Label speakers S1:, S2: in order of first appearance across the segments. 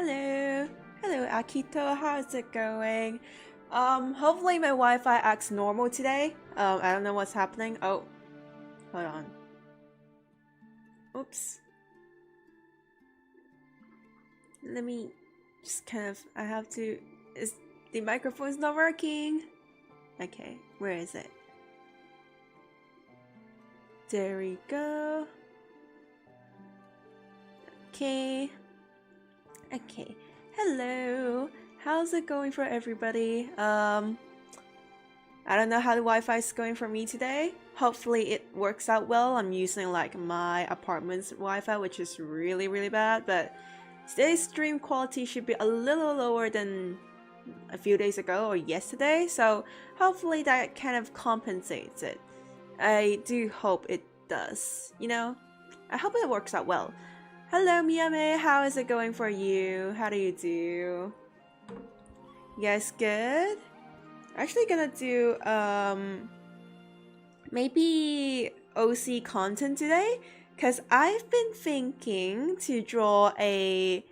S1: Hello. Hello, Akito. How's it going? Hopefully my Wi-Fi acts normal today. I don't know what's happening. Oh, hold on. Oops. Let me just I have to, the microphone's not working. Okay, where is it? There we go. Okay. Okay. Hello. How's it going for everybody? I don't know how the Wi-Fi is going for me today. Hopefully it works out well. I'm using like my apartment's Wi-Fi, which is really bad, but today's stream quality should be a little lower than a few days ago or yesterday, so hopefully that kind of compensates it. I do hope it does, you know? I hope it works out well. Hello Miyame, how is it going for you? How do you do? You guys good? Actually gonna do maybe OC content today, because I've been thinking to draw a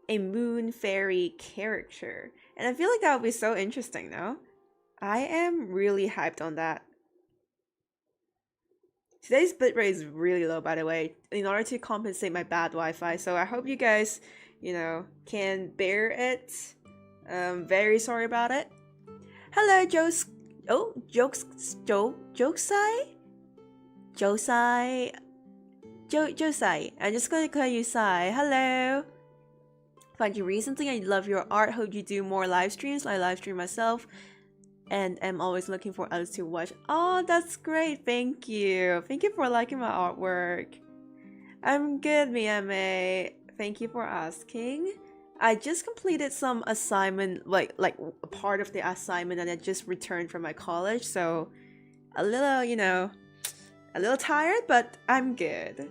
S1: moon fairy character, and I feel like that would be so interesting. No, I am really hyped on that. Today's bitrate is really low, by the way, in order to compensate my bad Wi-Fi, so I hope you guys, can bear it. Very sorry about it. Hello, Josai. I'm just gonna call you Sai. Hello. Found you recently. I love your art. Hope you do more live streams. I live stream myself, and am always looking for others to watch. Oh, that's great. Thank you. Thank you for liking my artwork. I'm good, Miyame. Thank you for asking. I just completed some assignment, like a part of the assignment, and I just returned from my college, so a little, a little tired, but I'm good.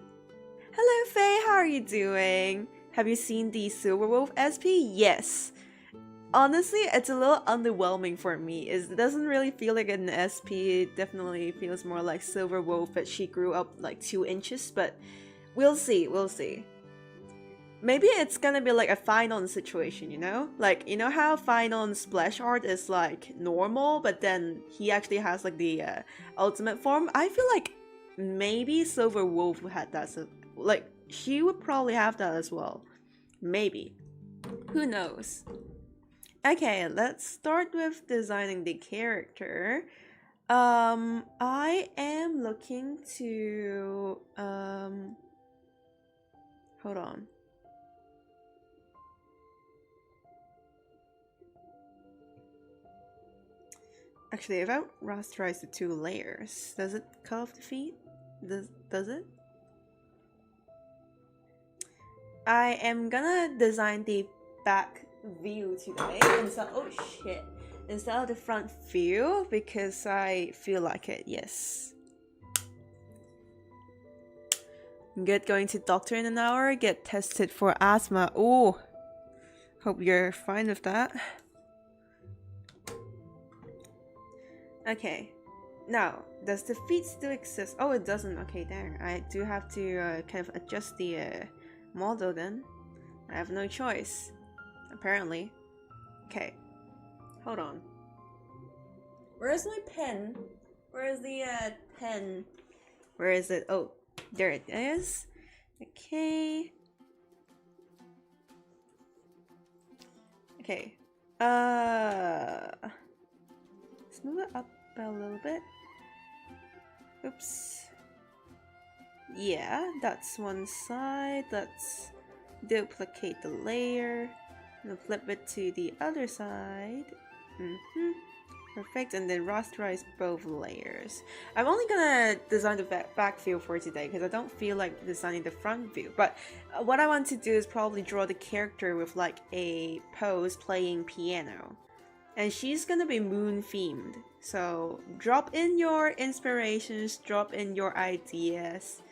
S1: Hello, Faye. How are you doing? Have you seen the Silverwolf SP? Yes. Honestly, it's a little underwhelming for me. It doesn't really feel like an SP. It definitely feels more like Silverwolf, but she grew up like 2 inches, but we'll see, we'll see. Maybe it's gonna be like a Finon situation, you know? Like, you know how Finon's splash art is like normal, but then he actually has like the ultimate form? I feel like maybe Silverwolf had that, so like she would probably have that as well. Maybe. Who knows? Okay, let's start with designing the character. I am looking to hold on. Actually, if I rasterize the 2 layers, does it cut off the feet? Does it? I am gonna design the back view today instead of the front view, because I feel like it. Yes. Good, going to doctor in an hour, get tested for asthma. Ooh, hope you're fine with that. Okay, now does the feet still exist? Oh, it doesn't. Okay, there. I do have to kind of adjust the model then. I have no choice, apparently. Okay, hold on. Where's my pen? Where's the pen? Where is it? Oh, there it is. Okay. Okay. Let's move it up a little bit. Oops. Yeah, that's one side. Let's duplicate the layer and flip it to the other side. Perfect, and then rasterize both layers. I'm only gonna design the back view for today because I don't feel like designing the front view, but what I want to do is probably draw the character with like a pose playing piano, and she's gonna be moon themed, so drop in your inspirations, drop in your ideas.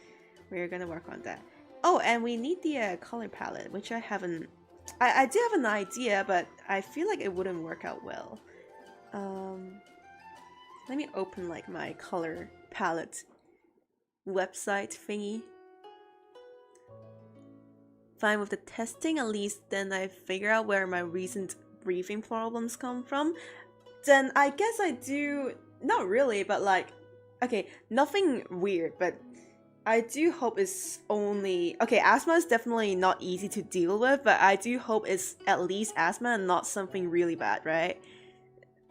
S1: We're gonna work on that. Oh, and we need the color palette, which I haven't. I do have an idea, but I feel like it wouldn't work out well. Let me open like my color palette website thingy. fine with the testing, at least then I figure out where my recent breathing problems come from. Then I guess I do, not really, but like, okay, nothing weird, but I do hope it's only, okay, asthma is definitely not easy to deal with, but I do hope it's at least asthma and not something really bad, right?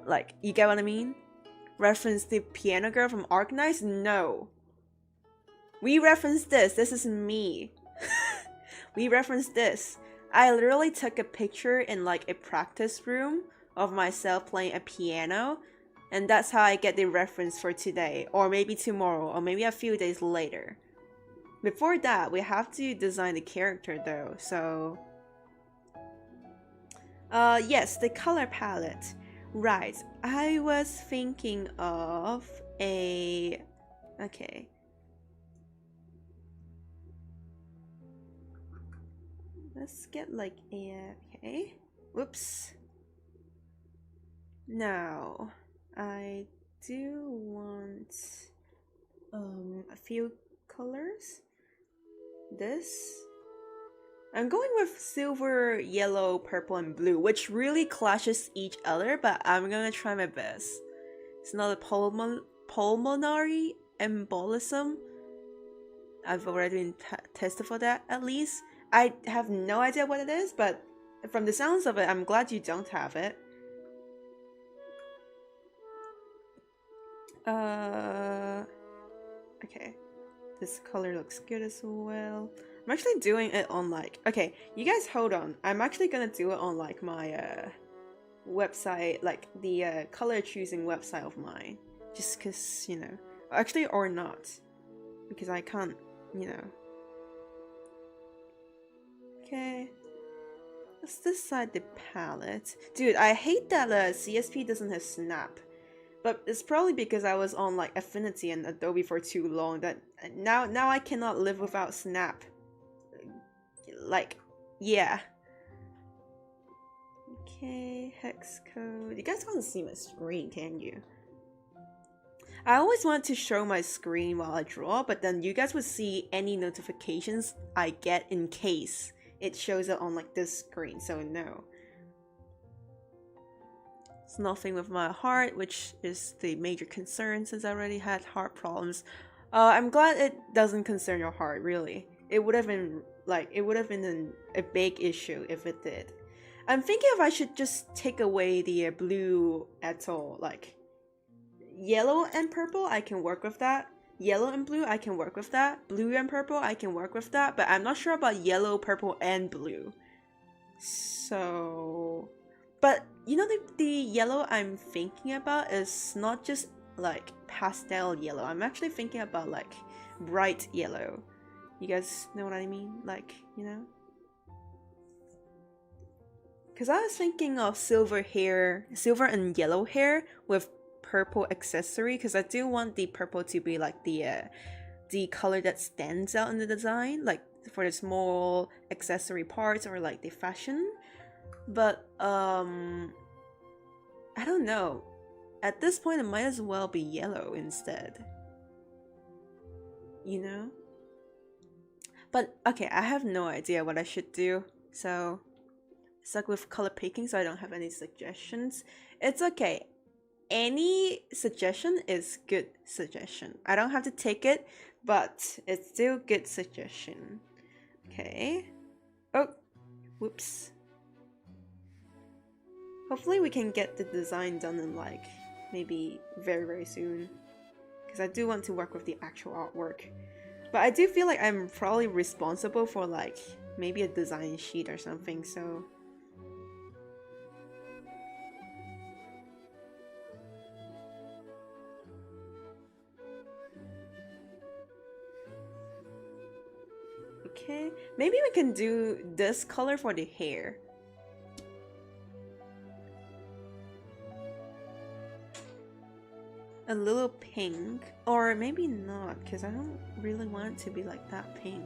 S1: Like, you get what I mean? Reference the piano girl from Arknights? No. We reference this is me. We reference this. I literally took a picture in like a practice room of myself playing a piano, and that's how I get the reference for today, or maybe tomorrow, or maybe a few days later. Before that, we have to design the character though, so... yes, the color palette. Right, I was thinking of a... Okay. Let's get like a... Okay. Whoops. Now, I do want a few colors. This. I'm going with silver, yellow, purple, and blue, which really clashes each other, but I'm gonna try my best. It's not a pulmonary embolism. I've already been tested for that, at least. I have no idea what it is, but from the sounds of it, I'm glad you don't have it. Okay. This color looks good as well. I'm actually doing it on like... Okay, you guys hold on. I'm actually gonna do it on like my website, like the color choosing website of mine. Just cause, you know. Actually, or not. Because I can't, you know. Okay. Let's decide the palette. Dude, I hate that CSP doesn't have snap. But it's probably because I was on like Affinity and Adobe for too long that now I cannot live without snap. Like, yeah. Okay, hex code. You guys can't see my screen, can you? I always want to show my screen while I draw, but then you guys would see any notifications I get in case it shows up on like this screen, so no. It's nothing with my heart, which is the major concern since I already had heart problems. I'm glad it doesn't concern your heart, really. It would have been like, it would have been a big issue if it did. I'm thinking if I should just take away the blue at all, like yellow and purple, I can work with that. Yellow and blue, I can work with that. Blue and purple, I can work with that. But I'm not sure about yellow, purple, and blue. So... But, you know, the yellow I'm thinking about is not just, like, pastel yellow. I'm actually thinking about, like, bright yellow. You guys know what I mean? Like, you know? Because I was thinking of silver and yellow hair with purple accessory, because I do want the purple to be like the color that stands out in the design, like for the small accessory parts or like the fashion. But I don't know, at this point it might as well be yellow instead, you know. But okay, I have no idea what I should do, so stuck with color picking, so I don't have any suggestions. It's okay. Any suggestion is good suggestion. I don't have to take it, but it's still good suggestion. Okay. Oh, whoops. Hopefully we can get the design done in like maybe very soon, because I do want to work with the actual artwork. But I do feel like I'm probably responsible for like maybe a design sheet or something, so... Okay, maybe we can do this color for the hair. A little pink, or maybe not, because I don't really want it to be like that pink.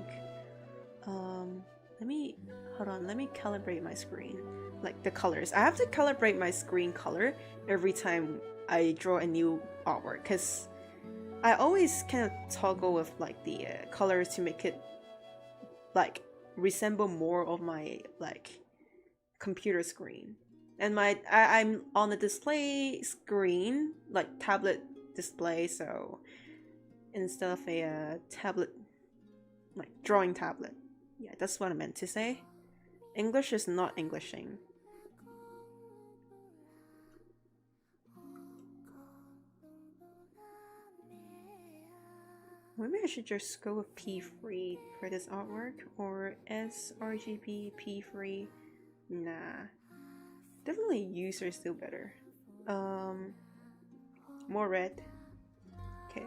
S1: Hold on, let me calibrate my screen. Like the colors. I have to calibrate my screen color every time I draw a new artwork, because I always kind of toggle with like the colors to make it like resemble more of my like computer screen. And I'm on a display screen, like tablet display, so instead of a tablet, like drawing tablet. Yeah, that's what I meant to say. English is not Englishing. Maybe I should just go with P3 for this artwork, or sRGB P3. Nah, definitely user is still better. More red. Okay.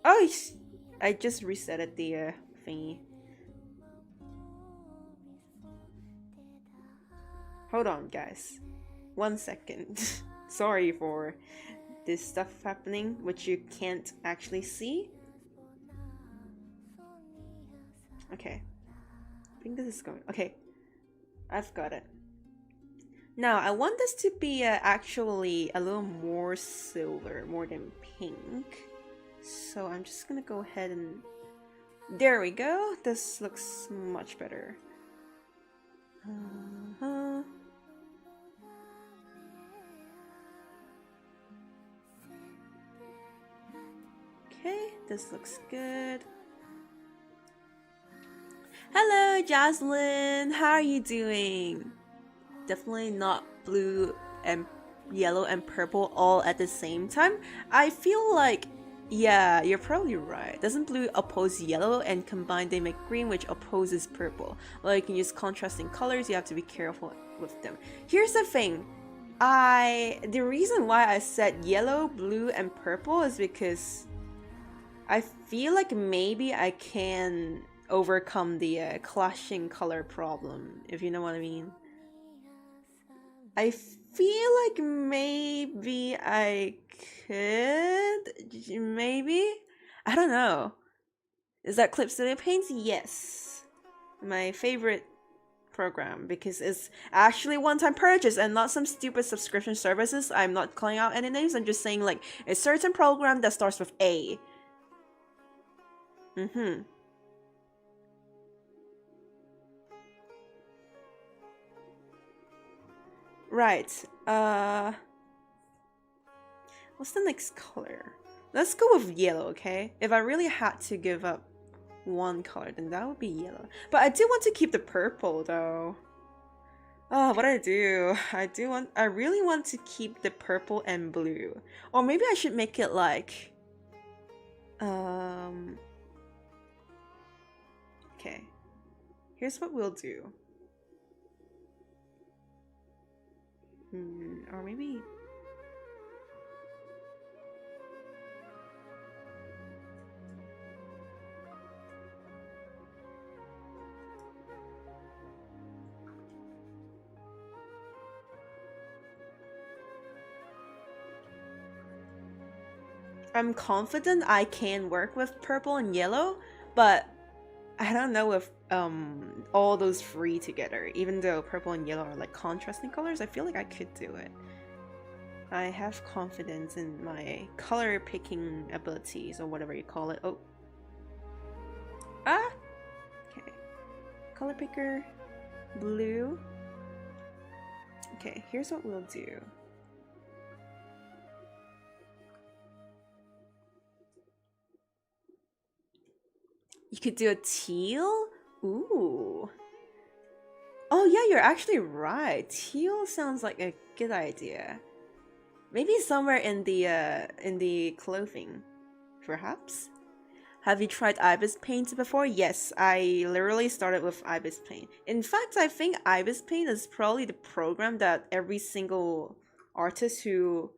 S1: Oh, I just resetted the thingy. Hold on, guys. 1 second. Sorry for this stuff happening, which you can't actually see. Okay. I think this is going. Okay. I've got it. Now, I want this to be actually a little more silver, more than pink. So I'm just gonna go ahead and... There we go. This looks much better. Okay, this looks good. Hello, Jocelyn. How are you doing? Definitely not blue and yellow and purple all at the same time. I feel like, yeah, you're probably right. Doesn't blue oppose yellow, and combined they make green, which opposes purple? Well, you can use contrasting colors. You have to be careful with them. Here's the thing. The reason why I said yellow, blue, and purple is because I feel like maybe I can overcome the clashing color problem, if you know what I mean. I feel like maybe I could. Maybe? I don't know. Is that Clip Studio Paint? Yes. My favorite program, because it's actually one-time purchase and not some stupid subscription services. I'm not calling out any names. I'm just saying like a certain program that starts with A. Right. What's the next color? Let's go with yellow, okay? If I really had to give up one color, then that would be yellow. But I do want to keep the purple though. Oh, what I do? I really want to keep the purple and blue. Or maybe I should make it like okay. Here's what we'll do. Or maybe... I'm confident I can work with purple and yellow, but I don't know if all those three together, even though purple and yellow are like contrasting colors, I feel like I could do it. I have confidence in my color picking abilities, or whatever you call it. Oh. Ah! Okay. Color picker, blue. Okay, here's what we'll do. You could do a teal? Ooh. Oh yeah, you're actually right. Teal sounds like a good idea. Maybe somewhere in the clothing, perhaps? Have you tried Ibis Paint before? Yes, I literally started with Ibis Paint. In fact, I think Ibis Paint is probably the program that every single artist who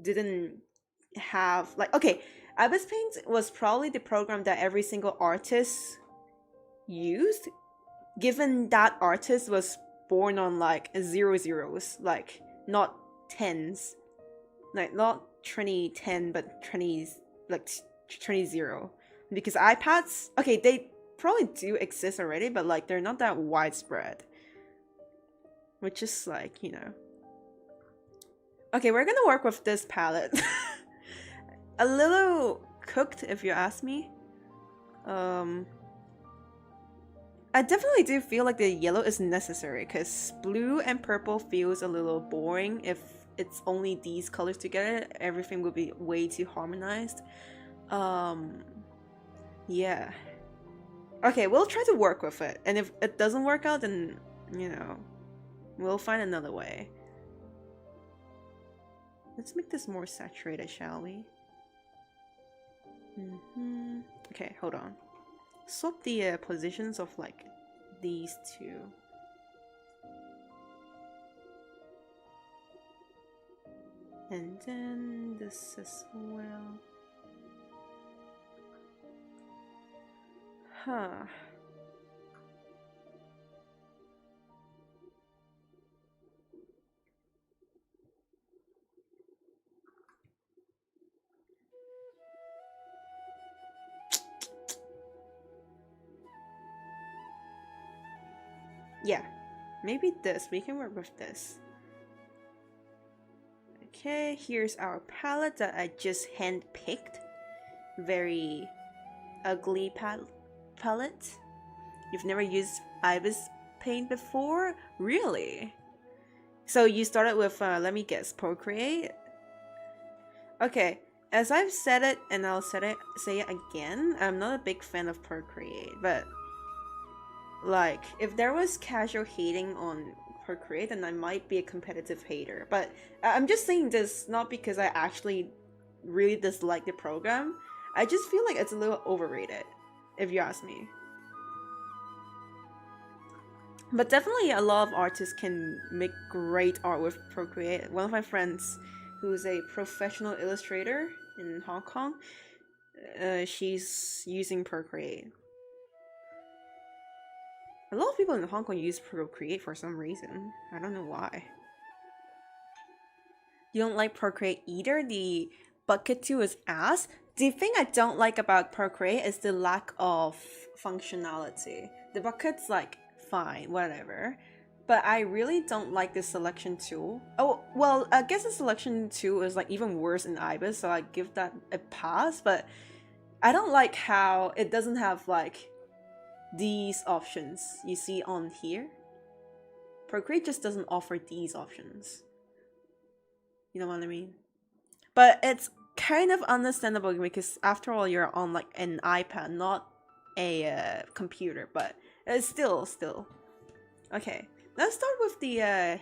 S1: didn't have, like, okay, Ibis Paint was probably the program that every single artist used, given that artist was born on like 00s, like not 10s, like not 2010 but 20s, like 20, because iPads, okay, they probably do exist already, but like they're not that widespread, which is like, you know. Okay, we're gonna work with this palette. A little cooked, if you ask me. I definitely do feel like the yellow is necessary because blue and purple feels a little boring. If it's only these colors together, everything will be way too harmonized. Um, yeah. Okay, we'll try to work with it. And if it doesn't work out, then, you know, we'll find another way. Let's make this more saturated, shall we? Okay, hold on. Swap the positions of like these two. And then this as well. Huh. Yeah, maybe this. We can work with this. Okay, here's our palette that I just hand-picked. Very ugly palette. You've never used Ibis paint before? Really? So you started with, let me guess, Procreate? Okay, as I've said it, and I'll say it again, I'm not a big fan of Procreate, but like, if there was casual hating on Procreate, then I might be a competitive hater. But I'm just saying this not because I actually really dislike the program. I just feel like it's a little overrated, if you ask me. But definitely a lot of artists can make great art with Procreate. One of my friends, who's a professional illustrator in Hong Kong, she's using Procreate. A lot of people in Hong Kong use Procreate for some reason. I don't know why. You don't like Procreate either? The bucket tool is ass? The thing I don't like about Procreate is the lack of functionality. The bucket's like, fine, whatever. But I really don't like the selection tool. Oh, well, I guess the selection tool is like even worse in Ibis, so I give that a pass, but I don't like how it doesn't have like these options you see on here. Procreate just doesn't offer these options. You know what I mean? But it's kind of understandable because after all, you're on like an iPad, not a computer. But it's still. Okay, let's start with the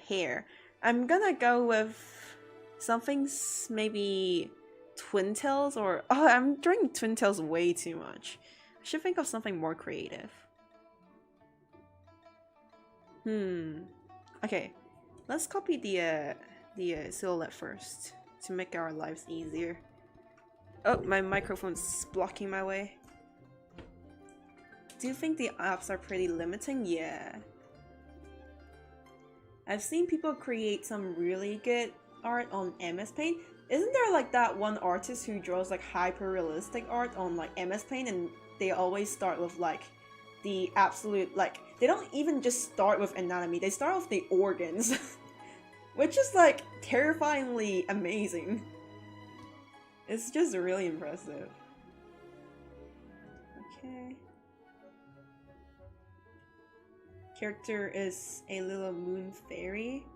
S1: hair. I'm gonna go with something maybe twin tails or I'm doing twin tails way too much. I should think of something more creative. Okay, let's copy the silhouette first to make our lives easier. Oh, my microphone's blocking my way. Do you think the apps are pretty limiting? Yeah. I've seen people create some really good art on MS Paint. Isn't there like that one artist who draws like hyper realistic art on like MS Paint, and they always start with like the absolute, like, they don't even just start with anatomy, they start with the organs. Which is like terrifyingly amazing. It's just really impressive. Okay. Character is a little moon fairy.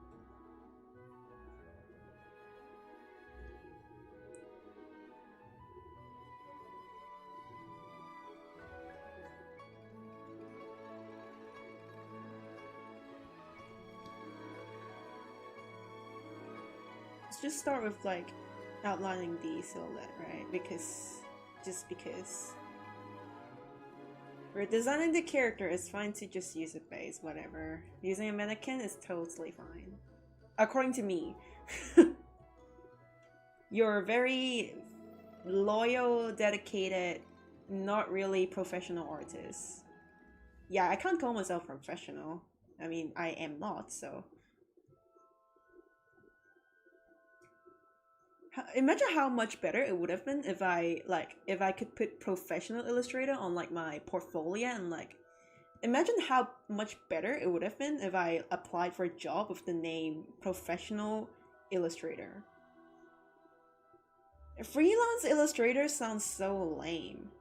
S1: Let's just start with like outlining the silhouette, right? Because we're designing the character, it's fine to just use a base, whatever. Using a mannequin is totally fine. According to me. You're very loyal, dedicated, not really professional artist. Yeah, I can't call myself professional. I mean, I am not, so. Imagine how much better it would have been if I could put professional illustrator on like my portfolio, and like imagine how much better it would have been if I applied for a job with the name professional illustrator. A freelance illustrator sounds so lame.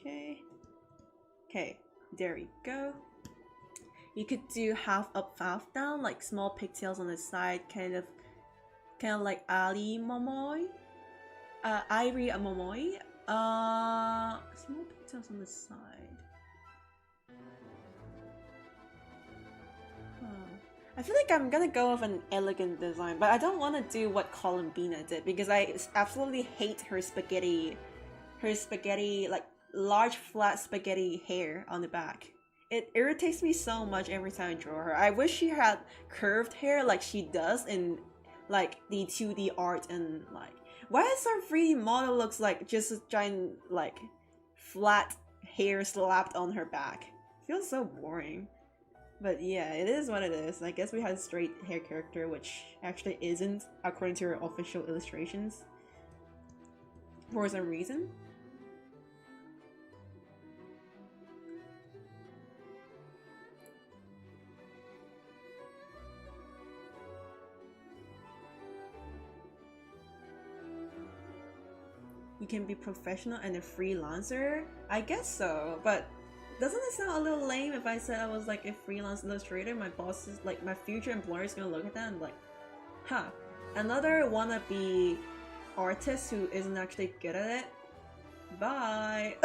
S1: Okay. Okay, there we go. You could do half up, half down, like small pigtails on the side, kind of like Ali Momoy. Irie Momoy. Small pigtails on the side. I feel like I'm gonna go with an elegant design, but I don't want to do what Columbina did because I absolutely hate her spaghetti, like large flat spaghetti hair on the back. It irritates me so much every time I draw her. I wish she had curved hair like she does in like the 2D art, and like why is her 3D model looks like just a giant like flat hair slapped on her back. Feels so boring. But yeah, it is what it is. I guess we had a straight hair character, which actually isn't according to her official illustrations. For some reason. You can be professional and a freelancer? I guess so, but doesn't it sound a little lame if I said I was like a freelance illustrator? My boss is like, my future employer is gonna look at that and be like, huh, another wannabe artist who isn't actually good at it? Bye!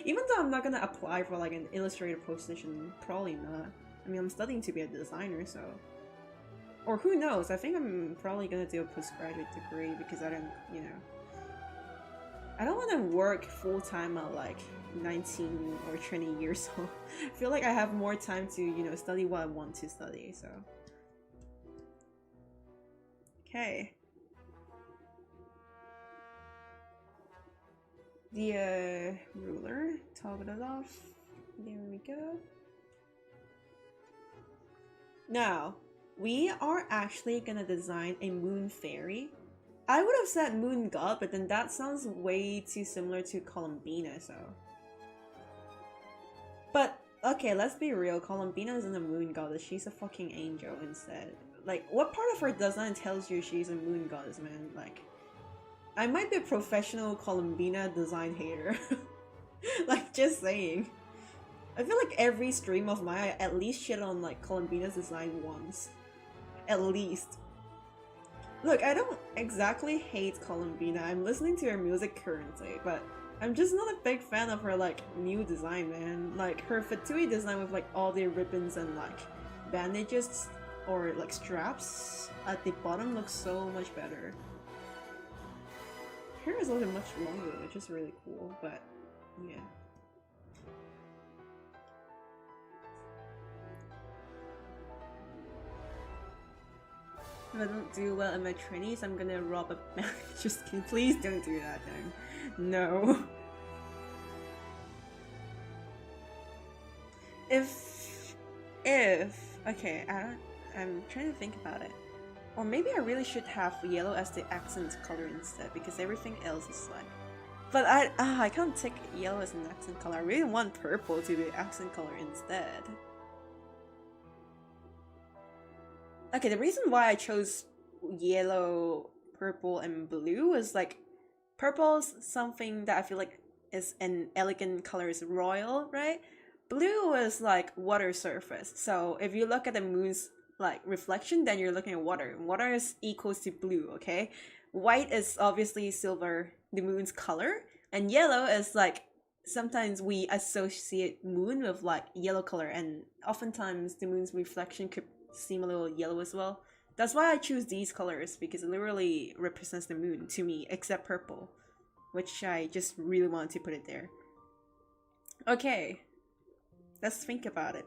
S1: Even though I'm not gonna apply for like an illustrator position, probably not. I mean, I'm studying to be a designer, so... Or who knows, I think I'm probably gonna do a postgraduate degree because I don't, you know... I don't want to work full-time at like 19 or 20 years old. I feel like I have more time to, you know, study what I want to study, so... Okay. The ruler, top it off. There we go. Now, we are actually gonna design a moon fairy. I would have said moon god, but then that sounds way too similar to Columbina, so... But, okay, let's be real, Columbina isn't a moon goddess, she's a fucking angel instead. Like, what part of her design tells you she's a moon goddess, man? Like, I might be a professional Columbina design hater. Like, just saying. I feel like every stream of mine, I at least shit on, like, Columbina's design once. At least. Look, I don't exactly hate Columbina, I'm listening to her music currently, but I'm just not a big fan of her, like, new design, man. Like, her Fatui design with, like, all the ribbons and, like, bandages or, like, straps at the bottom looks so much better. Hair is also much longer, which is really cool, but, yeah. If I don't do well in my trainees, I'm gonna rob a bank. Just kidding. Please don't do that thing. No. Okay, I'm trying to think about it. Or maybe I really should have yellow as the accent color instead, because everything else is like... But I can't take yellow as an accent color. I really want purple to be the accent color instead. Okay, the reason why I chose yellow, purple, and blue is like... Purple's something that I feel like is an elegant color, is royal, right? Blue is like water surface. So if you look at the moon's like reflection, then you're looking at water. Water is equals to blue, okay? White is obviously silver, the moon's color, and yellow is like sometimes we associate moon with like yellow color, and oftentimes the moon's reflection could seem a little yellow as well. That's why I choose these colors, because it literally represents the moon to me, except purple, which I just really wanted to put it there. Okay, let's think about it.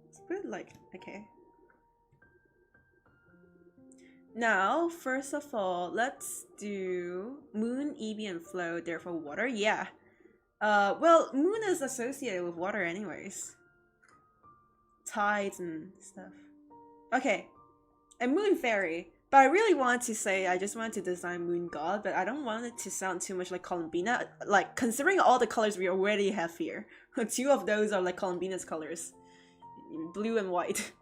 S1: Let's put it like, okay. Now, first of all, let's do moon, Eevee, and flow, therefore water. Yeah. Well, moon is associated with water anyways. Tides and stuff. Okay. A moon fairy. But I really wanted to say, I just wanted to design moon god, but I don't want it to sound too much like Columbina. Like, considering all the colors we already have here. 2 of those are like Columbina's colors. Blue and white.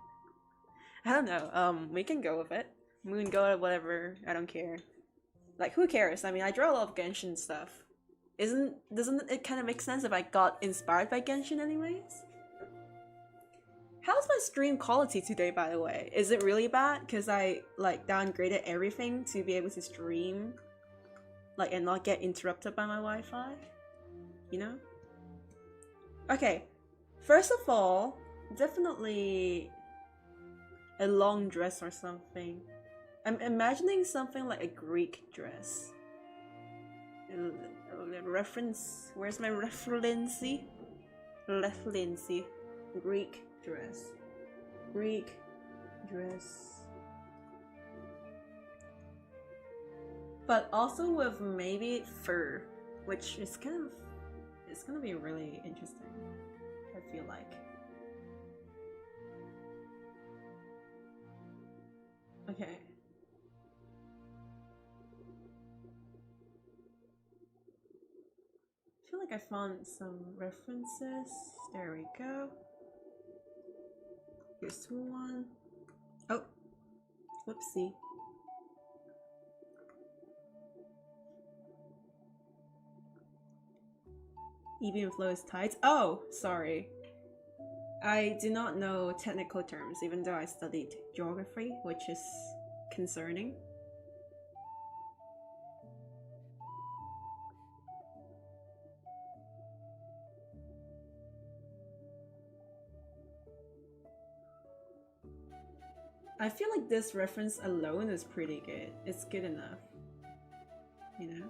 S1: I don't know. We can go with it. Moon god, whatever. I don't care. Like, who cares? I mean, I draw a lot of Genshin stuff. Doesn't it kind of make sense if I got inspired by Genshin anyways? How's my stream quality today, by the way? Is it really bad? Because I, like, downgraded everything to be able to stream, like, and not get interrupted by my Wi-Fi? You know? Okay, first of all, definitely a long dress or something. I'm imagining something like a Greek dress. Reference, where's my referency? Referency. Greek dress. Greek dress. But also with maybe fur, which is kind of, it's gonna be really interesting, I feel like. Okay. I feel like I found some references. There we go. Here's one. Oh, whoopsie. Ebb and flow is tides. Oh, sorry. I do not know technical terms, even though I studied geography, which is concerning. I feel like this reference alone is pretty good. It's good enough. You know?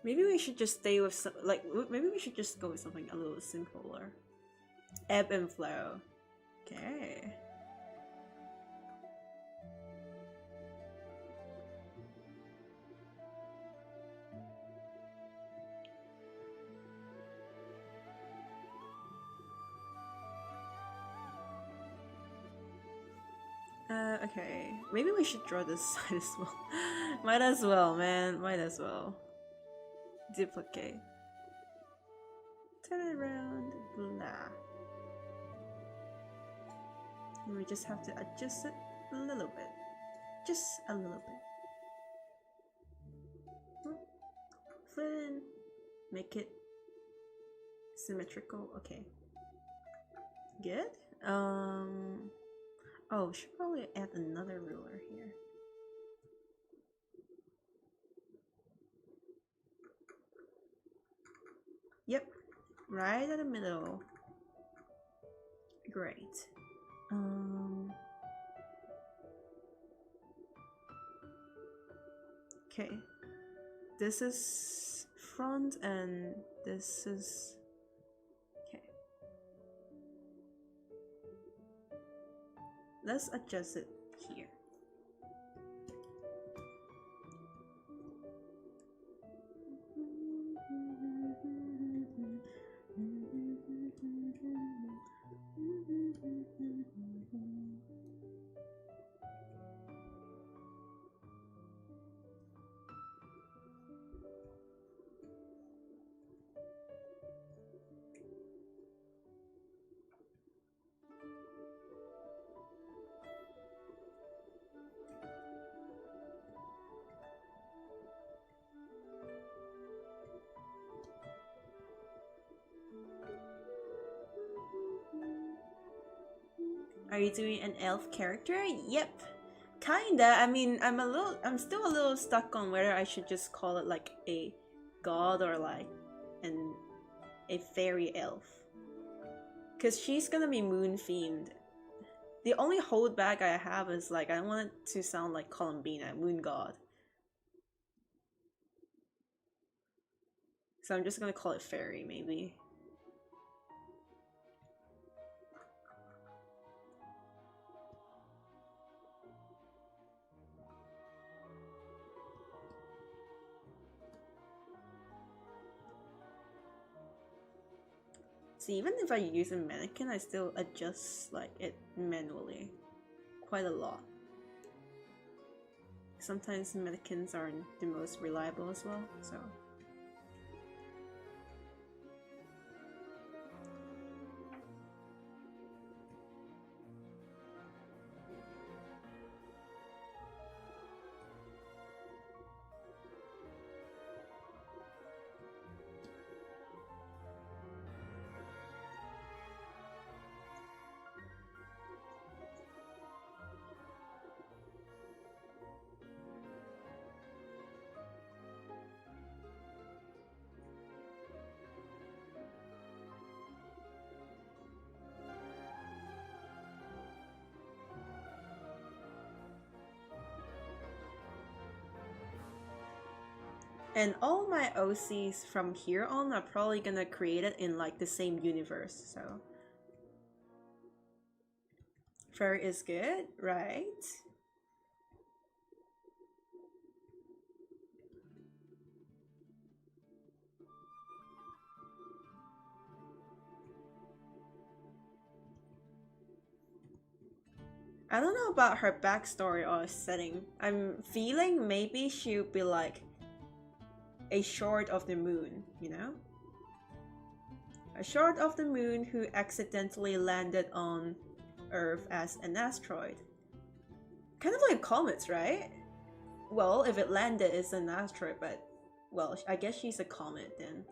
S1: Maybe we should just stay with some, like, maybe we should just go with something a little simpler. Ebb and flow. Okay. Okay. Maybe we should draw this side as well. Might as well, man. Might as well. Duplicate. Turn it around. Blah. And we just have to adjust it a little bit. Just a little bit. Then make it symmetrical. Okay. Good. Oh, should probably add another ruler here. Yep, right in the middle. Great. Okay. This is front and this is okay. Let's adjust it here. Are you doing an elf character? Yep. Kinda. I mean, I'm still a little stuck on whether I should just call it like a god or like a fairy elf. Cause she's gonna be moon themed. The only holdback I have is like I don't want it to sound like Columbina, moon god. So I'm just gonna call it fairy maybe. See, even if I use a mannequin, I still adjust like it manually quite a lot. Sometimes mannequins aren't the most reliable as well, so. And all my OCs from here on are probably gonna create it in like the same universe, so. Fairy is good, right? I don't know about her backstory or setting. I'm feeling maybe she'll be like a short of the moon, you know? A short of the moon who accidentally landed on Earth as an asteroid. Kind of like comets, right? Well, if it landed, it's an asteroid, but well, I guess she's a comet then.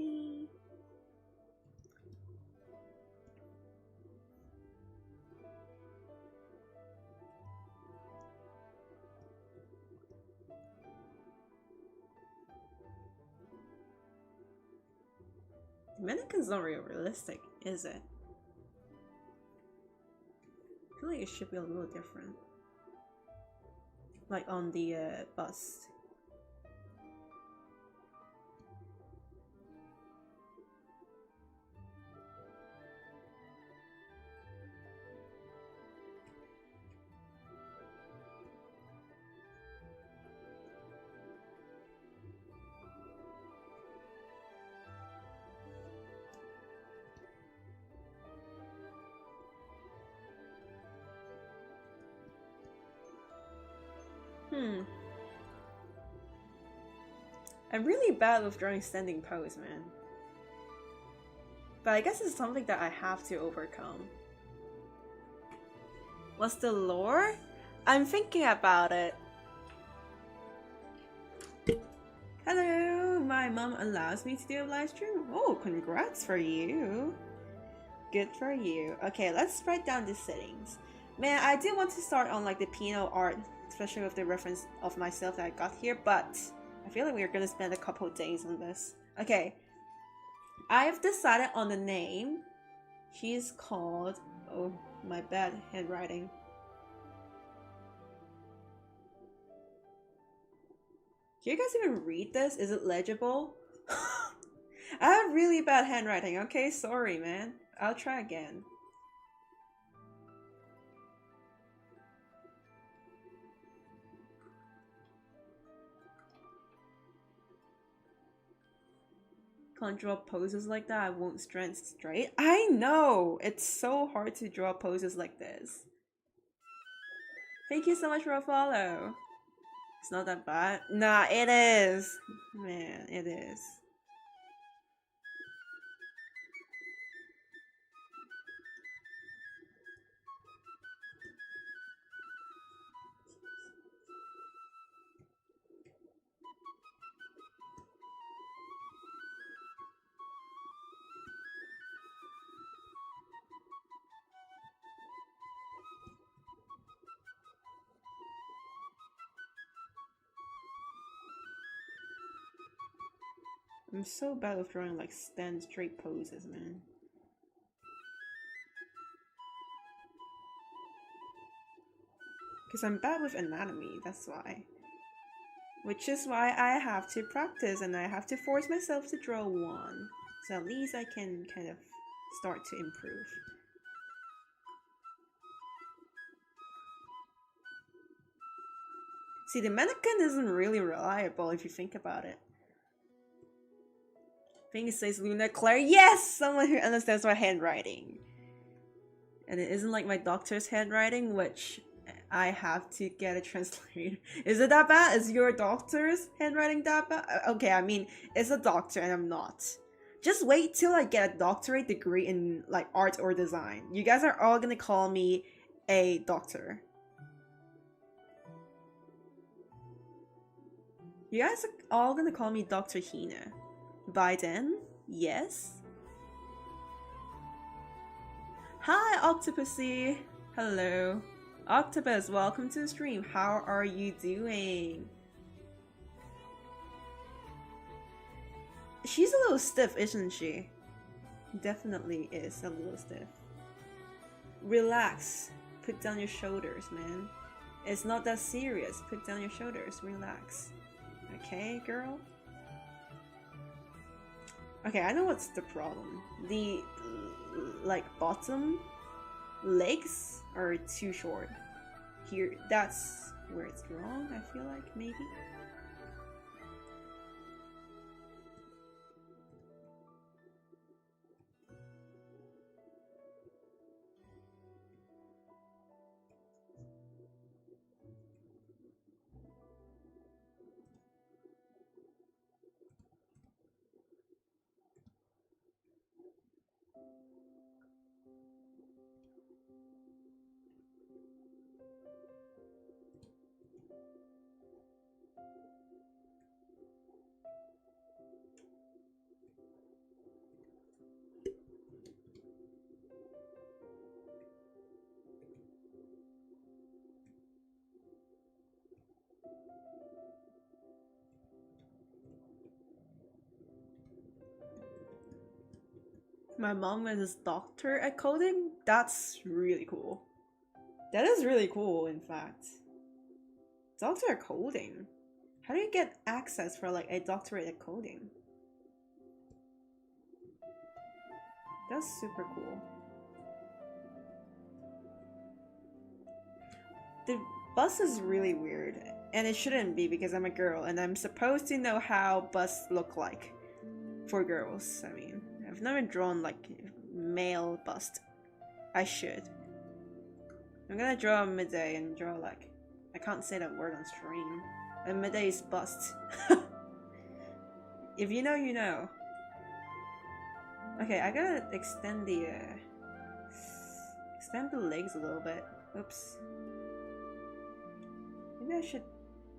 S1: Okay. The mannequin's not real realistic, is it? I feel like it should be a little different. Like on the bust. I'm really bad with drawing standing pose, man. But I guess it's something that I have to overcome. What's the lore? I'm thinking about it. Hello, my mom allows me to do a live stream. Oh, congrats for you. Good for you. Okay, let's write down the settings. Man, I do want to start on like the Pinot art, especially with the reference of myself that I got here, but I feel like we're gonna spend a couple days on this. Okay, I've decided on the name. She's called, oh, my bad handwriting. Can you guys even read this? Is it legible? I have really bad handwriting, okay? Sorry, man. I'll try again. Can't draw poses like that. I won't stand straight. I know! It's so hard to draw poses like this. Thank you so much for a follow. It's not that bad. Nah, it is. Man, it is. I'm so bad with drawing like stand straight poses, man. Because I'm bad with anatomy, that's why. Which is why I have to practice and I have to force myself to draw one. So at least I can kind of start to improve. See, the mannequin isn't really reliable if you think about it. I think it says Luna Claire. Yes! Someone who understands my handwriting. And it isn't like my doctor's handwriting, which I have to get it translated. Is it that bad? Is your doctor's handwriting that bad? Okay, I mean, it's a doctor and I'm not. Just wait till I get a doctorate degree in like art or design. You guys are all gonna call me a doctor. You guys are all gonna call me Dr. Hina. By then, yes? Hi, Octopussy! Hello. Octopus, welcome to the stream. How are you doing? She's a little stiff, isn't she? Definitely is a little stiff. Relax. Put down your shoulders, man. It's not that serious. Put down your shoulders. Relax. Okay, girl? Okay, I know what's the problem. The, like, bottom legs are too short. Here, that's where it's wrong, I feel like, maybe? My mom is a doctor at coding? That's really cool. That is really cool, in fact. Doctor at coding? How do you get access for like a doctorate at coding? That's super cool. The bus is really weird, and it shouldn't be because I'm a girl and I'm supposed to know how busts look like for girls. I mean, I've never drawn like male bust. I should. I'm gonna draw a midday and draw like, I can't say that word on stream. A midday's bust. If you know, you know. Okay, I gotta extend the legs a little bit. Oops. Maybe I should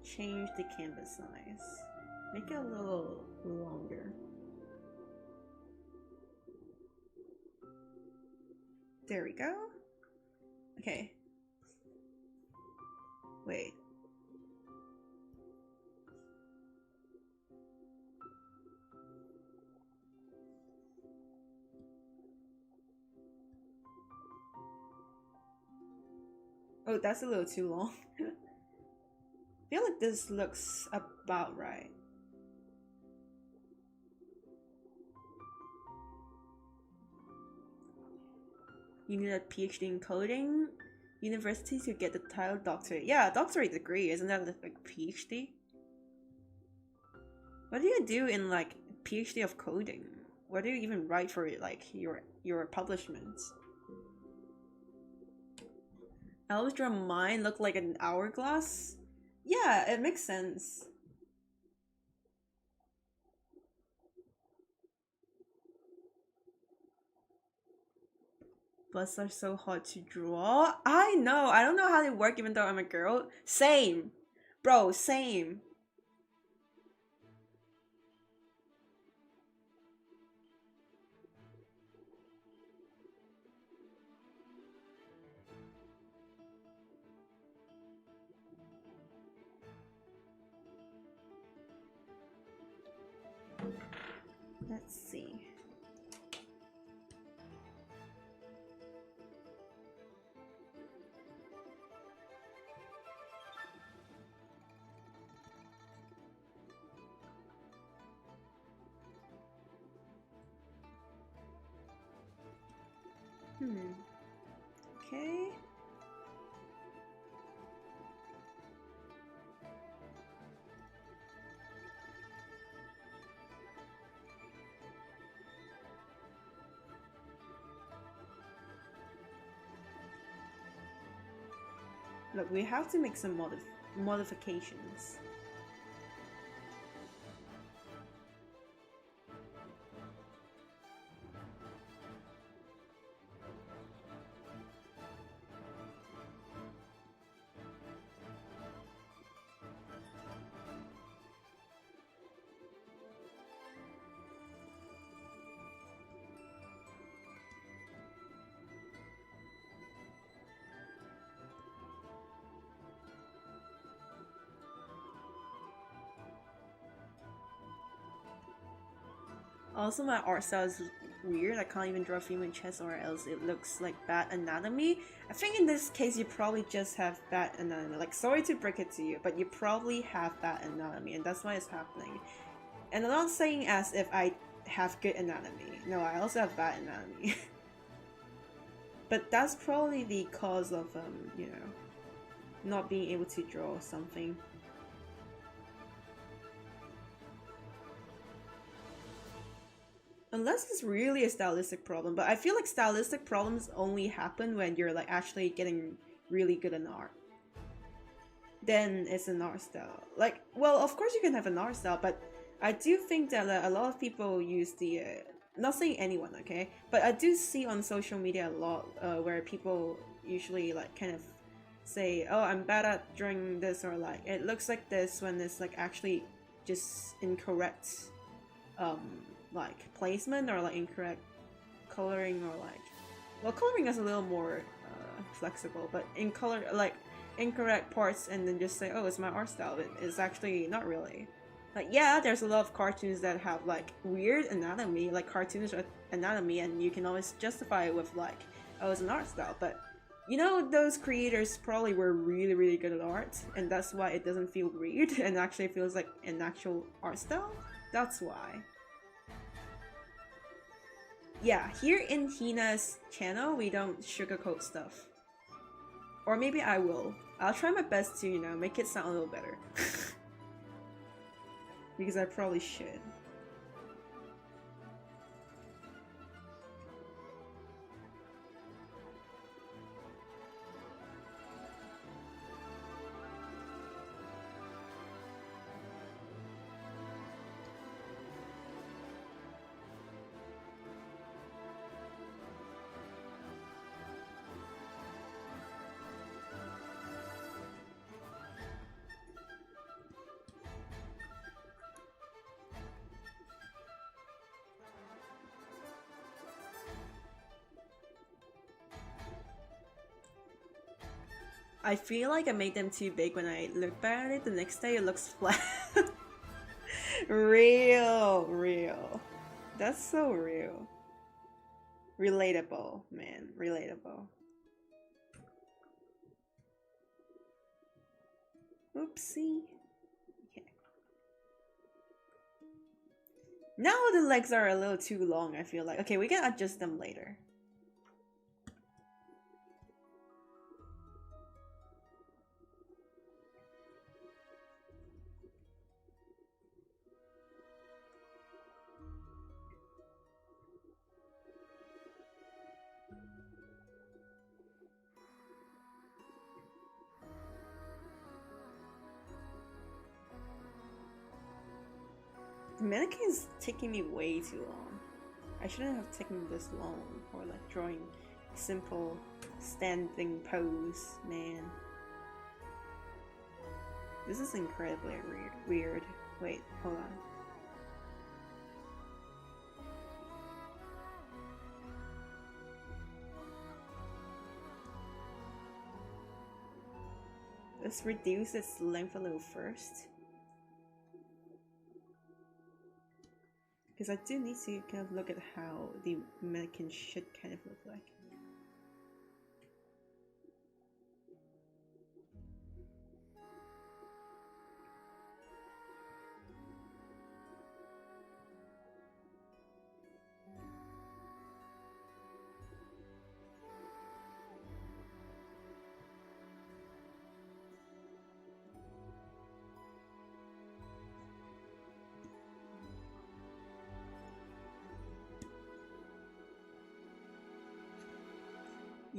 S1: change the canvas size. Make it a little longer. There we go. Okay. Wait. Oh, that's a little too long. I feel like this looks about right. You need a PhD in coding university to get the title doctorate. Yeah, a doctorate degree, isn't that like a PhD? What do you do in like PhD of coding? What do you even write for it, like your publishments? I always draw mine look like an hourglass. Yeah, it makes sense. Busts are so hard to draw. I know. I don't know how they work even though I'm a girl. Same. Bro, same. Let's see. Look, we have to make some modifications. Also, my art style is weird. I can't even draw female chest or else it looks like bad anatomy. I think in this case you probably just have bad anatomy. Like, sorry to break it to you, but you probably have bad anatomy and that's why it's happening. And I'm not saying as if I have good anatomy. No, I also have bad anatomy. But that's probably the cause of, you know, not being able to draw something. Unless it's really a stylistic problem, but I feel like stylistic problems only happen when you're like actually getting really good in art. Then it's an art style. Like, well, of course you can have an art style, but I do think that a lot of people use the, not saying anyone, okay? But I do see on social media a lot where people usually like kind of say, oh, I'm bad at drawing this, or like, it looks like this, when it's like actually just incorrect like placement or like incorrect coloring, or like, well, coloring is a little more flexible, but in color, like incorrect parts, and then just say, oh, it's my art style. It's actually not really. Like, yeah, there's a lot of cartoons that have like weird anatomy, like cartoonish anatomy, and you can always justify it with like, oh, it's an art style, but you know, those creators probably were really, really good at art, and that's why it doesn't feel weird and actually feels like an actual art style. That's why. Yeah, here in Hina's channel, we don't sugarcoat stuff. Or maybe I will. I'll try my best to, you know, make it sound a little better. Because I probably should. I feel like I made them too big. When I look back at it the next day, it looks flat. Real. That's so real. Relatable, man. Relatable. Oopsie. Okay. Now the legs are a little too long, I feel like. Okay, we can adjust them later. The mannequin is taking me way too long. I shouldn't have taken this long for like drawing simple standing pose, man. This is incredibly weird. Wait, hold on. Let's reduce its length a little first. Because I do need to kind of look at how the mannequin should kind of look like.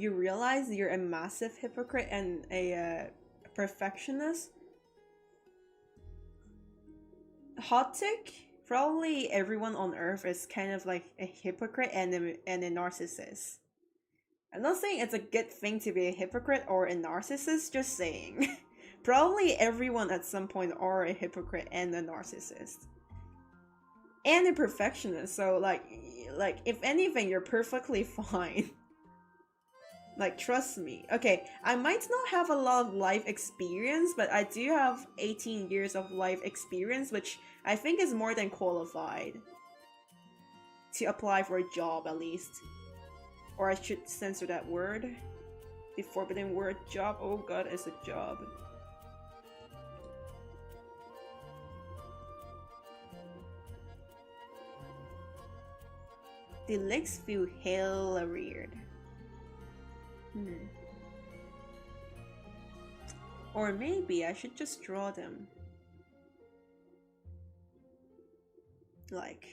S1: you realize you're a massive hypocrite and a perfectionist. Hot take, probably everyone on earth is kind of like a hypocrite and a narcissist. I'm not saying it's a good thing to be a hypocrite or a narcissist, just saying. Probably everyone at some point are a hypocrite and a narcissist. And a perfectionist, so like if anything, you're perfectly fine. Like, trust me. Okay, I might not have a lot of life experience, but I do have 18 years of life experience, which I think is more than qualified to apply for a job, at least. Or I should censor that word. The forbidden word job. Oh god, it's a job. The legs feel hella weird. Or maybe I should just draw them. Like...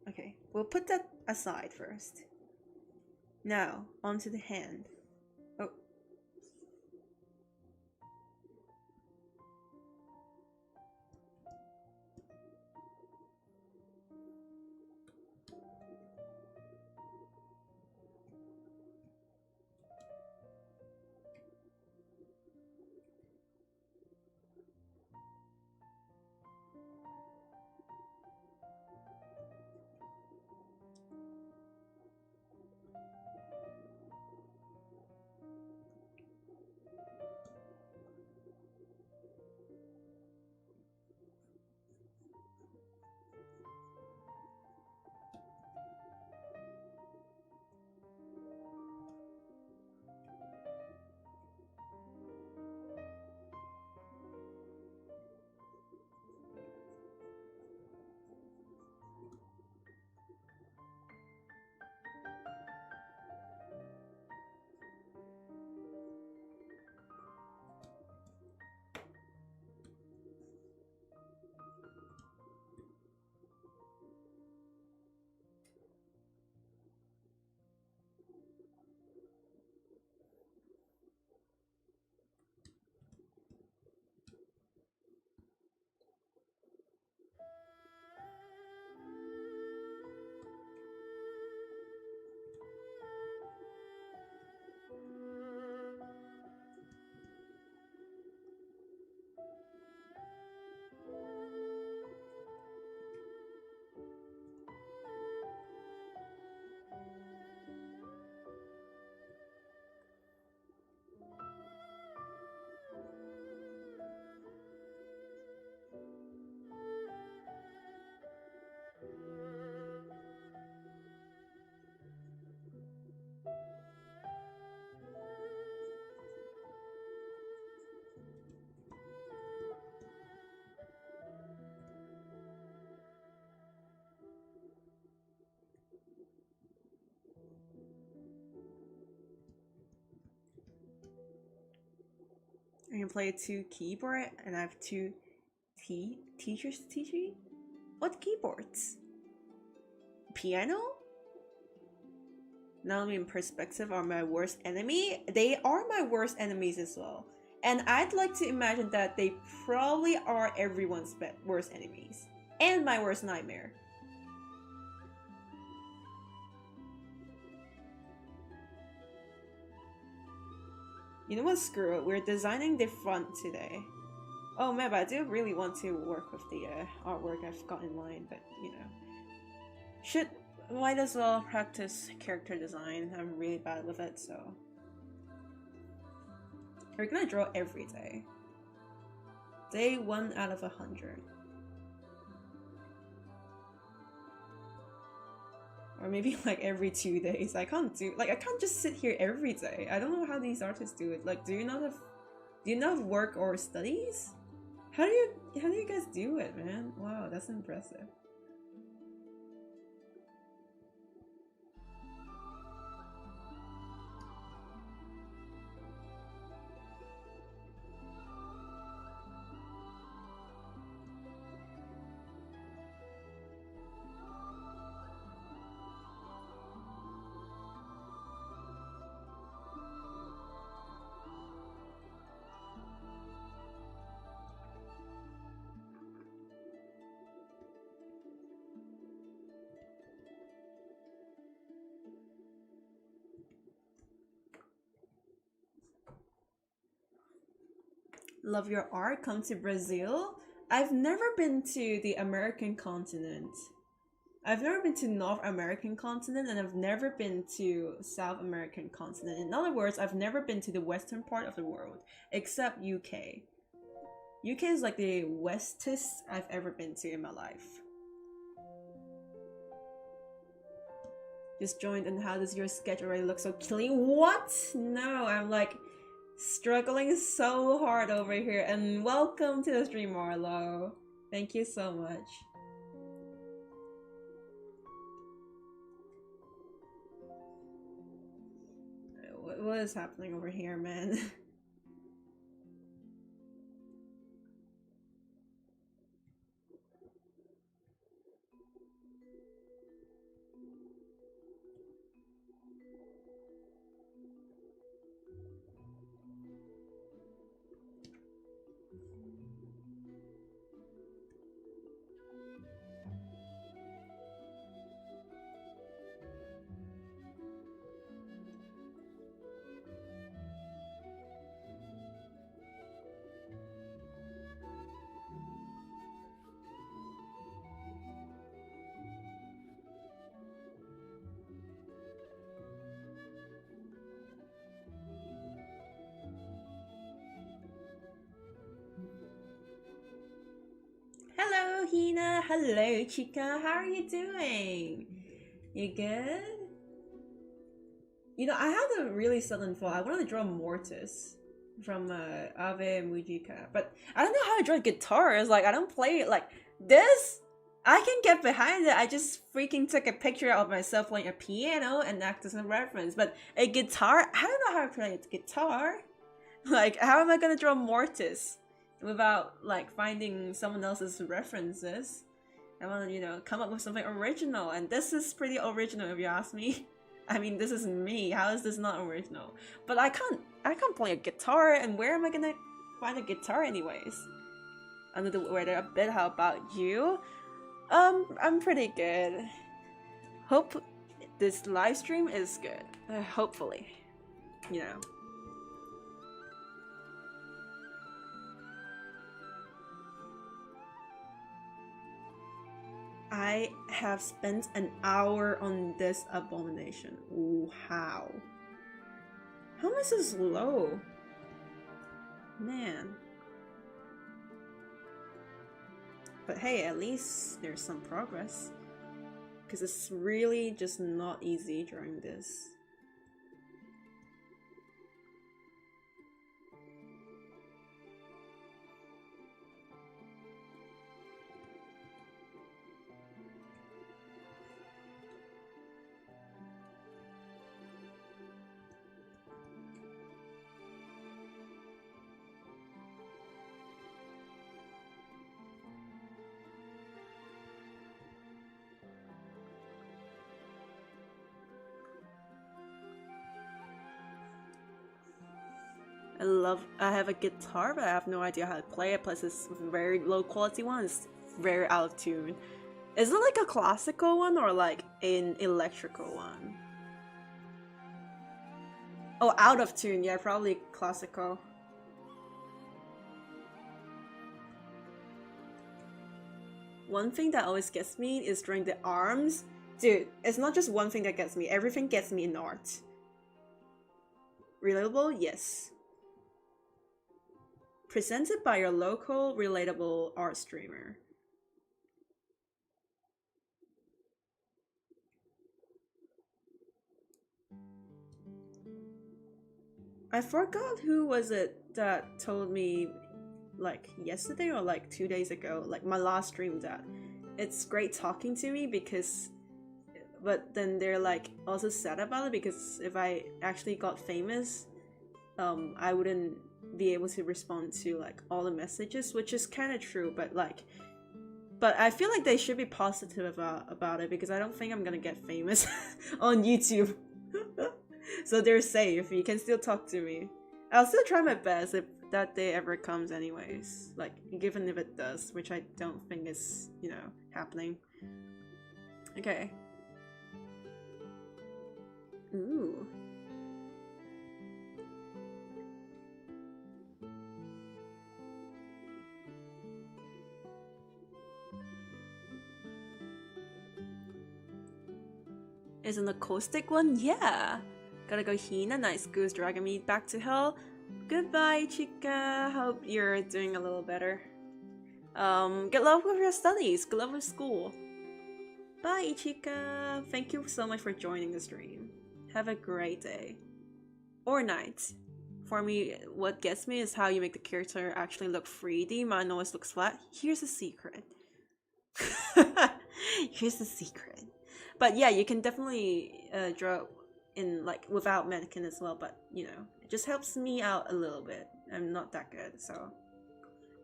S1: okay. We'll put that aside first. Now, onto the hand. Oh. I can play 2 keyboard and I have 2 teachers teaching? What keyboards? Piano? Now in perspective are my worst enemy. They are my worst enemies as well. And I'd like to imagine that they probably are everyone's worst enemies. And my worst nightmare. You know what, screw it, we're designing the front today. Oh man, but I do really want to work with the artwork I've got in mind, but you know. Might as well practice character design. I'm really bad with it, so. We're gonna draw every day. Day 1 out of 100. Or maybe like every 2 days. I can't just sit here every day. I don't know how these artists do it. Like, do you not have work or studies? How do you guys do it, man? Wow, that's impressive. Love your art. Come to Brazil. I've never been to the American continent. I've never been to North American continent, and I've never been to South American continent. In other words, I've never been to the western part of the world, except UK. UK is like the westest I've ever been to in my life. Just joined, and how does your sketch already look so clean? What? No, I'm like struggling so hard over here. And welcome to the stream, Marlo. Thank you so much. What is happening over here, man? Hello, Hina. Hello, Chica. How are you doing? You good? You know, I had a really sudden thought. I wanted to draw Mortis from Ave Mujika, but I don't know how to draw guitar. It's like I don't play it like this. I can get behind it. I just freaking took a picture of myself playing a piano and act as a reference. But a guitar, I don't know how to play a guitar. Like, how am I gonna draw Mortis without like finding someone else's references? I want to, you know, come up with something original, and this is pretty original if you ask me. I mean, this is me. How is this not original? But I can't play a guitar, and where am I gonna find a guitar anyways? Under the weather a bit. How about you? I'm pretty good. Hope this live stream is good. Hopefully, you know. I have spent an hour on this abomination. Ooh, how? How am I so slow? Man. But hey, at least there's some progress. Because it's really just not easy drawing this. I have a guitar, but I have no idea how to play it, plus it's a very low quality one, it's very out of tune. Is it like a classical one or like an electrical one? Oh, out of tune, yeah, probably classical. One thing that always gets me is drawing the arms. Dude, it's not just one thing that gets me, everything gets me in art. Relatable? Yes. Presented by your local relatable art streamer. I forgot who was it that told me like yesterday or like 2 days ago, like my last stream, that it's great talking to me because, but then they're like also sad about it because if I actually got famous, I wouldn't be able to respond to like all the messages, which is kind of true, but I feel like they should be positive about it because I don't think I'm gonna get famous on YouTube. So they're safe. You can still talk to me. I'll still try my best if that day ever comes anyways, like given if it does, which I don't think is, you know, happening. Okay. Ooh. is an acoustic one? Yeah. Gotta go Hina, nice goose dragging me back to hell. Goodbye, Chica. Hope you're doing a little better. Good luck with your studies. Good luck with school. Bye, Chica. Thank you so much for joining the stream. Have a great day. Or night. For me, what gets me is how you make the character actually look 3D. Mine always looks flat. Here's a secret. Here's the secret. But yeah, you can definitely draw in like without mannequin as well, but you know, it just helps me out a little bit. I'm not that good, so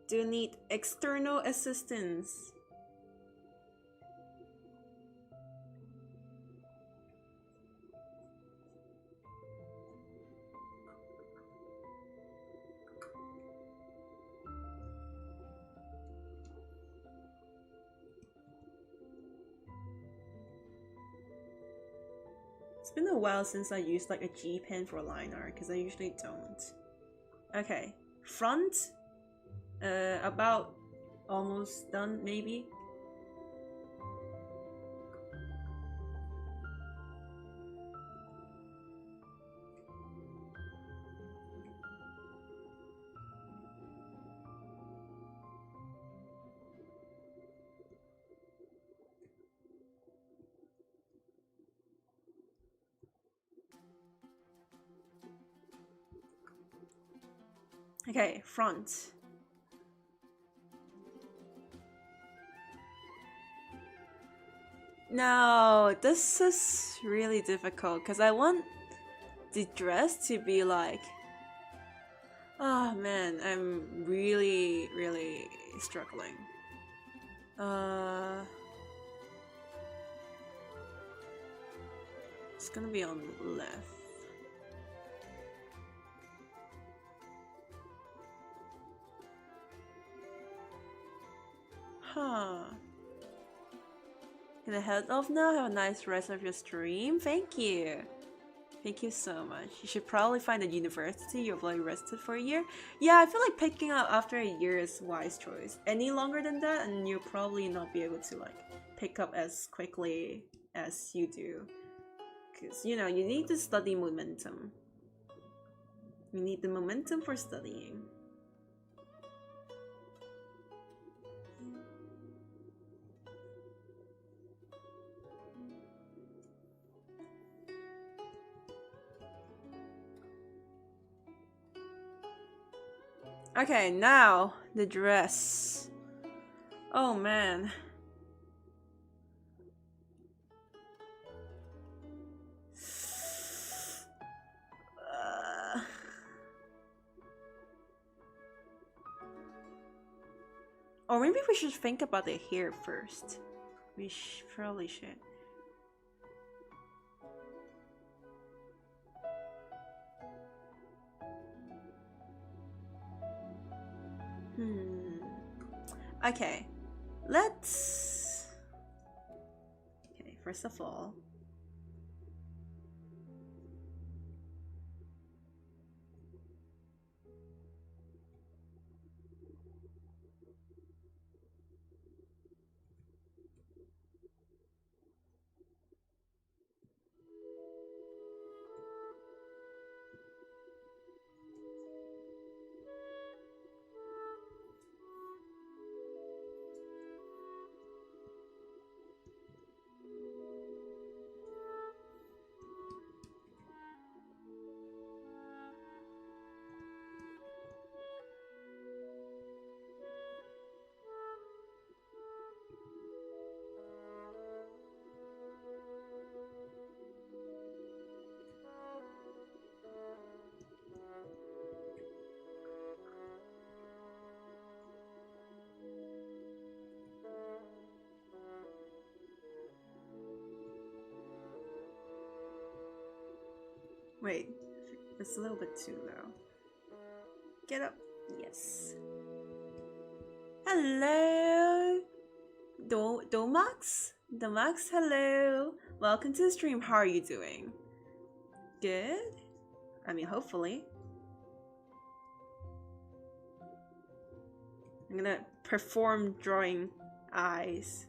S1: do need external assistance. It's been a while since I used like a G pen for line art because I usually don't. Okay, front, about almost done maybe. Okay, front. No, this is really difficult because I want the dress to be like... Oh man, I'm really struggling. It's gonna be on the left. Huh. Can I head off now? Have a nice rest of your stream. Thank you. Thank you so much. You should probably find a university you've already rested for a year. Yeah, I feel like picking up after a year is a wise choice. Any longer than that and you'll probably not be able to like pick up as quickly as you do. Because, you know, you need to study momentum. You need the momentum for studying. Okay, now the dress. Oh man. Or maybe we should think about the hair first. We probably should. Okay, let's... Okay, first of all... Wait, it's a little bit too low. Get up. Yes. Hello, Domax? Domax, hello. Welcome to the stream. How are you doing? Good? I mean, hopefully. I'm gonna perform drawing eyes.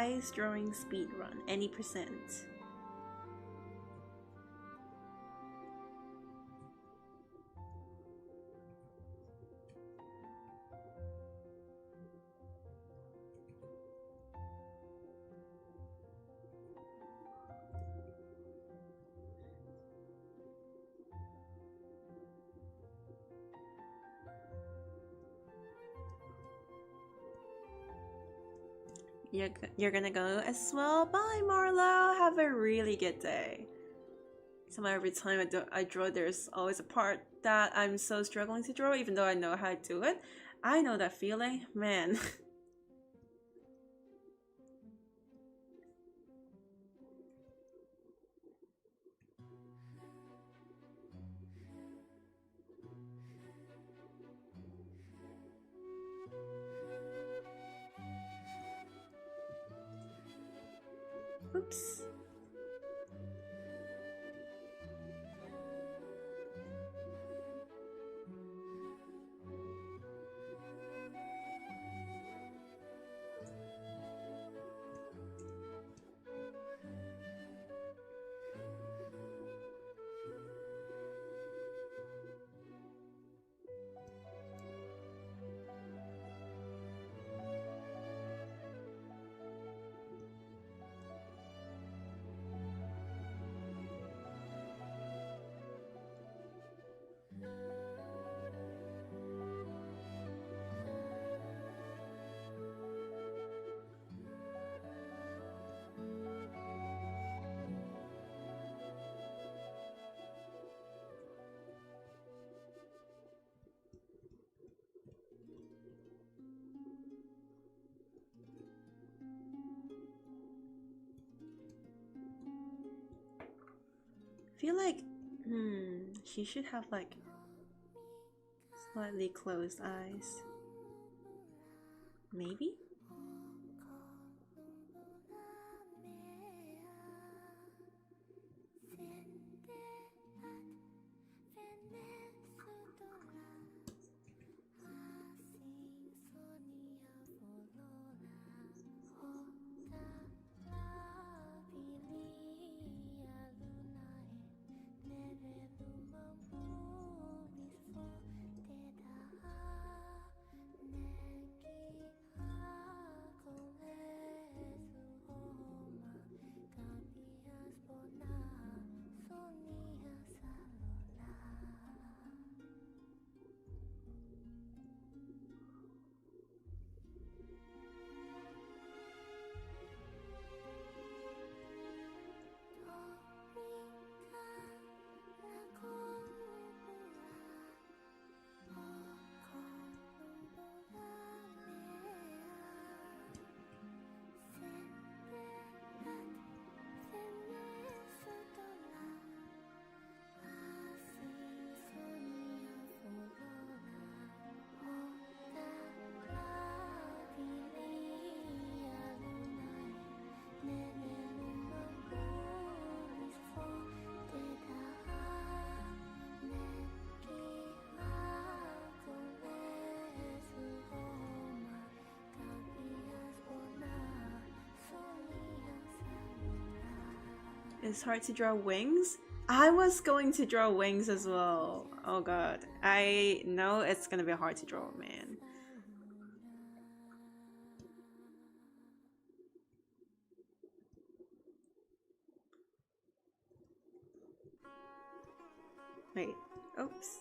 S1: eyes drawing speed run. Any percent. You're gonna go as well. Bye, Marlo. Have a really good day. Somehow every time I draw, there's always a part that I'm so struggling to draw, even though I know how to do it. I know that feeling, man. Oops. Feel like, she should have like slightly closed eyes. Maybe? It's hard to draw wings? I was going to draw wings as well. Oh god. I know it's gonna be hard to draw, man. Wait. Oops.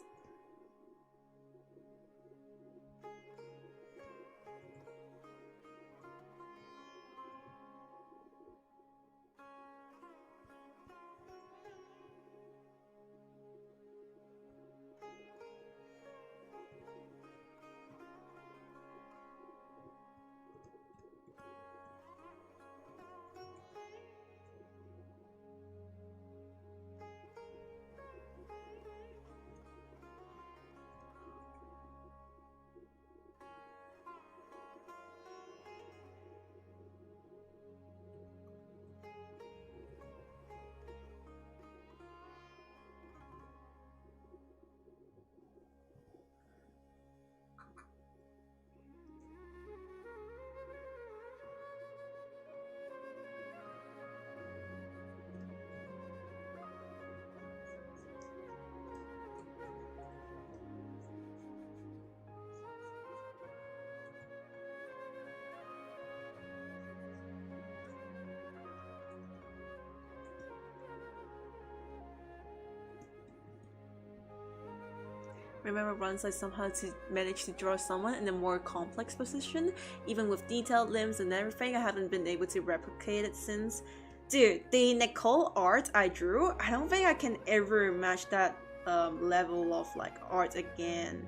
S1: Remember once I somehow managed to draw someone in a more complex position, even with detailed limbs and everything. I haven't been able to replicate it since. Dude, the Nicole art I drew, I don't think I can ever match that level of like art again.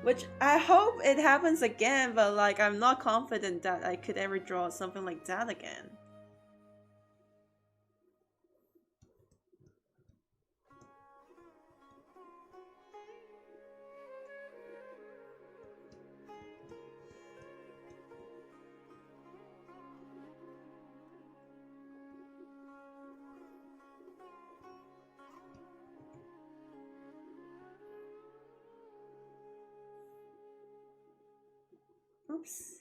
S1: Which I hope it happens again, but like I'm not confident that I could ever draw something like that again. Oops.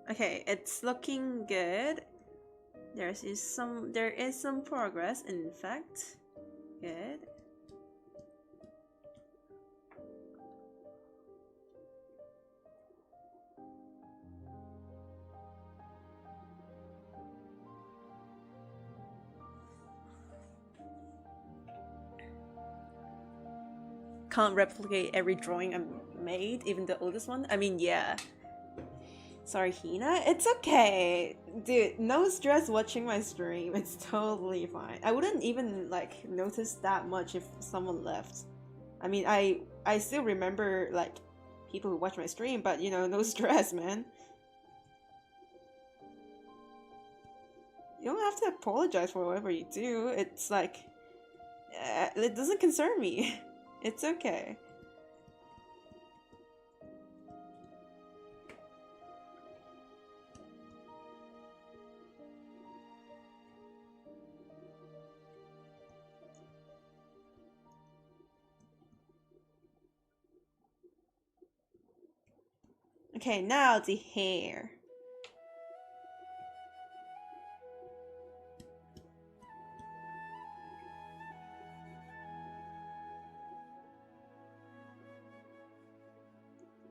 S1: Okay, it's looking good. There is some progress, in fact. Good. Can't replicate every drawing I made, even the oldest one. I mean, yeah. Sorry, Hina. It's okay. Dude, no stress watching my stream. It's totally fine. I wouldn't even, like, notice that much if someone left. I mean, I still remember, like, people who watch my stream, but, you know, no stress, man. You don't have to apologize for whatever you do. It's like... it doesn't concern me. It's okay. Okay, now the hair.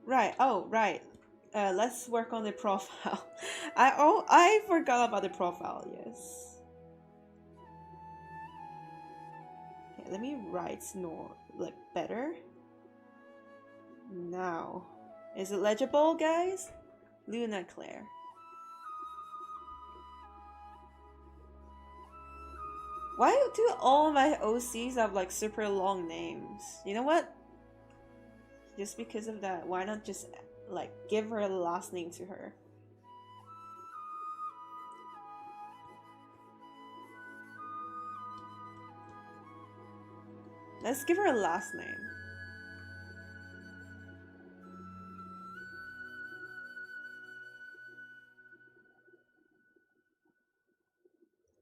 S1: Right, oh, right. Let's work on the profile. I forgot about the profile, yes. Okay, let me write like better. Now. Is it legible, guys? Luna Claire. Why do all my OCs have like super long names? You know what? Just because of that, why not just like give her a last name to her? Let's give her a last name.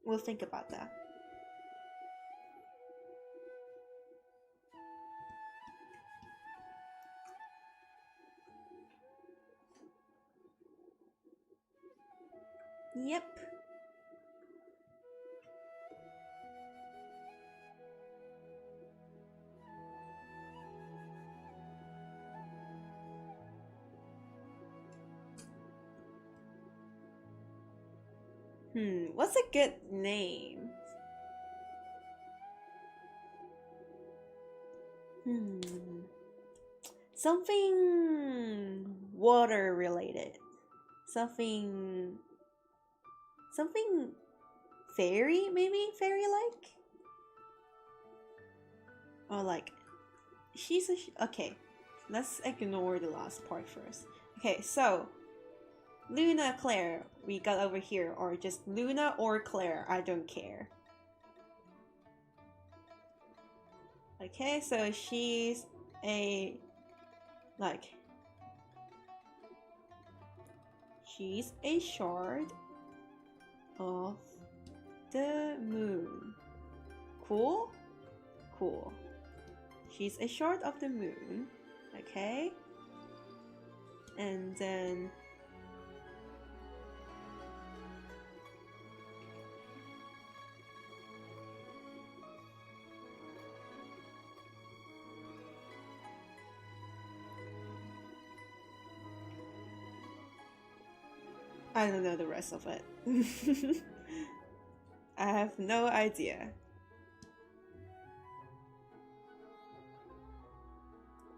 S1: We'll think about that. Yep. What's a good name? Something water related. Something fairy, maybe? Fairy-like? Or like, okay, let's ignore the last part first. Okay, so, Luna Claire, we got over here, or just Luna or Claire, I don't care. Okay, so she's a, like, she's a shard of the moon. Cool? Cool. She's a shard of the moon. Okay. And then... I don't know the rest of it. I have no idea.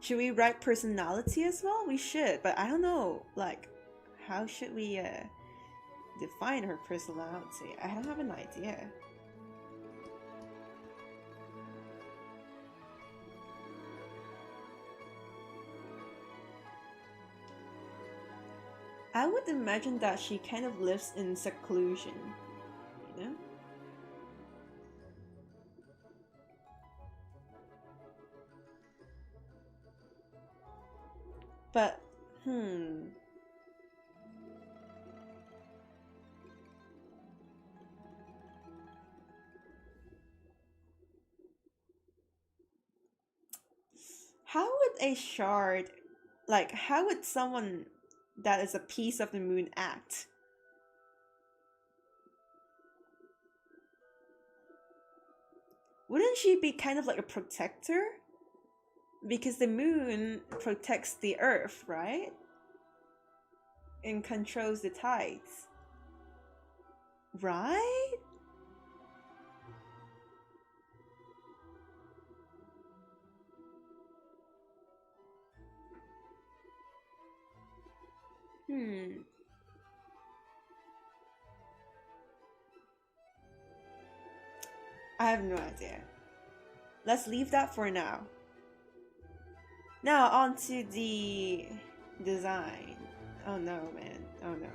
S1: Should we write personality as well? We should, but I don't know, like, how should we define her personality? I don't have an idea. I would imagine that she kind of lives in seclusion, you know? But, how would a shard, like, how would someone that is a piece of the moon act? Wouldn't she be kind of like a protector? Because the moon protects the earth, right? And controls the tides. Right? I have no idea. Let's leave that for now. Now on to the design. Oh no, man. Oh no.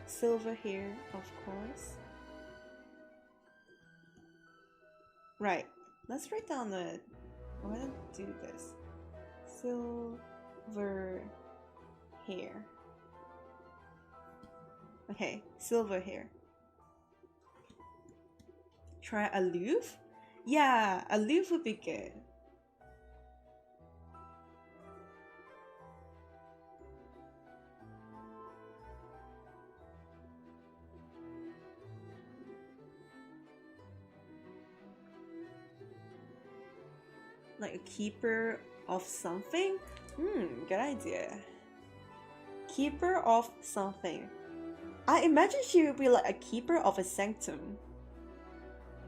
S1: Silver here, of course. Right. Let's write down the... I'm gonna do this. Silver hair. Okay, silver hair. Try aloof? Yeah, aloof would be good. Like a keeper of something? Good idea. Keeper of something. I imagine she would be like a keeper of a sanctum.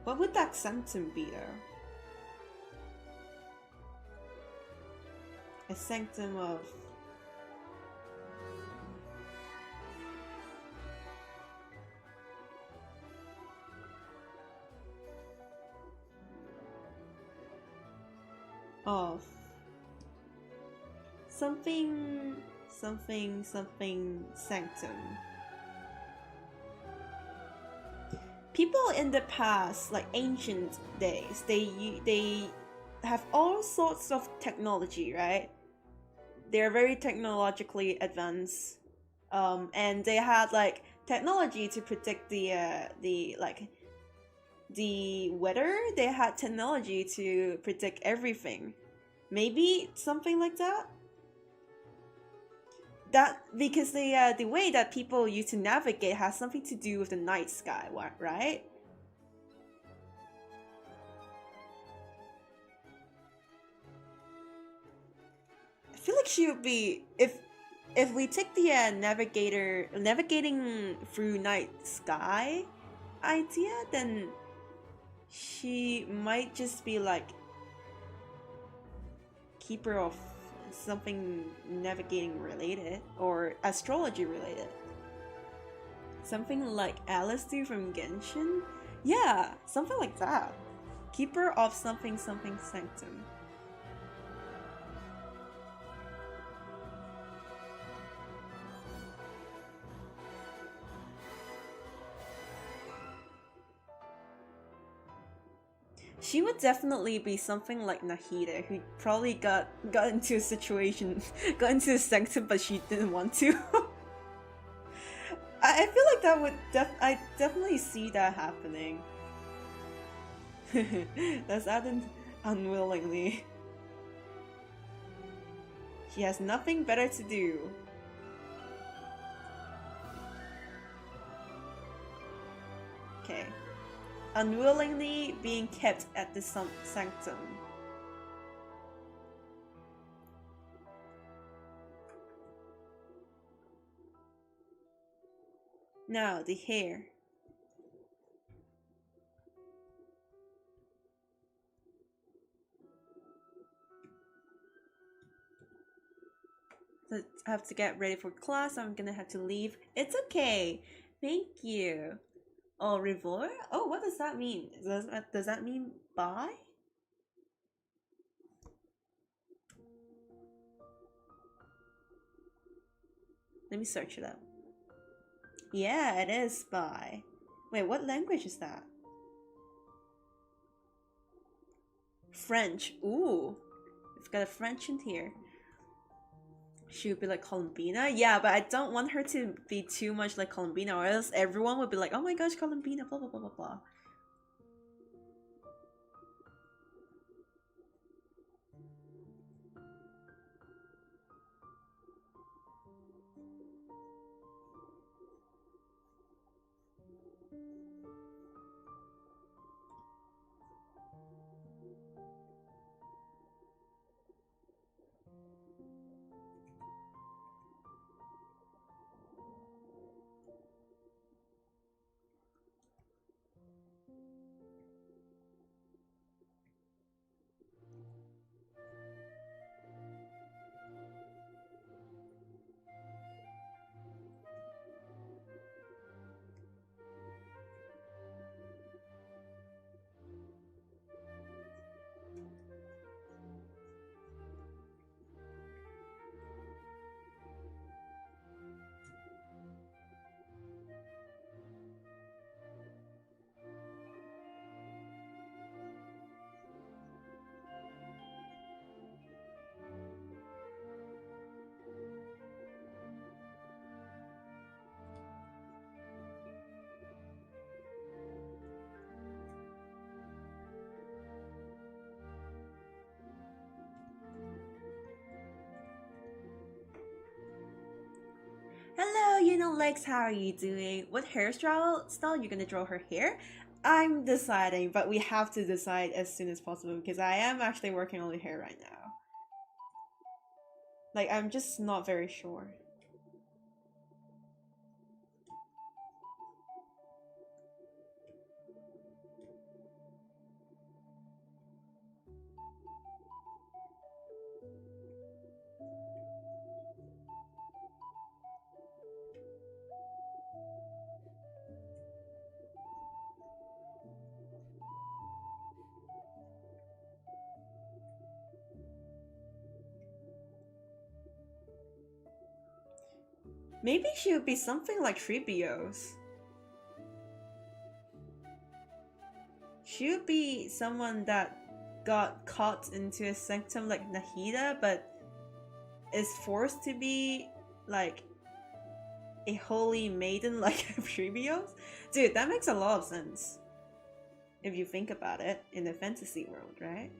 S1: What would that sanctum be though? A sanctum of... of... something... something... something... sanctum. People in the past, like ancient days, they have all sorts of technology, right? They're very technologically advanced, and they had like technology to predict the weather. They had technology to predict everything. Maybe something like that. That because the way that people used to navigate has something to do with the night sky, right? I feel like she would be if we take the navigating through night sky idea, then she might just be like keeper of something navigating related or astrology related. Something like Alistair from Genshin? Yeah, something like that. Keeper of something something sanctum. She would definitely be something like Nahida, who probably got into a situation, got into a sanctum, but she didn't want to. I feel like that would I definitely see that happening. That's added unwillingly. She has nothing better to do. Okay. Unwillingly being kept at the sanctum. Now the hair. So I have to get ready for class. I'm gonna have to leave. It's okay. Thank you. Au revoir? Oh, what does that mean? Does that mean bye? Let me search it up. Yeah, it is bye. Wait, what language is that? French. Ooh. We've got a French in here. She would be like Columbina. Yeah, but I don't want her to be too much like Columbina, or else everyone would be like, oh my gosh, Columbina, blah blah blah blah blah. Hello, you know Lex, how are you doing? What hairstyle you're gonna draw her hair? I'm deciding, but we have to decide as soon as possible because I am actually working on the hair right now. Like, I'm just not very sure. Maybe she would be something like Tribios. She would be someone that got caught into a sanctum like Nahida, but is forced to be like a holy maiden like Tribios. Dude, that makes a lot of sense. If you think about it in the fantasy world, right?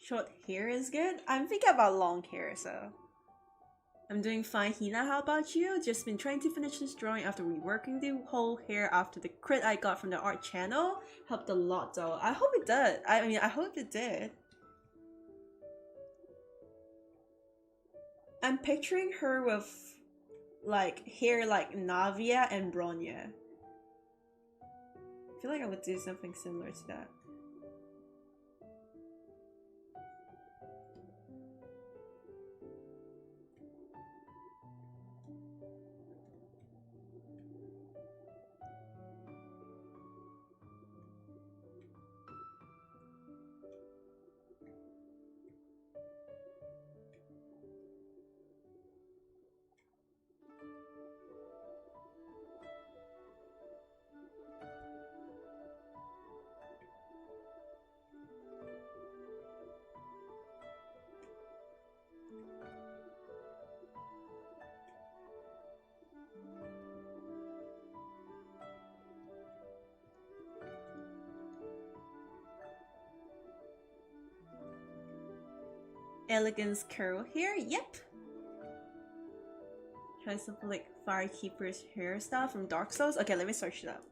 S1: Short hair is good. I'm thinking about long hair, so I'm doing fine. Hina, how about you? Just been trying to finish this drawing after reworking the whole hair after the crit I got from the art channel. Helped a lot though. I hope it did. I mean, I hope it did. I'm picturing her with like hair like Navia and Bronya. I feel like I would do something similar to that. Elegance curl here. Yep. Try something like Firekeeper's hairstyle from Dark Souls. Okay, let me search it up.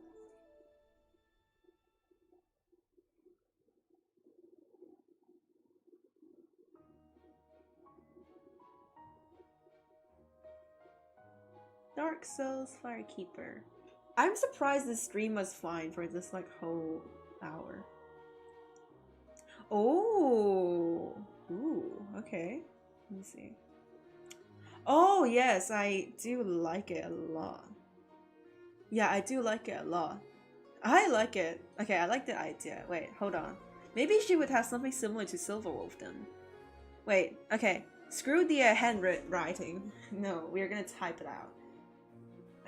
S1: Dark Souls Firekeeper. I'm surprised the stream was fine for this like whole hour. Oh, ooh, okay. Let me see. Oh yes, I do like it a lot. Yeah, I do like it a lot. I like it. Okay, I like the idea. Wait, hold on. Maybe she would have something similar to Silverwolf then. Wait, okay. Screw the handwriting. No, we're gonna type it out.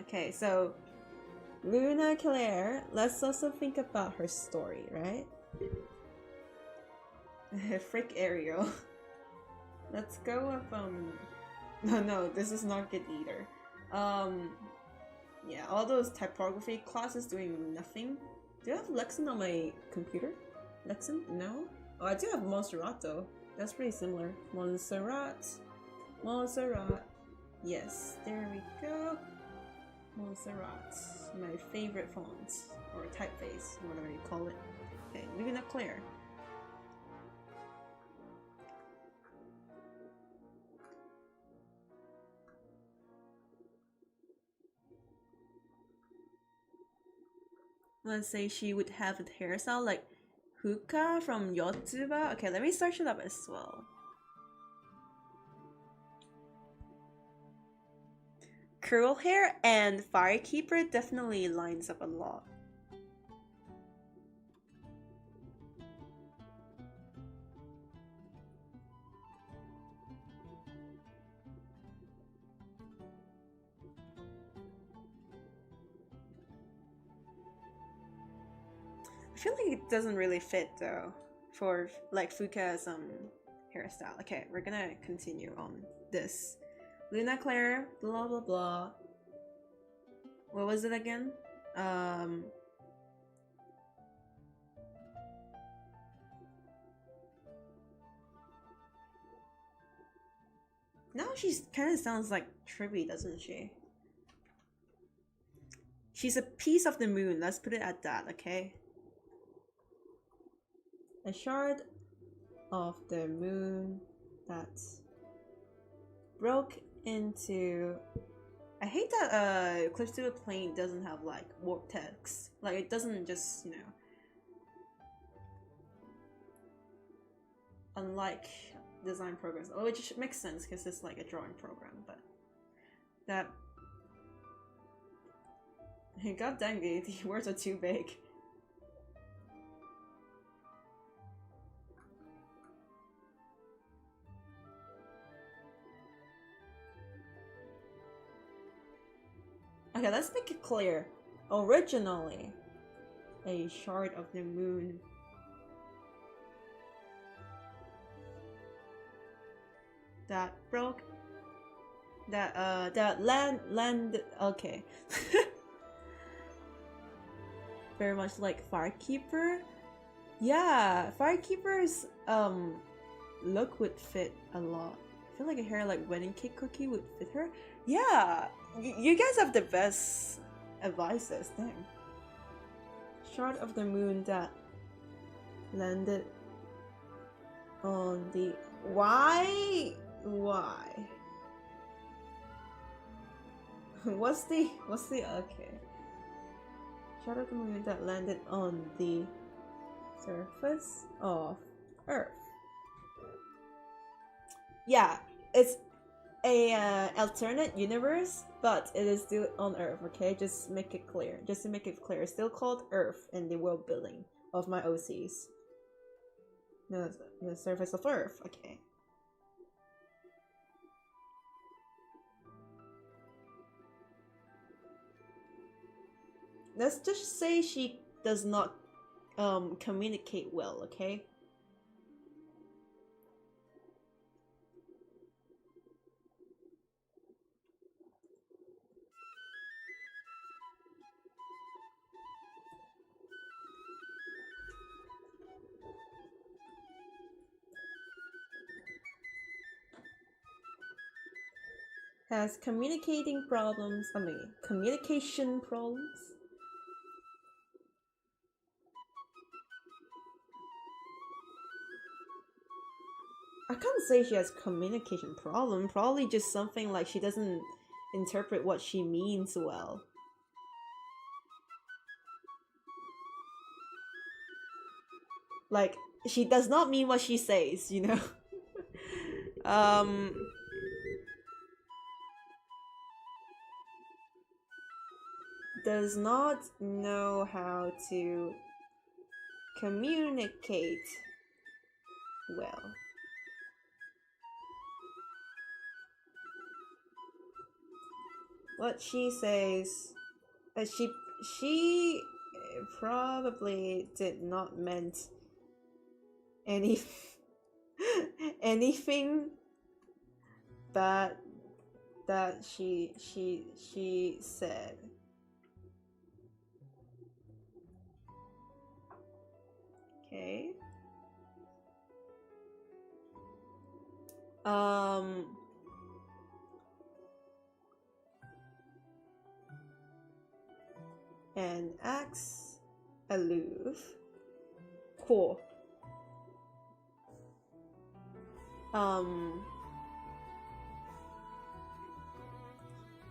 S1: Okay, so Luna Claire, let's also think about her story, right? Frick Ariel. Let's go with no, this is not good either. Yeah, all those typography classes doing nothing. Do I have Lexan on my computer? Lexan? No? Oh, I do have Montserrat though. That's pretty similar. Montserrat. Yes, there we go. Montserrat. My favorite font. Or typeface, whatever you call it. Okay, Luna Claire. Let's say she would have a hairstyle like Huka from Yotsuba. Okay, let me search it up as well. Curl hair and Firekeeper definitely lines up a lot. I feel like it doesn't really fit though for like Fuka's hairstyle. Okay, we're gonna continue on this. Luna Claire, blah blah blah. What was it again? Now she kind of sounds like Tribby, doesn't she? She's a piece of the moon. Let's put it at that, okay? A shard of the moon that broke into. I hate that Cliff to the Plane doesn't have like warp text. Like it doesn't just, you know. Unlike design programs, which makes sense because it's like a drawing program, but that. God dang it, the words are too big. Okay, let's make it clear. Originally, a shard of the moon that broke. That land. Okay. Very much like Firekeeper. Yeah, Firekeeper's look would fit a lot. I feel like a hair like wedding cake cookie would fit her. Yeah, you guys have the best advices. Dang. Shard of the moon that landed on the why? What's the okay? Shard of the moon that landed on the surface of Earth. Yeah, it's a alternate universe, but it is still on Earth. Okay, just make it clear. Just to make it clear, it's still called Earth in the world building of my OCs. No, the surface of Earth. Okay. Let's just say she does not communicate well, okay? has communication problems. I can't say she has communication problem. Probably just something like she doesn't interpret what she means well. Like, she does not mean what she says, you know? Does not know how to communicate well. What she says, she probably did not meant any anything bad that she said. Okay. And acts aloof. Cool.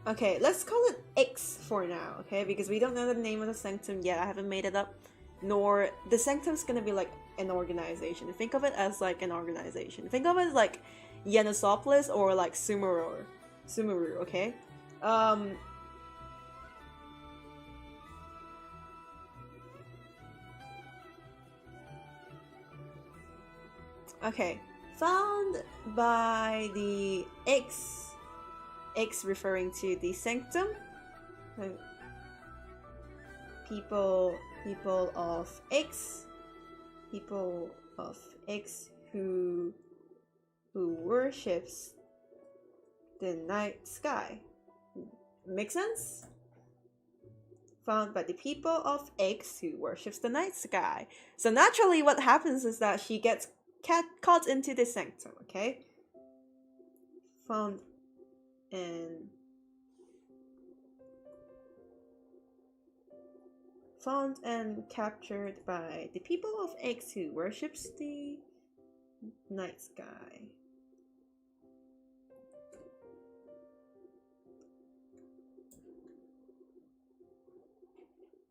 S1: Okay, let's call it X for now, okay? Because we don't know the name of the sanctum yet. I haven't made it up. Nor the sanctum's gonna be like an organization. Think of it as like an organization. Think of it like Yanosopolis or like Sumeru, okay? Okay, found by the X referring to the sanctum. People of X who worships the night sky. Make sense? Found by the people of X who worships the night sky. So naturally what happens is that she gets caught into the sanctum, okay? Found and captured by the people of X who worships the night sky.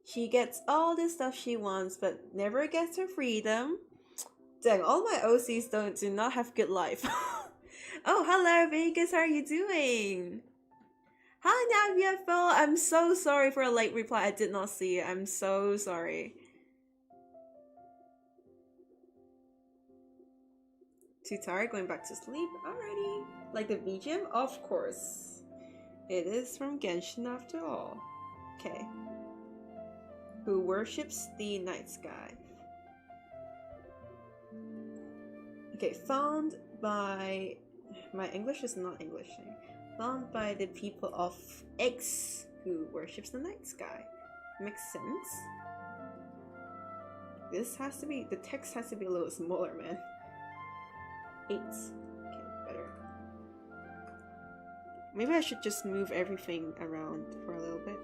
S1: She gets all the stuff she wants, but never gets her freedom. Dang, all my OCs do not have good life. Oh, hello Vegas, how are you doing? Hi NavFL, I'm so sorry for a late reply. I did not see it. I'm so sorry. Too tired, going back to sleep? Alrighty. Like the BGM? Of course. It is from Genshin after all. Okay. Who worships the night sky. Okay, found by... My English is not English. Found by the people of X who worships the night sky. Makes sense. This has to be... The text has to be a little smaller, man. 8. Okay, better. Maybe I should just move everything around for a little bit.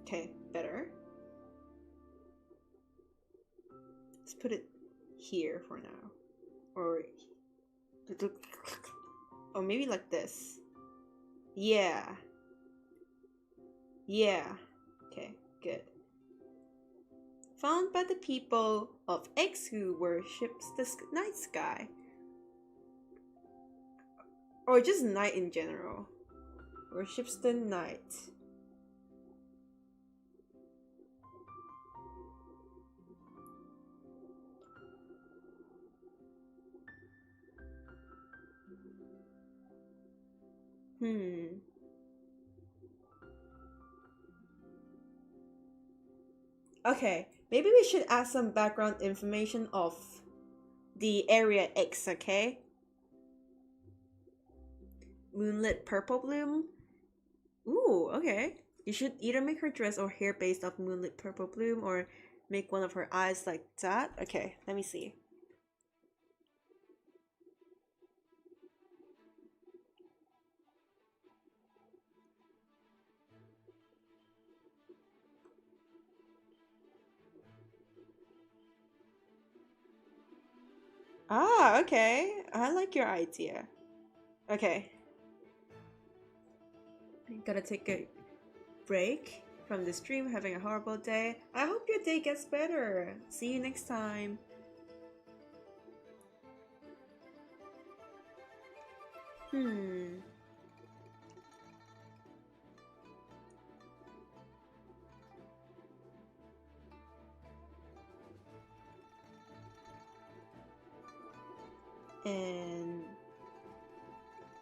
S1: Okay, better. Let's put it here for now. Or maybe like this. Yeah. Okay, good. Found by the people of X who worships the night sky. Or just night in general. Worships the night. Okay, maybe we should add some background information of the area X, okay? Moonlit purple bloom. Ooh, okay. You should either make her dress or hair based off moonlit purple bloom or make one of her eyes like that. Okay, let me see. Ah, okay. I like your idea. Okay. Gotta take a break from the stream, having a horrible day. I hope your day gets better. See you next time. Hmm.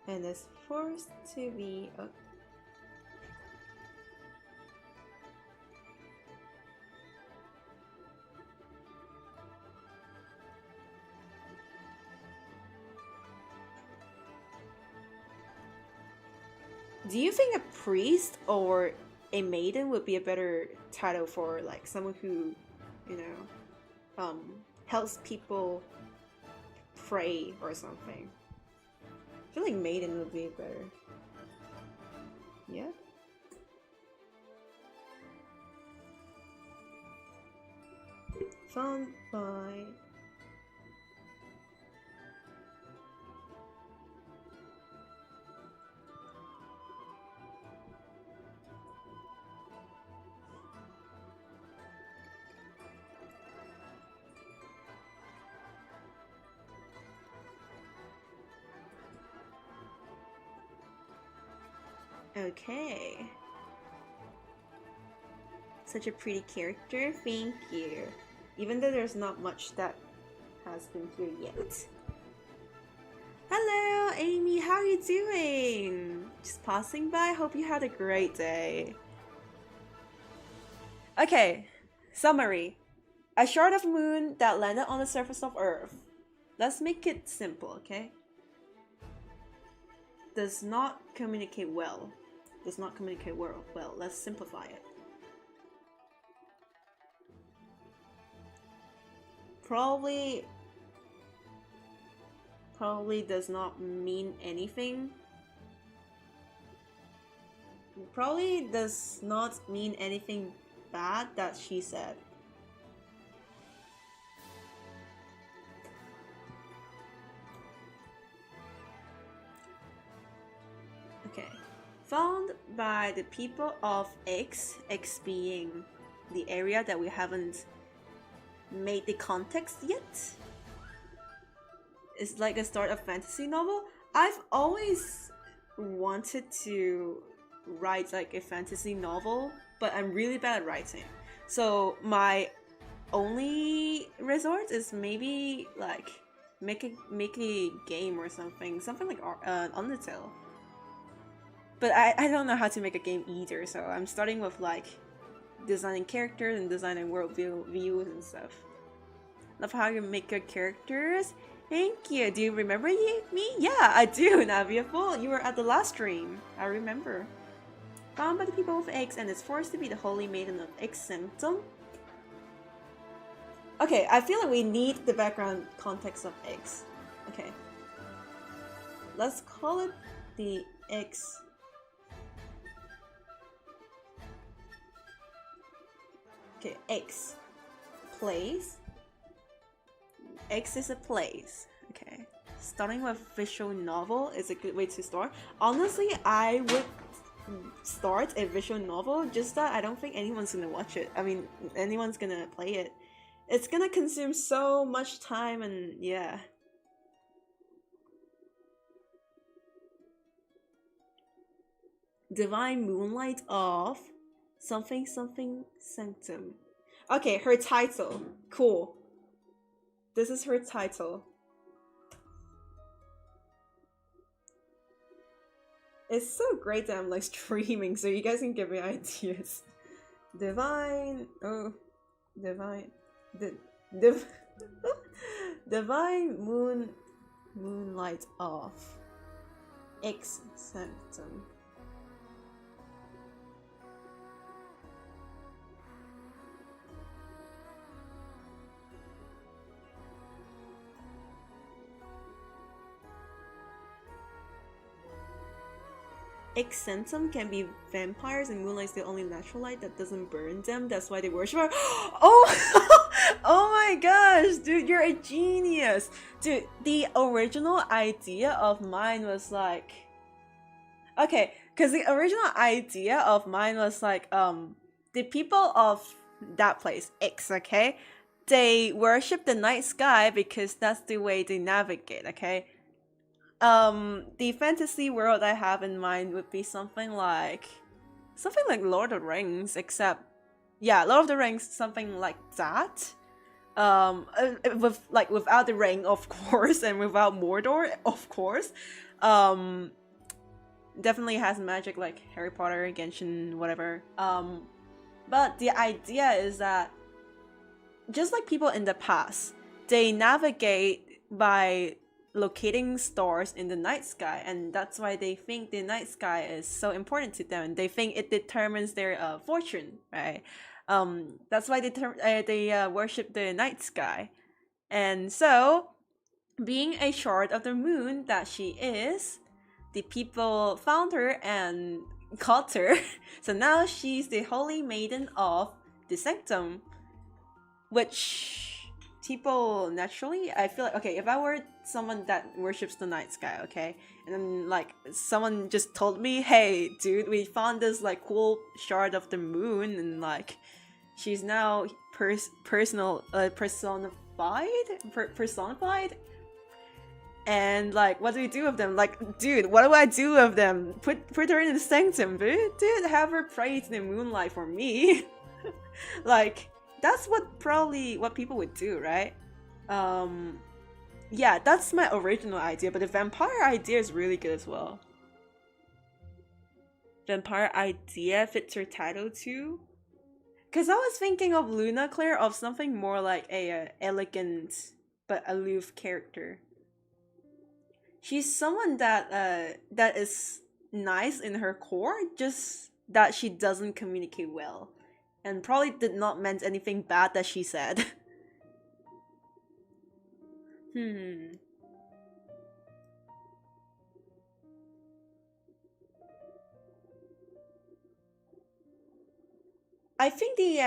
S1: And it's forced to be Do you think a priest or a maiden would be a better title for like someone who, you know, helps people pray or something? I feel like maiden would be better. Yeah. Found by Okay. Such a pretty character, thank you. Even though there's not much that has been here yet. Hello, Amy, how are you doing? Just passing by, hope you had a great day. Okay, summary. A shard of moon that landed on the surface of Earth. Let's make it simple, okay? Does not communicate well. Does not communicate well. Let's simplify it. Probably does not mean anything. Probably does not mean anything bad that she said. Okay. Found by the people of X, X being the area that we haven't made the context yet. It's like a start of fantasy novel. I've always wanted to write like a fantasy novel, but I'm really bad at writing. So my only resort is maybe like make a game or something like Undertale. But I don't know how to make a game either, so I'm starting with like designing characters and designing world views and stuff. Love how you make good characters. Thank you. Do you remember me? Yeah, I do, Navia Full. You were at the last stream. I remember. Found by the people of X and is forced to be the holy maiden of X symptom. Okay, I feel like we need the background context of X. Okay. Let's call it the X. Okay, X. Place. X is a place. Okay. Starting with visual novel is a good way to start. Honestly, I would start a visual novel, just that I don't think anyone's gonna watch it. I mean, anyone's gonna play it. It's gonna consume so much time and yeah. Divine Moonlight of something sanctum. Okay, her title. Cool. This is her title. It's so great that I'm like streaming, so you guys can give me ideas. Divine, divine, divine moonlight of X sanctum. Excentum can be vampires, and moonlight's the only natural light that doesn't burn them. That's why they worship her. Oh, oh my gosh, dude, you're a genius! Dude, the original idea of mine was like... Okay, because the original idea of mine was like, the people of that place, X, okay? They worship the night sky because that's the way they navigate, okay? The fantasy world I have in mind would be something like Lord of the Rings, except yeah, Lord of the Rings, something like that. With like without the ring, of course, and without Mordor, of course. Definitely has magic like Harry Potter, Genshin, whatever. But the idea is that just like people in the past, they navigate by locating stars in the night sky, and that's why they think the night sky is so important to them. They think it determines their fortune, right? That's why they worship the night sky. And so, being a shard of the moon that she is, the people found her and caught her. So now she's the holy maiden of the sanctum, which people naturally, I feel like, okay, if I were someone that worships the night sky, okay, and then like someone just told me, hey dude, we found this like cool shard of the moon, and like she's now personified, and like what do we do with them? Like, dude, what do I do with them? Put her in the sanctum, dude, have her pray to the moonlight for me. Like, that's probably what people would do, right? Yeah, that's my original idea, but the vampire idea is really good as well. Vampire idea fits her title too. Because I was thinking of Luna Claire of something more like a elegant but aloof character. She's someone that is nice in her core, just that she doesn't communicate well. And probably did not meant anything bad that she said. I think the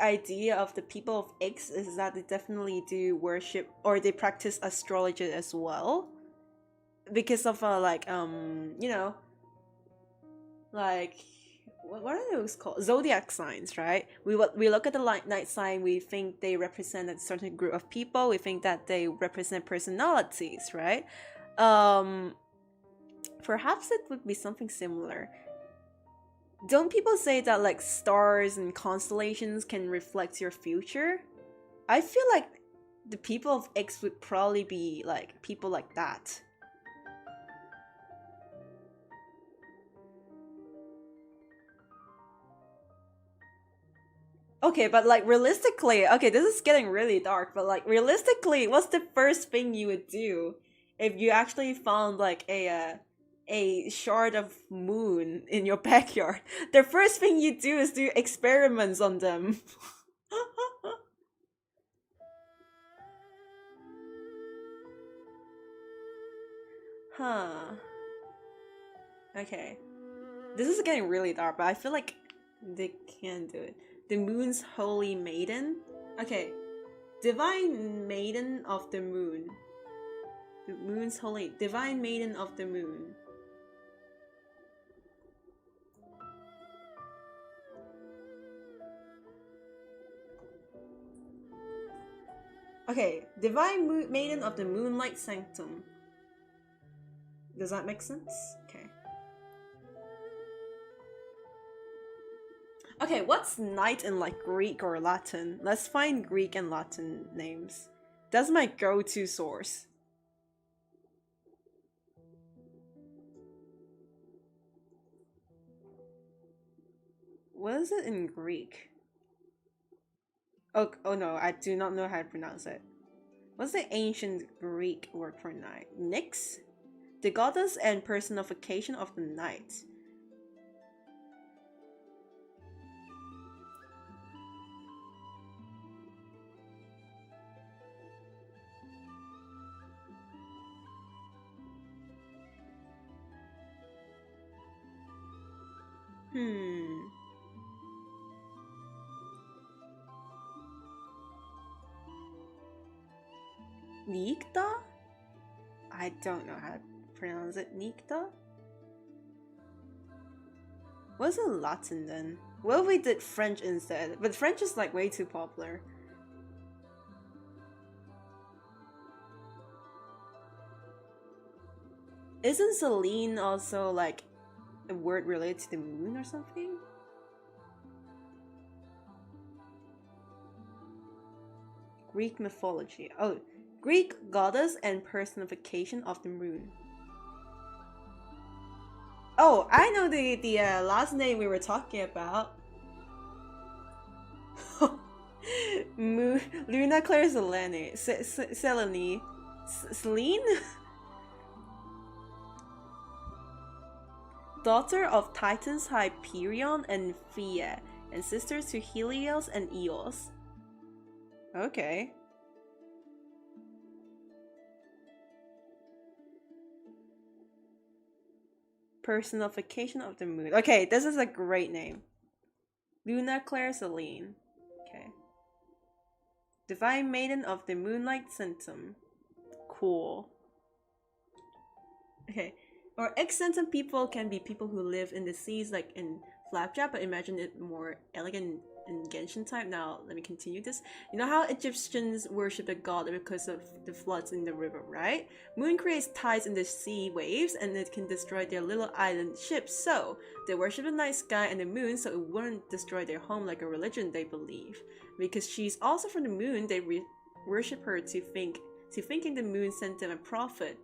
S1: idea of the people of X is that they definitely do worship or they practice astrology as well, because of like you know, like what are those called, zodiac signs, right? We look at the night sign, we think they represent a certain group of people, we think that they represent personalities, right? Perhaps it would be something similar. Don't people say that like stars and constellations can reflect your future? I feel like the people of X would probably be like people like that. Okay, but like realistically, okay, this is getting really dark, but like realistically, what's the first thing you would do if you actually found like a shard of moon in your backyard? The first thing you do is do experiments on them. Huh. Okay. This is getting really dark, but I feel like they can do it. The moon's holy maiden? Okay. Divine maiden of the moon. The moon's holy... Divine maiden of the moon. Okay. Divine maiden of the moonlight sanctum. Does that make sense? Okay. Okay, what's night in like Greek or Latin? Let's find Greek and Latin names. That's my go-to source. What is it in Greek? Oh no, I do not know how to pronounce it. What's the ancient Greek word for night? Nyx? The goddess and personification of the night. Nikta? I don't know how to pronounce it. Nikta? What's the Latin then? What if we did French instead? But French is like way too popular. Isn't Celine also like a word related to the moon or something? Greek mythology. Oh, Greek goddess and personification of the moon. Oh, I know the last name we were talking about. Luna Claire Selene. Selene. Celine? Daughter of Titans Hyperion and Thea, and sisters to Helios and Eos. Okay. Personification of the moon. Okay, this is a great name. Luna Claire Selene. Okay. Divine Maiden of the Moonlight Centum. Cool. Okay. Or ex-centum people can be people who live in the seas, like in Flapjack, but imagine it more elegant in Genshin type. Now, let me continue this. You know how Egyptians worship the god because of the floods in the river, right? Moon creates tides in the sea waves, and it can destroy their little island ships. So, they worship the night sky and the moon, so it wouldn't destroy their home like a religion they believe. Because she's also from the moon, they worship her to thinking the moon sent them a prophet.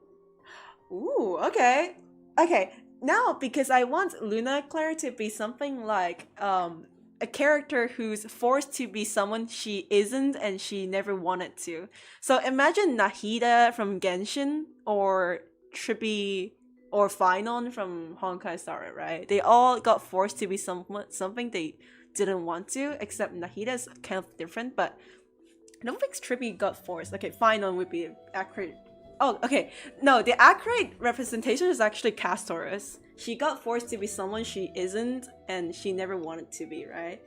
S1: Ooh, okay. Okay, now because I want Luna Claire to be something like a character who's forced to be someone she isn't and she never wanted to. So imagine Nahida from Genshin or Trippy or Finon from Honkai Star, right? They all got forced to be something they didn't want to, except Nahida's kind of different, but I don't think Trippy got forced. Okay, Finon would be accurate. Oh, okay. No, the accurate representation is actually Castorus. She got forced to be someone she isn't, and she never wanted to be, right?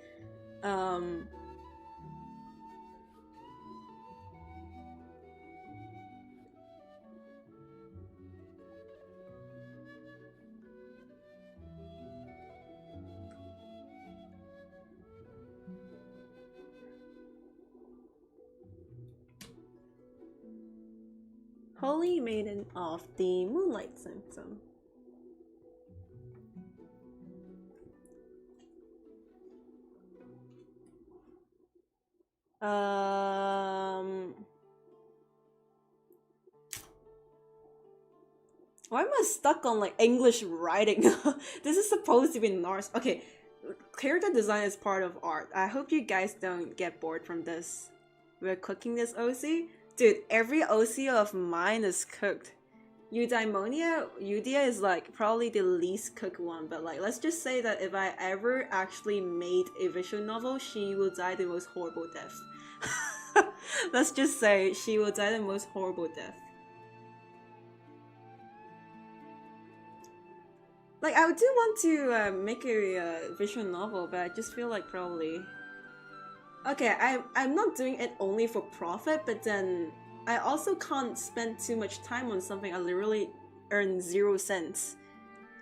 S1: Holy Maiden of the Moonlight Symptom. Why am I stuck on like English writing? This is supposed to be Norse. Okay, character design is part of art. I hope you guys don't get bored from this. We're cooking this OC. Dude, every OC of mine is cooked. Eudaimonia is like probably the least cooked one, but like let's just say that if I ever actually made a visual novel, she will die the most horrible death. Let's just say she will die the most horrible death. Like I do want to make a visual novel, but I just feel like probably okay, I'm not doing it only for profit, but then I also can't spend too much time on something I literally earn 0 cents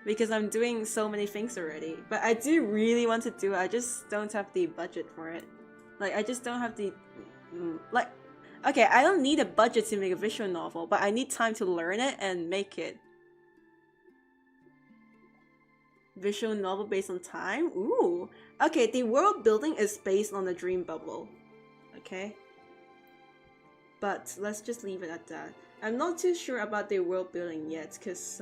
S1: because I'm doing so many things already. But I do really want to do it, I just don't have the budget for it. Like I just don't have the like okay, I don't need a budget to make a visual novel, but I need time to learn it and make it. Visual novel based on time? Ooh. Okay, the world building is based on the dream bubble. Okay. But let's just leave it at that. I'm not too sure about the world building yet, because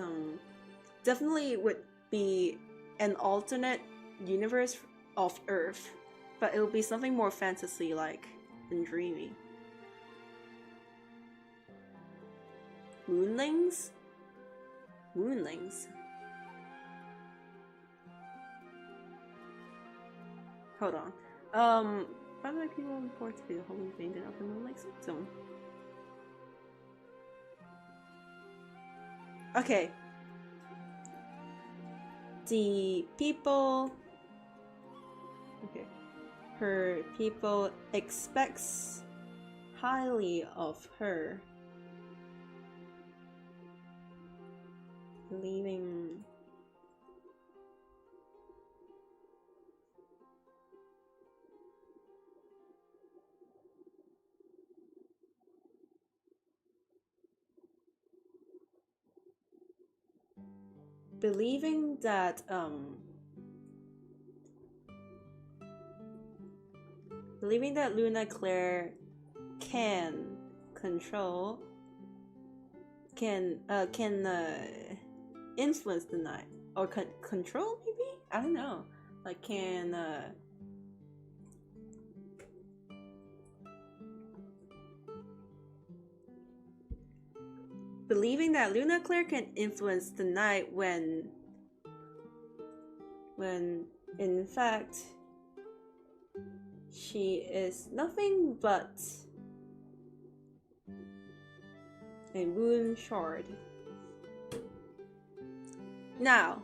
S1: definitely would be an alternate universe of Earth, but it'll be something more fantasy-like and dreamy. Moonlings? Moonlings. Hold on. 5 million people report to be the holy maiden of the Moonlight Zone. Okay. The people... Okay. Her people expects highly of her. Believing. Believing that Luna Claire can control can influence the night or control, maybe, I don't know, like can believing that Luna Claire can influence the night when in fact she is nothing but a moon shard. Now,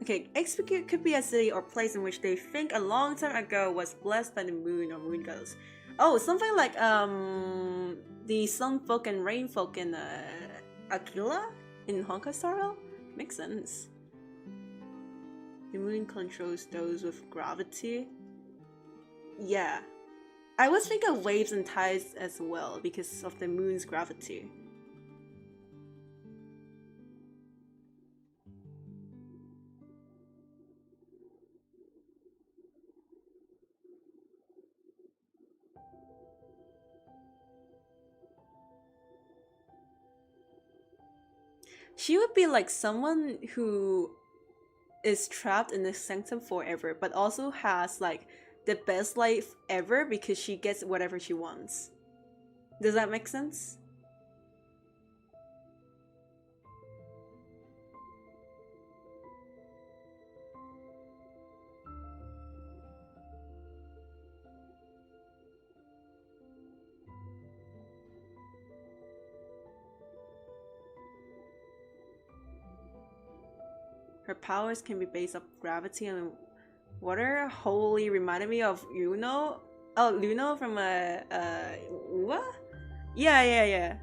S1: okay, execute could be a city or place in which they think a long time ago was blessed by the moon or moon gods. Oh, something like the sun folk and rain folk in Aquila in Honkai Star Rail? Makes sense. The moon controls those with gravity. Yeah. I was thinking of waves and tides as well because of the moon's gravity. She would be like someone who is trapped in the sanctum forever, but also has like the best life ever because she gets whatever she wants. Does that make sense? Her powers can be based off gravity and water. Wholly reminded me of Luno. Oh, Luno from what? Yeah.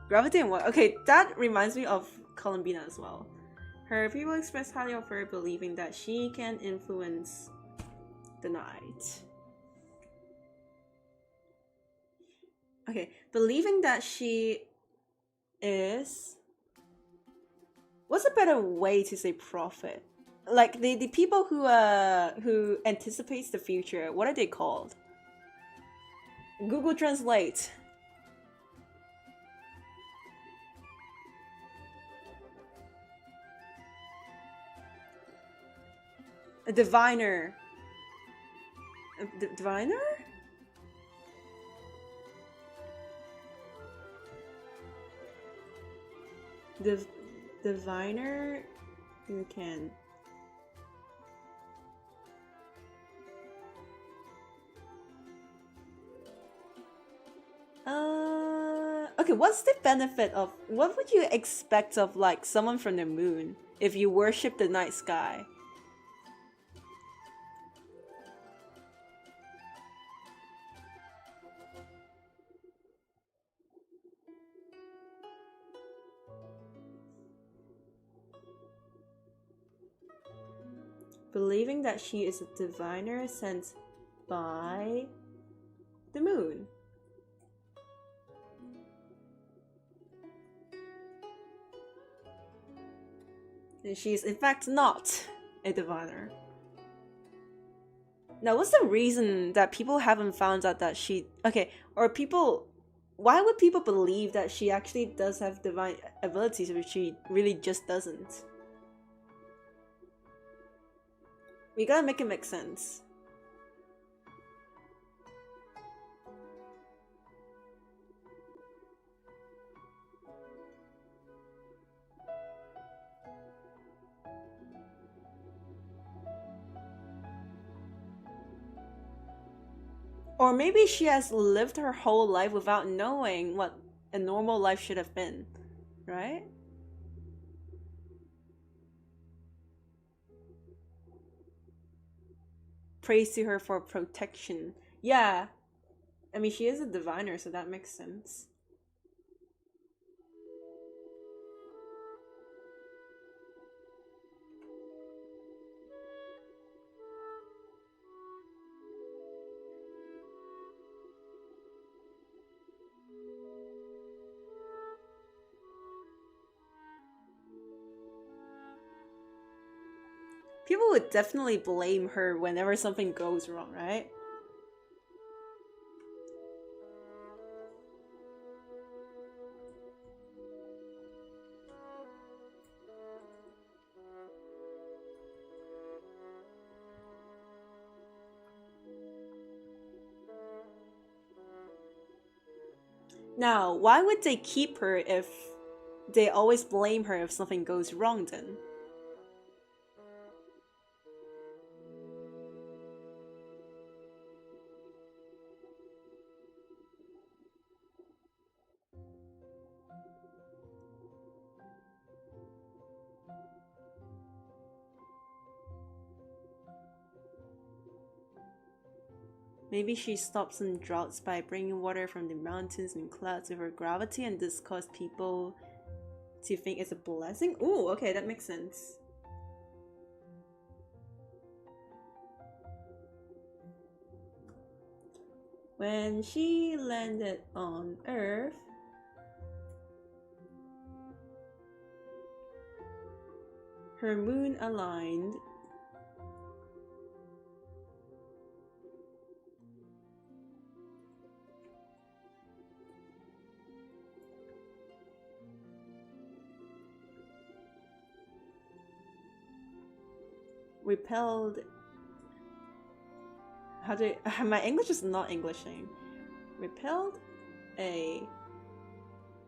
S1: Gravity and water. Okay, that reminds me of Columbina as well. Her people express highly of her, believing that she can influence the night. Okay, believing that she is. What's a better way to say prophet? Like the people who anticipates the future. What are they called? Google Translate. A diviner. A diviner? Diviner who can okay, what's the benefit of what would you expect of like someone from the moon if you worship the night sky? Believing that she is a diviner sent by the moon. And she is in fact not a diviner. Now, what's the reason that people haven't found out that she... Okay, or people... Why would people believe that she actually does have divine abilities if she really just doesn't? We gotta make it make sense. Or maybe she has lived her whole life without knowing what a normal life should have been, right? Praise to her for protection. Yeah. I mean, she is a diviner, so that makes sense. People would definitely blame her whenever something goes wrong, right? Now, why would they keep her if they always blame her if something goes wrong then? Maybe she stopped some droughts by bringing water from the mountains and clouds with her gravity, and this caused people to think it's a blessing? Ooh, okay, that makes sense. When she landed on Earth, her moon aligned repelled. How do I, my English is not Englishing. Repelled a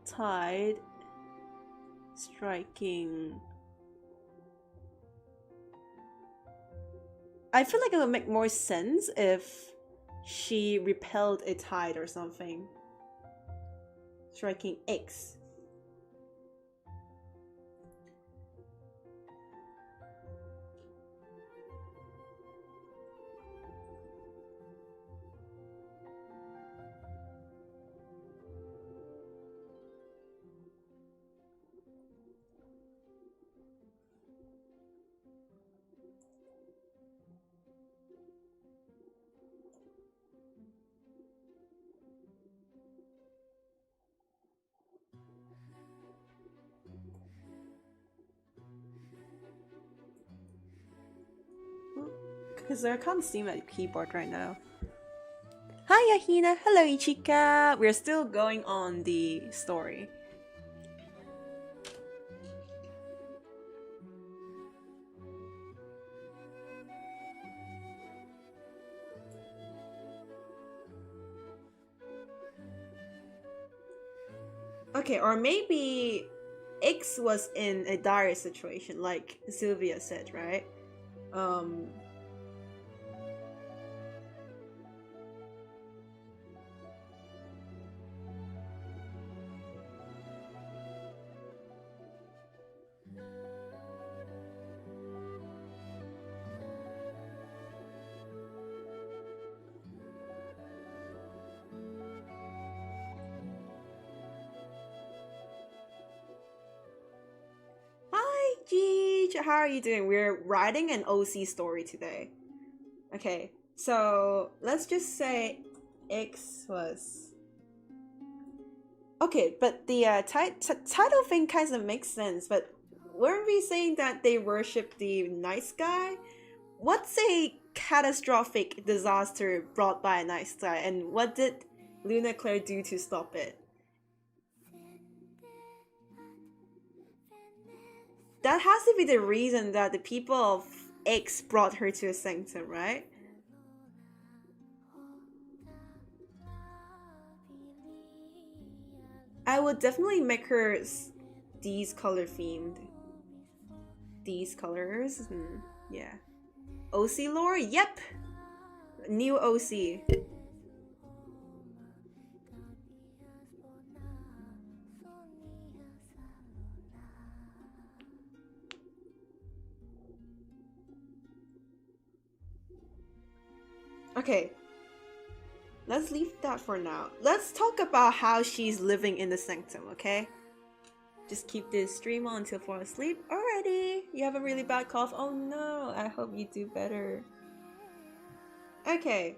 S1: tide striking. I feel like it would make more sense if she repelled a tide or something. Striking X. Because I can't see my keyboard right now. Hi Yahina, hello Ichika! We're still going on the story. Okay, or maybe X was in a dire situation, like Sylvia said, right? Hi, Geej! How are you doing? We're writing an OC story today. Okay, so let's just say X was... Okay, but the title thing kind of makes sense, but weren't we saying that they worship the night sky? What's a catastrophic disaster brought by a night sky, and what did Luna Claire do to stop it? That has to be the reason that the people of X brought her to a sanctum, right? I would definitely make her these color themed. These colors, yeah. OC lore, yep. New OC. Okay. Let's leave that for now. Let's talk about how she's living in the sanctum, okay? Just keep this stream on until fall asleep. Alrighty. You have a really bad cough. Oh no. I hope you do better. Okay.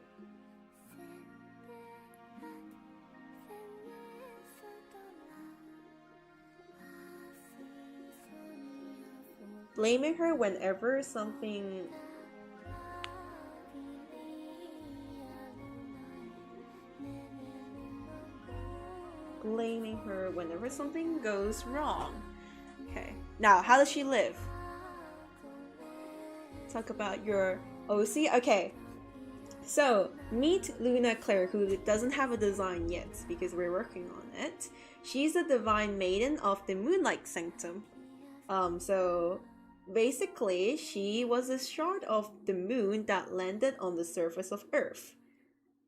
S1: blaming her whenever something goes wrong. Okay, now how does she live? Talk about your OC. Okay, so meet Luna Claire, who doesn't have a design yet because we're working on it. She's the divine maiden of the Moonlight Sanctum. So basically, she was a shard of the moon that landed on the surface of Earth.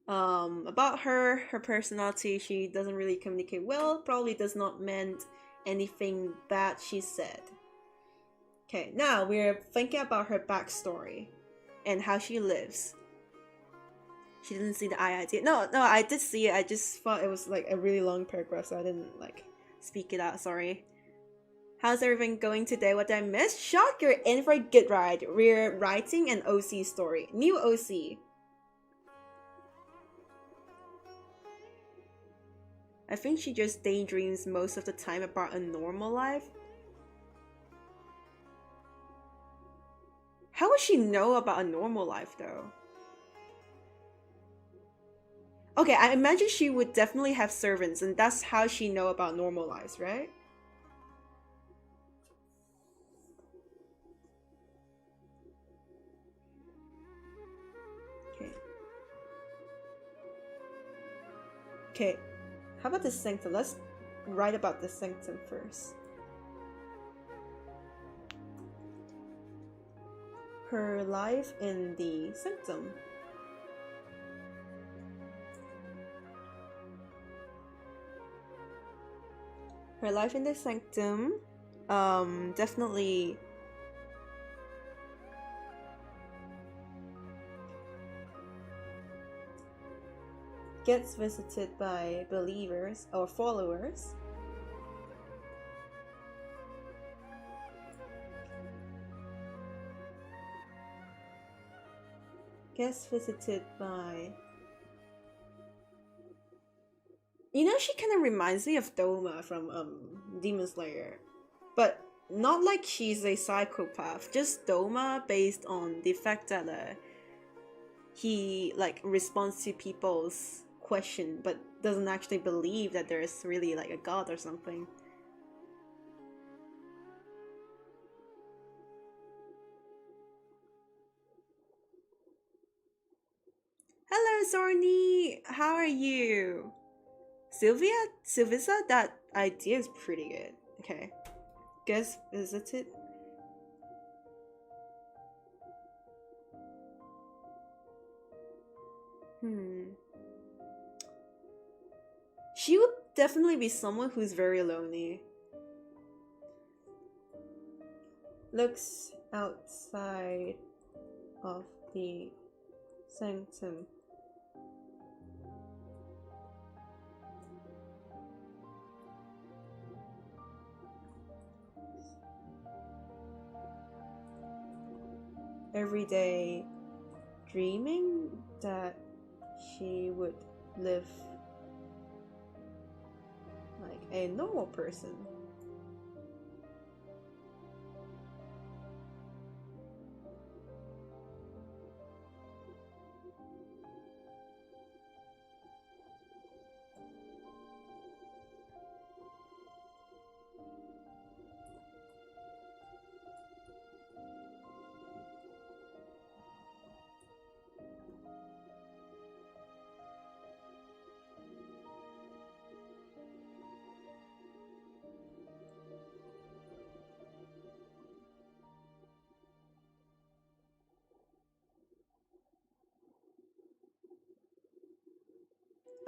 S1: About her personality, she doesn't really communicate well, probably does not meant anything bad she said. Okay, now we're thinking about her backstory and how she lives. She didn't see the idea. No, I did see it. I just thought it was like a really long paragraph, so I didn't like speak it out. Sorry. How's everything going today? What did I miss? Shock, you're in for a good ride. We're writing an OC story. New OC. I think she just daydreams most of the time about a normal life. How would she know about a normal life though? Okay, I imagine she would definitely have servants, and that's how she know about normal lives, right? Okay. Okay. How about the sanctum? Let's write about the sanctum first. Her life in the sanctum. Her life in the sanctum, definitely gets visited by believers or followers. Gets visited by... You know, she kind of reminds me of Doma from Demon Slayer. But not like she's a psychopath. Just Doma based on the fact that he like responds to people's question but doesn't actually believe that there's really like a god or something. Hello Zorni! How are you? Sylvisa, that idea is pretty good. Okay. Guess visited. She would definitely be someone who's very lonely. Looks outside of the sanctum. Every day dreaming that she would live like a normal person.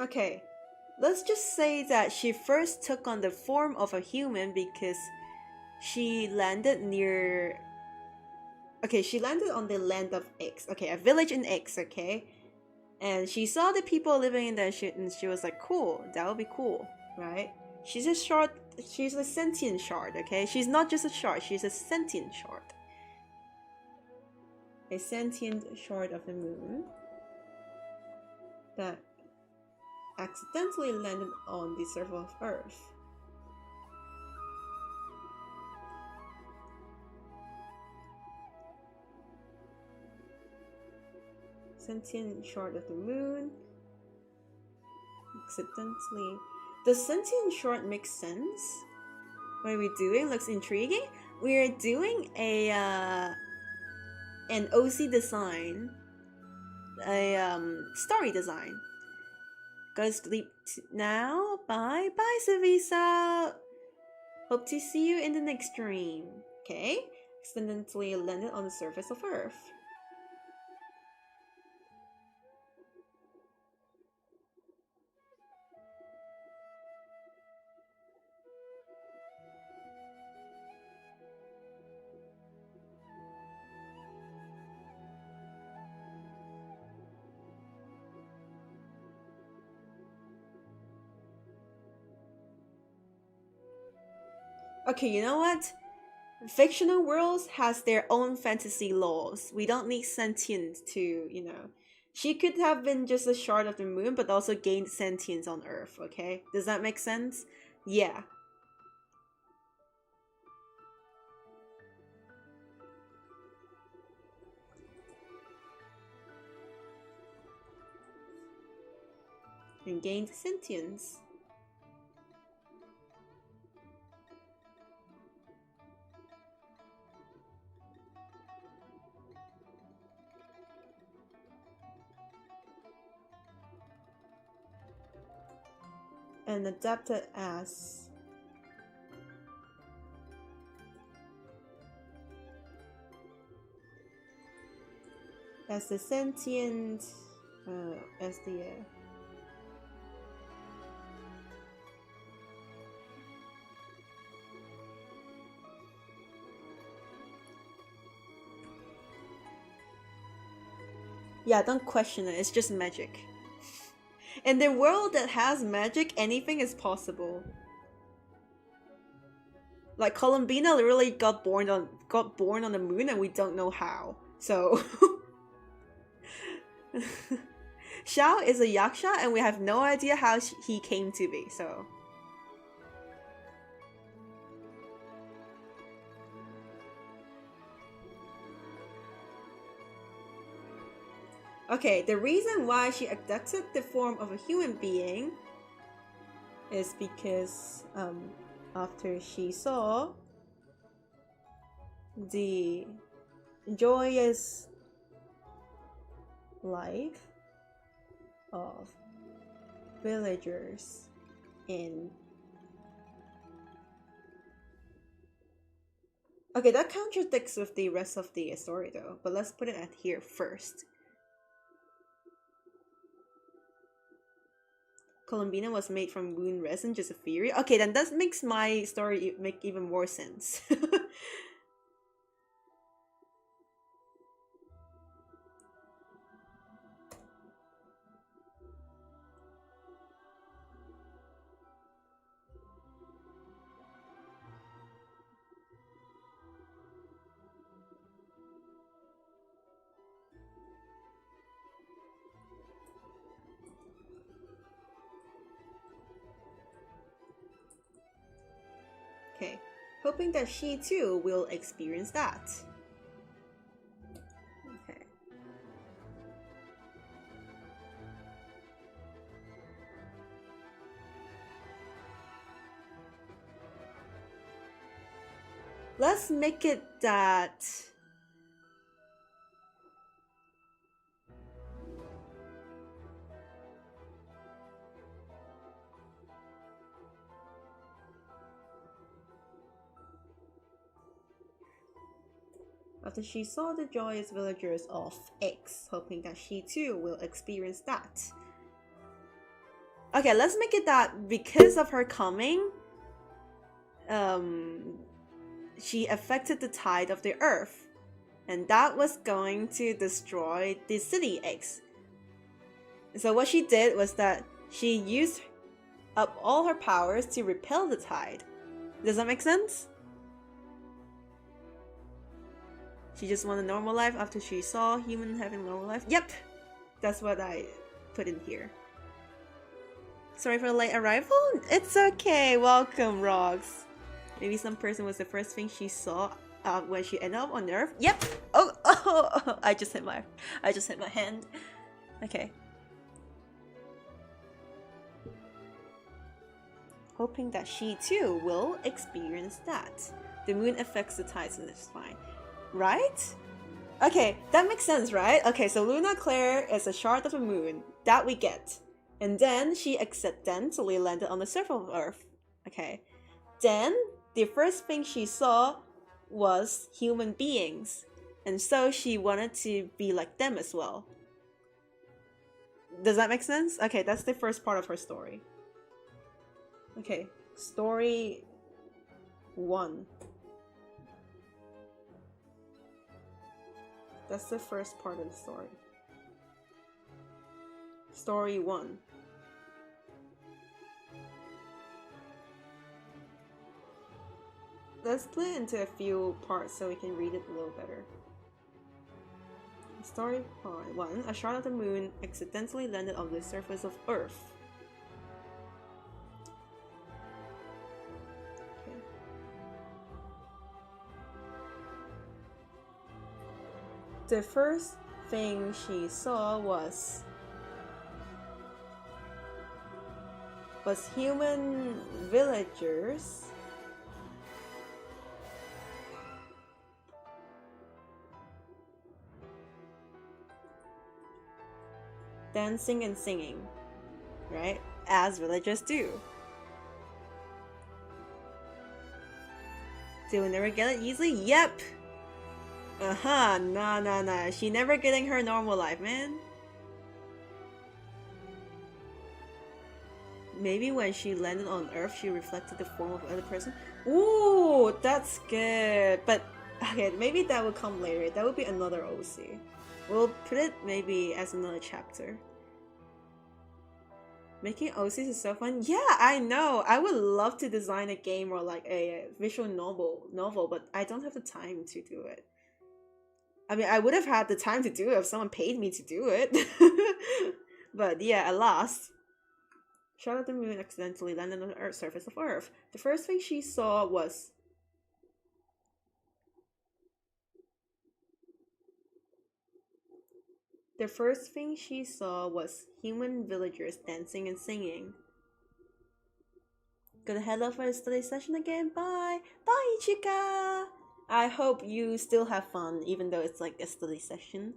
S1: Okay, let's just say that she first took on the form of a human because she landed near... Okay, she landed on the land of X. Okay, a village in X, okay? And she saw the people living in that shit and she was like, cool, that would be cool, right? She's a sentient shard, okay? She's not just a shard, she's a sentient shard. A sentient shard of the moon that accidentally landed on the surface of Earth. Sentient short of the moon. Accidentally. Does sentient short make sense? What are we doing? Looks intriguing. We are doing a an OC design, a story design. Go sleep now. Bye bye, Savisa. Hope to see you in the next stream. Okay. Accidentally landed on the surface of Earth. Okay, you know what? Fictional worlds has their own fantasy laws. We don't need sentient to, you know. She could have been just a shard of the moon, but also gained sentience on Earth, okay? Does that make sense? Yeah. And gained sentience. And adapted as the sentient as the yeah, don't question it, it's just magic. In the world that has magic, anything is possible. Like Columbina literally got born on the moon and we don't know how. So Xiao is a yaksha and we have no idea how he came to be, so okay, the reason why she adopted the form of a human being is because after she saw the joyous life of villagers in okay, that contradicts with the rest of the story though, but let's put it at here first. Columbina was made from moon resin, just a theory. Okay, then that makes my story make even more sense. Okay, hoping that she too will experience that. Okay. Let's make it that after she saw the joyous villagers of X, hoping that she too will experience that. Okay, let's make it that because of her coming, she affected the tide of the earth, and that was going to destroy the city X. So what she did was that she used up all her powers to repel the tide. Does that make sense? She just wanted a normal life after she saw human having a normal life. Yep! That's what I put in here. Sorry for the late arrival? It's okay, welcome, Rox. Maybe some person was the first thing she saw when she ended up on Earth. Yep! Oh, I just hit my hand. Okay. Hoping that she too will experience that. The moon affects the tides, so it's fine. Right? Okay, that makes sense, right? Okay, so Luna Claire is a shard of the moon. That we get. And then she accidentally landed on the surface of Earth. Okay. Then, the first thing she saw was human beings. And so she wanted to be like them as well. Does that make sense? Okay, that's the first part of her story. Okay, story 1. That's the first part of the story. Story 1. Let's split it into a few parts so we can read it a little better. Story part 1. A shard of the moon accidentally landed on the surface of Earth. Okay. The first thing she saw was human villagers dancing and singing, right? As villagers do. They will never get it easily? Yep! Nah. She never getting her normal life, man. Maybe when she landed on Earth, she reflected the form of another person. Ooh, that's good. But, okay, maybe that will come later. That would be another OC. We'll put it maybe as another chapter. Making OCs is so fun. Yeah, I know. I would love to design a game or like a visual novel, but I don't have the time to do it. I mean, I would have had the time to do it if someone paid me to do it. But yeah, alas. Shard of the moon accidentally landed on the surface of Earth. The first thing she saw was human villagers dancing and singing. Gonna head off for a study session again. Bye! Bye, chica! I hope you still have fun, even though it's like a study session.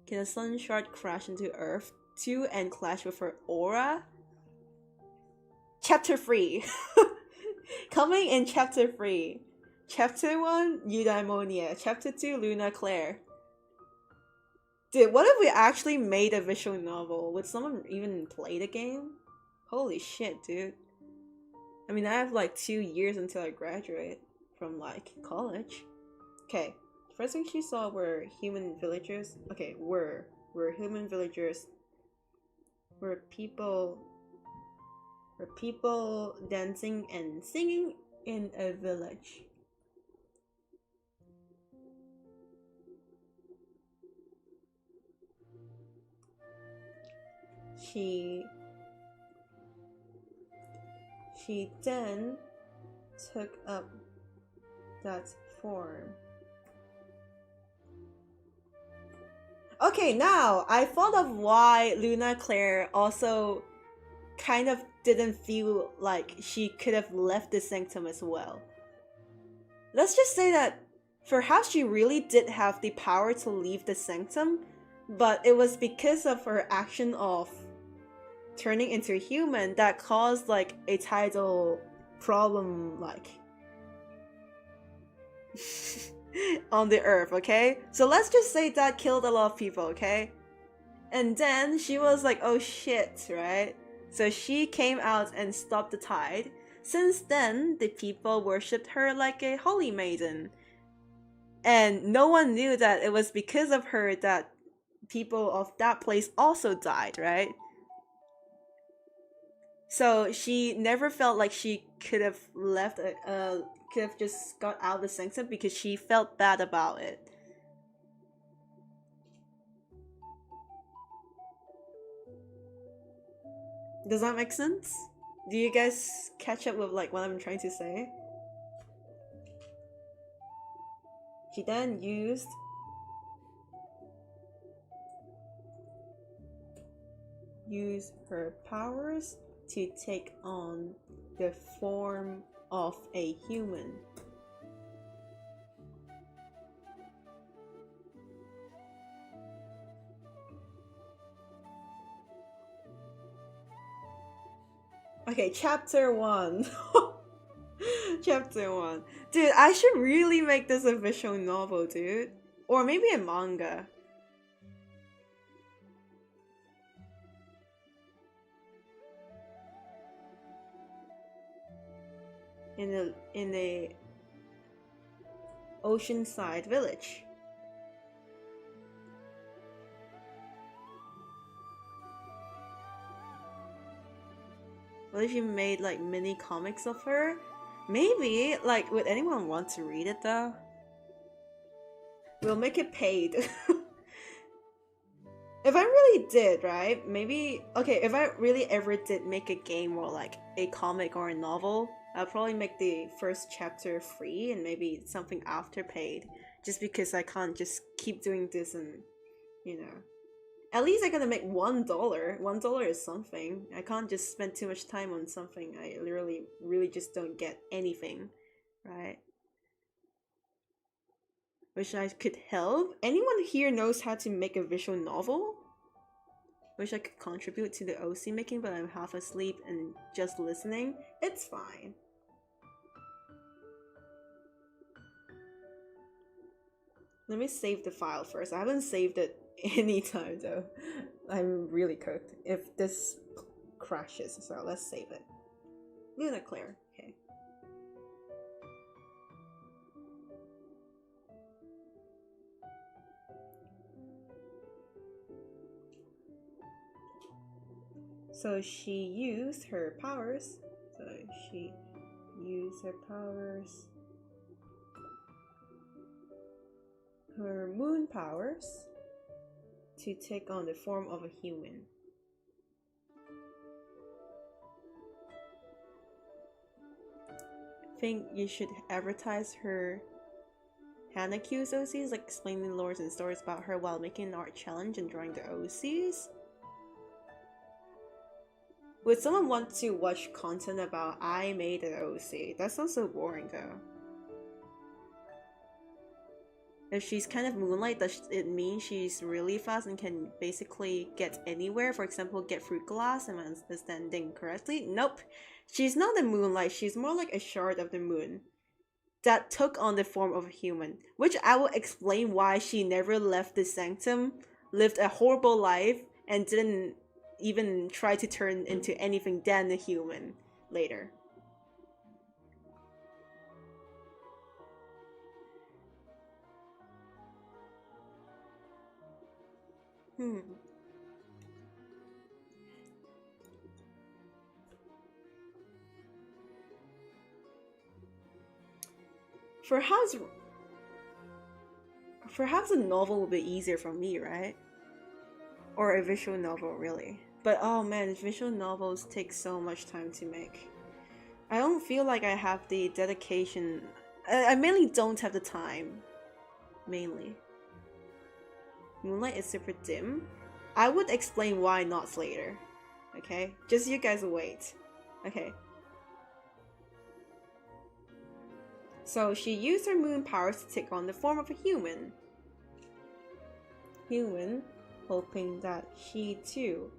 S1: Can a sun shard crash into Earth too and clash with her aura? Chapter 3. Coming in Chapter 3. Chapter 1, Eudaimonia. Chapter 2, Luna Claire. Dude, what if we actually made a visual novel? Would someone even play the game? Holy shit, dude. I mean, I have like 2 years until I graduate from like college. Okay, first thing she saw were human villagers. Okay, were human villagers. Were people dancing and singing in a village. She then took up that form. Okay, now I thought of why Luna Claire also kind of didn't feel like she could have left the sanctum as well. Let's just say that perhaps she really did have the power to leave the sanctum, but it was because of her action of turning into a human that caused like a tidal problem, like on the Earth, okay? So let's just say that killed a lot of people, okay? And then she was like, oh shit, right? So she came out and stopped the tide. Since then, the people worshipped her like a holy maiden. And no one knew that it was because of her that people of that place also died, right? So she never felt like she could have left, could have just got out of the sanctum because she felt bad about it. Does that make sense? Do you guys catch up with like what I'm trying to say? She then used use her powers to take on the form of a human. Okay, chapter 1. Chapter 1. Dude, I should really make this a visual novel, dude. Or maybe a manga. In the oceanside village. What if you made like mini comics of her? Maybe. Like, would anyone want to read it though? We'll make it paid. If I really did, right? Maybe, okay, if I really ever did make a game or like a comic or a novel, I'll probably make the first chapter free and maybe something after paid. Just because I can't just keep doing this and, you know. At least I gotta make $1. $1 is something. I can't just spend too much time on something I literally really just don't get anything, right? Wish I could help. Anyone here knows how to make a visual novel? Wish I could contribute to the OC making, but I'm half asleep and just listening. It's fine. Let me save the file first. I haven't saved it any time though. I'm really cooked if this crashes, so let's save it. Luna Claire. Okay. So she used her powers. Her moon powers to take on the form of a human. Think you should advertise her Hanakyu's OCs, like explaining lores and stories about her while making an art challenge and drawing the OCs? Would someone want to watch content about I made an OC? That sounds so boring though. If she's kind of Moonlight, does it mean she's really fast and can basically get anywhere? For example, get through glass, am I understanding correctly? Nope. She's not the Moonlight, she's more like a shard of the moon that took on the form of a human, which I will explain why she never left the sanctum, lived a horrible life, and didn't even try to turn into anything than a human later. Perhaps a novel would be easier for me, right? Or a visual novel, really. But oh man, visual novels take so much time to make. I don't feel like I have the dedication. I mainly don't have the time. Mainly. Moonlight is super dim. I would explain why not later. Okay? Just you guys wait. Okay. So she used her moon powers to take on the form of a human. Hoping that she too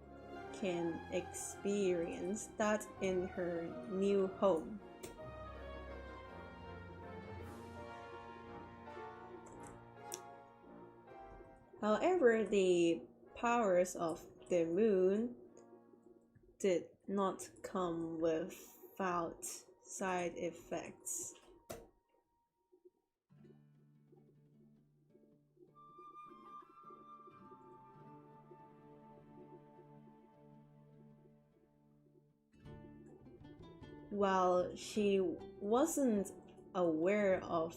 S1: can experience that in her new home. However, the powers of the moon did not come without side effects. While she wasn't aware of...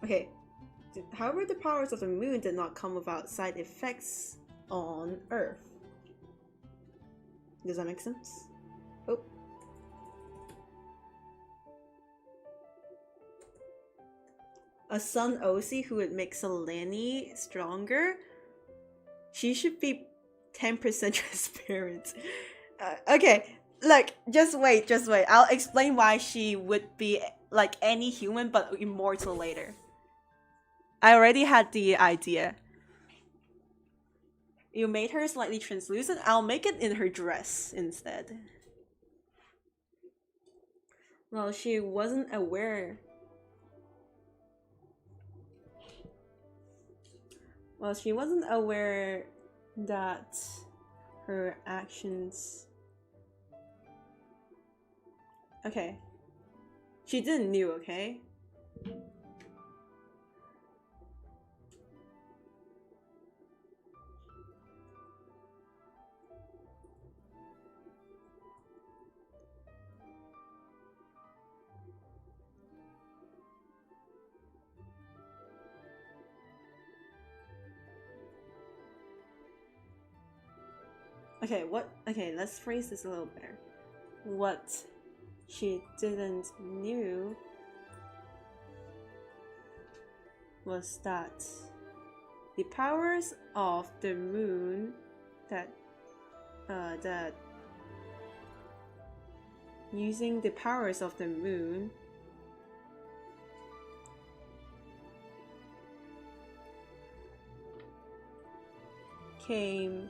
S1: Okay, however, the powers of the moon did not come without side effects on Earth. Does that make sense? Oh. A sun OC who would make Selene stronger She should be 10% transparent. Okay, look, just wait. I'll explain why she would be like any human but immortal later. I already had the idea. You made her slightly translucent. I'll make it in her dress instead. Well, she wasn't aware. Well, she wasn't aware that her actions. Okay. She didn't knew, okay? Okay, what? Okay, let's phrase this a little better. What she didn't knew was that the powers of the moon that using the powers of the moon came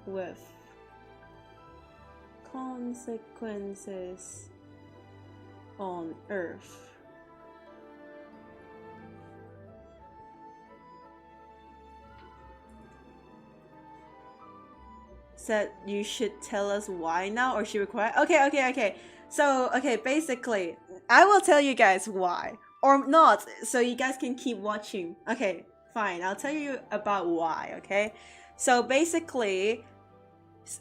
S1: with consequences on Earth. Said you should tell us why now, or she require. Okay. So basically, I will tell you guys why or not, so you guys can keep watching. Okay, fine. I'll tell you about why. Okay, so basically,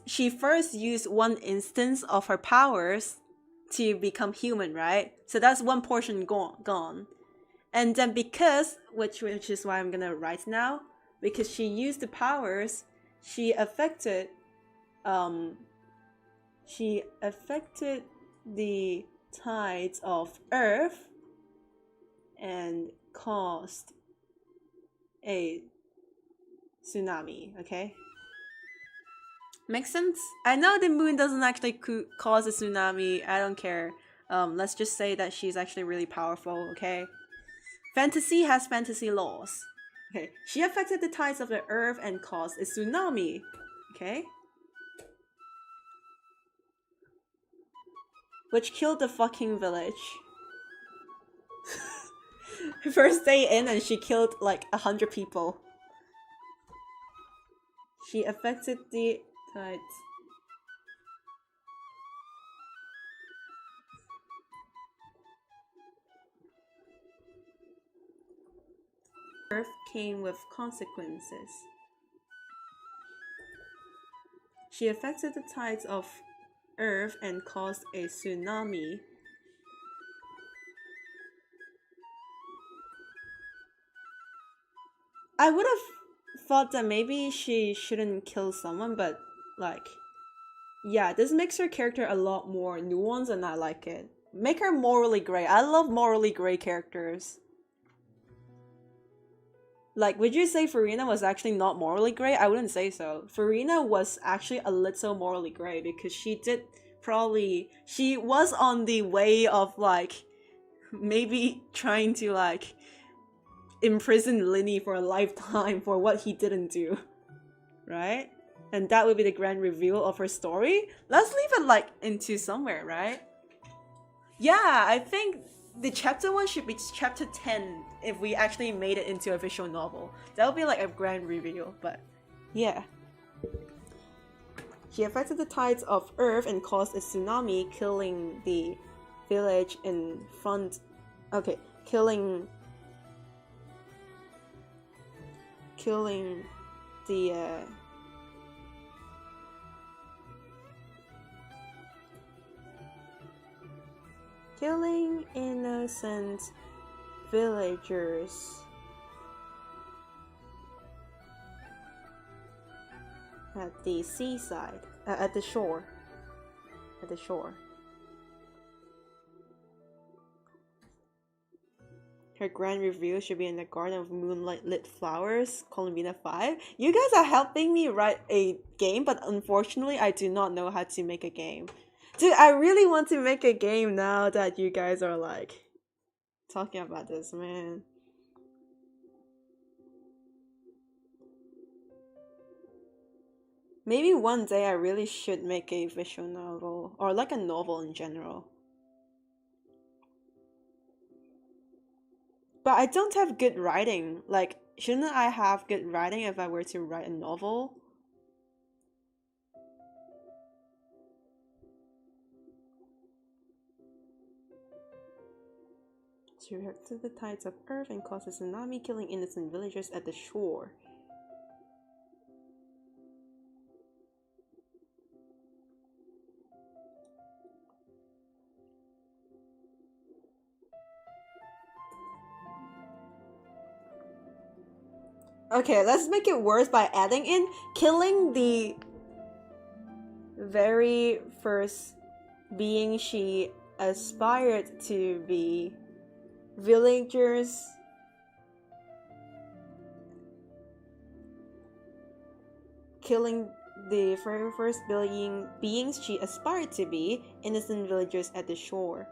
S1: she first used one instance of her powers to become human, right? So that's one portion gone. And then because, which is why I'm gonna write now, because she used the powers, she affected the tides of Earth and caused a tsunami, okay? Makes sense? I know the moon doesn't actually cause a tsunami. I don't care. Let's just say that she's actually really powerful, okay? Fantasy has fantasy laws. Okay, she affected the tides of the earth and caused a tsunami, okay? Which killed the fucking village. First day in and she killed like 100 people. She affected the tides. Earth came with consequences. She affected the tides of Earth and caused a tsunami. I would have thought that maybe she shouldn't kill someone, but like, yeah, this makes her character a lot more nuanced and I like it. Make her morally gray. I love morally gray characters. Like, would you say Farina was actually not morally gray? I wouldn't say so. Farina was actually a little morally gray because she did she was on the way of like maybe trying to like imprison Linny for a lifetime for what he didn't do, right? And that would be the grand reveal of her story. Let's leave it like into somewhere, right? Yeah, I think the chapter 1 should be chapter 10 if we actually made it into a visual novel. That would be like a grand reveal, but yeah. She affected the tides of Earth and caused a tsunami, killing the village in front. Okay, killing the killing innocent villagers at the seaside, at the shore. Her grand reveal should be in the garden of moonlight lit flowers, Columbina 5. You guys are helping me write a game, but unfortunately I do not know how to make a game. Dude, I really want to make a game now that you guys are like talking about this, man. Maybe one day I really should make a visual novel, or like a novel in general. But I don't have good writing. Like, shouldn't I have good writing if I were to write a novel? She reacts to the tides of earth and causes a tsunami, killing innocent villagers at the shore. Okay, let's make it worse by adding in killing the very first being she aspired to be. Villagers killing the very first beings she aspired to be, innocent villagers at the shore.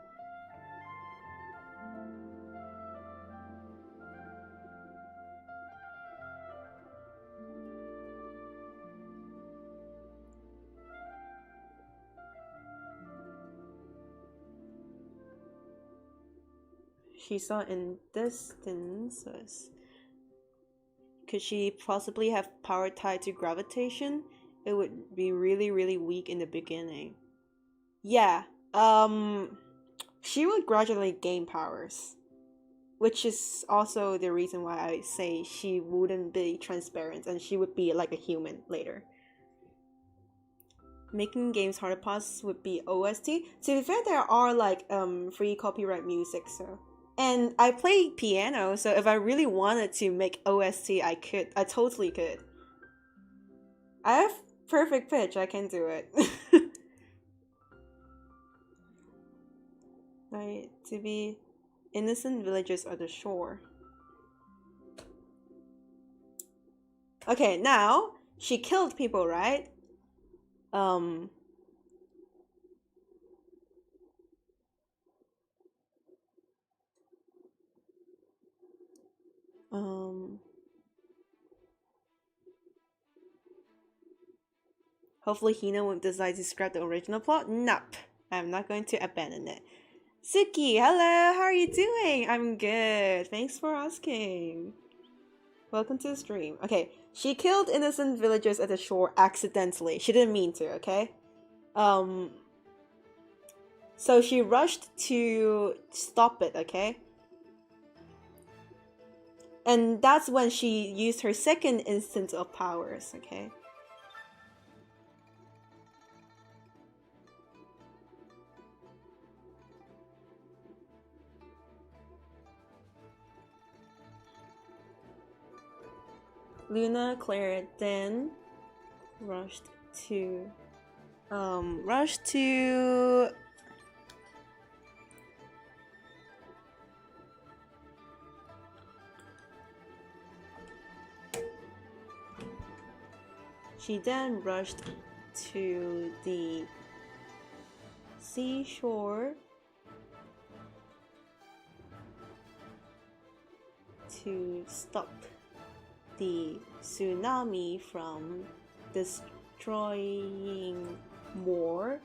S1: She saw in distances. Could she possibly have power tied to gravitation? It would be really, really weak in the beginning. Yeah, she would gradually gain powers. Which is also the reason why I say she wouldn't be transparent and she would be like a human later. Making games harder pass would be OST. To be fair, there are like free copyright music, so. And I play piano, so if I really wanted to make OST, I could. I totally could. I have perfect pitch, I can do it. Right, to be innocent villagers at the shore. Okay, now, she killed people, right? Hopefully Hina won't decide to scrap the original plot. Nope. I'm not going to abandon it. Suki, hello, how are you doing? I'm good. Thanks for asking. Welcome to the stream. Okay, she killed innocent villagers at the shore accidentally. She didn't mean to, okay? So she rushed to stop it, okay? And that's when she used her second instance of powers, okay? Luna, Claire, then rushed to she then rushed to the seashore to stop the tsunami from destroying more.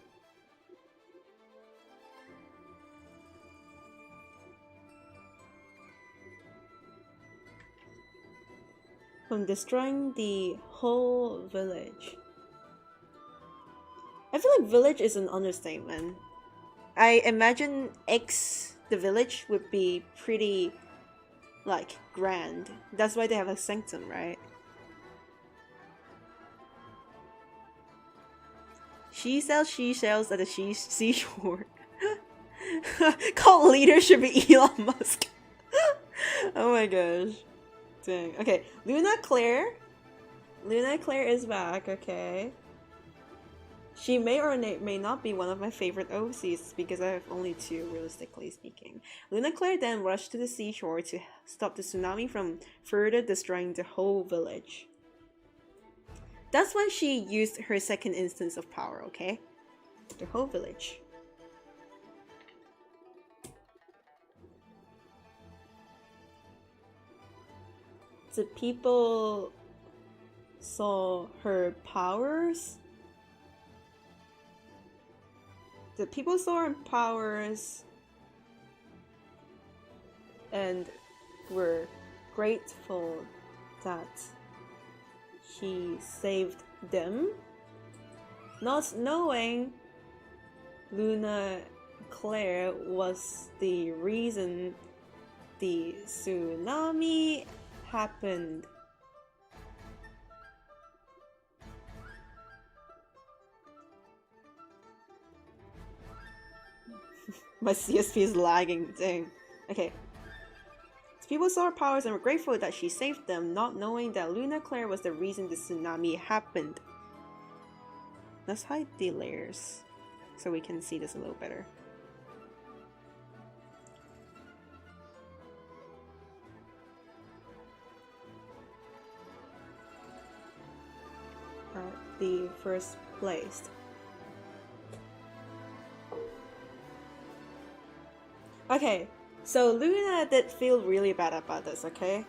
S1: From destroying the whole village. I feel like village is an understatement. I imagine the village would be pretty like grand. That's why they have a sanctum, right? She sells seashells at the seashore. Cult leader should be Elon Musk. Oh my gosh. Dang. Okay, Luna Claire. Luna Claire is back, okay. She may or may not be one of my favorite OCs because I have only two, realistically speaking. Luna Claire then rushed to the seashore to stop the tsunami from further destroying the whole village. That's when she used her second instance of power, okay? The whole village. The people saw her powers. The people saw her powers and were grateful that she saved them, not knowing Luna Claire was the reason the tsunami happened. My CSP is lagging, dang. Okay. People saw her powers and were grateful that she saved them, not knowing that Luna Claire was the reason the tsunami happened. Let's hide the layers so we can see this a little better. The first place. Okay, so Luna did feel really bad about this, okay?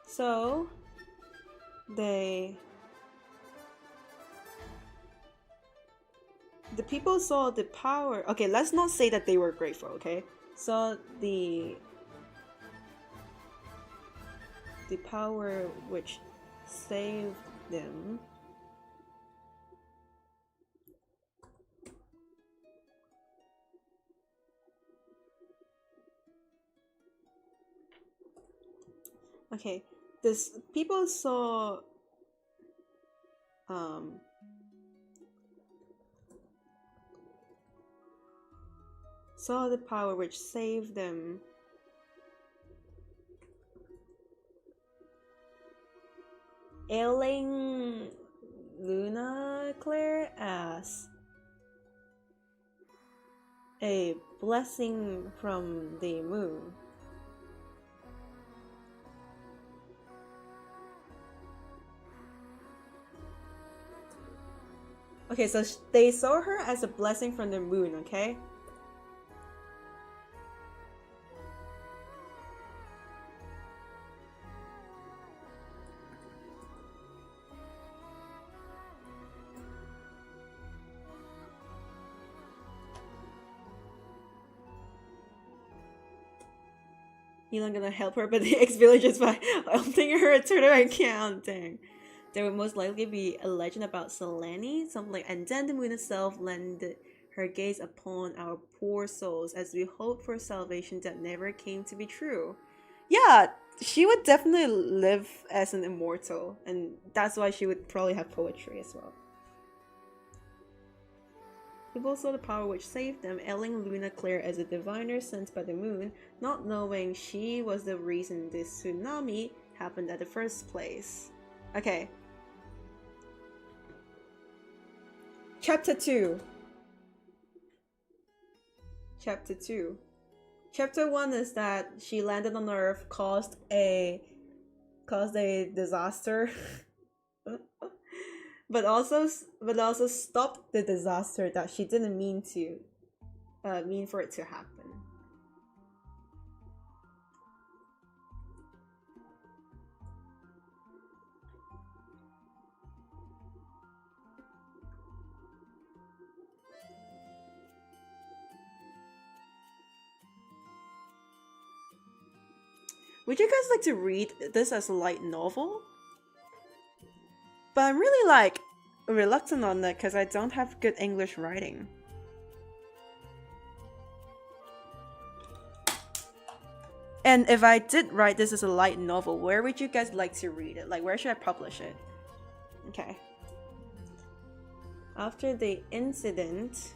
S1: So, the people saw the power. Okay, let's not say that they were grateful, okay? So the power which saved them okay, this people saw the power which saved them ailing Luna Claire as a blessing from the moon. Okay, so they saw her as a blessing from the moon, okay? You're not gonna help her, but the ex-villagers by opening her a Twitter account. Dang. There would most likely be a legend about Selene, something like, and then the moon itself lended her gaze upon our poor souls as we hoped for salvation that never came to be true. Yeah, she would definitely live as an immortal, and that's why she would probably have poetry as well. People saw the power which saved them, ailing Luna Claire as a diviner sent by the moon, not knowing she was the reason this tsunami happened at the first place. Okay. Chapter 2. Chapter 2. Chapter 1 is that she landed on Earth, caused a disaster. but also stopped the disaster that she didn't mean for it to happen. Would you guys like to read this as a light novel? But I'm really like reluctant on that because I don't have good English writing. And if I did write this as a light novel, where would you guys like to read it? Like, where should I publish it? Okay. After the incident,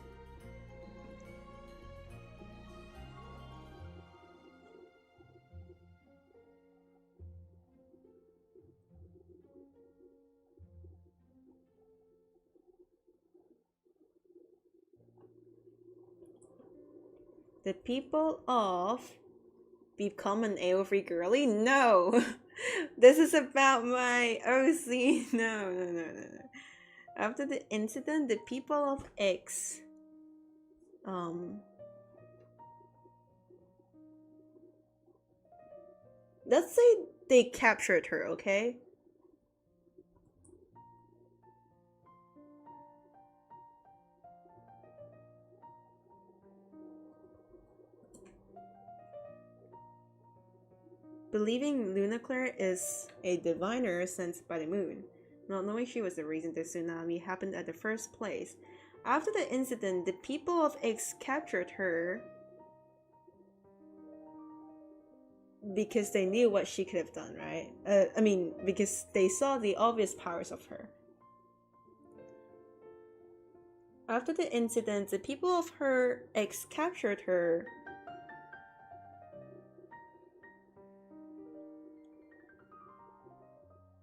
S1: The people of become an AO3 girly? No! This is about my OC. No, no, no, no, no. After the incident, the people of X let's say they captured her, okay? Believing Lunaclear is a diviner sent by the moon, not knowing she was the reason the tsunami happened at the first place. After the incident, the people of X captured her because they knew what she could have done, right? I mean, because they saw the obvious powers of her. After the incident, the people of her X captured her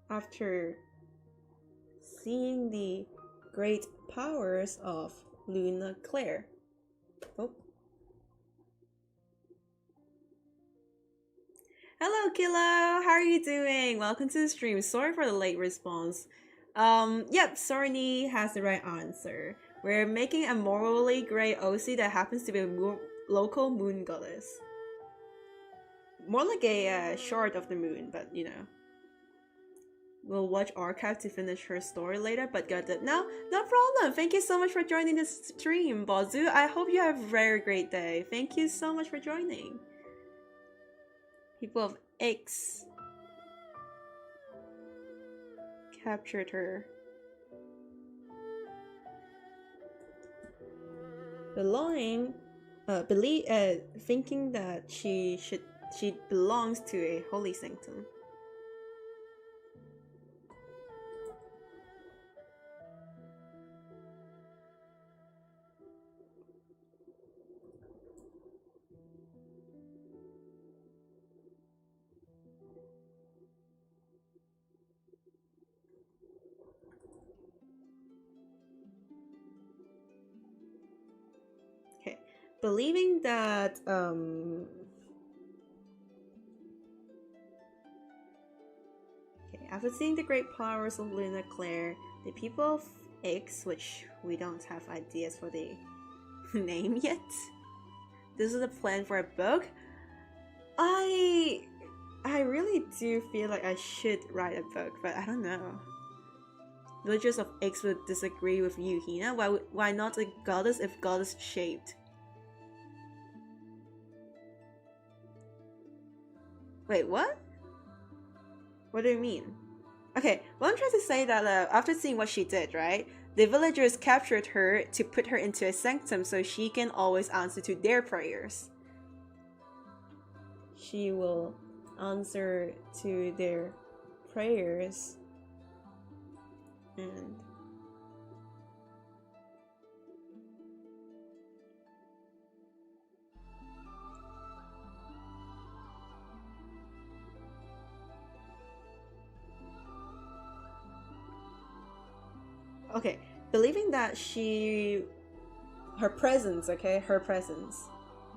S1: after seeing the great powers of Luna Claire. Oh. Hello, Kilo! How are you doing? Welcome to the stream. Sorry for the late response. Yep, Sorny has the right answer. We're making a morally grey OC that happens to be a local moon goddess. More like a short of the moon, but you know. We'll watch Archive to finish her story later, but got it. No problem. Thank you so much for joining this stream, Bozu. I hope you have a very great day. Thank you so much for joining. People of X captured her. Thinking that she belongs to a holy sanctum. Okay, believing that after seeing the great powers of Luna Claire, the people of X, which we don't have ideas for the name yet. This is a plan for a book. I really do feel like I should write a book, but I don't know. Villagers of X would disagree with you, Hina. Why not a goddess if goddess shaped? Wait, what? What do you mean? Okay, well, I'm trying to say that after seeing what she did, right? The villagers captured her to put her into a sanctum so she can always answer to their prayers. She will answer to their prayers and okay, believing that her presence, okay, her presence.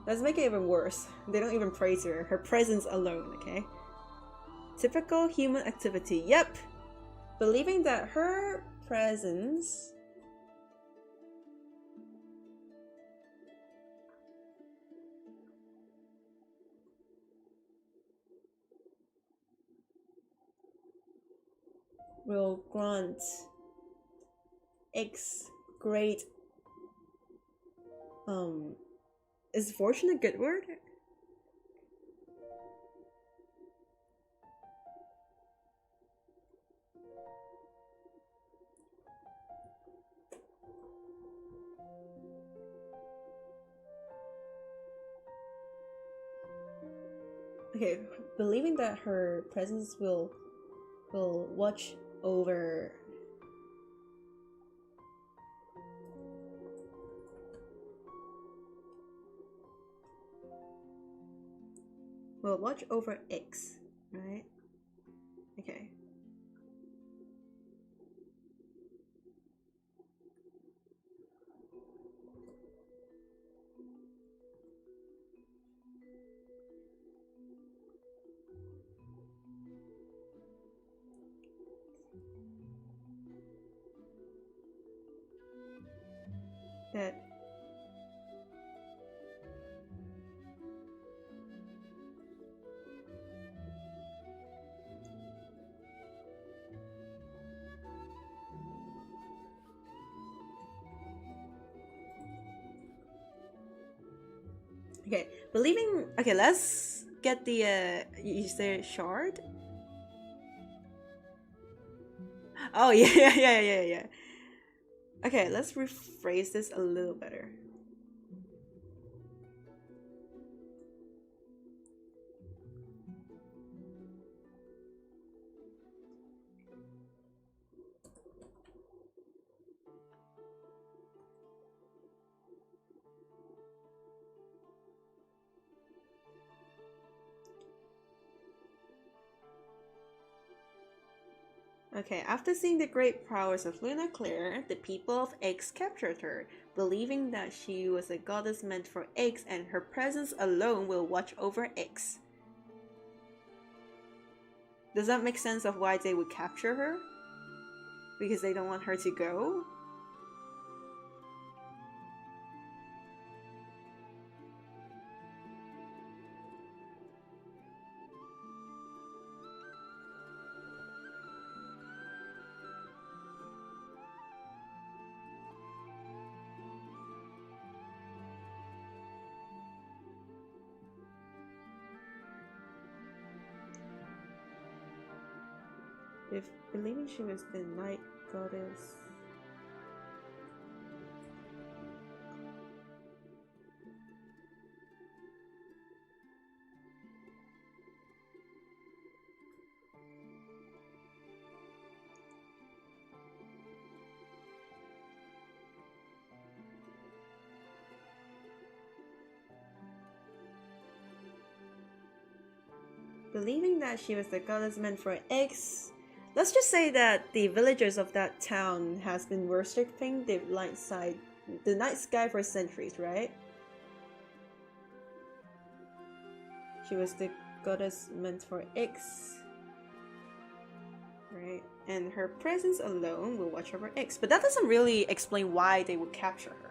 S1: Let's make it even worse. They don't even praise her. Her presence alone, okay? Typical human activity. Yep. Believing that her presence will grant X great is fortune a good word? Okay, believing that her presence will watch over X, right? Okay. that. Okay, believing. Okay, let's get the. You say shard? Oh yeah, yeah. Okay, let's rephrase this a little better. Okay, after seeing the great prowess of Luna Claire, the people of X captured her, believing that she was a goddess meant for X and her presence alone will watch over X. Does that make sense of why they would capture her? Because they don't want her to go? If believing she was the night goddess. Believing that she was the goddess meant for X. Let's just say that the villagers of that town has been worshipping the night sky for centuries, right? She was the goddess meant for X. Right? And her presence alone will watch over X. But that doesn't really explain why they would capture her.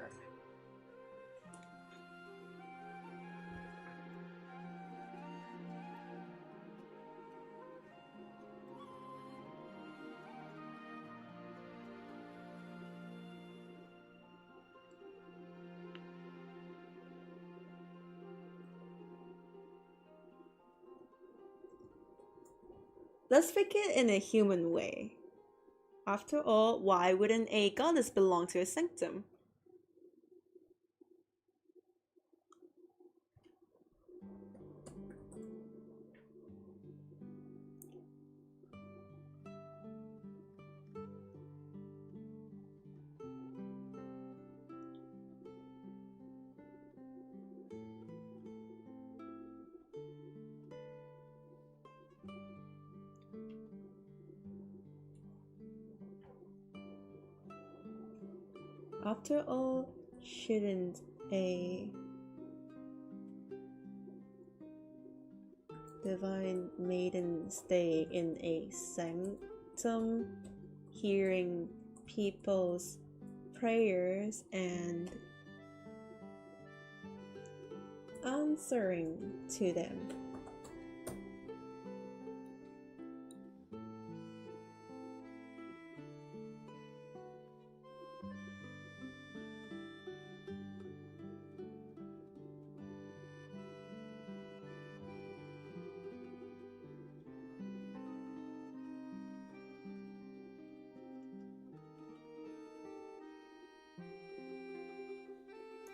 S1: Let's think it in a human way. After all, why wouldn't a goddess belong to a sanctum? After all, shouldn't a divine maiden stay in a sanctum, hearing people's prayers and answering to them?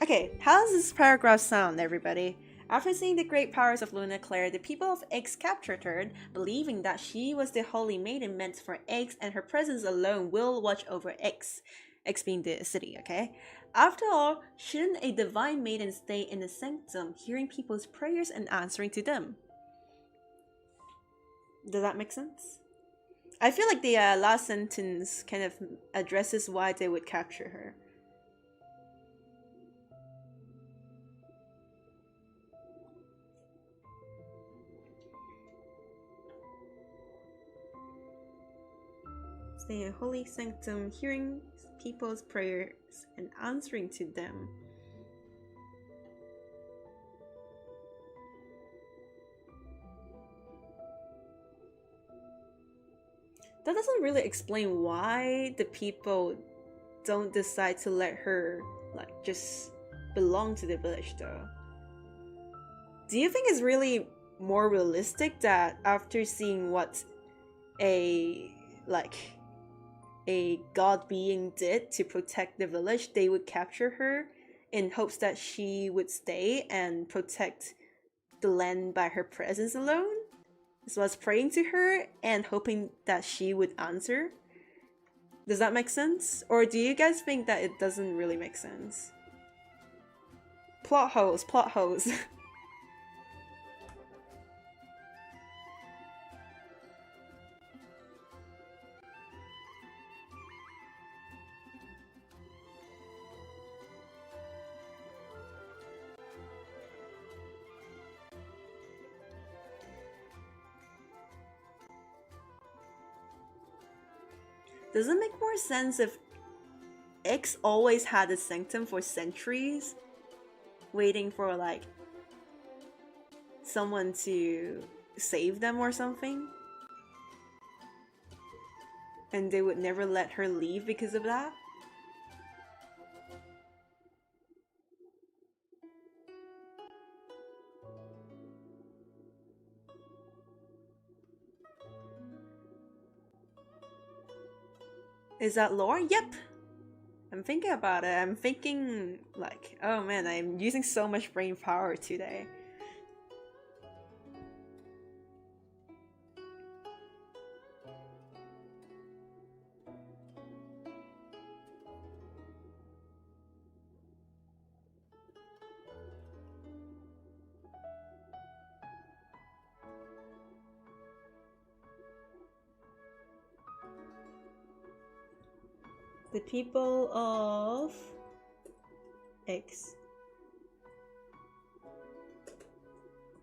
S1: Okay, how does this paragraph sound, everybody? After seeing the great powers of Luna Claire, the people of X captured her, believing that she was the holy maiden meant for X and her presence alone will watch over X. X being the city, okay? After all, shouldn't a divine maiden stay in the sanctum, hearing people's prayers and answering to them? Does that make sense? I feel like the last sentence kind of addresses why they would capture her. Stay in a holy sanctum, hearing people's prayers prayers and answering to them. That doesn't really explain why the people don't decide to let her like just belong to the village though. Do you think it's really more realistic that after seeing what a god being did to protect the village, they would capture her in hopes that she would stay and protect the land by her presence alone, as well as praying to her and hoping that she would answer? Does that make sense? Or do you guys think that it doesn't really make sense? Plot holes, plot holes. Does it make more sense if X always had a sanctum for centuries, waiting for like someone to save them or something? And they would never let her leave because of that? Is that lore? Yep! I'm thinking about it. I'm thinking like, oh man, I'm using so much brain power today. The people of X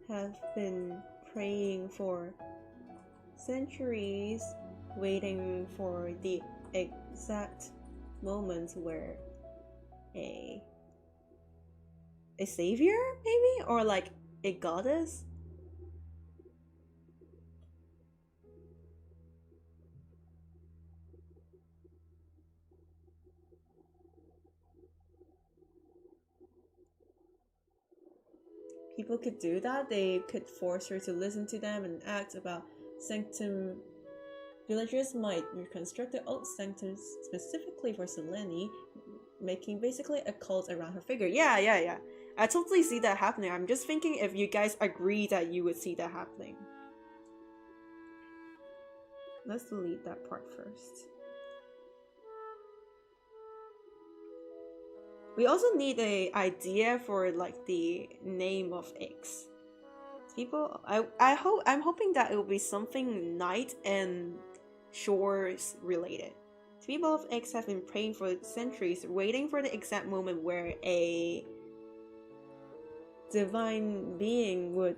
S1: have been praying for centuries, waiting for the exact moment where a savior, maybe? Or like a goddess? People could do that. They could force her to listen to them and act about sanctum. Villagers might reconstruct the old sanctums specifically for Selene, making basically a cult around her figure. Yeah. I totally see that happening. I'm just thinking if you guys agree that you would see that happening. Let's delete that part first. We also need an idea for like the name of X. People, I'm hoping that it will be something night and shores related. People of X have been praying for centuries, waiting for the exact moment where a divine being would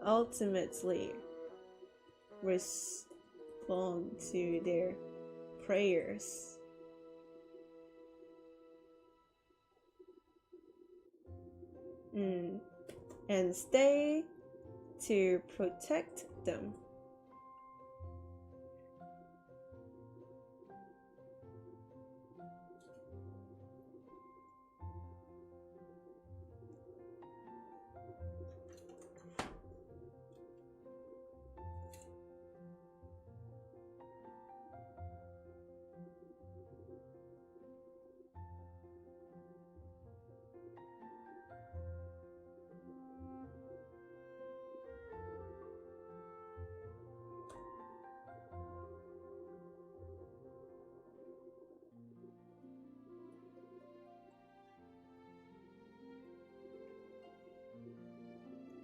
S1: ultimately respond to their prayers. And stay to protect them.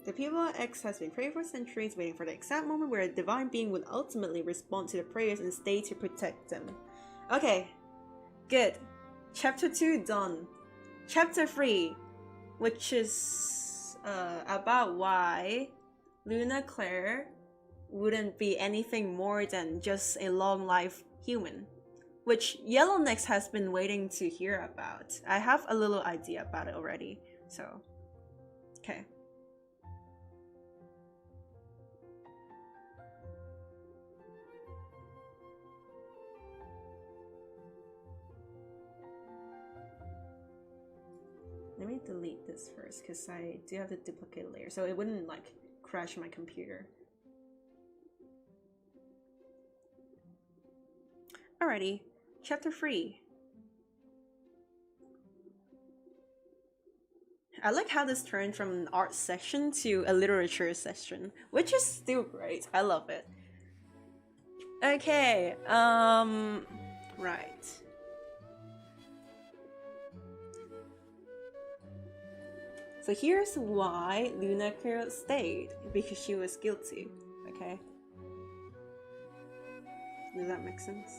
S1: The people of X has been praying for centuries, waiting for the exact moment where a divine being would ultimately respond to the prayers and stay to protect them. Okay, good. Chapter 2 done. Chapter 3, which is about why Luna Claire wouldn't be anything more than just a long-life human. which Yellownex has been waiting to hear about. I have a little idea about it already, so okay. Let me delete this first because I do have the duplicate layer, so it wouldn't like crash my computer. Alrighty, chapter 3. I like how this turned from an art section to a literature section, which is still great. I love it. Okay, right. So here's why Lunacre stayed, because she was guilty, okay? Does that make sense?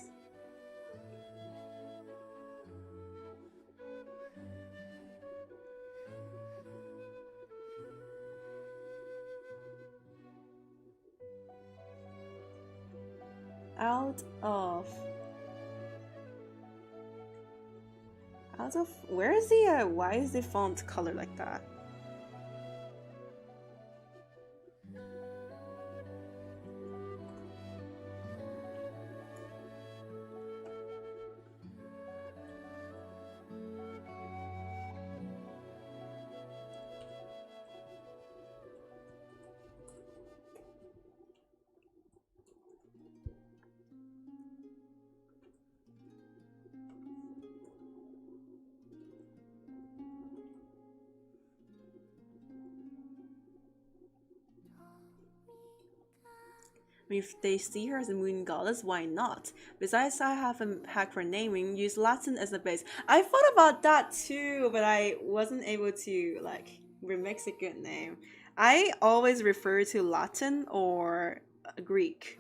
S1: Out of where is the why is the font color like that? If they see her as a moon goddess, why not? Besides, I have a hack for naming, use Latin as a base. I thought about that too, but I wasn't able to like remix a good name. I always refer to Latin or Greek.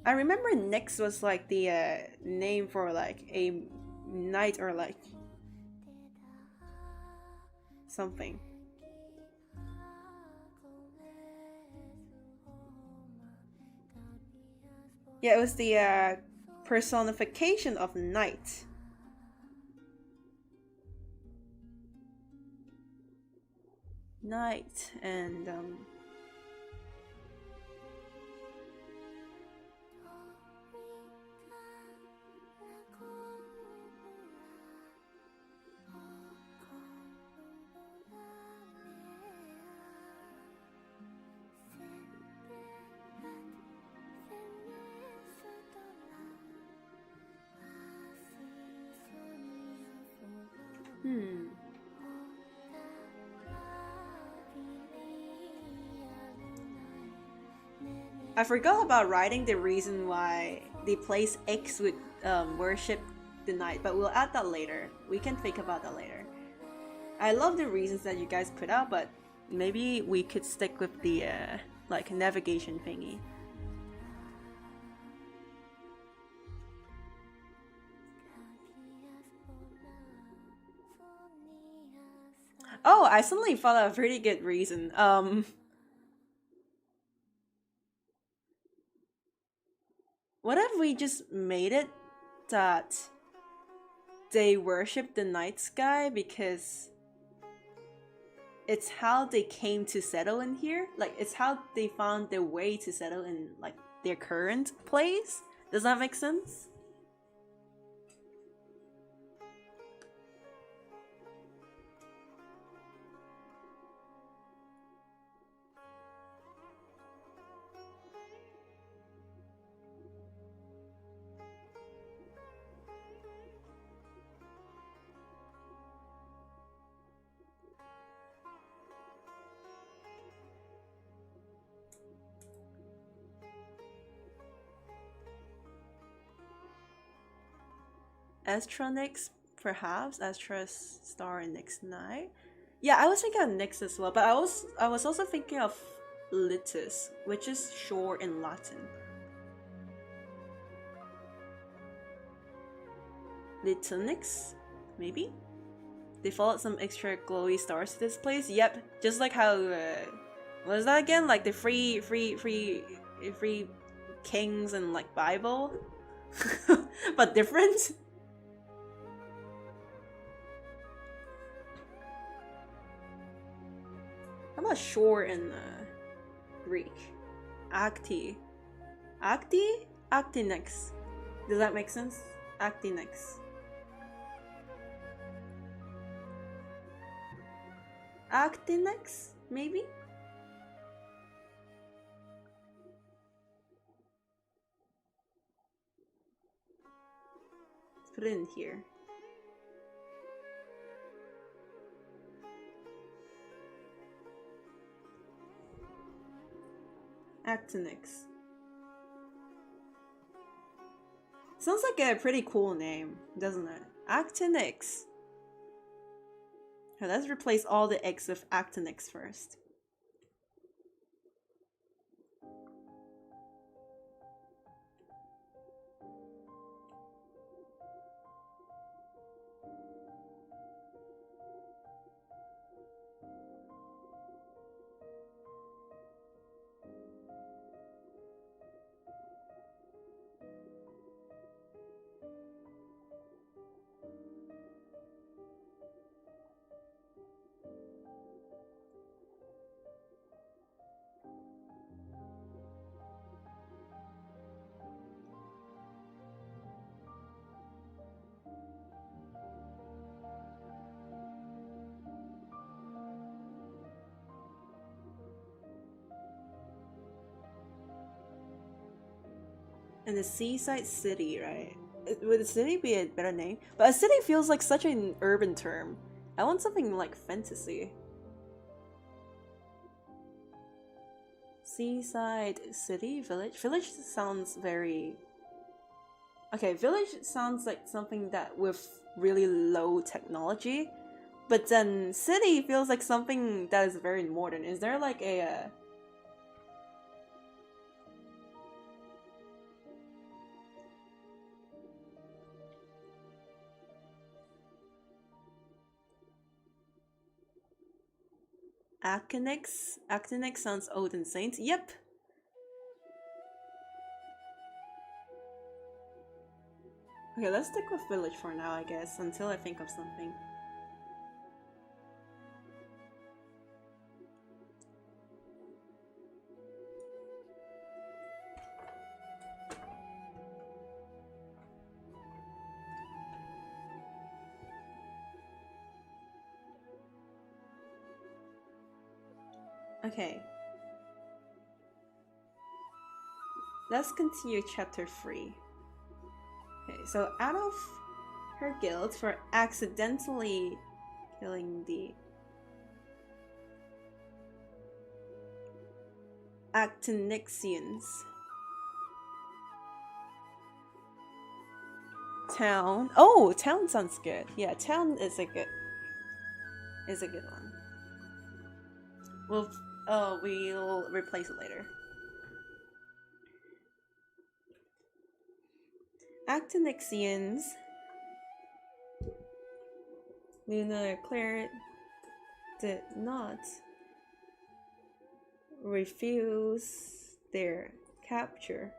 S1: I remember Nyx was like the name for like a knight or like something. Yeah, it was the personification of night. Night and I forgot about writing the reason why the place X would worship the night, but we'll add that later. We can think about that later. I love the reasons that you guys put out, but maybe we could stick with the like navigation thingy. Oh, I suddenly thought of a pretty good reason. What if we just made it that they worship the night sky because it's how they came to settle in here? Like, it's how they found their way to settle in, like, their current place? Does that make sense? Astronix, perhaps. Astra's star in next night. Yeah, I was thinking of Nyx as well, but I was also thinking of Litus, which is shore in Latin. Litunix, maybe? They followed some extra glowy stars to this place. Yep, just like how What is that again? Like the free kings and like Bible? But different? How about shore in Greek? Acti. Acti? Actinix. Does that make sense? Actinix. Actinix? Maybe? Let's put it in here. Actinix. Sounds like a pretty cool name, doesn't it? Actinix. Okay, let's replace all the X with Actinix first. And the seaside city, right? Would a city be a better name? But a city feels like such an urban term. I want something like fantasy. Seaside city? Village? Village sounds very... Okay, village sounds like something that with really low technology. But then city feels like something that is very modern. Is there like a... Actinix? Actinix sounds old and saint. Yep. Okay, let's stick with village for now, I guess, until I think of something. Okay. Let's continue chapter 3. Okay, so out of her guilt for accidentally killing the Actinixians. Town. Oh, town sounds good. Yeah, town is a good one. We'll replace it later. Actinixians. Luna Claire did not refuse their capture.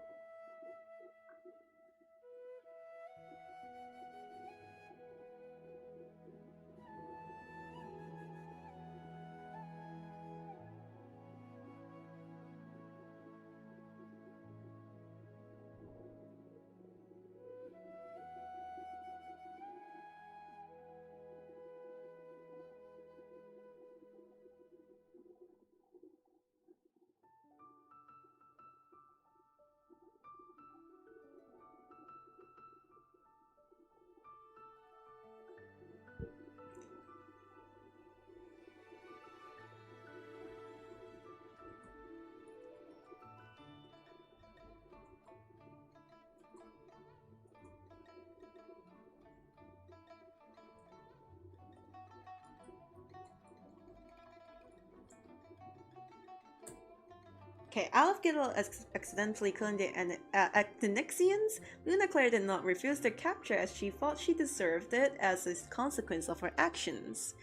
S1: Okay, out of guilt accidentally killing the Actinixians, Luna Claire did not refuse their capture as she thought she deserved it as a consequence of her actions.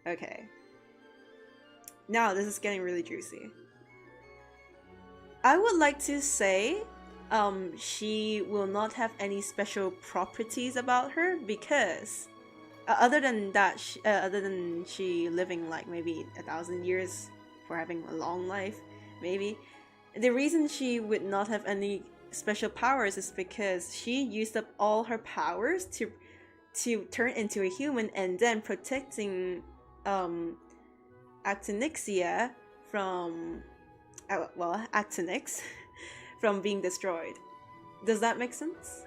S1: Okay. Now this is getting really juicy. I would like to say she will not have any special properties about her because other than that, other than she living like maybe 1,000 years for having a long life, maybe the reason she would not have any special powers is because she used up all her powers to turn into a human and then protecting um Actinixia from Actinix from being destroyed. Does that make sense?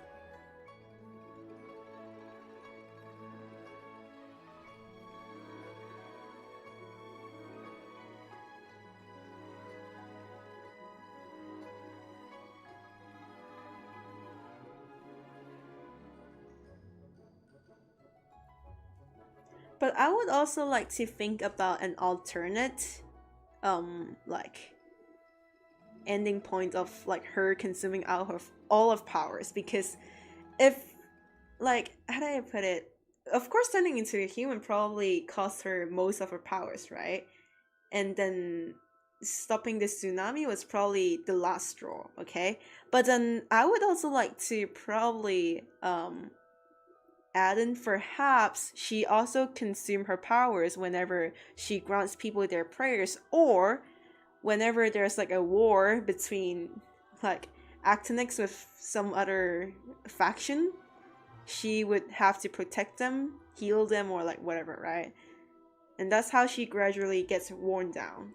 S1: But I would also like to think about an alternate like ending point of like her consuming all of powers, because if, like, how do I put it, of course turning into a human probably cost her most of her powers, right? And then stopping the tsunami was probably the last straw, okay? But then I would also like to probably add in, perhaps she also consume her powers whenever she grants people their prayers, or whenever there's like a war between like Actinix with some other faction, she would have to protect them, heal them, or like whatever, right? And that's how she gradually gets worn down.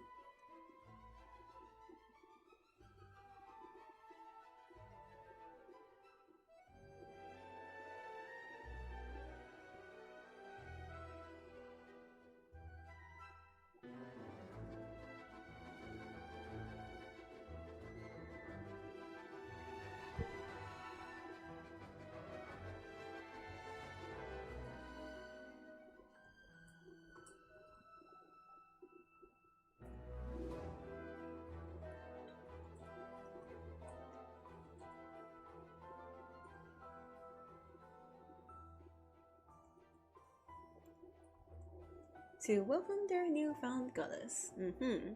S1: To welcome their newfound goddess. Mm-hmm.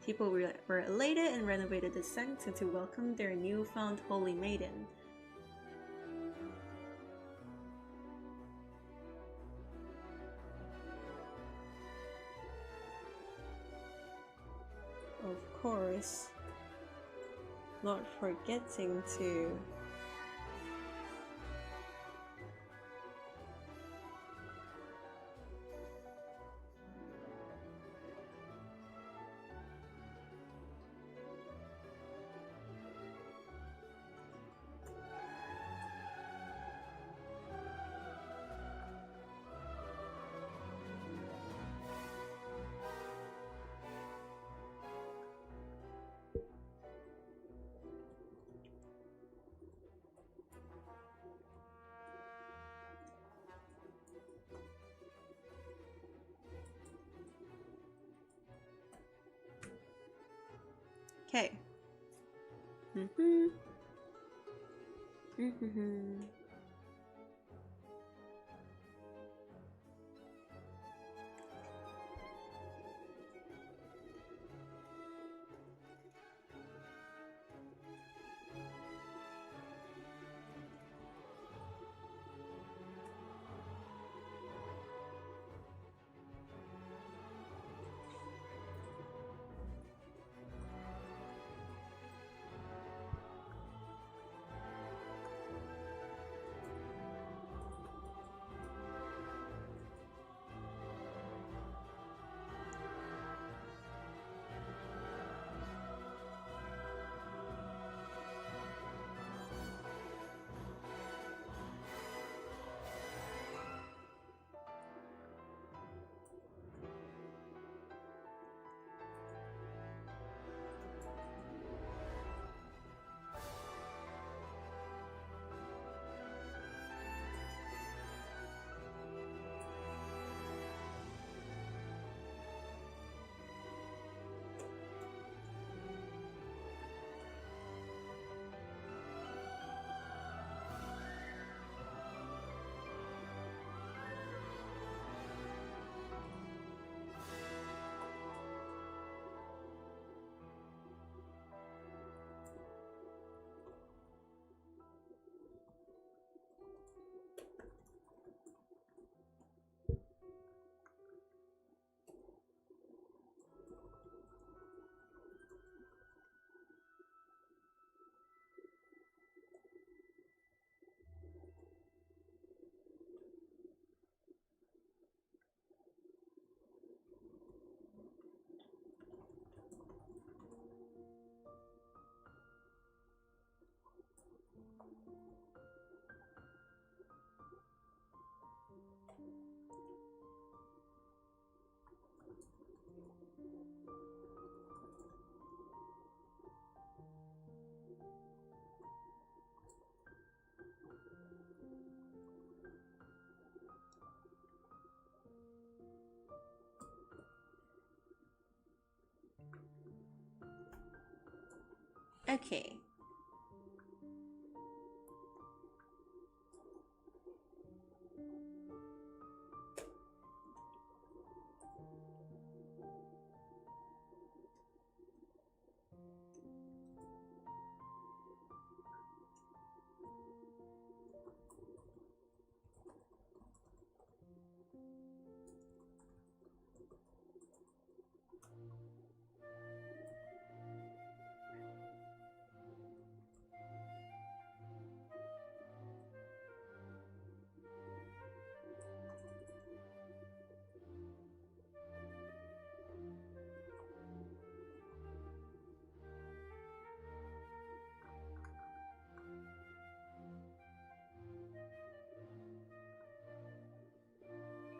S1: People were elated and renovated the sanctum to welcome their newfound holy maiden. Of course, not forgetting to okay. Mm-hmm. Mm-hmm. Okay.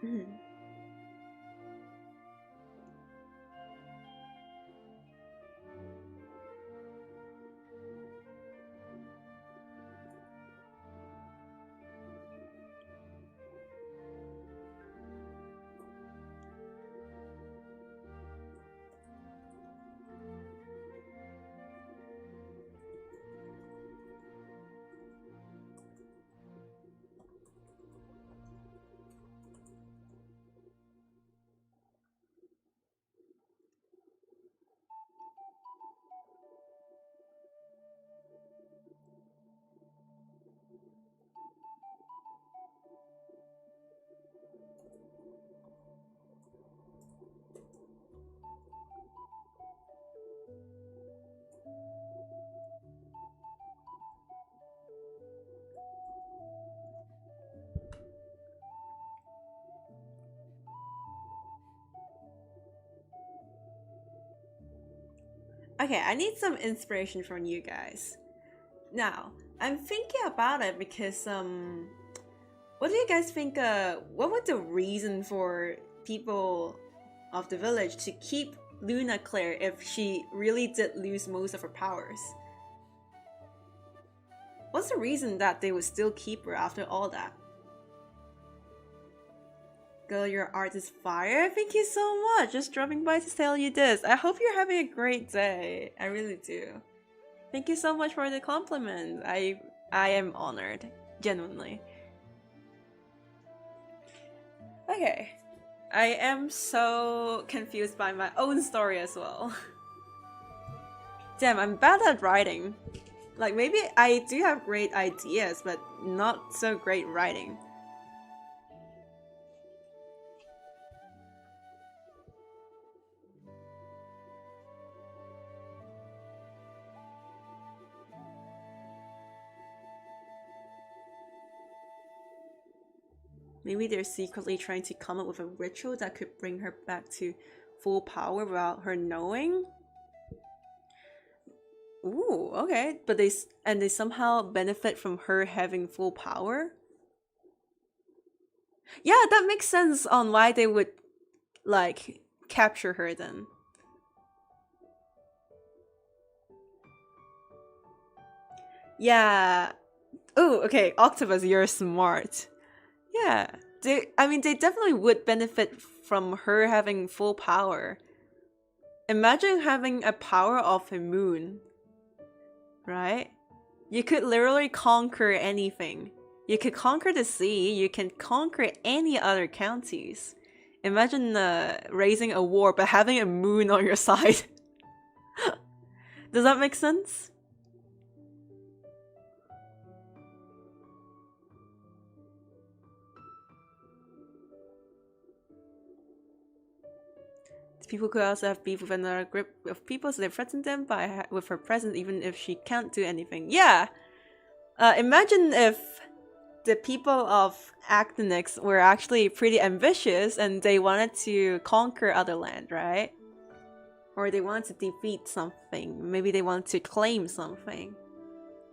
S1: Mhm. Okay, I need some inspiration from you guys. Now, I'm thinking about it because what do you guys think what was the reason for people of the village to keep Luna Claire if she really did lose most of her powers? What's the reason that they would still keep her after all that? Girl, your art is fire. Thank you so much. Just dropping by to tell you this. I hope you're having a great day. I really do. Thank you so much for the compliment. I am honored. Genuinely. Okay. I am so confused by my own story as well. Damn, I'm bad at writing. Like, maybe I do have great ideas, but not so great writing. Maybe they're secretly trying to come up with a ritual that could bring her back to full power without her knowing? Ooh, okay. But they somehow benefit from her having full power? Yeah, that makes sense on why they would like capture her then. Yeah. Oh, okay. Octopus, you're smart. Yeah. I mean, they definitely would benefit from her having full power. Imagine having a power of a moon, right? You could literally conquer anything. You could conquer the sea, you can conquer any other counties. Imagine raising a war but having a moon on your side. Does that make sense? People could also have beef with another group of people, so they threaten them with her presence, even if she can't do anything. Yeah. Imagine if the people of Actinix were actually pretty ambitious and they wanted to conquer other land, right? Or they wanted to defeat something. Maybe they wanted to claim something.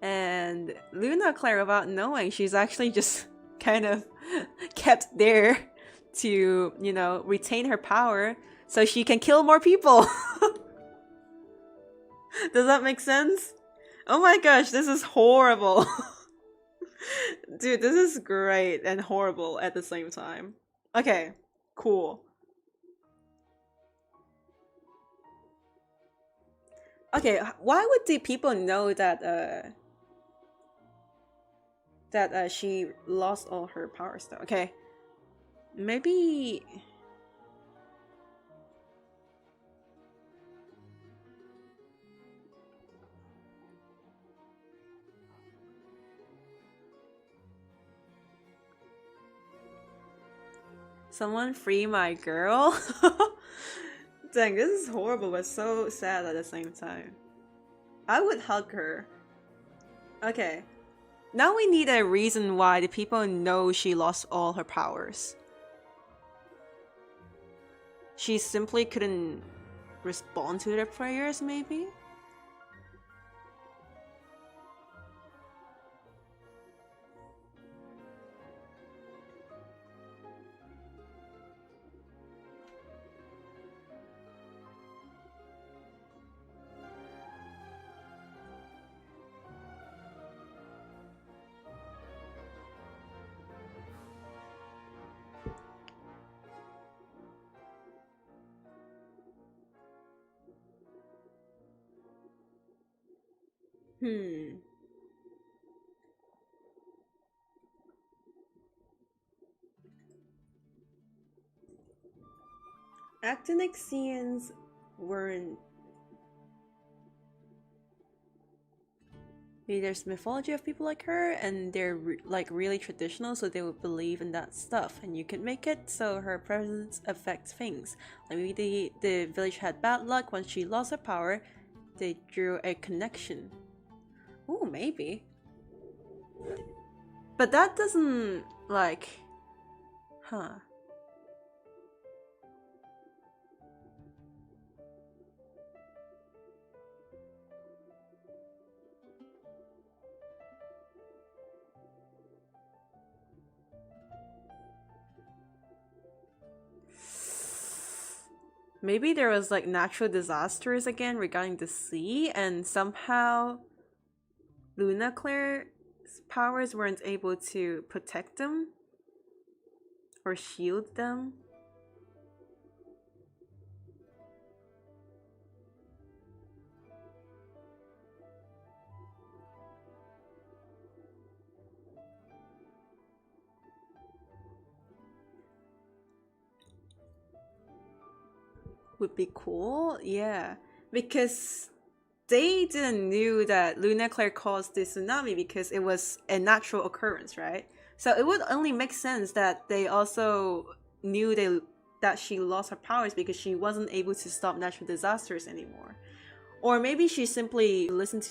S1: And Luna Claire, without knowing, she's actually just kind of kept there to, you know, retain her power so she can kill more people. Does that make sense? Oh my gosh, this is horrible. Dude, this is great and horrible at the same time. Okay, cool. Okay, why would the people know that she lost all her powers though? Okay, maybe someone free my girl. Dang, this is horrible but so sad at the same time. I would hug her. Okay. Now we need a reason why the people know she lost all her powers. She simply couldn't respond to their prayers, maybe? Hmm. Actinixians weren't. Maybe there's mythology of people like her, and they're like really traditional, so they would believe in that stuff. And you can make it so her presence affects things. Like maybe the village had bad luck once she lost her power. They drew a connection. Ooh, maybe. But that doesn't like, huh? Maybe there was like natural disasters again regarding the sea, and somehow Luna Claire's powers weren't able to protect them or shield them. Would be cool, yeah, because they didn't knew that Luna Claire caused the tsunami because it was a natural occurrence, right? So it would only make sense that they also knew that she lost her powers because she wasn't able to stop natural disasters anymore. Or maybe she simply listened to.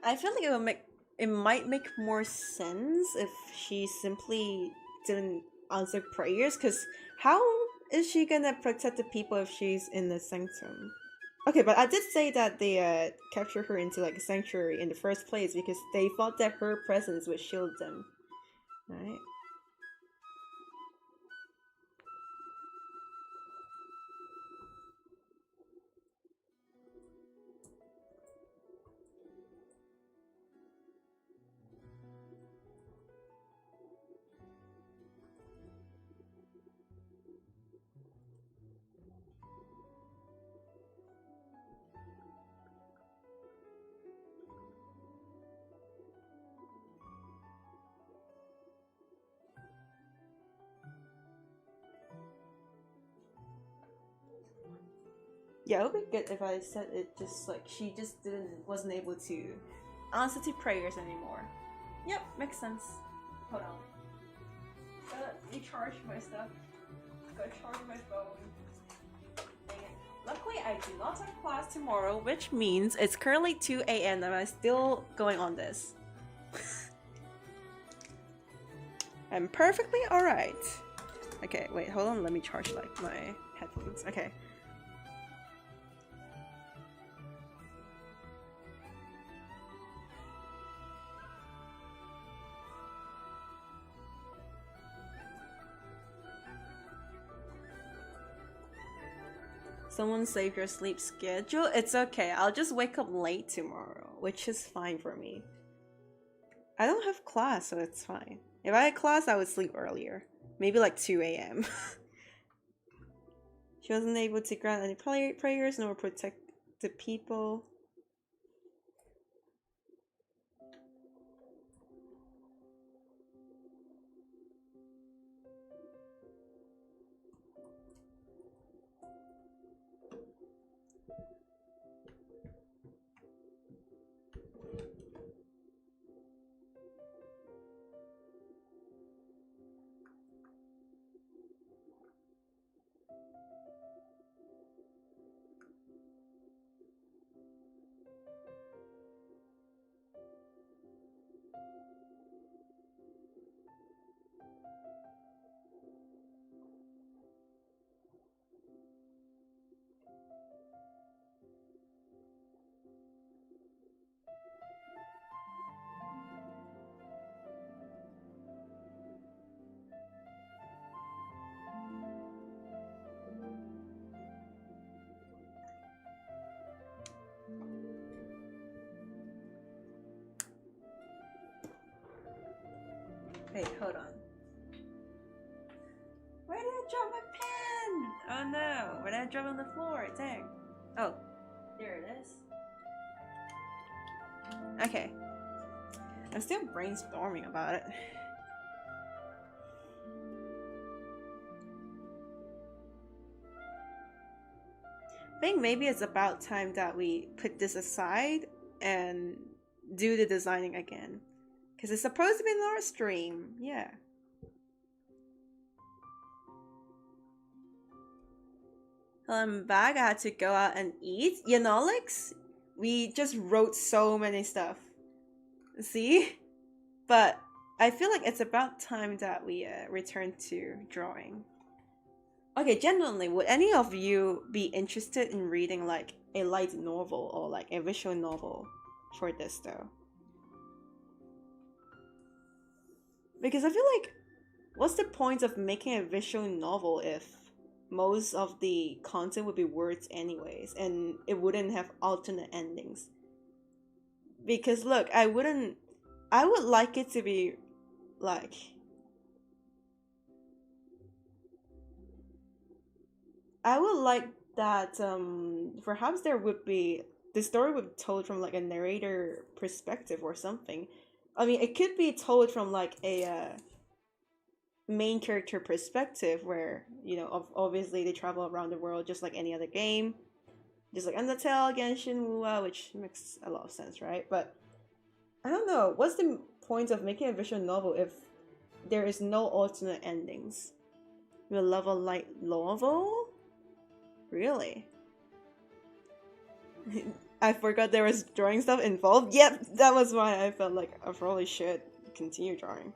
S1: I feel like it might make more sense if she simply didn't answer prayers, because how is she gonna protect the people if she's in the sanctum? Okay, but I did say that they captured her into like a sanctuary in the first place because they thought that her presence would shield them, right? Yeah, it would be good if I said it just like she just wasn't able to answer to prayers anymore. Yep, makes sense. Hold on. Recharge my stuff. Gotta charge my phone. Dang it. Luckily, I do not have class tomorrow, which means it's currently 2 a.m. and I'm still going on this. I'm perfectly alright. Okay, wait, hold on. Let me charge like my headphones. Okay. Someone save your sleep schedule? It's okay. I'll just wake up late tomorrow, which is fine for me. I don't have class, so it's fine. If I had class, I would sleep earlier. Maybe like 2 a.m. She wasn't able to grant any prayers nor protect the people. Wait, hold on. Where did I drop my pen? Oh no, where did I drop it on the floor? Dang. Oh, there it is. Okay. I'm still brainstorming about it. I think maybe it's about time that we put this aside and do the designing again. Because it's supposed to be in our stream. Yeah. I'm back. I had to go out and eat. You know, like, we just wrote so many stuff. See? But I feel like it's about time that we return to drawing. Okay, genuinely, would any of you be interested in reading like a light novel or like a visual novel for this though? Because I feel like, what's the point of making a visual novel if most of the content would be words anyways and it wouldn't have alternate endings? Because look, I would like it to be like, I would like that perhaps there would be, the story would be told from like a narrator perspective or something. I mean, it could be told from like a main character perspective where, you know, obviously they travel around the world just like any other game. Just like Undertale, Genshin, Wuwa, which makes a lot of sense, right? But I don't know, what's the point of making a visual novel if there is no alternate endings? With lava light novel? Really? I forgot there was drawing stuff involved. Yep, that was why I felt like I probably should continue drawing.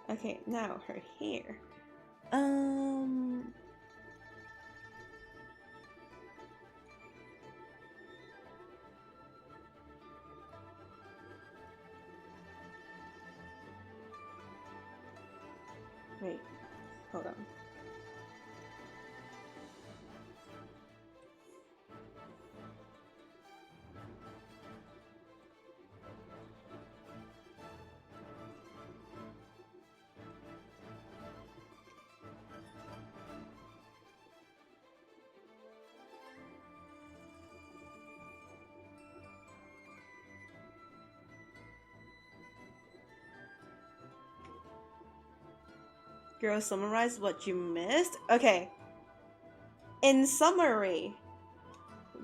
S1: Okay, now her hair. Wait, hold on. Girl, summarize what you missed? Okay. In summary,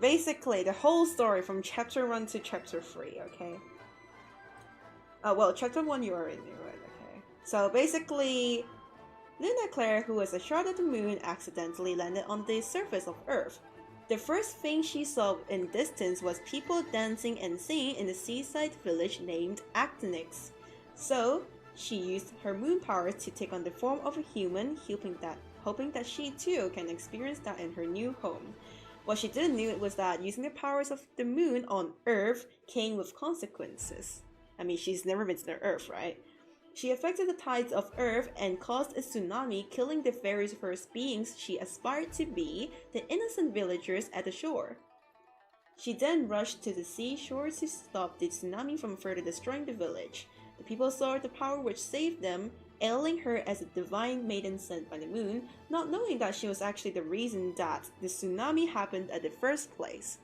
S1: basically the whole story from chapter 1 to chapter 3, okay? Well, chapter 1 you already knew, right? Okay. So basically, Luna Claire, who was a shard of the moon, accidentally landed on the surface of Earth. The first thing she saw in distance was people dancing and singing in the seaside village named Actinix. So, she used her moon powers to take on the form of a human, hoping that she too can experience that in her new home. What she didn't know was that using the powers of the moon on Earth came with consequences. I mean, she's never been to the Earth, right? She affected the tides of Earth and caused a tsunami, killing the very first beings she aspired to be, the innocent villagers at the shore. She then rushed to the seashore to stop the tsunami from further destroying the village. The people saw the power which saved them, hailing her as a divine maiden sent by the moon, not knowing that she was actually the reason that the tsunami happened at the first place.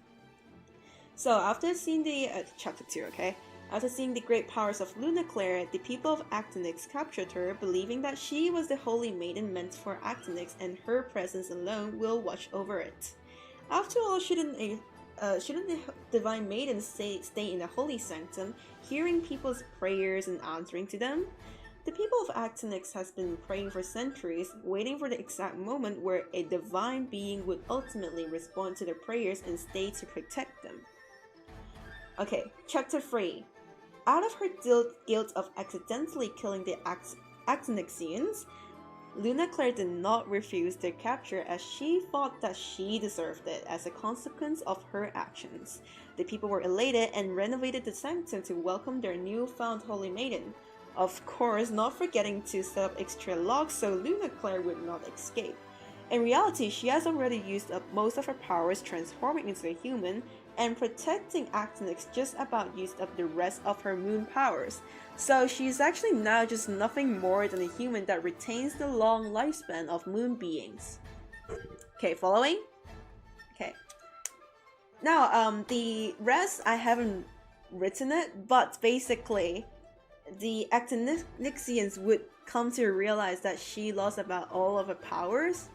S1: So after seeing the chapter 2, okay? After seeing the great powers of Luna Claire, the people of Actinix captured her, believing that she was the holy maiden meant for Actinix and her presence alone will watch over it. After all, shouldn't the divine maiden stay in the holy sanctum, hearing people's prayers and answering to them? The people of Actinix has been praying for centuries, waiting for the exact moment where a divine being would ultimately respond to their prayers and stay to protect them. Okay, chapter 3. Out of her guilt of accidentally killing the Actinixians, Luna Claire did not refuse their capture as she thought that she deserved it as a consequence of her actions. The people were elated and renovated the sanctum to welcome their newfound holy maiden. Of course, not forgetting to set up extra locks so Luna Claire would not escape. In reality, she has already used up most of her powers transforming into a human, and protecting Actinix just about used up the rest of her moon powers. So she's actually now just nothing more than a human that retains the long lifespan of moon beings. Okay, following? Okay. Now, the rest, I haven't written it, but basically, the Actinixians would come to realize that she lost about all of her powers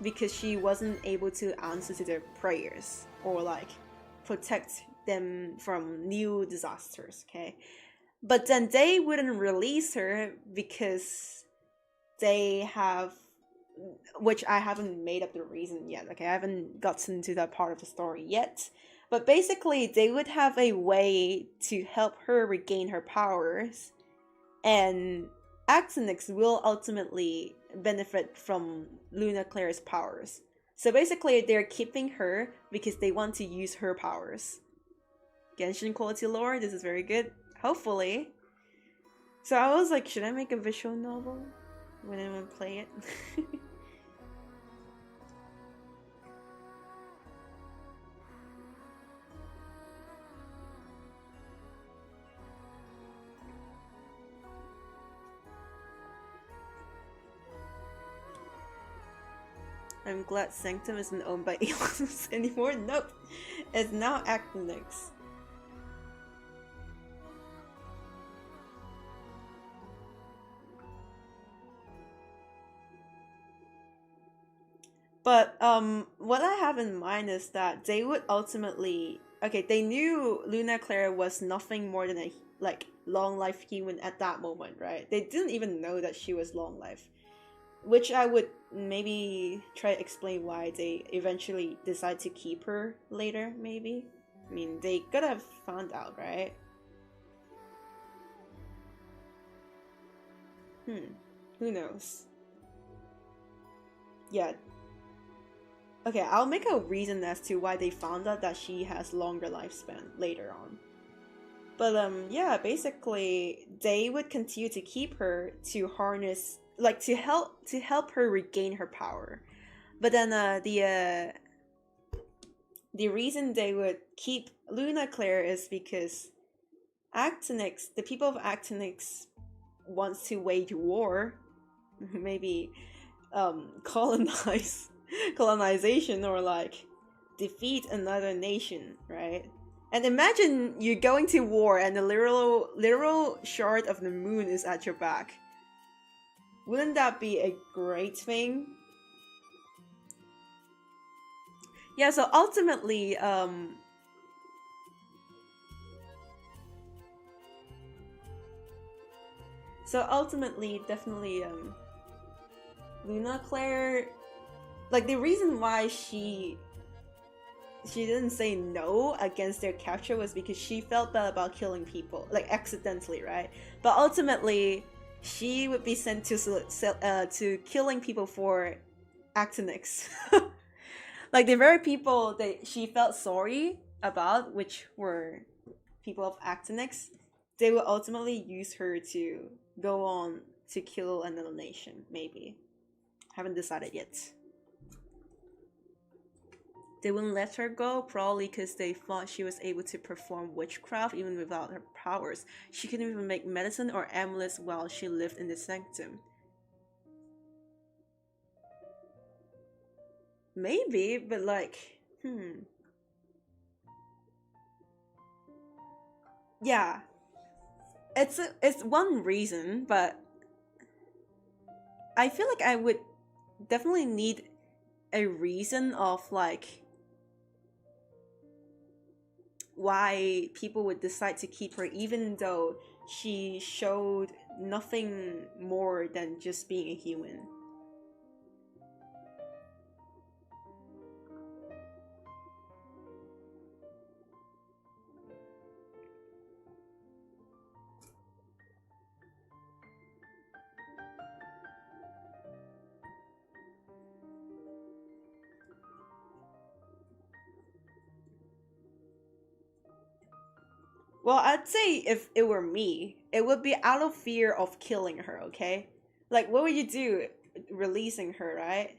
S1: because she wasn't able to answer to their prayers, or like, protect them from new disasters, okay? But then they wouldn't release her because they have, which I haven't made up the reason yet, okay? I haven't gotten to that part of the story yet. But basically, they would have a way to help her regain her powers, and Actinix will ultimately benefit from Luna Claire's powers. So basically, they're keeping her because they want to use her powers. Genshin quality lore, this is very good. Hopefully. So I was like, should I make a visual novel when I want to play it? I'm glad Sanctum isn't owned by aliens anymore. Nope. It's now Actinix. But what I have in mind is that they would ultimately, okay, they knew Luna Claire was nothing more than a like long life human at that moment, right? They didn't even know that she was long life, which I would maybe try to explain why they eventually decide to keep her later. Maybe, I mean, they could have found out, right? Who knows? Yeah. Okay, I'll make a reason as to why they found out that she has longer lifespan later on. But yeah, basically they would continue to keep her to harness, like to help her regain her power. But then the reason they would keep Luna Claire is because Actinix, the people of Actinix wants to wage war, maybe colonize colonization, or like defeat another nation, right? And imagine you're going to war and the literal shard of the moon is at your back. Wouldn't that be a great thing? Yeah, so ultimately, definitely, Luna Claire, like the reason why she didn't say no against their capture was because she felt bad about killing people, like accidentally, right? But ultimately, she would be sent to killing people for Actinix. Like the very people that she felt sorry about, which were people of Actinix, they will ultimately use her to go on to kill another nation, maybe. Haven't decided yet. They wouldn't let her go, probably because they thought she was able to perform witchcraft even without her powers. She couldn't even make medicine or amulets while she lived in the sanctum. Maybe, but like, yeah, it's one reason, but I feel like I would definitely need a reason of like why people would decide to keep her, even though she showed nothing more than just being a human. Well, I'd say if it were me, it would be out of fear of killing her, okay? Like, what would you do releasing her, right?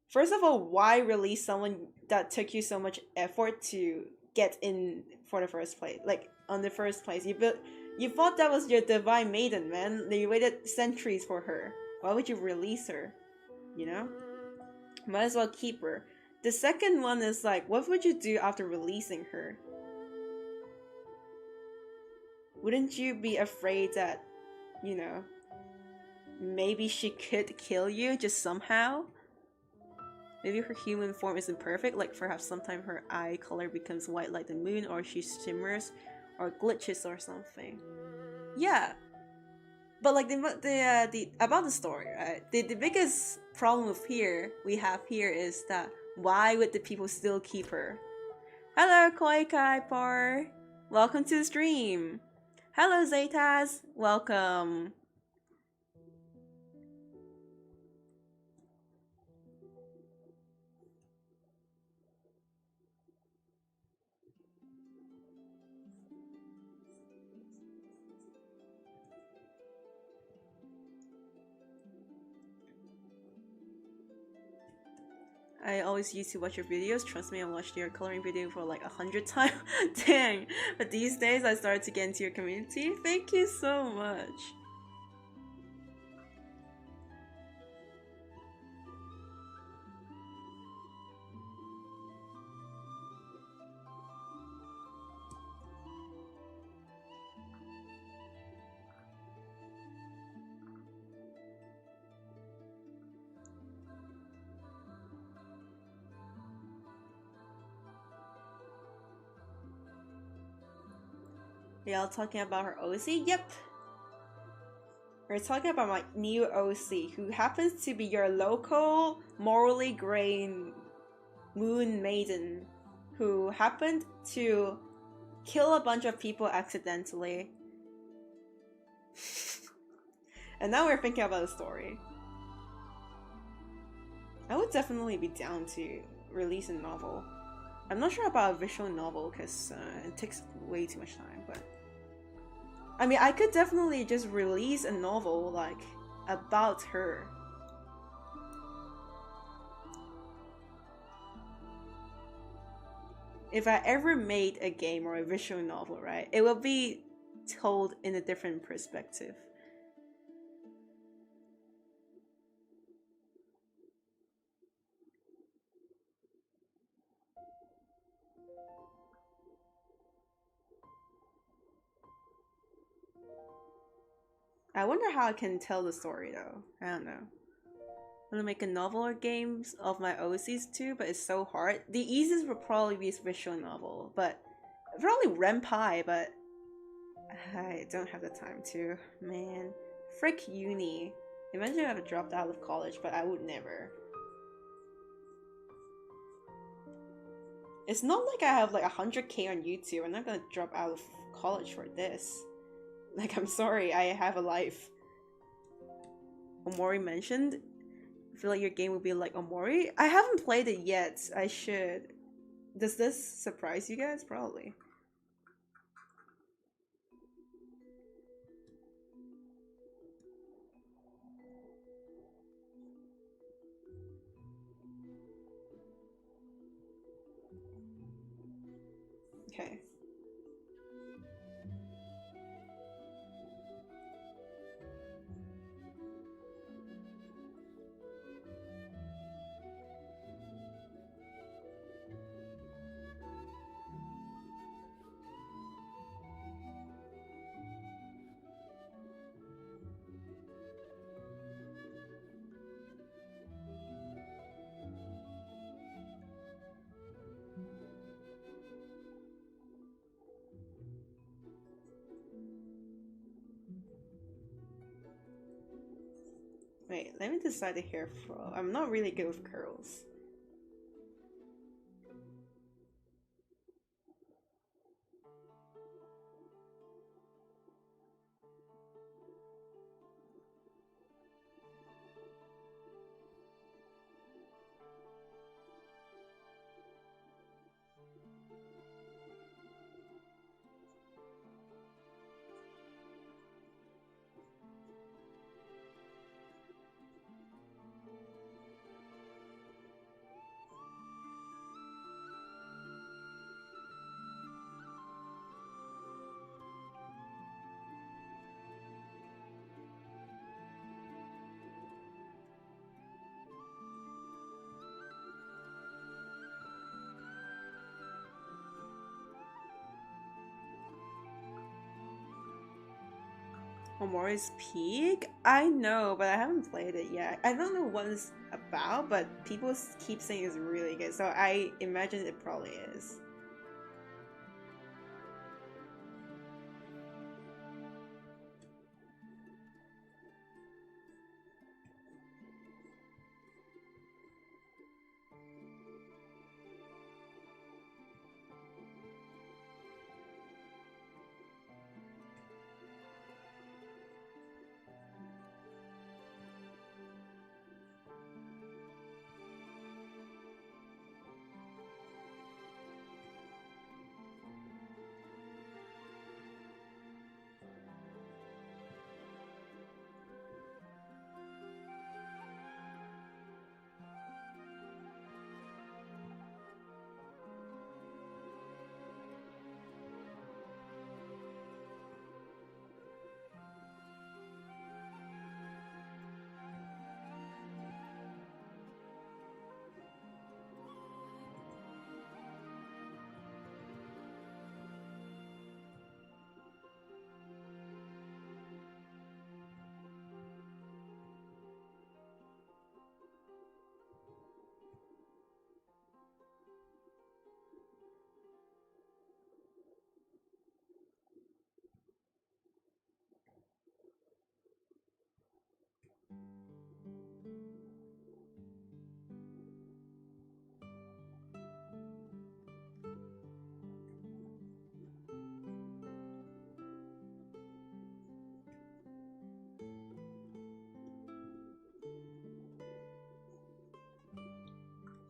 S1: First of all, why release someone that took you so much effort to get in for the first place? Like, on the first place, you thought that was your divine maiden, man. You waited centuries for her. Why would you release her? You know? Might as well keep her. The second one is like, what would you do after releasing her? Wouldn't you be afraid that, you know, maybe she could kill you just somehow? Maybe her human form isn't perfect, like perhaps sometimes her eye color becomes white like the moon, or she shimmers, or glitches or something. Yeah, but like the about the story, right? The biggest problem with here we have here is that why would the people still keep her? Hello, Koi Kai Par. Welcome to the stream. Hello, Zaytaz. Welcome. I always used to watch your videos. Trust me, I watched your coloring video for like 100 times. Dang. But these days I started to get into your community. Thank you so much. Y'all talking about her OC? Yep. We're talking about my new OC, who happens to be your local, morally gray moon maiden, who happened to kill a bunch of people accidentally. And now we're thinking about the story. I would definitely be down to release a novel. I'm not sure about a visual novel because it takes way too much time, but I mean, I could definitely just release a novel like about her. If I ever made a game or a visual novel, right, it will be told in a different perspective. I wonder how I can tell the story though. I don't know. I'm gonna make a novel or games of my OCs too, but it's so hard. The easiest would probably be a visual novel, but probably Renpai, but I don't have the time to. Man, frick uni. Imagine if I dropped out of college, but I would never. It's not like I have like 100k on YouTube. I'm not gonna drop out of college for this. Like, I'm sorry, I have a life. Omori mentioned. I feel like your game would be like Omori. I haven't played it yet. I should. Does this surprise you guys? Probably. Okay. Wait, let me decide the hair flow. I'm not really good with curls. Omori's Peak? I know, but I haven't played it yet. I don't know what it's about, but people keep saying it's really good, so I imagine it probably is.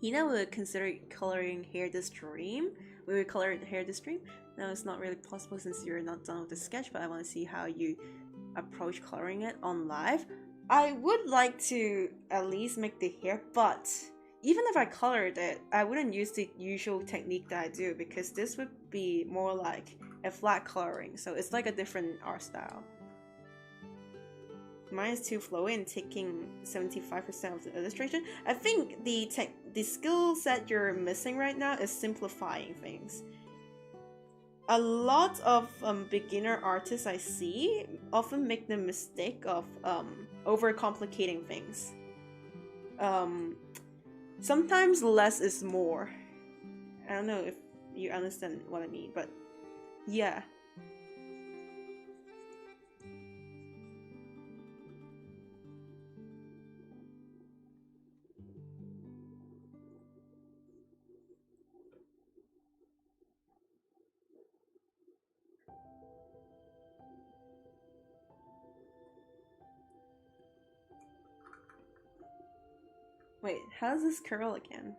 S1: Hina would consider coloring hair this dream. We would color hair this dream. Now it's not really possible since you're not done with the sketch, but I want to see how you approach coloring it on live. I would like to at least make the hair, but even if I colored it, I wouldn't use the usual technique that I do because this would be more like a flat coloring, so it's like a different art style. Mine is too flowy and taking 75% of the illustration. I think the skill set you're missing right now is simplifying things. A lot of beginner artists I see often make the mistake of overcomplicating things. Sometimes less is more. I don't know if you understand what I mean, but yeah. Wait, how does this curl again?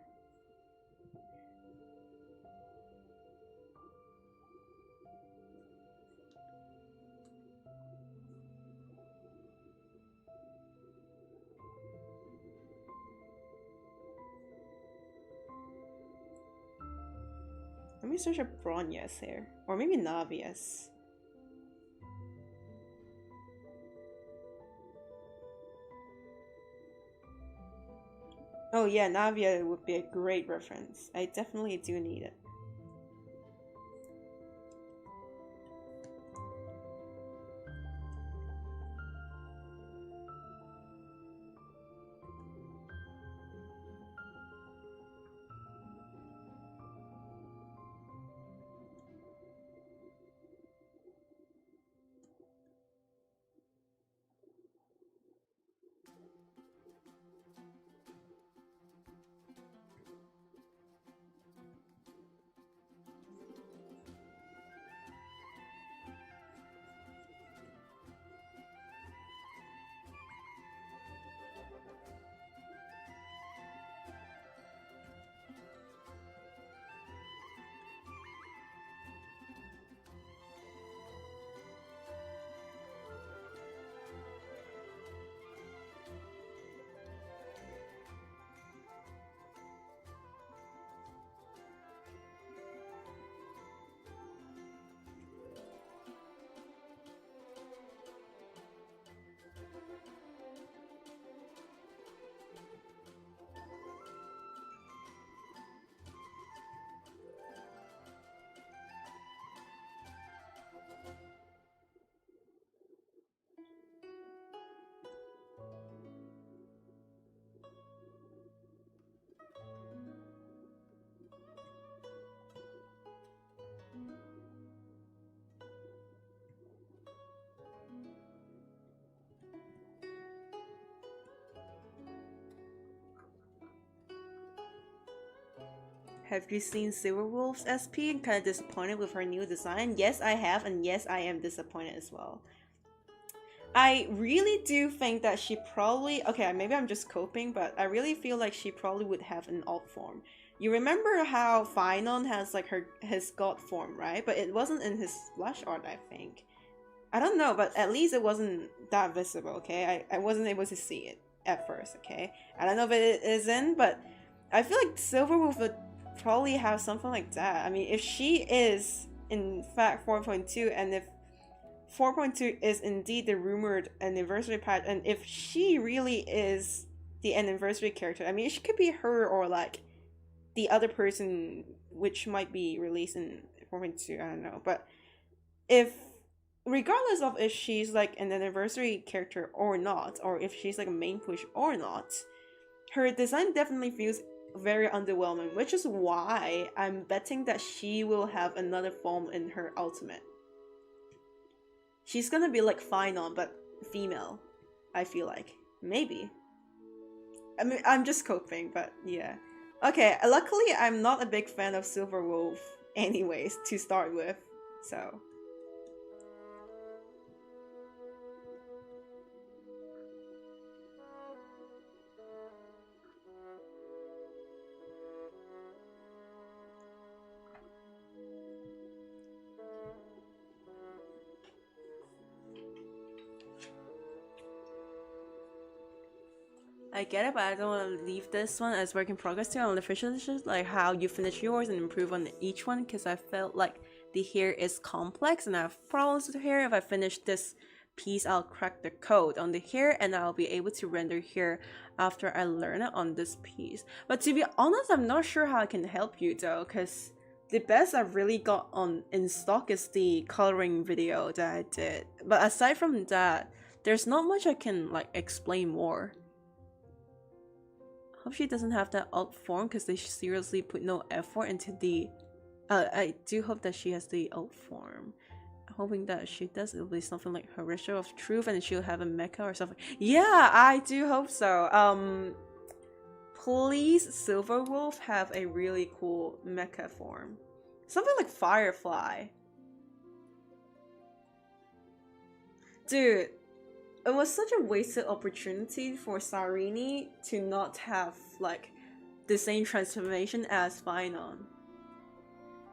S1: Let me search up Bronya's hair. Or maybe Navia's. Oh yeah, Navia would be a great reference. I definitely do need it. Have you seen Silverwolf's SP and kind of disappointed with her new design? Yes, I have, and yes, I am disappointed as well. I really do think that she probably... Okay, maybe I'm just coping, but I really feel like she probably would have an alt form. You remember how Phynon has like his god form, right? But it wasn't in his splash art, I think. I don't know, but at least it wasn't that visible, okay? I wasn't able to see it at first, okay? I don't know if it isn't, but I feel like Silverwolf would probably have something like that. I mean, if she is in fact 4.2 and if 4.2 is indeed the rumored anniversary patch, and if she really is the anniversary character, I mean, she could be her or like the other person which might be released in 4.2, I don't know. But if regardless of if she's like an anniversary character or not, or if she's like a main push or not, her design definitely feels very underwhelming, which is why I'm betting that she will have another form in her ultimate. She's gonna be like Phynon, but female, I feel like. Maybe. I mean, I'm just coping, but yeah. Okay, luckily I'm not a big fan of Silverwolf anyways, to start with, so... I get it, but I don't want to leave this one as work in progress too. I want to finish it, like how you finish yours and improve on each one, because I felt like the hair is complex and I have problems with the hair. If I finish this piece, I'll crack the code on the hair and I'll be able to render hair after I learn it on this piece. But to be honest, I'm not sure how I can help you though, because the best I've really got on in stock is the coloring video that I did. But aside from that, there's not much I can like explain more. Hope she doesn't have that alt form because they seriously put no effort into the I do hope that she has the alt form. Hoping that she does, it'll be something like her ritual of truth and she'll have a mecha or something. Yeah, I do hope so. Please Silverwolf have a really cool mecha form. Something like Firefly. Dude, it was such a wasted opportunity for Sarini to not have like the same transformation as Finon.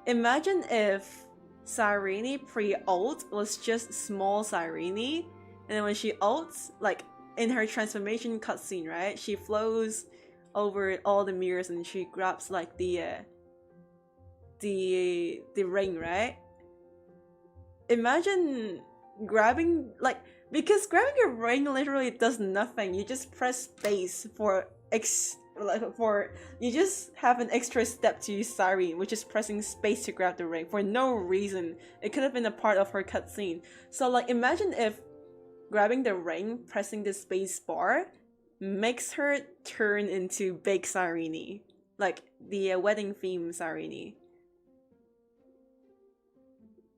S1: Imagine if Sarini pre-ult was just small Sarini, and then when she ults, like in her transformation cutscene, right? She flows over all the mirrors and she grabs like the ring, right? Imagine grabbing like, because grabbing a ring literally does nothing. You just press space for you just have an extra step to use Sarini, which is pressing space to grab the ring for no reason. It could have been a part of her cutscene. So like, imagine if grabbing the ring, pressing the space bar, makes her turn into big Sarini, like the wedding theme Sarini.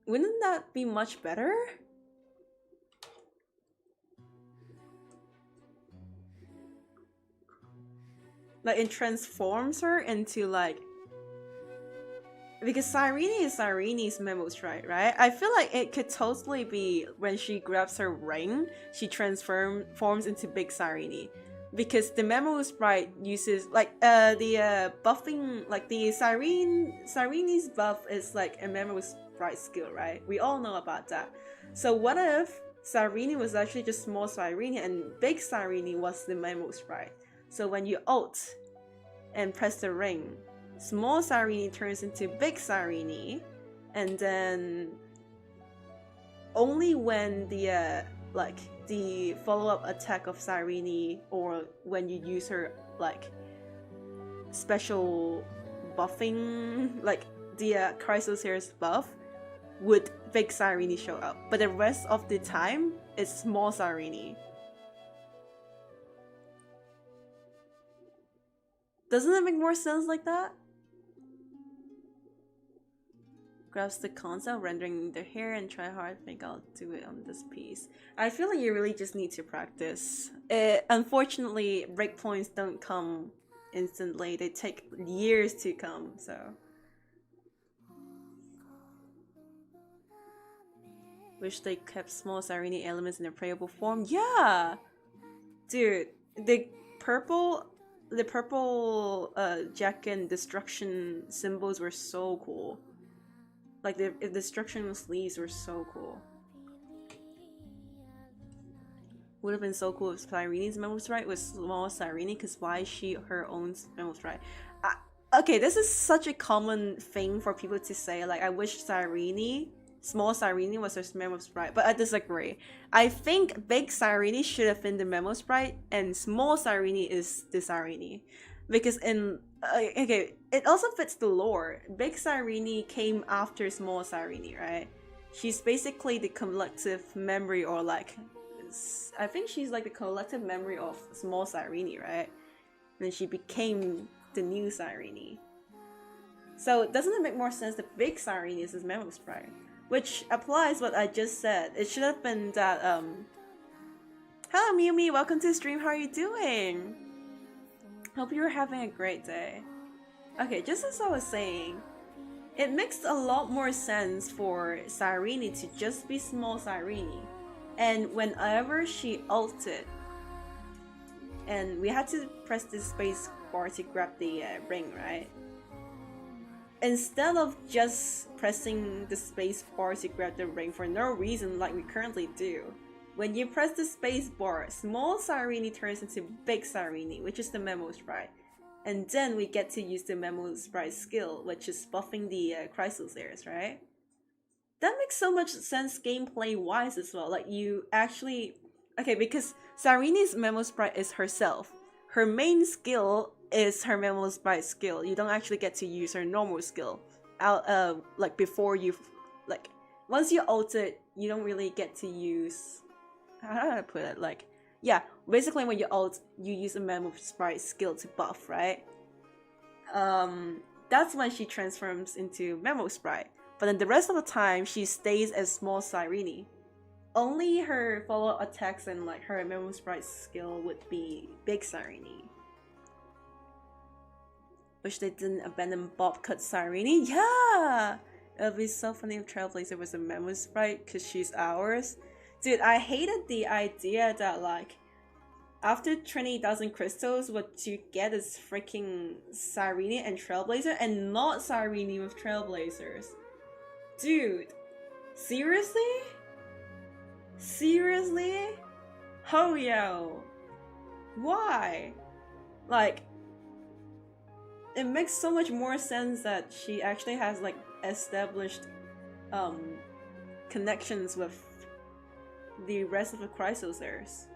S1: Wouldn't that be much better? Like, it transforms her into like, because Sarini is Sarini's memo strike, right? I feel like it could totally be when she grabs her ring, she forms into big Sarini. Because the memo sprite uses like the buffing, like the Sarini's buff is like a memo sprite skill, right? We all know about that. So what if Sarini was actually just small Sarini and big Sarini was the memo sprite? So when you ult and press the ring, small Sarini turns into big Sarini, and then only when the like the follow-up attack of Sarini, or when you use her like special buffing, like the Chrysoceres buff, would big Sarini show up. But the rest of the time, it's small Sarini. Doesn't it make more sense like that? Grasp the concept, rendering the hair, and try hard. I think I'll do it on this piece. I feel like you really just need to practice. Unfortunately, breakpoints don't come instantly. They take years to come, so. Wish they kept small Sarini elements in their playable form. Yeah! Dude, the purple jacket and destruction symbols were so cool. Like the destruction sleeves were so cool. Would have been so cool if Sireni's memo sprite was small Sirini, because why is she her own memo sprite? Okay, this is such a common thing for people to say, like, I wish small Sirini was her memo sprite, but I disagree. I think big Sirini should have been the memo sprite and small Sirini is the Sirini. Because in okay, it also fits the lore. Big Sirini came after small Sirini, right? She's basically the collective memory, or like, I think she's like the collective memory of small Sirini, right? And then she became the new Sirini. So doesn't it make more sense that big Sirini is his memo sprite? Which applies what I just said. It should have been that, hello Miumi, welcome to the stream, how are you doing? Hope you're having a great day. Okay, just as I was saying, it makes a lot more sense for Sirini to just be small Sirini. And whenever she ulted, and we had to press the space bar to grab the ring, right? Instead of just pressing the space bar to grab the ring for no reason like we currently do, When you press the space bar, small Cyrene turns into big Cyrene, which is the Memo Sprite. And then we get to use the Memo Sprite skill, which is buffing the Chrysalids, right? That makes so much sense gameplay wise as well. Like, you actually. Okay, because Cyrene's Memo Sprite is herself. Her main skill is her Memo Sprite skill. You don't actually get to use her normal skill. Like, before you. Like, once you ult it, you don't really get to use. How do I put it? Like, yeah, basically when you ult, you use a Memo Sprite skill to buff, right? That's when she transforms into Memo Sprite. But then the rest of the time, she stays as small Cyrene. Only her follow-up attacks and like her Memo Sprite skill would be big Cyrene. Wish they didn't abandon Bob Cut Cyrene. Yeah! It would be so funny if Trailblazer was a Memo Sprite because she's ours. Dude, I hated the idea that like after 20,000 crystals, what you get is freaking Cyrene and Trailblazer and not Cyrene with Trailblazers. Dude, seriously? Seriously? Ho-yo. Why? Like, it makes so much more sense that she actually has like established connections with the rest of the Chrysalids.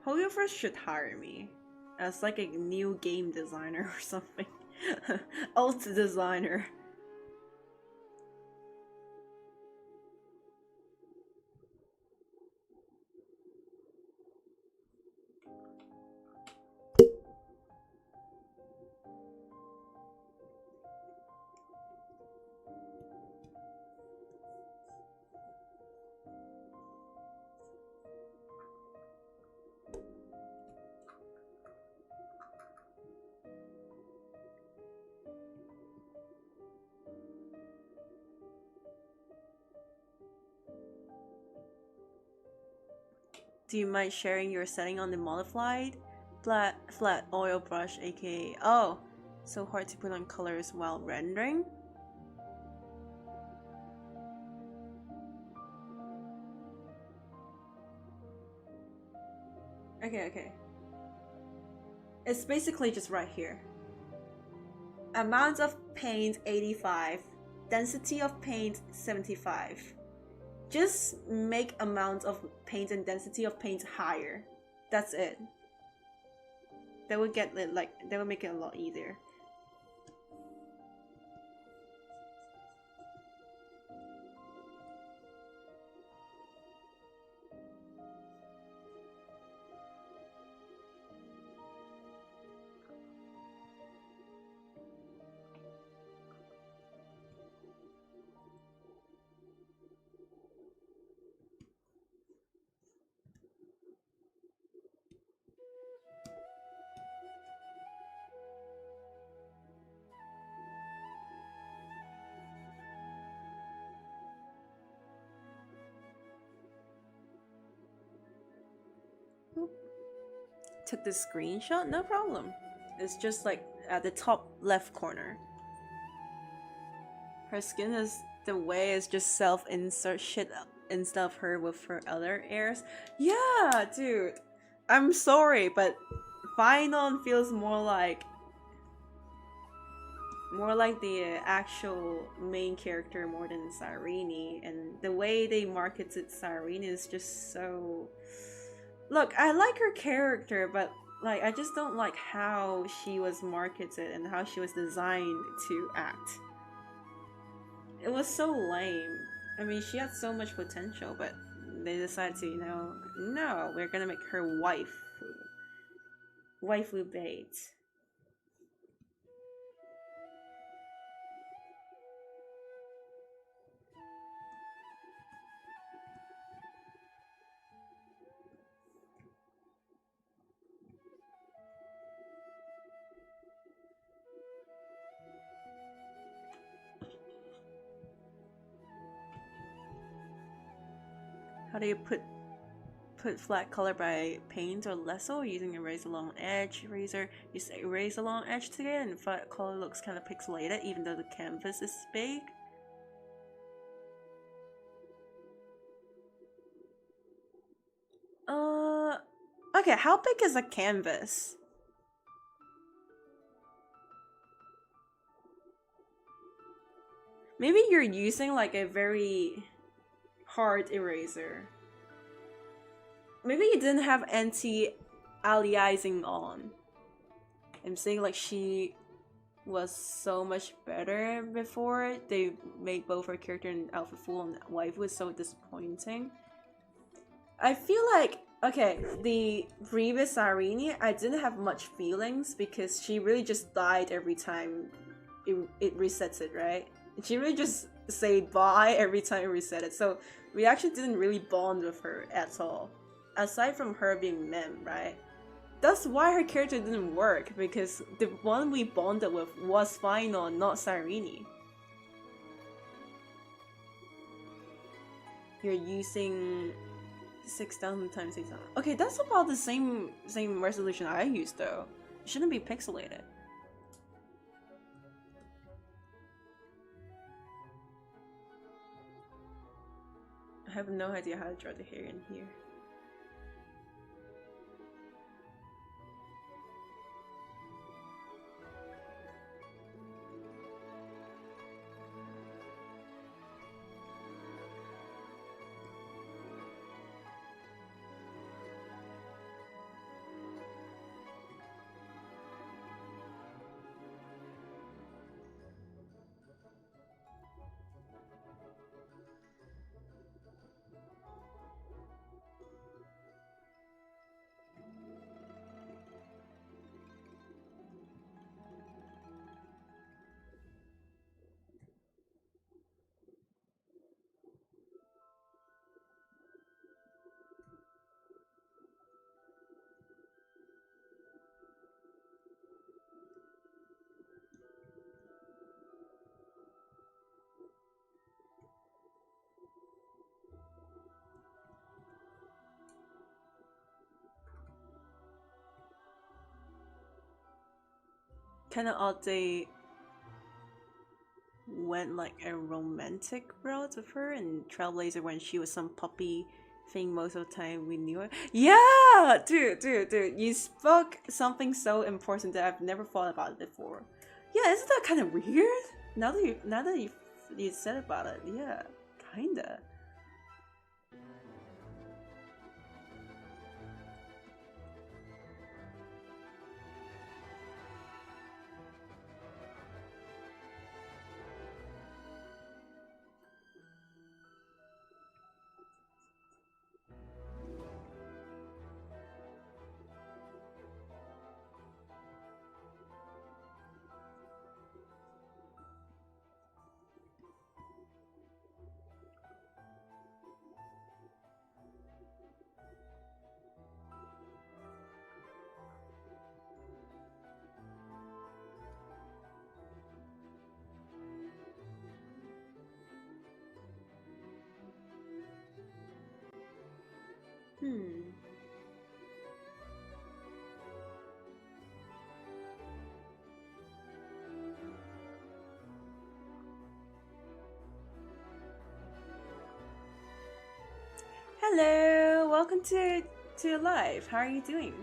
S1: Hoyoverse should hire me as like a new game designer or something. Alt designer. Do you mind sharing your setting on the modified? Flat oil brush, aka. Oh, so hard to put on colors while rendering? Okay. It's basically just right here. Amount of paint 85, density of paint 75. Just make amount of paint and density of paint higher. That's it. That would get like that would make it a lot easier. Took the screenshot, no problem. It's just like at the top left corner. Her skin is the way is just self-insert shit instead of her with her other airs. Yeah, dude. I'm sorry, but Final feels more like the actual main character more than Cyrene, and the way they marketed Cyrene is just so. Look, I like her character, but like I just don't like how she was marketed and how she was designed to act. It was so lame. I mean, she had so much potential, but they decided to, no, we're gonna make her waifu bait. How do you put flat color by paint or lasso using erase along edge eraser? Use erase along edge to get and flat color looks kind of pixelated even though the canvas is big. Okay, how big is a canvas? Maybe you're using like a very hard eraser. Maybe you didn't have anti-aliasing on. I'm saying like she was so much better before they made both her character and outfit full and wife was so disappointing. I feel like, okay, the previous Irene, I didn't have much feelings because she really just died every time it resets it, right? She really just say bye every time it reset it, so we actually didn't really bond with her at all. Aside from her being mem, right? That's why her character didn't work, because the one we bonded with was Final, not Cyrene. You're using 6,000 times 6,000. Okay, that's about the same resolution I use though. It shouldn't be pixelated. I have no idea how to draw the hair in here. Kinda odd they went like a romantic route with her and Trailblazer when she was some puppy thing most of the time we knew her. Yeah! Dude, you spoke something so important that I've never thought about it before. Yeah, isn't that kind of weird? Now that you said about it, yeah, kinda. Hmm. Hello, welcome to live. How are you doing?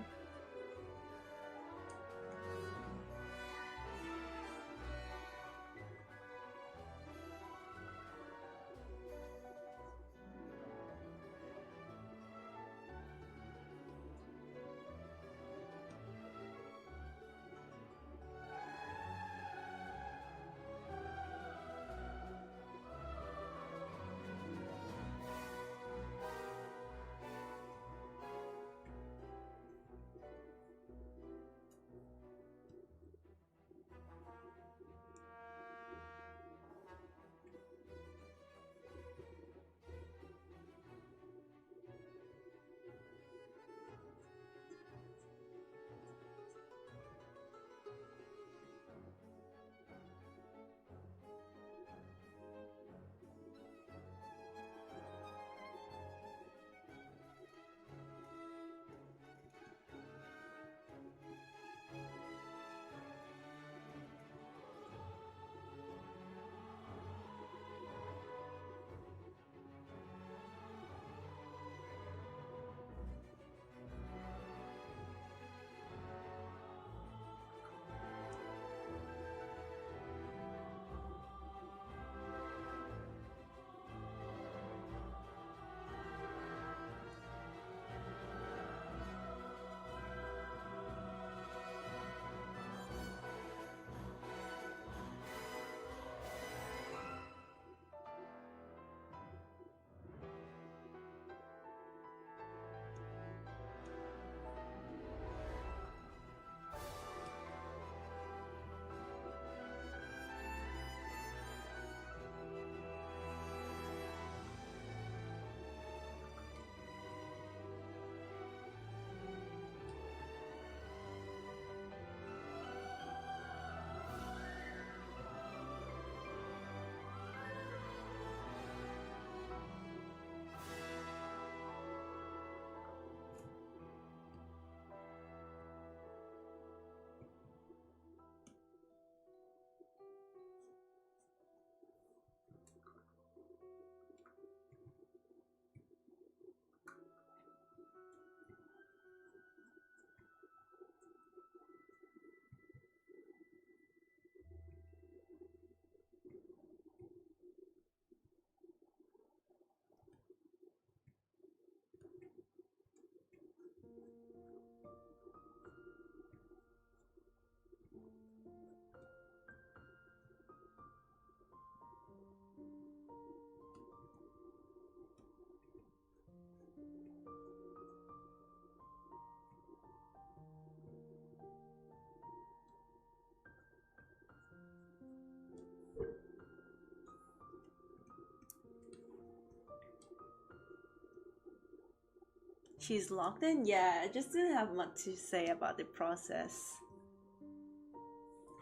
S1: She's locked in? Yeah, I just didn't have much to say about the process.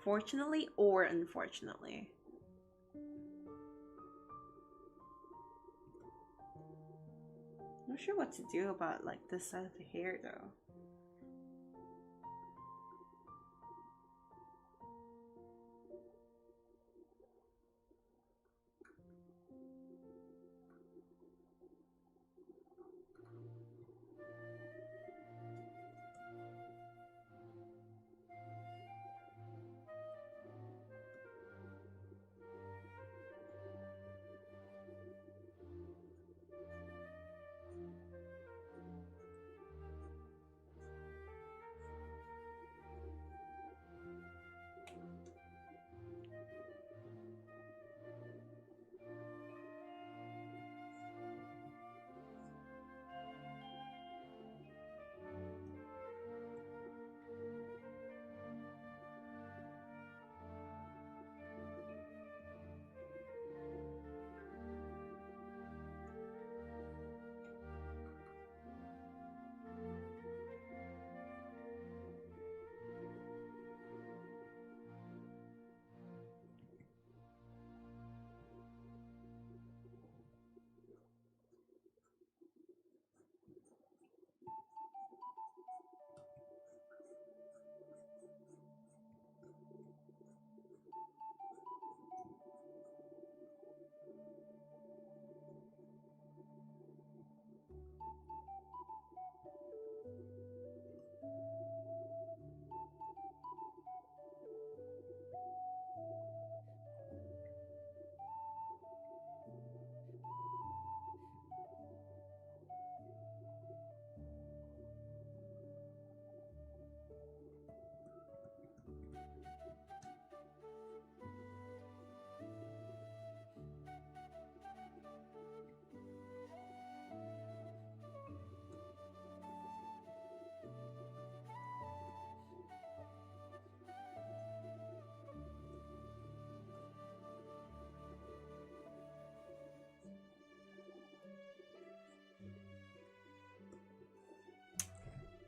S1: Fortunately or unfortunately. Not sure what to do about like this side of the hair though.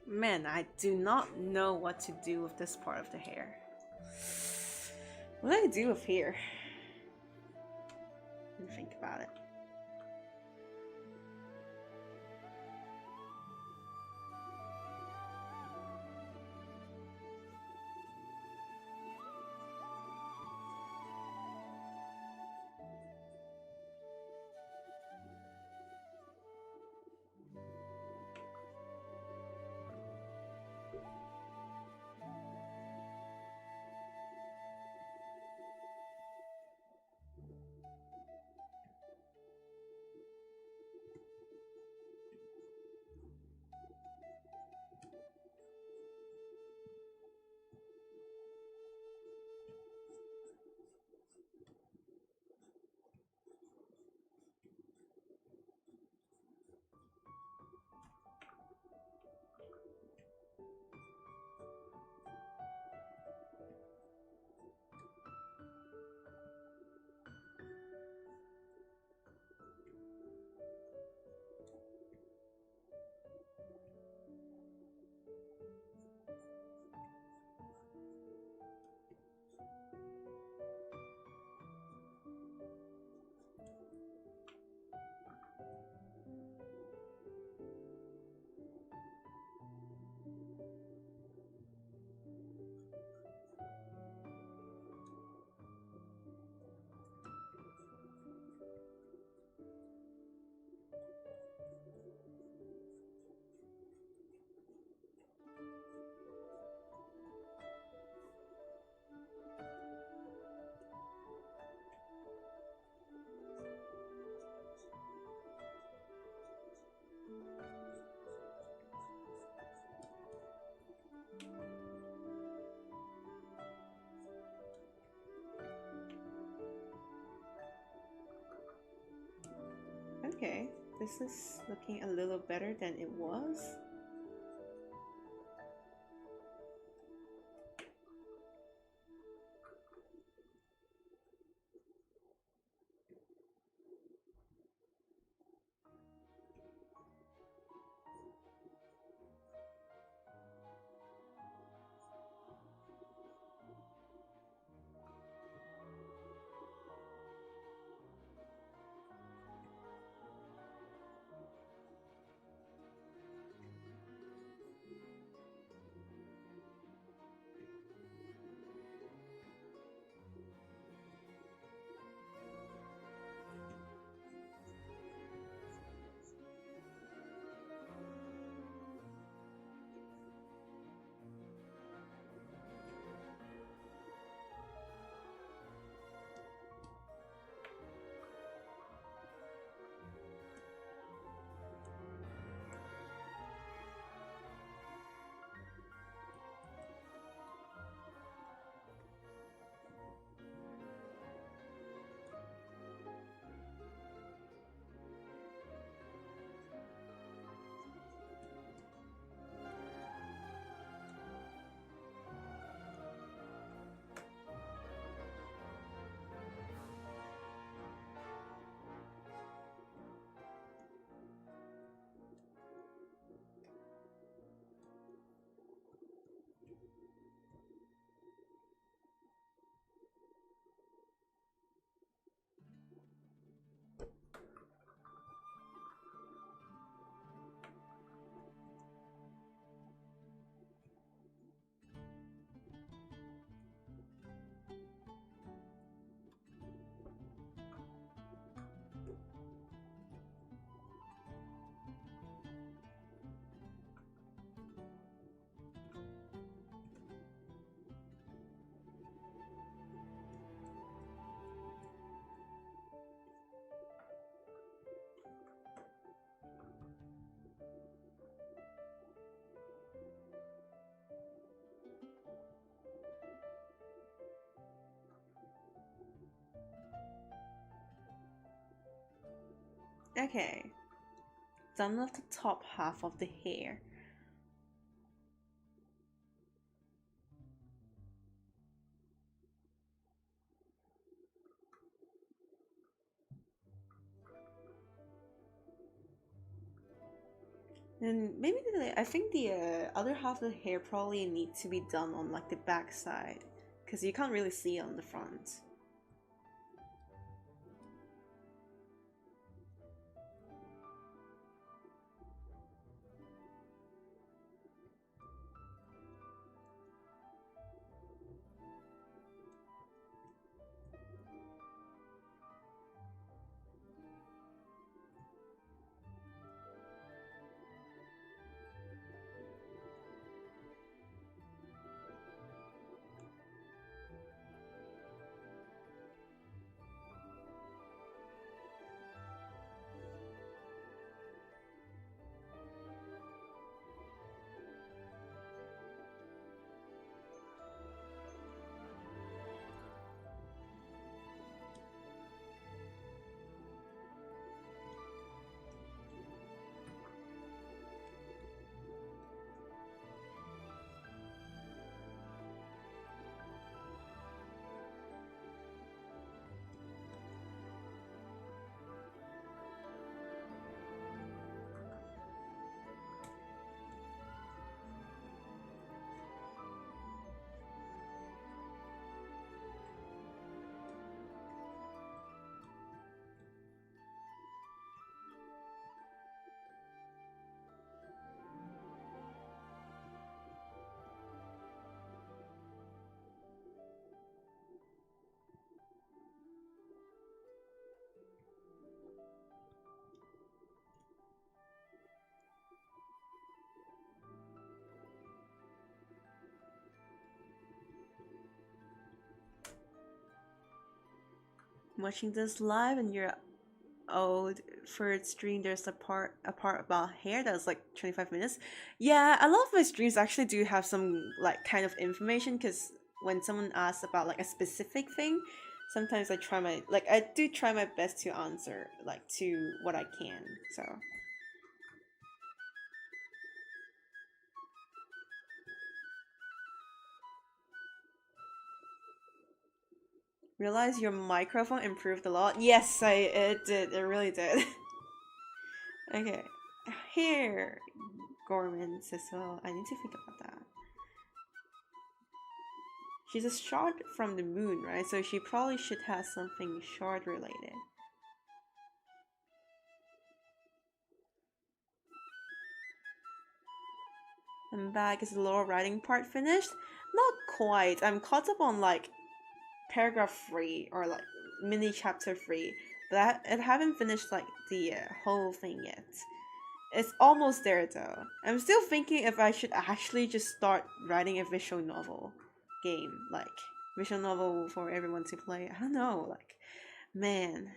S1: Man, I do not know what to do with this part of the hair. What do I do with here? Let me think about it. Okay, this is looking a little better than it was. Okay. Done with the top half of the hair. And maybe I think the other half of the hair probably needs to be done on like the back side, because you can't really see on the front. Watching this live and you're old for stream, there's a part about hair that's like 25 minutes. Yeah, a lot of my streams actually do have some like kind of information, because when someone asks about like a specific thing, sometimes I do try my best to answer like to what I can. So realize your microphone improved a lot. Yes, it did. It really did. Okay, here Gorman says, well, I need to think about that. She's a shard from the moon, right? So she probably should have something shard related. I'm back. Is the lower writing part finished? Not quite. I'm caught up on like paragraph 3 or like mini chapter 3, but I haven't finished like the whole thing yet. It's almost there though. I'm still thinking if I should actually just start writing a visual novel game, like visual novel for everyone to play. I don't know, like, man.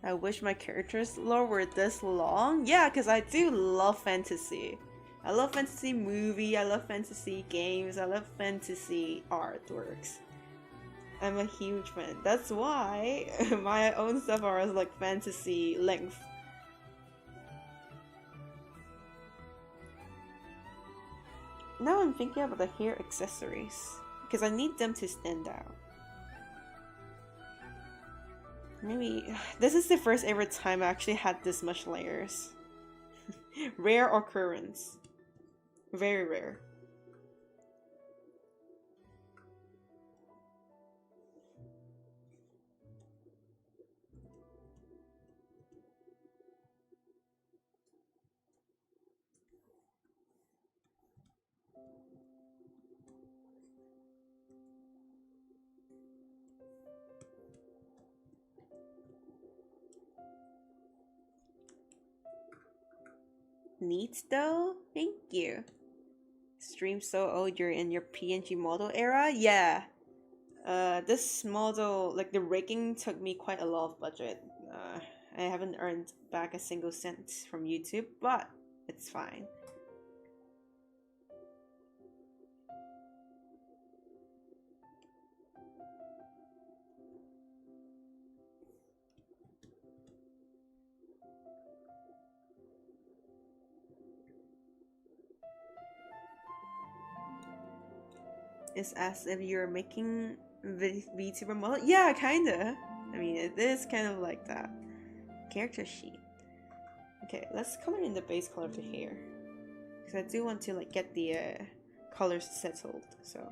S1: I wish my characters lore were this long. Yeah, because I do love fantasy. I love fantasy movie, I love fantasy games, I love fantasy artworks. I'm a huge fan. That's why my own stuff are like fantasy length. Now I'm thinking about the hair accessories, because I need them to stand out. Maybe this is the first ever time I actually had this much layers. Rare occurrence. Very rare. Neat though. Thank you. Stream so old you're in your PNG model era? Yeah. This model, like the rigging took me quite a lot of budget. I haven't earned back a single cent from YouTube, but it's fine. It's as if you're making VTuber model. Yeah, kinda. I mean, it is kind of like that. Character sheet. Okay, let's color in the base color of the hair, because I do want to like get the colors settled. So.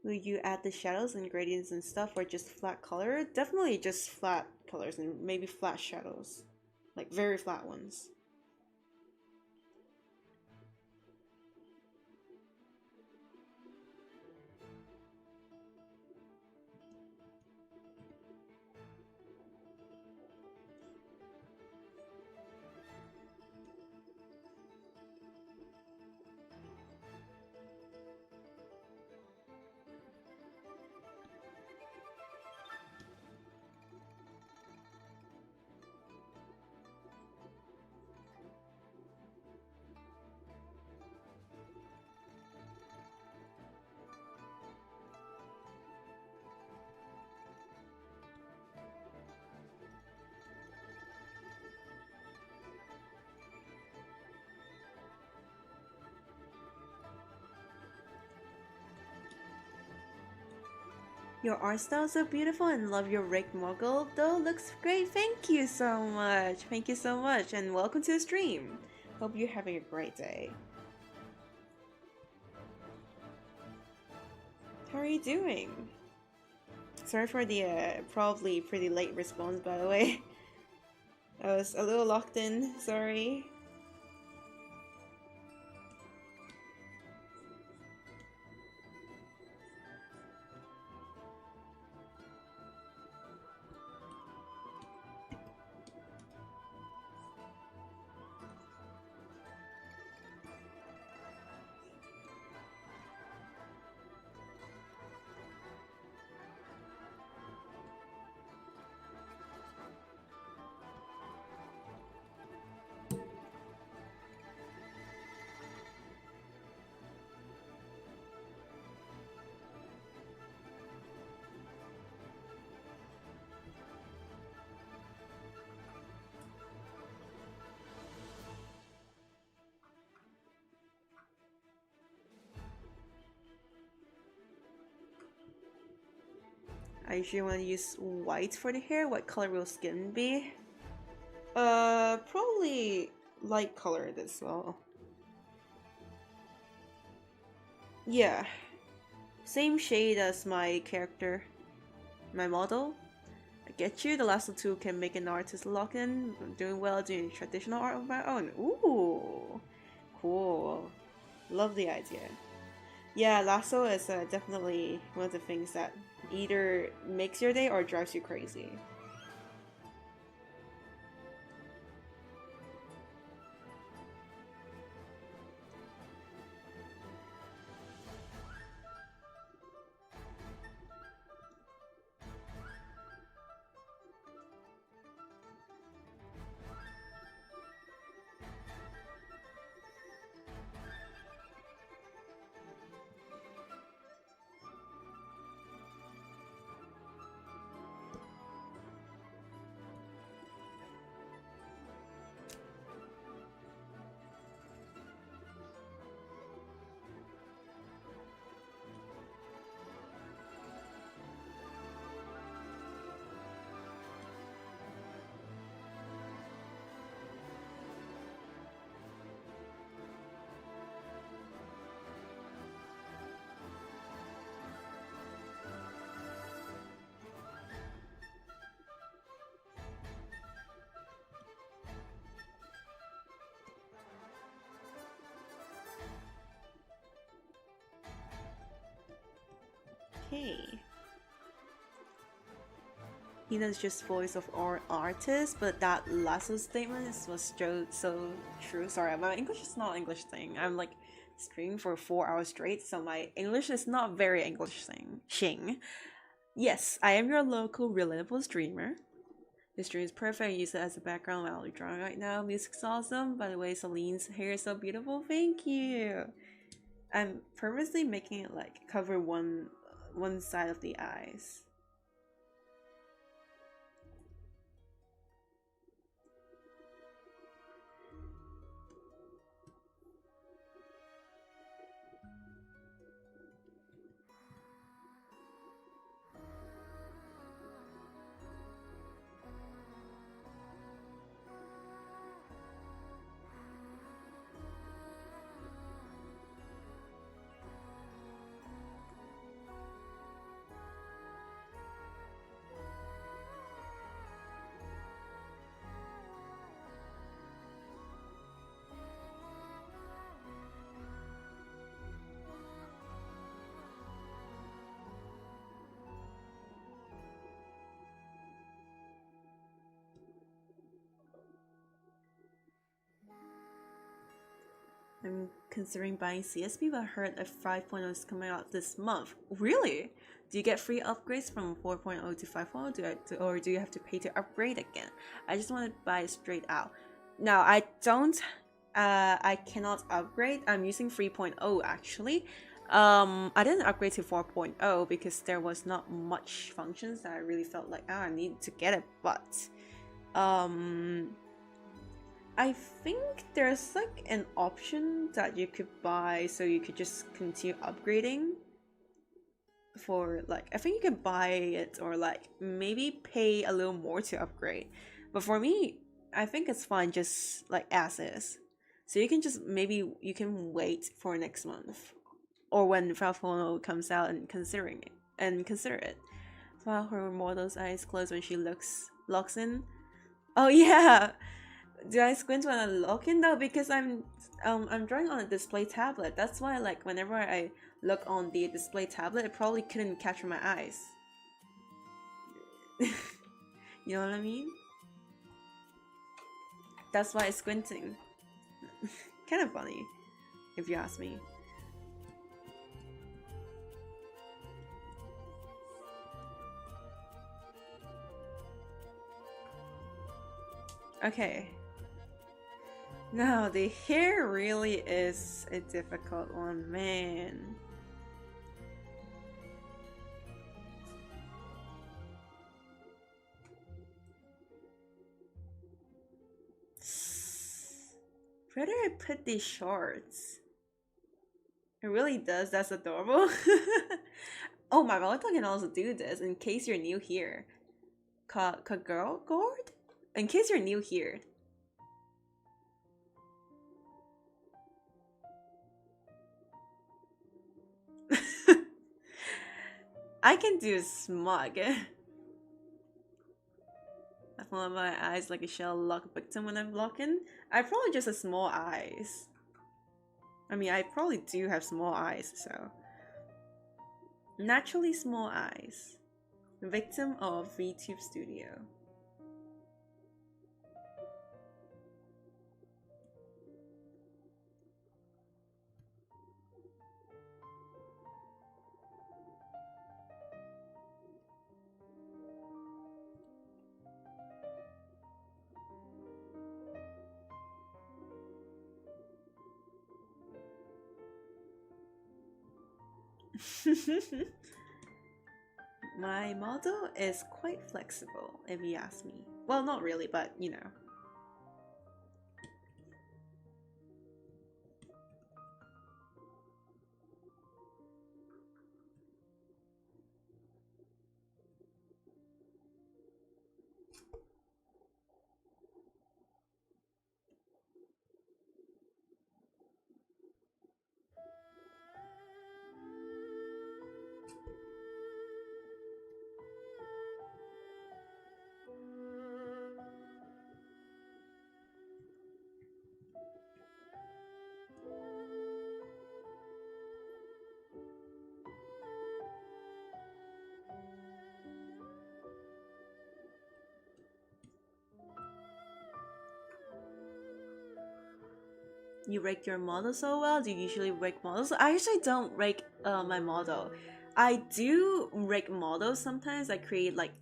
S1: Will you add the shadows and gradients and stuff, or just flat color? Definitely just flat colors and maybe flat shadows. Like very flat ones. Your art style is so beautiful and love your Rick Muggle though. Looks great. Thank you so much. Thank you so much and welcome to the stream. Hope you're having a great day. How are you doing? Sorry for the probably pretty late response, by the way. I was a little locked in, sorry. I usually want to use white for the hair. What color will skin be? Probably light colored as well. Yeah. Same shade as my character, my model. get you. The lasso tool can make an artist lock in. I'm doing well doing traditional art of my own. Ooh, cool. Love the idea. Yeah, lasso is definitely one of the things that either makes your day or drives you crazy. Okay. Hina's just voice of our artist, but that lasso statement was so true. Sorry, my English is not English thing. I'm like streaming for 4 hours straight, so my English is not very English thing. Shing. Yes, I am your local relatable streamer. The stream is perfect. I use it as a background while you're drawing right now. Music's awesome. By the way, Celine's hair is so beautiful. Thank you. I'm purposely making it like cover one side of the eyes. I'm considering buying CSP, but I heard a 5.0 is coming out this month. Really? Do you get free upgrades from 4.0 to 5.0? Or do you have to pay to upgrade again? I just want to buy it straight out. Now, I don't. I cannot upgrade. I'm using 3.0 actually. I didn't upgrade to 4.0 because there was not much functions that I really felt like, I need to get it. But I think there's like an option that you could buy so you could just continue upgrading for like, I think you could buy it or like maybe pay a little more to upgrade. But for me, I think it's fine just like as is. So you can just, maybe you can wait for next month or when 5.0 comes out and consider it. While her model's eyes close when she locks in. Oh yeah. Do I squint when I look in though? Because I'm drawing on a display tablet. That's why like whenever I look on the display tablet, it probably couldn't capture my eyes. You know what I mean? That's why it's squinting. Kind of funny, if you ask me. Okay. No, the hair really is a difficult one, man. Where do I put these shorts? It really does, that's adorable. Oh my god, I can also do this in case you're new here. Girl gourd? In case you're new here. I can do smug. I follow my eyes like a shell lock victim when I'm blocking. I probably just have small eyes. I mean, I probably do have small eyes, so. Naturally small eyes. Victim of VTube Studio. My model is quite flexible, if you ask me. Well, not really, but you know. You rake your model so well? Do you usually rake models? I usually don't rake my model. I do rake models sometimes. I create like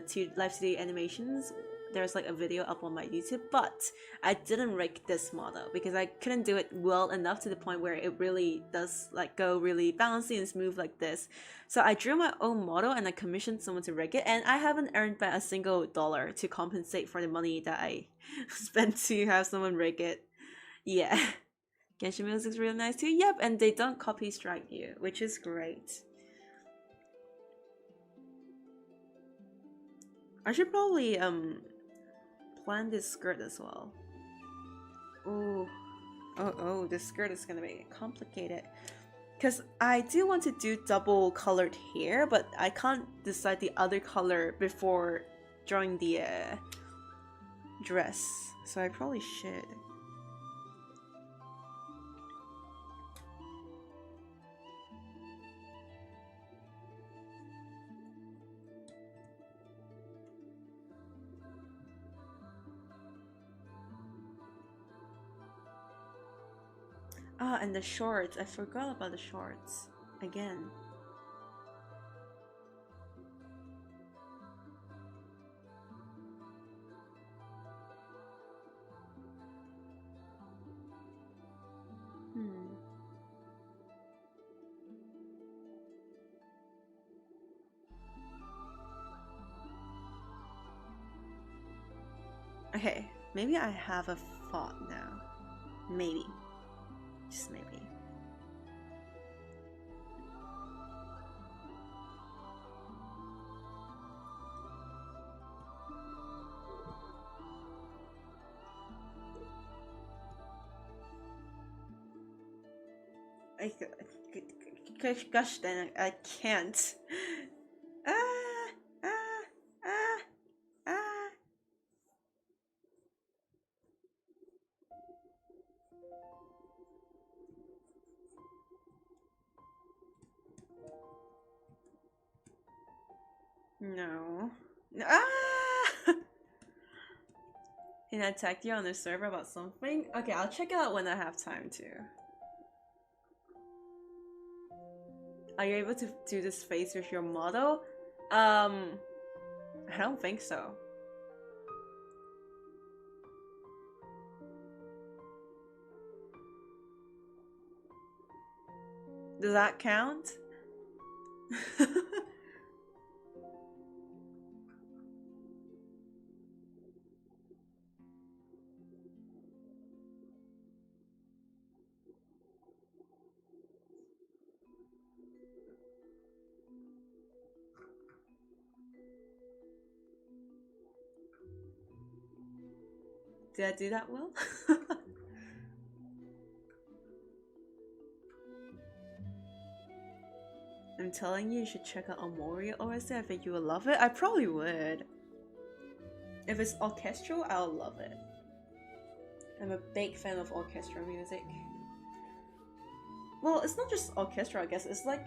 S1: two live 2D animations. There's like a video up on my YouTube, but I didn't rake this model because I couldn't do it well enough to the point where it really does like go really bouncy and smooth like this. So I drew my own model and I commissioned someone to rake it, and I haven't earned back a single dollar to compensate for the money that I spent to have someone rake it. Yeah. Genshin music's really nice too. Yep, and they don't copy strike you, which is great. I should probably plan this skirt as well. Ooh. Oh, this skirt is gonna be complicated. Cause I do want to do double colored hair, but I can't decide the other color before drawing the dress. So I probably should. Ah, and the shorts. I forgot about the shorts. Again. Okay, maybe I have a thought now. Maybe. Just maybe. Gosh dang it, I can't. Ah, ah, ah, ah. No. Ah! Can I tag you on the server about something? Okay, I'll check it out when I have time to. Are you able to do this face with your model? I don't think so. Does that count? Did I do that well? I'm telling you, you should check out Amoria OST. I think you will love it. I probably would. If it's orchestral, I'll love it. I'm a big fan of orchestral music. Well, it's not just orchestra, I guess. It's like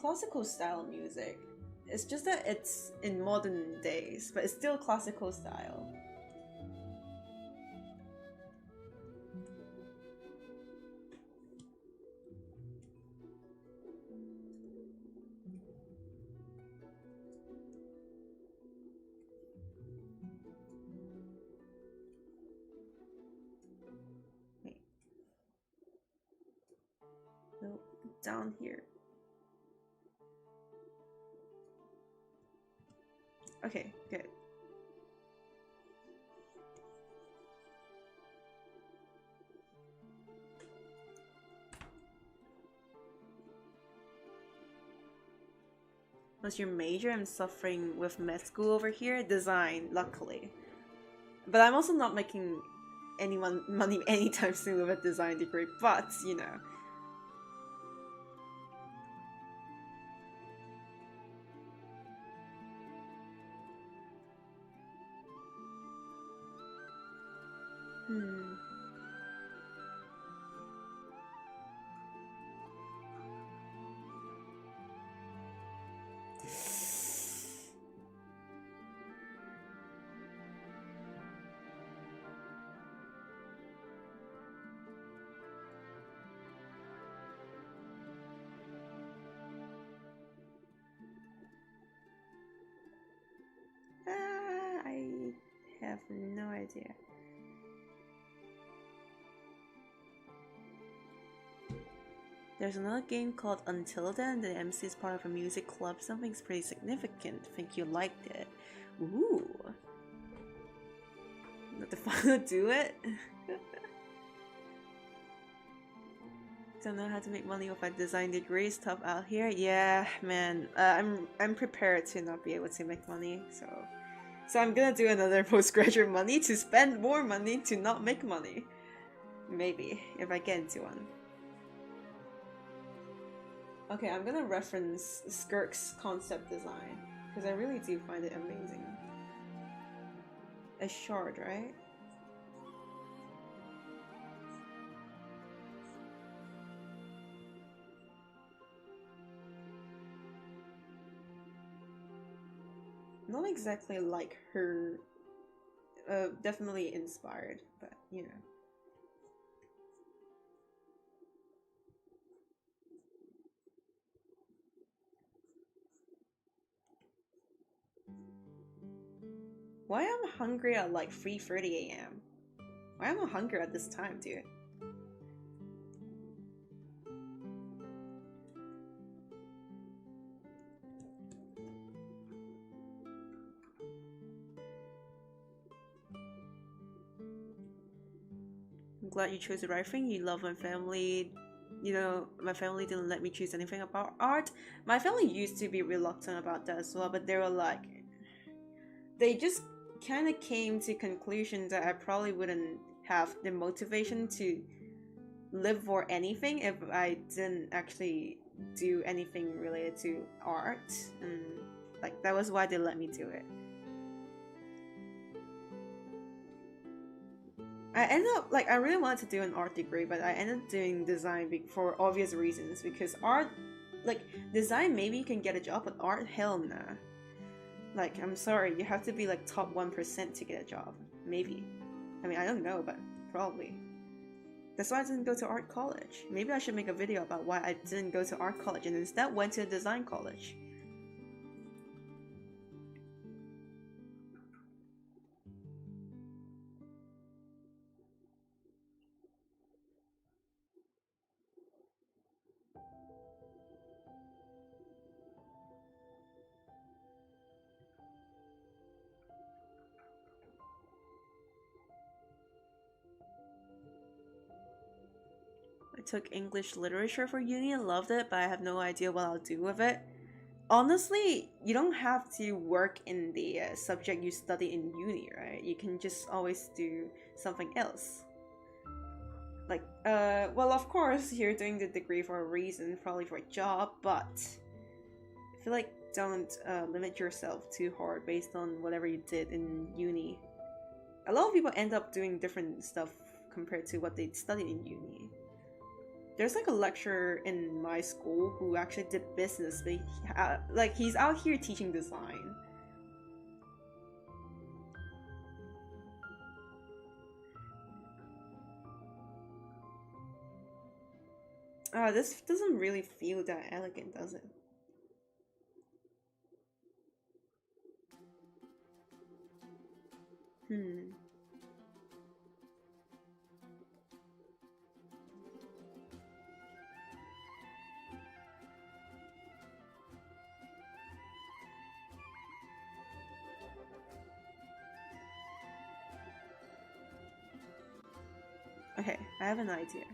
S1: classical style music. It's just that it's in modern days, but it's still classical style. Wait. Nope, down here. Okay, good. What's your major? I'm suffering with med school over here. Design, luckily. But I'm also not making money anytime soon with a design degree, but, you know. I have no idea. There's another game called Until Then. The MC is part of a music club. Something's pretty significant. Think you liked it. Ooh. Not the fun to do it. Don't know how to make money with a design degree. It's tough out here. Yeah, man. I'm prepared to not be able to make money. So I'm gonna do another postgraduate money to spend more money to not make money. Maybe if I get into one. Okay, I'm gonna reference Skirk's concept design because I really do find it amazing. A shard, right? Not exactly like her. Definitely inspired, but you know. Why am I hungry at like 3:30 a.m.? Why am I hungry at this time, dude? I'm glad you chose the right thing. You love my family. You know, my family didn't let me choose anything about art. My family used to be reluctant about that as well, but they were like, they just kind of came to conclusion that I probably wouldn't have the motivation to live for anything if I didn't actually do anything related to art, and like that was why they let me do it. I ended up like I really wanted to do an art degree, but I ended up doing design for obvious reasons because art, like design, maybe you can get a job, but art, hell nah. Like I'm sorry, you have to be like top 1% to get a job. Maybe. I mean I don't know, but probably. That's why I didn't go to art college. Maybe I should make a video about why I didn't go to art college and instead went to design college. I took English literature for uni and loved it, but I have no idea what I'll do with it. Honestly, you don't have to work in the subject you study in uni, right? You can just always do something else. Like, well, of course, you're doing the degree for a reason, probably for a job, but I feel like don't limit yourself too hard based on whatever you did in uni. a lot of people end up doing different stuff compared to what they studied in uni. There's like a lecturer in my school who actually did business, but like he's out here teaching design. This doesn't really feel that elegant, does it? Hmm. Okay, I have an idea.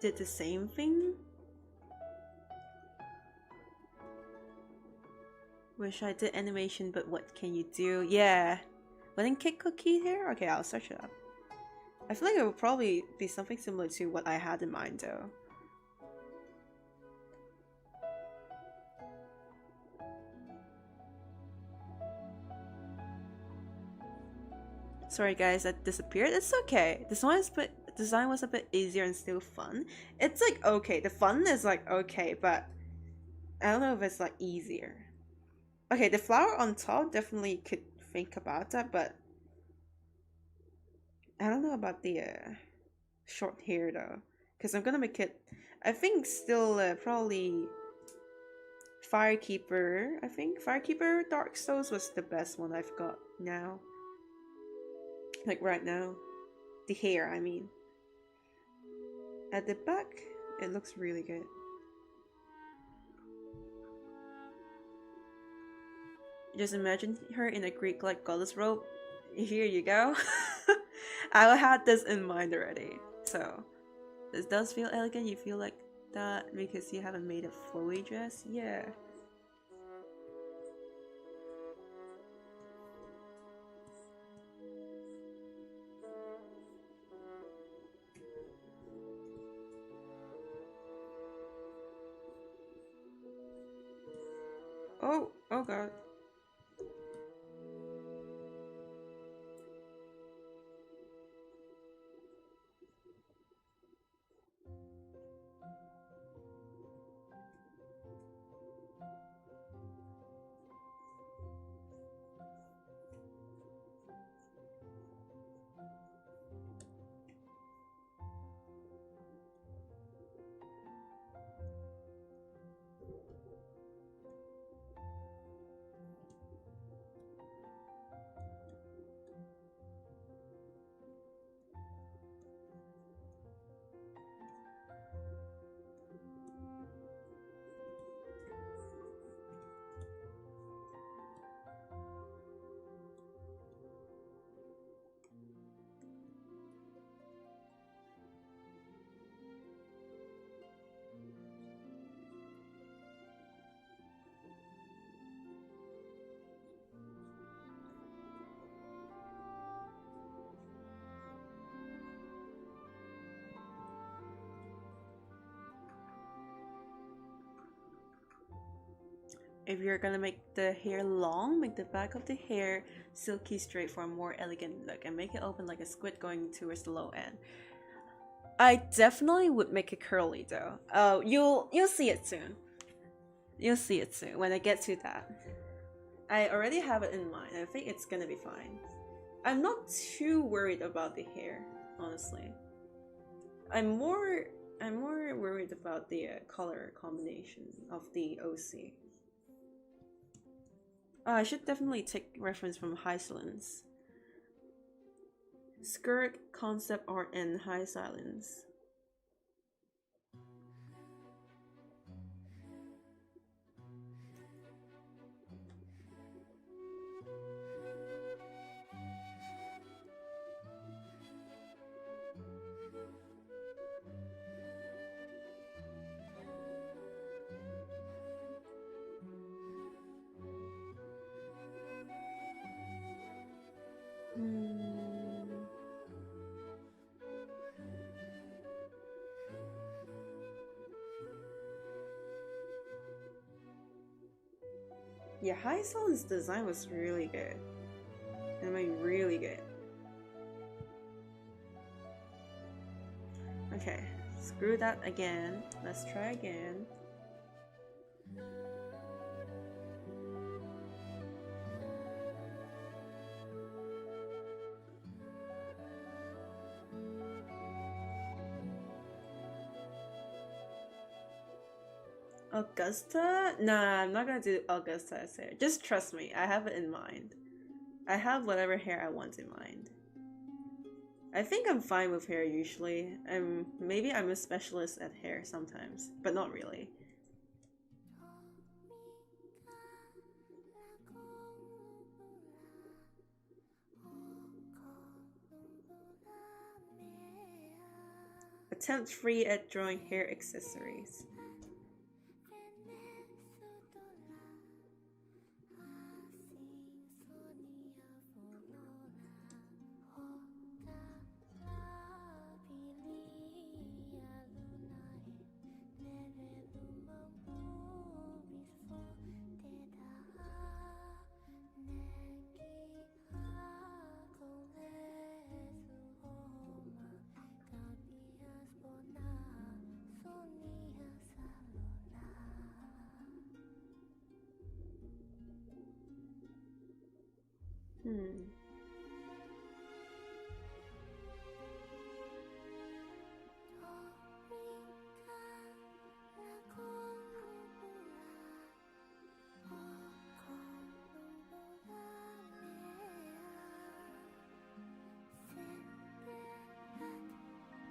S1: Did the same thing? Wish I did animation, but what can you do? Yeah. Wedding cake cookie here? Okay, I'll search it up. I feel like it would probably be something similar to what I had in mind though. Sorry guys, that disappeared. It's okay. Design was a bit easier and still fun. It's like okay. The fun is like okay, but I don't know if it's like easier. Okay, the flower on top definitely could think about that, but I don't know about the short hair though, because I'm gonna make it. I think still probably Firekeeper. I think Firekeeper Dark Souls was the best one I've got now. Like right now, the hair. I mean, at the back, it looks really good. Just imagine her in a Greek like goddess robe. Here you go. I had this in mind already. So this does feel elegant. You feel like that because you haven't made a flowy dress. Yeah. Oh god. If you're gonna make the hair long, make the back of the hair silky straight for a more elegant look and make it open like a squid going towards the low end. I definitely would make it curly though. Oh, you'll see it soon. You'll see it soon when I get to that. I already have it in mind. I think it's gonna be fine. I'm not too worried about the hair, honestly. I'm more worried about the color combination of the OC. I should definitely take reference from High Silence. Skirt, concept art, and High Silence. Yeah, High Silence design was really good. I mean, really good. Okay, screw that again. Let's try again. Augusta? Nah, I'm not gonna do Augusta as hair. Just trust me, I have it in mind. I have whatever hair I want in mind. I think I'm fine with hair usually. Maybe I'm a specialist at hair sometimes, but not really. Attempt free at drawing hair accessories.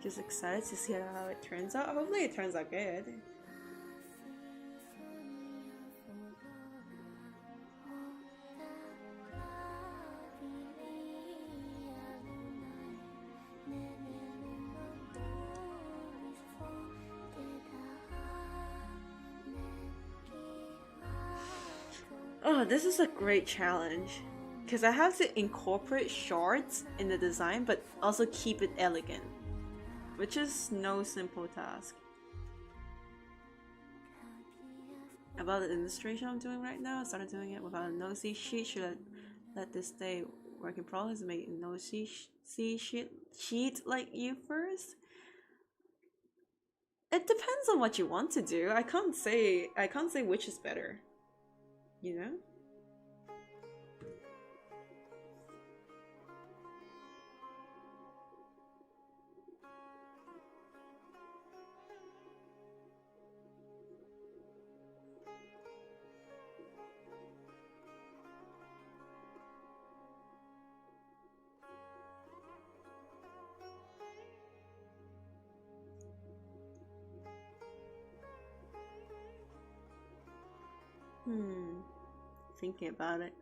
S1: Just excited to see how it turns out. Hopefully it turns out good. Oh, this is a great challenge. Because I have to incorporate shards in the design, but also keep it elegant. Which is no simple task. About the illustration I'm doing right now, I started doing it without a nosy sheet. Should I let this stay work in progress and make a nosy sheet like you first? It depends on what you want to do. I can't say which is better. You know? Thinking about it.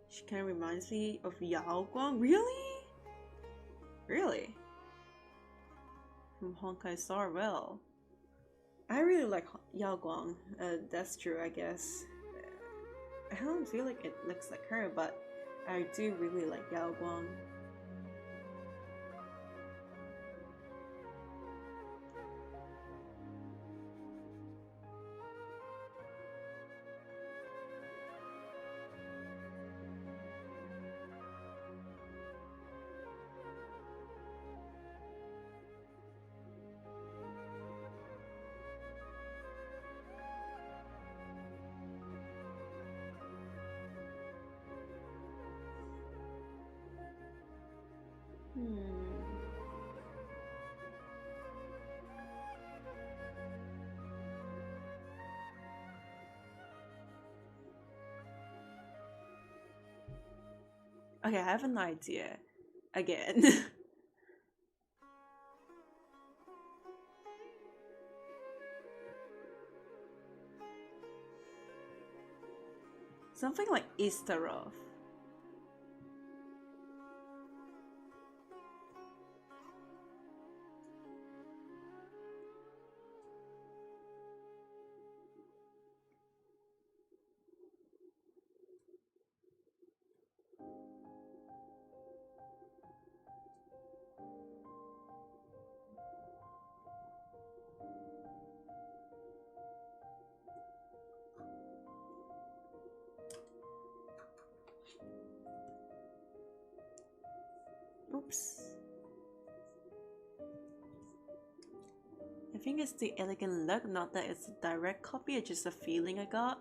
S1: She kind of reminds me of Yao Guang. Really? Really? From Honkai Star Rail. I really like Yao Guang. That's true, I guess. I don't feel like it looks like her, but I do really like Yao Guang. Okay, I have an idea. Again. Something like Istarov. Oops. I think it's the elegant look, not that it's a direct copy, it's just a feeling I got.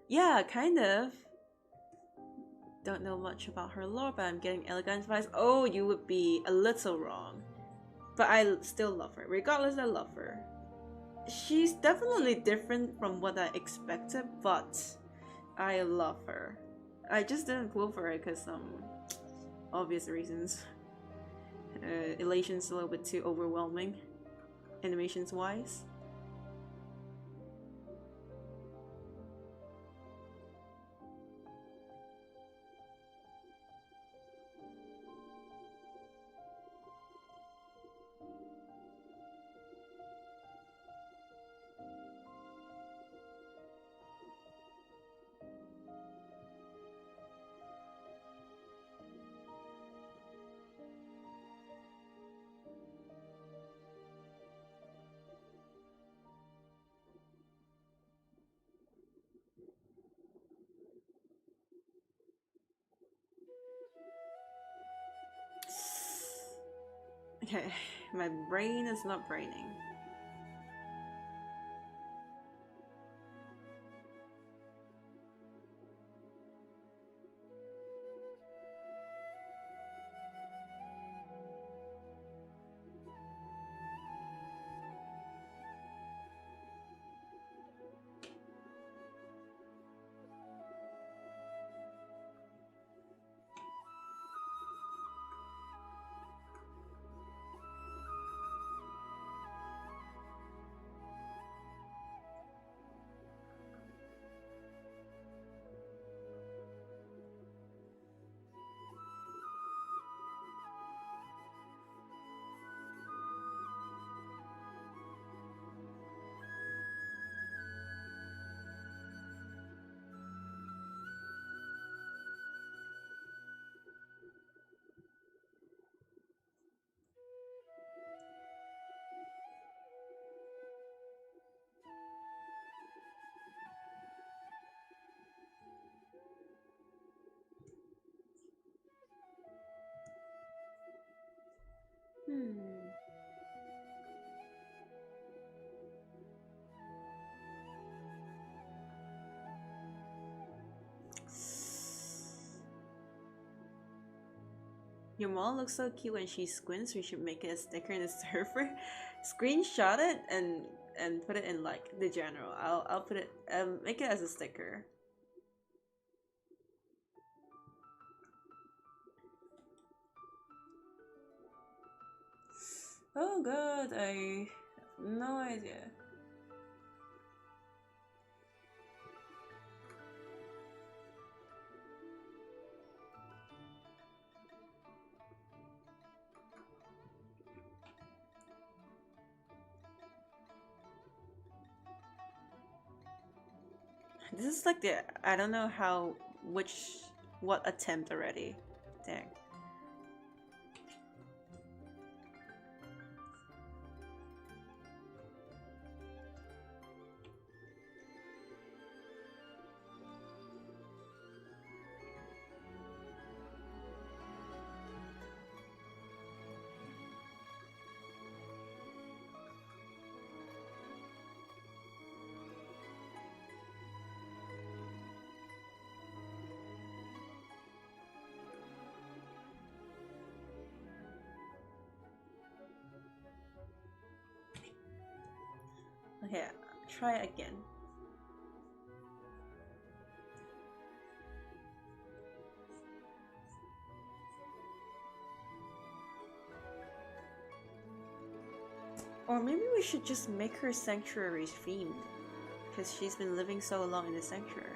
S1: Yeah, kind of. Don't know much about her lore, but I'm getting elegant vibes. Oh, you would be a little wrong. But I still love her. Regardless, I love her. She's definitely different from what I expected, but I love her. I just didn't pull for her because obvious reasons. Elation's a little bit too overwhelming, animations wise. Okay, my brain is not braining. Your mom looks so cute when she squints. We should make it a sticker in the server. Screenshot it and put it in like the general. I'll put it make it as a sticker. Oh god, I have no idea. This is like the I don't know how what attempt already. Dang. Okay, try again. Or maybe we should just make her sanctuary themed, because she's been living so long in the sanctuary.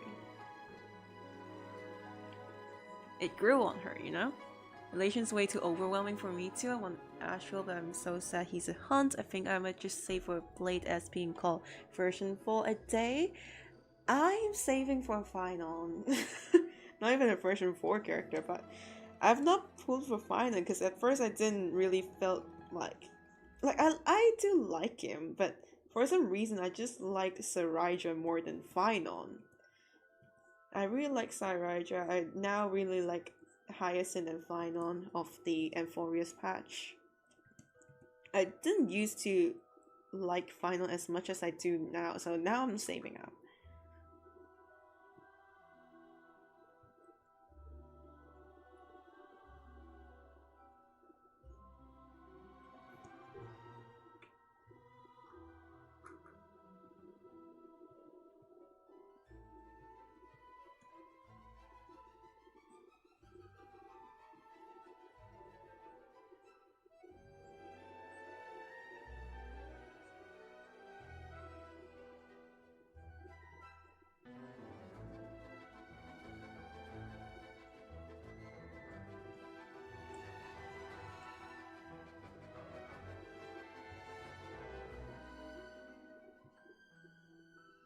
S1: It grew on her, you know? Relation's way too overwhelming for me too. I want Astral, but I'm so sad he's a hunt. I think I might just save for Blade as being called version 4 a day. I'm saving for a final. Not even a version 4 character, but I've not pulled for final because at first I didn't really felt like I do like him, but for some reason I just like Saraja more than Finon. I really like Saraja. I now really like Hyacinth and Finon of the Amphorius patch. I didn't used to like Finon as much as I do now, so now I'm saving up.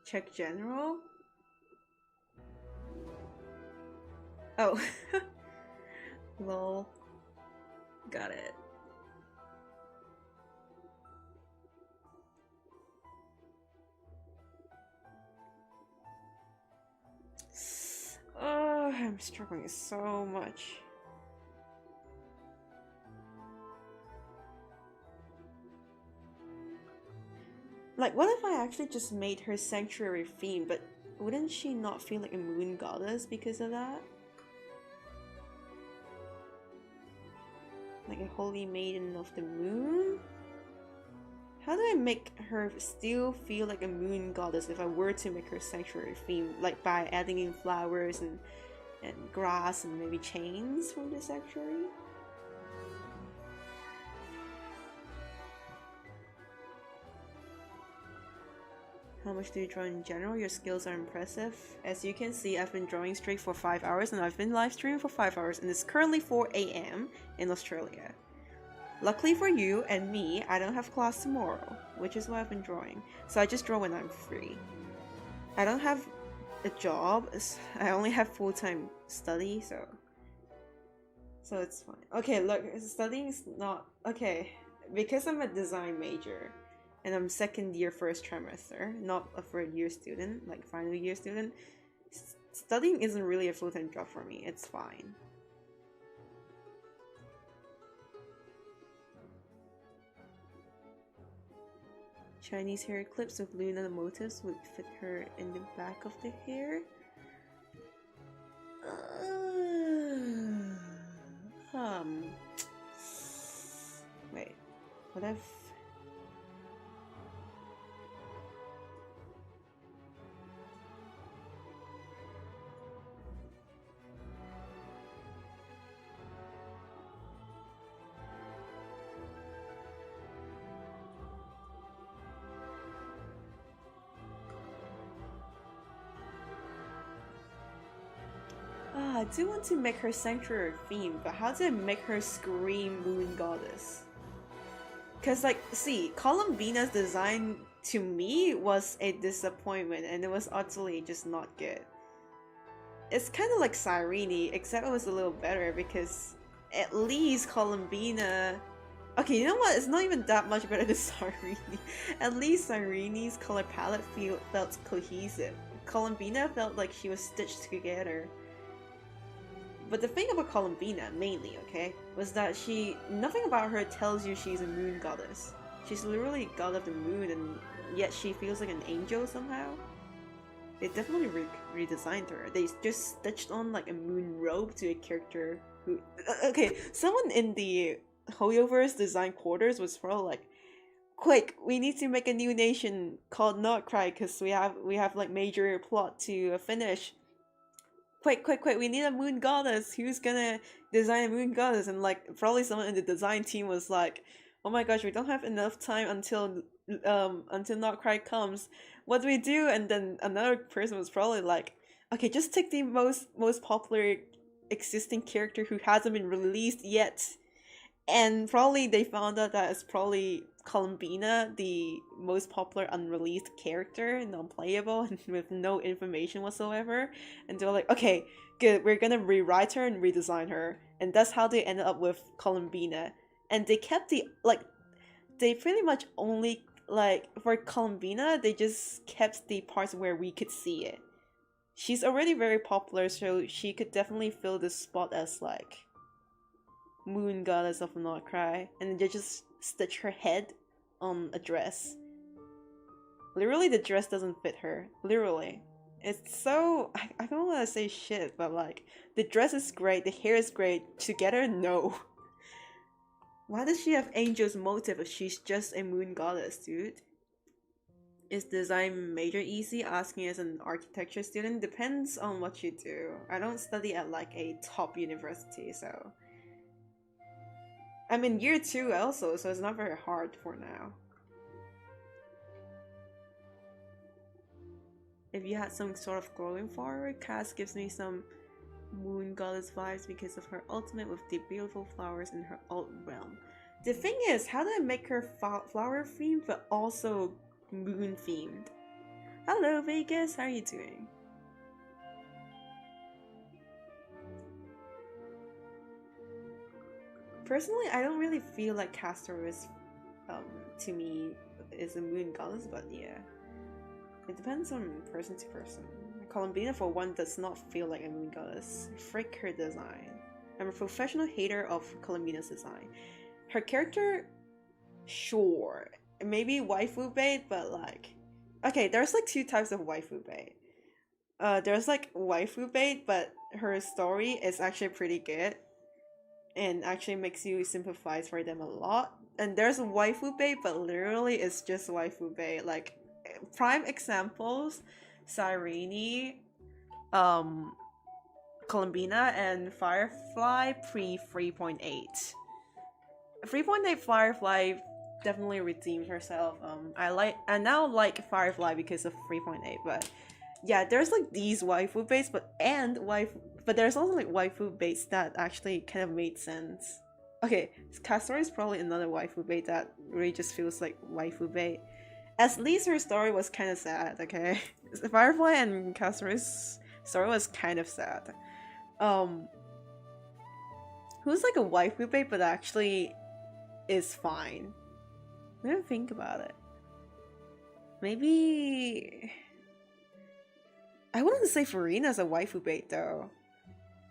S1: Check general? Oh. Lol. Got it. Oh, I'm struggling so much. Like, what if I actually just made her sanctuary theme, but wouldn't she not feel like a moon goddess because of that? Like a holy maiden of the moon? How do I make her still feel like a moon goddess if I were to make her sanctuary theme, like by adding in flowers and grass and maybe chains from the sanctuary? How much do you draw in general? Your skills are impressive. As you can see, I've been drawing straight for 5 hours and I've been live streaming for 5 hours and it's currently 4 AM in Australia. Luckily for you and me, I don't have class tomorrow, which is why I've been drawing. So I just draw when I'm free. I don't have a job. I only have full-time study, so it's fine. Okay, look, studying is not... Okay, because I'm a design major, and I'm second year first trimester, not a third year student, like final year student, studying isn't really a full-time job for me. It's fine. Chinese hair clips with Luna motifs would fit her in the back of the hair. Wait, what if... I do want to make her sanctuary theme, but how do I make her scream moon goddess? Cause like, see, Columbina's design to me was a disappointment and it was utterly just not good. It's kind of like Cyrene, except it was a little better because at least Columbina... Okay, you know what? It's not even that much better than Cyrene. At least Cyrene's color palette felt cohesive. Columbina felt like she was stitched together. But the thing about Columbina, mainly, okay, was that nothing about her tells you she's a moon goddess. She's literally god of the moon, and yet she feels like an angel somehow. They definitely redesigned her. They just stitched on like a moon robe to a character who... Okay, someone in the Hoyoverse design quarters was probably like, Quick, we need to make a new nation called Notcry because we have like major plot to finish. Quick, quick, quick! We need a moon goddess. Who's gonna design a moon goddess? And like probably someone in the design team was like, "Oh my gosh, we don't have enough time until Notcry comes. What do we do?" And then another person was probably like, "Okay, just take the most popular existing character who hasn't been released yet." And probably they found out that it's probably Columbina, the most popular unreleased character, non-playable, and with no information whatsoever. And they were like, okay, good, we're gonna rewrite her and redesign her. And that's how they ended up with Columbina. And they kept they pretty much only, like, for Columbina, they just kept the parts where we could see it. She's already very popular, so she could definitely fill this spot as, like, moon goddess of Notcry, and they just stitch her head on a dress. Literally, the dress doesn't fit her. Literally. It's so... I don't want to say shit, but like, the dress is great, the hair is great. Together, no. Why does she have Angel's motive if she's just a moon goddess, dude? Is design major easy? Asking as an architecture student depends on what you do. I don't study at like a top university, so... I'm in year 2 also, so it's not very hard for now. If you had some sort of glowing flower, Cass gives me some moon goddess vibes because of her ultimate with the beautiful flowers in her alt realm. The thing is, how do I make her flower themed but also moon themed? Hello Vegas, how are you doing? Personally, I don't really feel like Castor is, to me, is a moon goddess, but yeah. It depends on person to person. Columbina, for one, does not feel like a moon goddess. Frick her design. I'm a professional hater of Columbina's design. Her character, sure. Maybe waifu bait, but like... Okay, there's like 2 types of waifu bait. There's like waifu bait, but her story is actually pretty good. And actually makes you sympathize for them a lot. And there's waifu bait, but literally it's just waifu bait. Like, prime examples, Cyrene, Columbina, and Firefly pre 3.8. 3.8 Firefly definitely redeemed herself. I now like Firefly because of 3.8, but yeah, there's like these waifu baits, but there's also like waifu baits that actually kind of made sense. Okay, Castor is probably another waifu bait that really just feels like waifu bait. At least her story was kind of sad, okay? Firefly and Castor's story was kind of sad. Who's like a waifu bait but actually is fine? Let me think about it. Maybe... I wouldn't say Farina's a waifu bait though.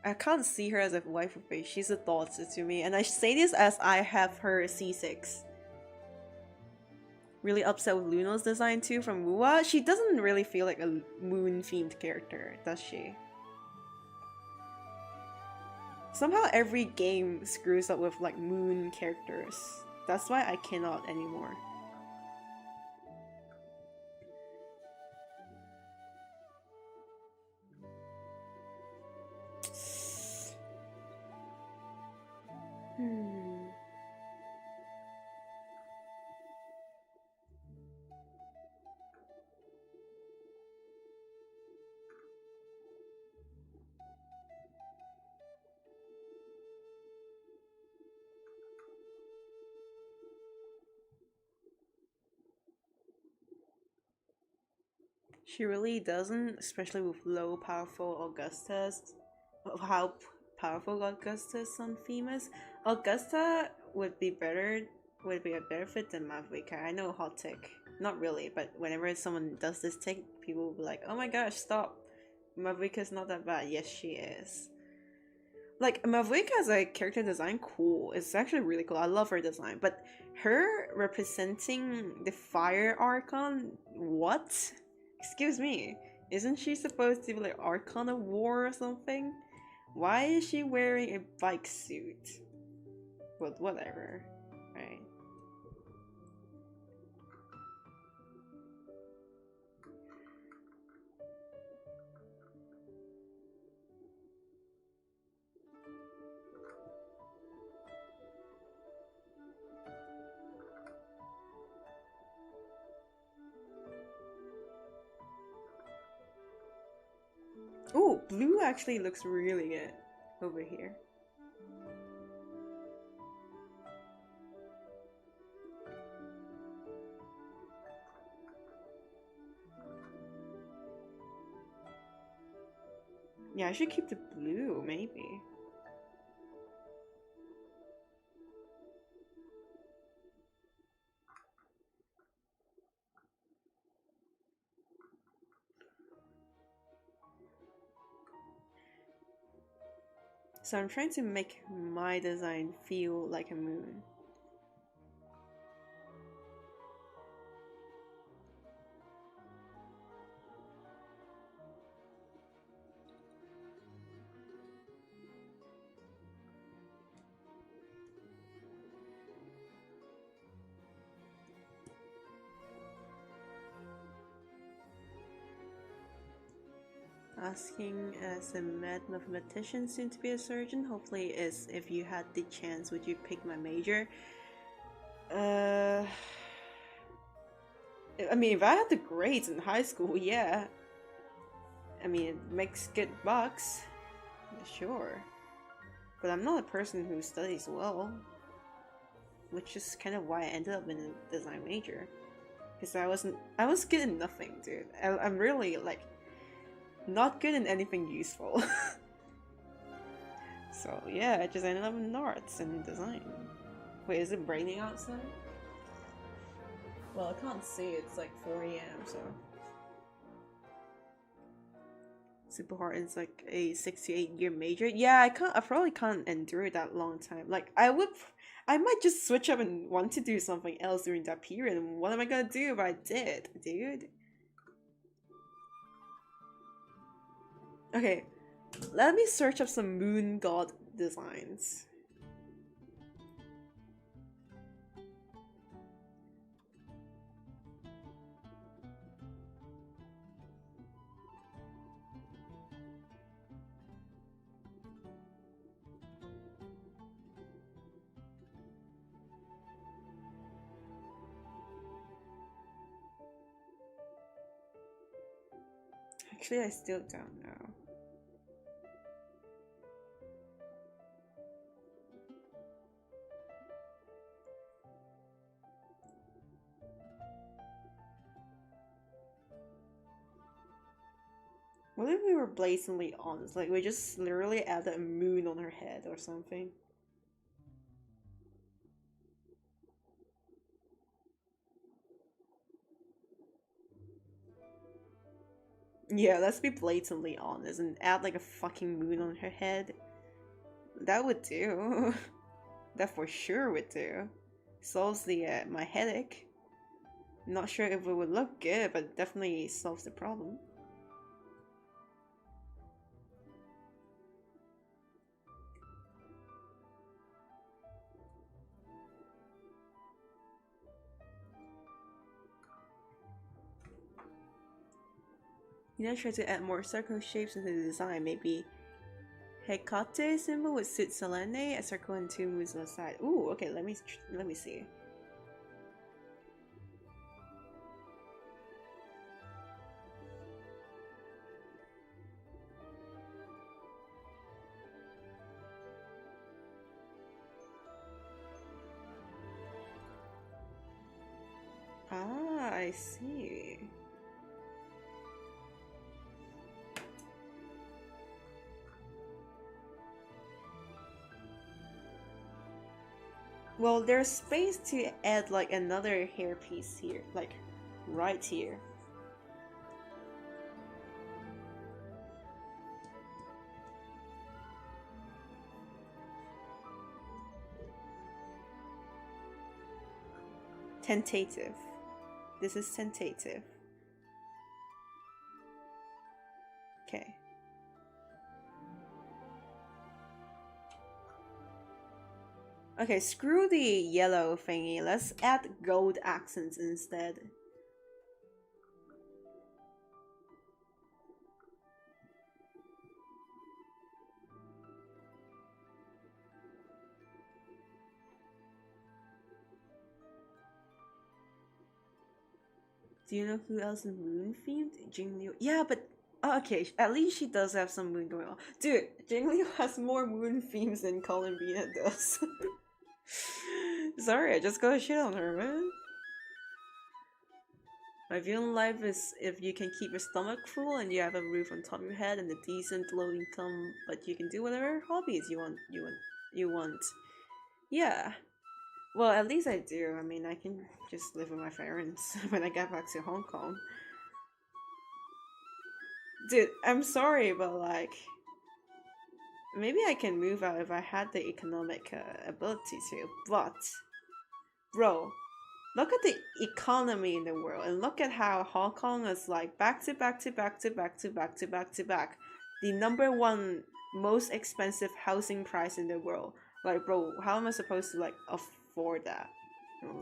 S1: I can't see her as a waifu bait. She's a thought to me, and I say this as I have her C6. Really upset with Luno's design too from Wuwa. She doesn't really feel like a moon-themed character, does she? Somehow every game screws up with like moon characters. That's why I cannot anymore. She really doesn't, especially with low powerful Augustus. How powerful Augustus on Themis. Augusta would be a better fit than Mavrika. I know, hot take. Not really, but whenever someone does this take, people will be like, oh my gosh, stop. Mavrika's not that bad. Yes, she is. Like, Mavrika as a character design, cool. It's actually really cool. I love her design. But her representing the Fire Archon, what? Excuse me, isn't she supposed to be like Archon of War or something? Why is she wearing a bike suit? But whatever, right? Oh, blue actually looks really good over here. Yeah, I should keep the blue, maybe. So I'm trying to make my design feel like a moon. Asking as a mad mathematician, soon to be a surgeon. Hopefully, is if you had the chance, would you pick my major? I mean, if I had the grades in high school, yeah. I mean, it makes good bucks, sure. But I'm not a person who studies well, which is kind of why I ended up in a design major. Because I was good in nothing, dude. I'm really like not good in anything useful. So yeah, I just ended up in arts and design. Wait, is it raining outside? Well, I can't see. It's like 4 a.m. So super hard. It's like a 6 to 8 year major. Yeah, I can't. I probably can't endure that long time. Like I would. I might just switch up and want to do something else during that period. And what am I gonna do if I did, dude? Okay, let me search up some moon god designs. Actually, I still don't know. What if we were blatantly honest? Like, we just literally added a moon on her head or something? Yeah, let's be blatantly honest and add like a fucking moon on her head. That would do. That for sure would do. Solves the my headache. Not sure if it would look good, but definitely solves the problem. You know, try to add more circle shapes into the design. Maybe Hecate symbol would suit Selene, a circle and two moons on the side. Ooh, okay. Let me see. Ah, I see. Well, there's space to add like another hairpiece here, like right here. Tentative. This is tentative. Okay. Okay, screw the yellow thingy. Let's add gold accents instead. Do you know who else is moon themed? Jing Liu. Yeah, but Okay, at least she does have some moon going on. Dude, Jingliu has more moon themes than Columbina does. Sorry, I just gotta shit on her, man. My view in life is if you can keep your stomach full and you have a roof on top of your head and a decent low income, but you can do whatever hobbies you want. Yeah. Well, at least I do. I mean, I can just live with my parents when I get back to Hong Kong. Dude, I'm sorry, but like, maybe I can move out if I had the economic ability to. But, bro, look at the economy in the world and look at how Hong Kong is like back to back to back to back to back to back to back. The number one most expensive housing price in the world. Like, bro, how am I supposed to like afford that?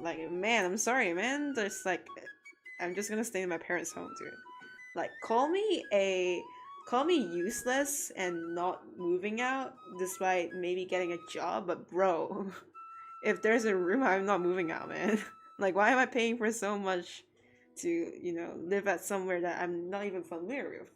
S1: Like, man, I'm sorry, man. There's like, I'm just gonna stay in my parents' home, dude. Like, call me useless and not moving out despite maybe getting a job, but bro, if there's a room, I'm not moving out, man. Like, why am I paying for so much to, live at somewhere that I'm not even familiar with?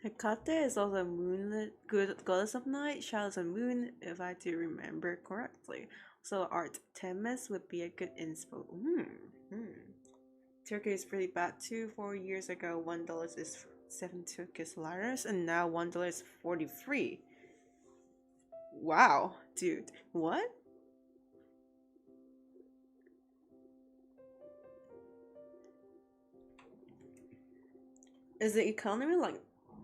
S1: Hecate is also a moonlit good goddess of night, shadows and moon, if I do remember correctly. So Artemis would be a good inspo. Turkey is pretty bad too. 4 years ago, $1 is 7 Turkish liras, and now $1 is 43. Wow, dude, what? Is the economy like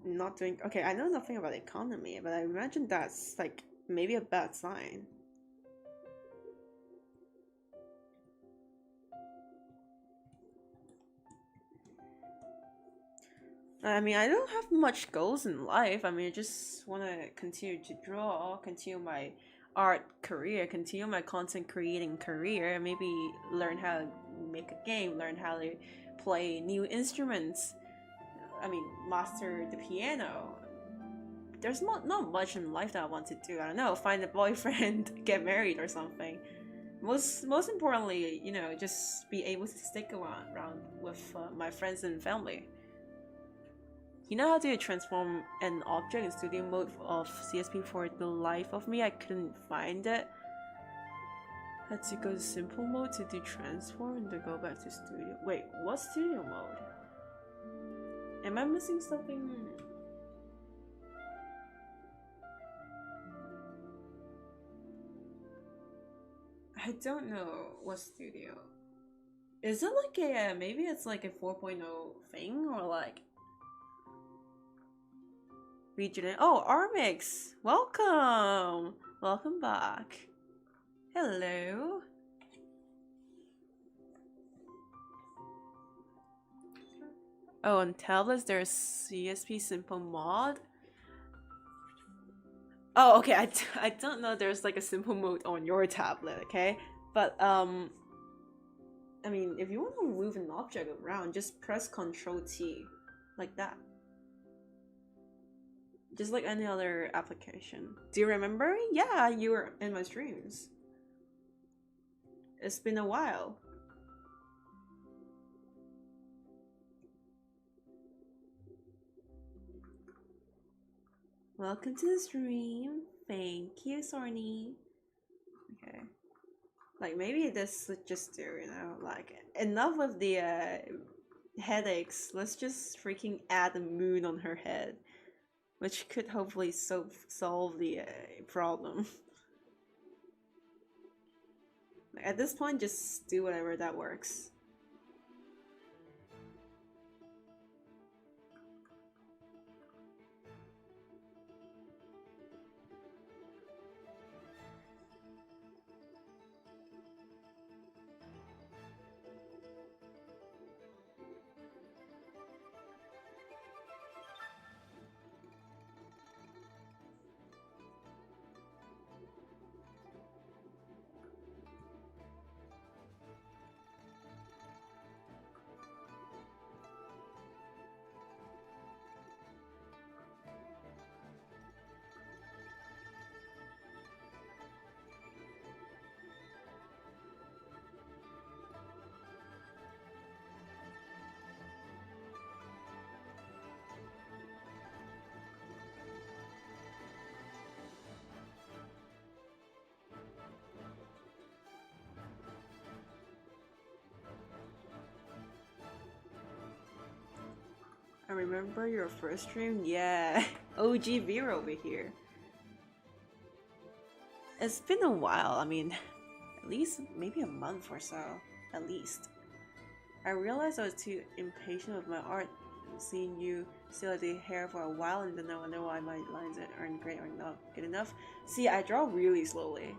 S1: not doing okay? I know nothing about the economy, but I imagine that's like maybe a bad sign. I mean, I don't have much goals in life. I mean, I just want to continue to draw, continue my art career, continue my content creating career, maybe learn how to make a game, learn how to play new instruments. I mean, master the piano. There's not much in life that I want to do. I don't know, find a boyfriend, get married or something. Most importantly, just be able to stick around with my friends and family. You know how to transform an object in studio mode of CSP? For the life of me, I couldn't find it. Had to go to simple mode to do transform and to go back to studio. Wait, what studio mode? Am I missing something? I don't know what studio. Is it like a, maybe it's like a 4.0 thing or like region? Oh, Armix! Welcome! Welcome back. Hello. Oh, on tablets there's CSP simple mod. Oh, okay. I don't know. There's like a simple mode on your tablet, okay? But I mean, if you want to move an object around, just press Control T, like that. Just like any other application. Do you remember? Yeah, you were in my streams. It's been a while. Welcome to the stream. Thank you, Sorny. Okay. Like, maybe this would just do, you know? Like, enough of the headaches. Let's just freaking add a moon on her head. Which could hopefully solve the problem. At this point, just do whatever that works. I remember your first stream? Yeah. OG Vera over here. It's been a while, I mean, at least maybe a month or so, at least. I realized I was too impatient with my art, seeing you still at the hair for a while, and then I wonder why my lines aren't great or not good enough. See, I draw really slowly.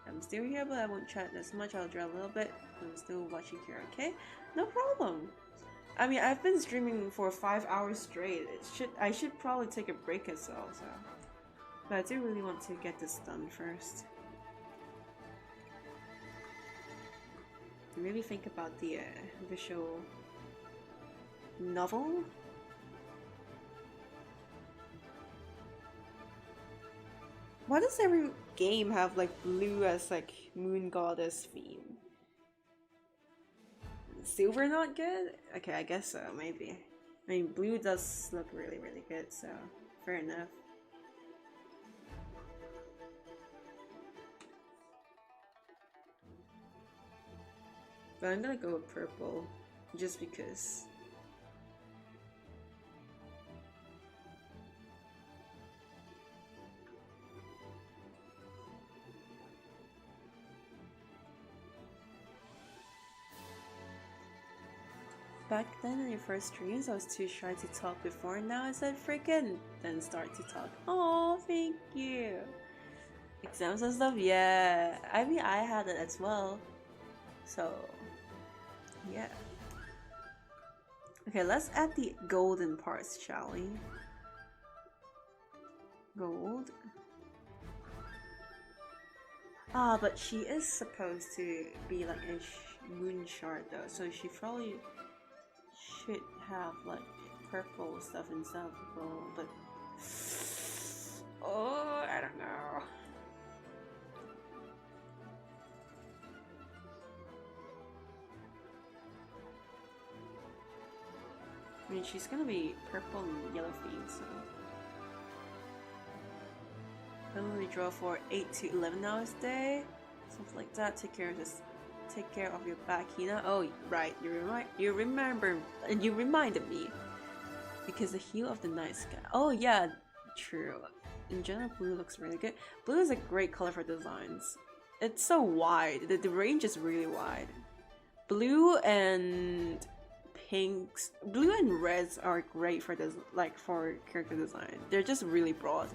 S1: I'm still here, but I won't chat as much. I'll draw a little bit. I'm still watching here, okay? No problem. I mean, I've been streaming for 5 hours straight. I should probably take a break as well, so. But I do really want to get this done first. Maybe think about the visual novel. Why does every game have like blue as like moon goddess theme? Silver not good? Okay, I guess so, maybe. I mean, blue does look really, really good, so fair enough. But I'm gonna go with purple, just because. Back then in your first streams, I was too shy to talk before. Now I said freaking, then start to talk. Oh, thank you. Exams and stuff, yeah. I mean, I had it as well. So, yeah. Okay, let's add the golden parts, shall we? Gold. Ah, but she is supposed to be like a moon shard though, so she probably should have like purple stuff instead of gold, but oh, I don't know. I mean, she's gonna be purple and yellow themed, so. I'm gonna draw for 8 to 11 hours a day, something like that. Take care of this. Take care of your back, Hina. Oh, right. You reminded me. Because the hue of the night sky. Oh yeah, true. In general, blue looks really good. Blue is a great color for designs. It's so wide. The range is really wide. Blue and pinks, blue and reds are great for this, like for character design. They're just really broad.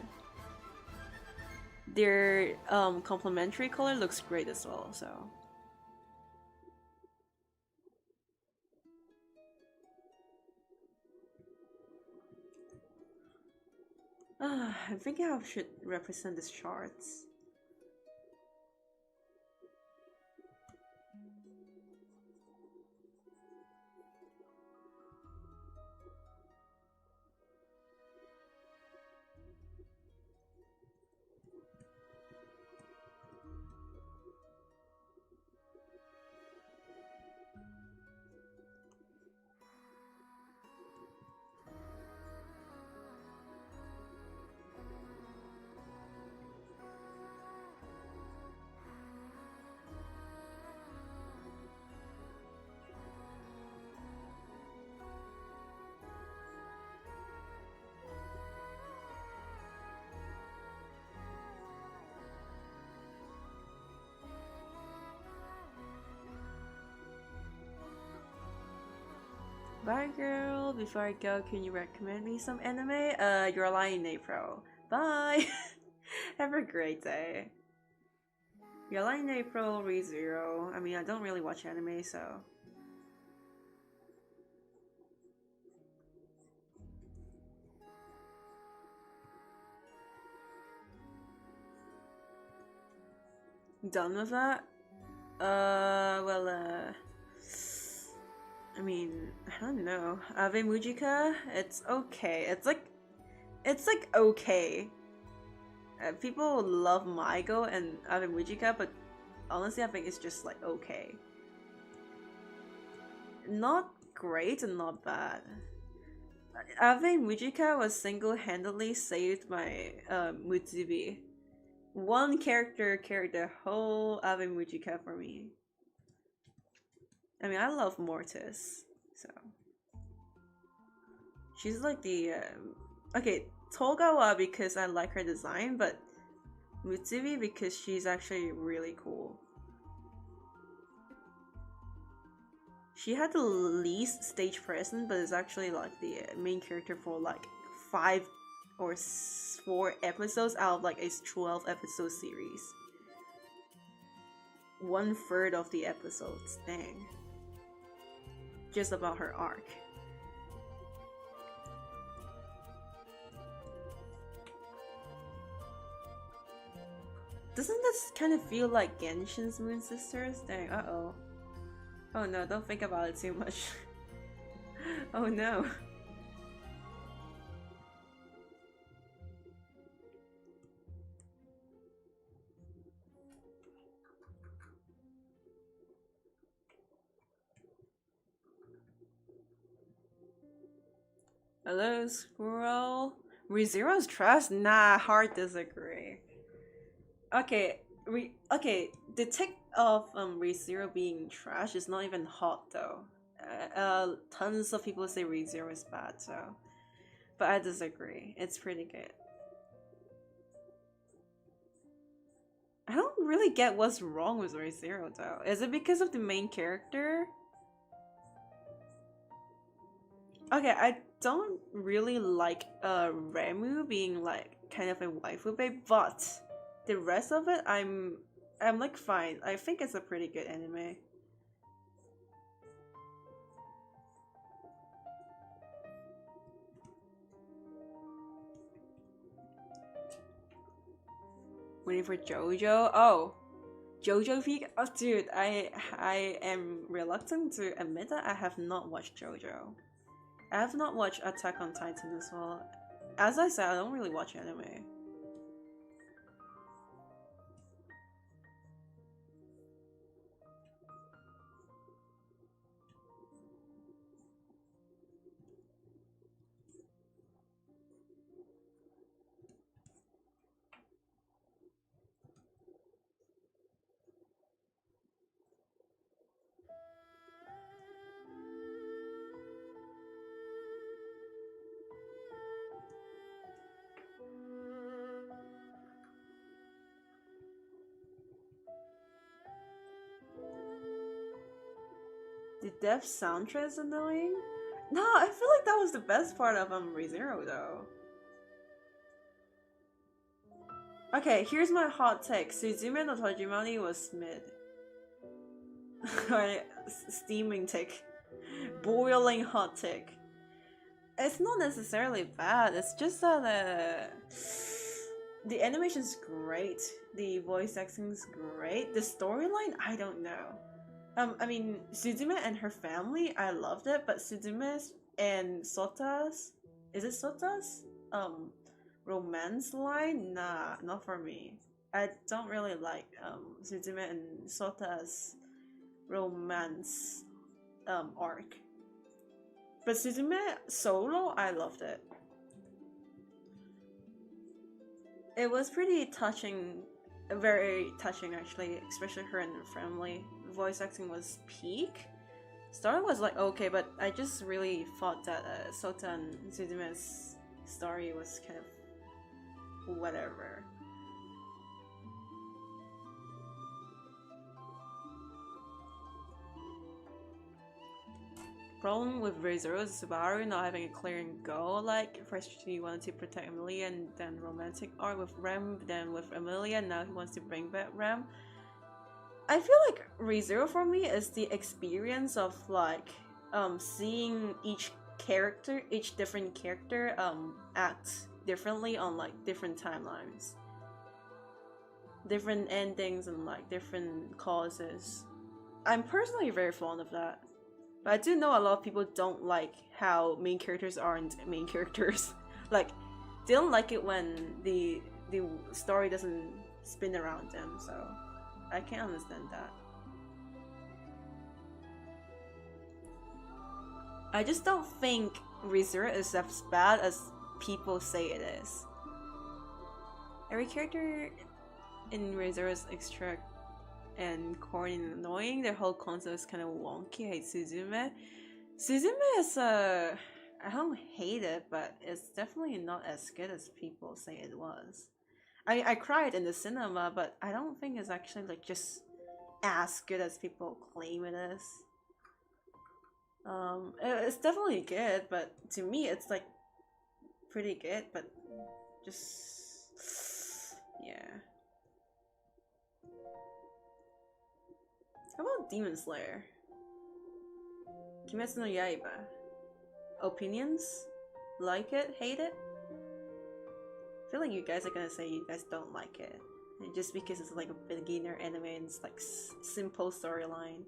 S1: Their complementary color looks great as well, so. I'm thinking how I should represent these charts. Bye, girl. Before I go, can you recommend me some anime? Your line in April. Bye. Have a great day. Your line in April, ReZero. I mean, I don't really watch anime, so. Done with that? I mean, I don't know. Ave Mujika, it's okay. It's like okay. People love Maigo and Ave Mujika, but honestly, I think it's just like okay. Not great and not bad. Ave Mujika was single-handedly saved by Mutsubi. One character carried the whole Ave Mujika for me. I mean, I love Mortis, so she's like the okay, Togawa because I like her design, but Mutsubi because she's actually really cool. She had the least stage presence, but is actually like the main character for like 5 or 4 episodes out of like a 12 episode series. 1/3 of the episodes, dang. Just about her arc. Doesn't this kind of feel like Genshin's Moon Sisters? Dang, uh-oh. Oh no, don't think about it too much. Oh no. Hello, Squirrel. ReZero's trash? Nah, hard disagree. Okay, the take of ReZero being trash is not even hot though. Tons of people say ReZero is bad, so, but I disagree. It's pretty good. I don't really get what's wrong with ReZero though. Is it because of the main character? Okay, I don't really like Remu being like kind of a waifu babe, but the rest of it I'm like fine. I think it's a pretty good anime. Waiting for JoJo. Oh, JoJo Peak. Oh, dude, I am reluctant to admit that I have not watched JoJo. I have not watched Attack on Titan as well. As I said, I don't really watch anime. The deaf soundtrack is annoying? No, I feel like that was the best part of ReZero though. Okay, here's my hot take. Suzume no Tojimani was mid. Steaming take. Boiling hot take. It's not necessarily bad, it's just that the animation's great, the voice acting's great, the storyline, I don't know. I mean, Suzume and her family, I loved it, but Suzume's and Sota's, is it Sota's? Romance line? Nah, not for me. I don't really like Suzume and Sota's romance arc. But Suzume solo, I loved it. It was pretty touching, very touching actually, especially her and her family. Voice acting was peak. Story was like okay, but I just really thought that Sota and Suzume's story was kind of whatever. Problem with Re:Zero is Subaru not having a clear and goal. Like first he wanted to protect Amelia, and then romantic arc with Rem, then with Amelia, now he wants to bring back Rem. I feel like Re:Zero for me is the experience of like seeing each different character act differently on like different timelines, different endings, and like different causes. I'm personally very fond of that. But I do know a lot of people don't like how main characters aren't main characters. Like, they don't like it when the story doesn't spin around them, so I can understand that. I just don't think Re:Zero is as bad as people say it is. Every character in Re:Zero is extra and corny and annoying. Their whole concept is kind of wonky. I hate Suzume. Suzume is I don't hate it, but it's definitely not as good as people say it was. I cried in the cinema, but I don't think it's actually like just as good as people claim it is. It's definitely good, but to me it's like pretty good, but just yeah. How about Demon Slayer? Kimetsu no Yaiba. Opinions? Like it? Hate it? I feel like you guys are gonna say you guys don't like it. And just because it's like a beginner anime and it's like simple storyline.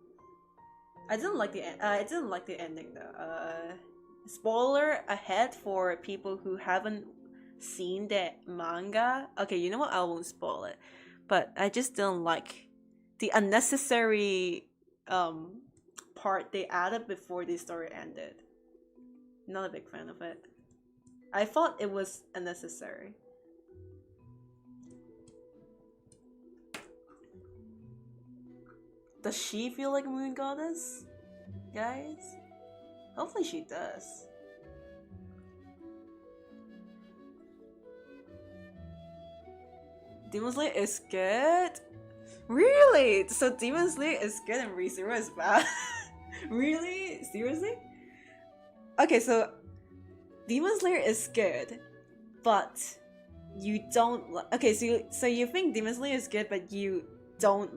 S1: I didn't like the ending though. Spoiler ahead for people who haven't seen the manga. Okay, you know what? I won't spoil it. But I just don't like the unnecessary part they added before the story ended. Not a big fan of it. I thought it was unnecessary. Does she feel like a moon goddess? Guys? Hopefully she does. Demon Slayer is good? Really? So Demon Slayer is good and Re:Zero is bad? Really? Seriously? Okay, so Demon Slayer is good, but you don't okay, so you think Demon Slayer is good, but you don't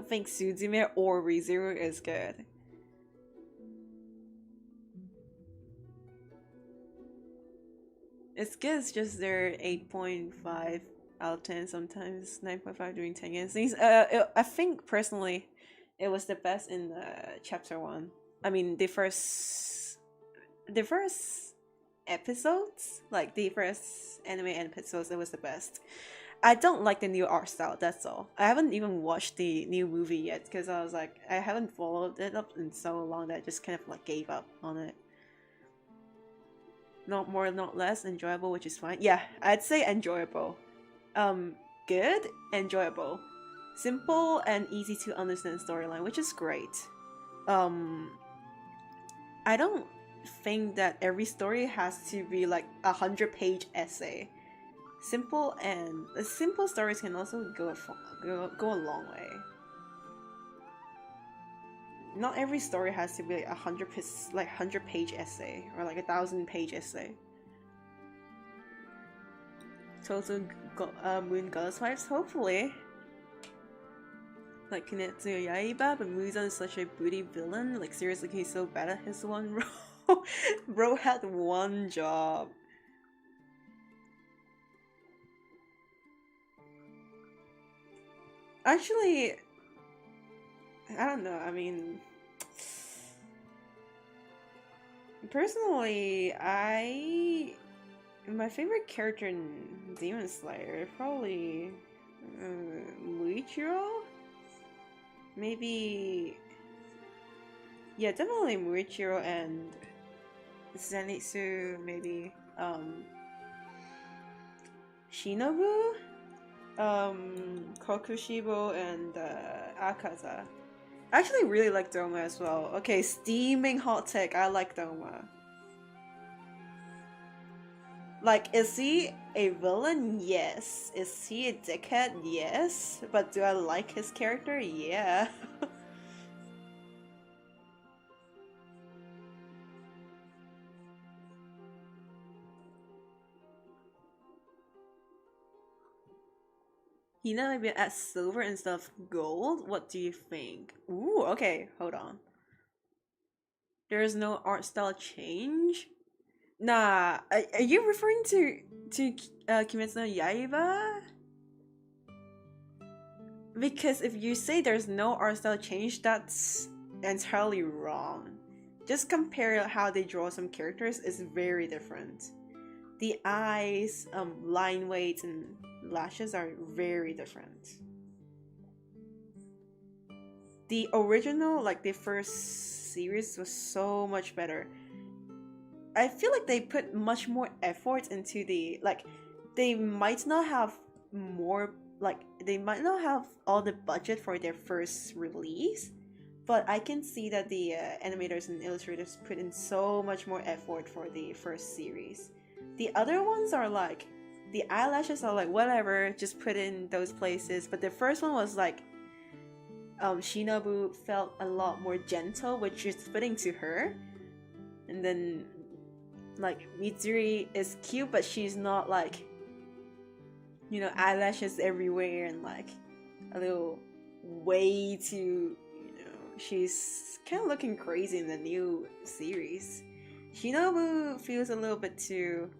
S1: think Suzume or Re:Zero is good. It's good, it's just they're 8.5 out of 10, sometimes 9.5 during 10 years. I think personally it was the best in chapter 1. I mean the first episodes, like the first anime episodes, it was the best. I don't like the new art style, that's all. I haven't even watched the new movie yet because I was like, I haven't followed it up in so long that I just kind of like gave up on it. Not more, not less, enjoyable, which is fine. Yeah, I'd say enjoyable. Good, enjoyable. Simple and easy to understand storyline, which is great. I don't think that every story has to be like 100-page essay. Simple stories can also go a long way. Not every story has to be like 100-page essay or like 1,000-page essay. Total moon goddess vibes, hopefully. Like Kimetsu no Yaiba, but Muzan is such a booty villain. Like seriously, he's so bad at his one role. Bro had one job. Actually, I don't know. I mean, personally, my favorite character in Demon Slayer probably Muichiro. Maybe, yeah, definitely Muichiro and Zenitsu. Maybe Shinobu. Kokushibo and Akaza. I actually really like Doma as well. Okay, steaming hot take. I like Doma. Like, is he a villain? Yes. Is he a dickhead? Yes. But do I like his character? Yeah. Hina maybe add silver instead of gold? What do you think? Ooh, okay, hold on. There is no art style change? Nah, are you referring to Kimetsu no Yaiba? Because if you say there's no art style change, that's entirely wrong. Just compare how they draw some characters is very different. The eyes, line weights, and lashes are very different. The original, like the first series, was so much better. I feel like they put much more effort into the like. They might not have more like they might not have all the budget for their first release, but I can see that the animators and illustrators put in so much more effort for the first series. The other ones are like the eyelashes are like whatever, just put in those places. But the first one was like Shinobu felt a lot more gentle, which is fitting to her. And then like Mitsuri is cute, but she's not like eyelashes everywhere and like a little way too she's kind of looking crazy in the new series. Shinobu feels a little bit too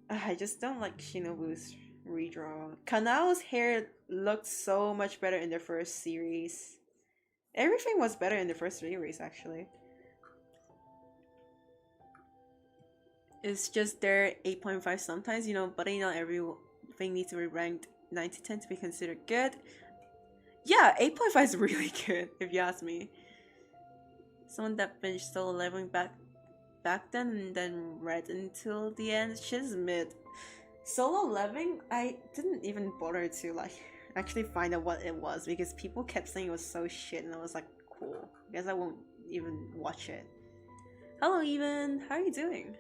S1: I just don't like Shinobu's redraw. Kanao's hair looked so much better in the first series. Everything was better in the first series actually. It's just they're 8.5 sometimes, but not everything needs to be ranked 9 to 10 to be considered good. Yeah, 8.5 is really good, if you ask me. Someone that finished Solo Leveling back then and then read until the end, shit's mid. Solo Leveling, I didn't even bother to like actually find out what it was because people kept saying it was so shit and I was like, cool. I guess I won't even watch it. Hello Even, how are you doing?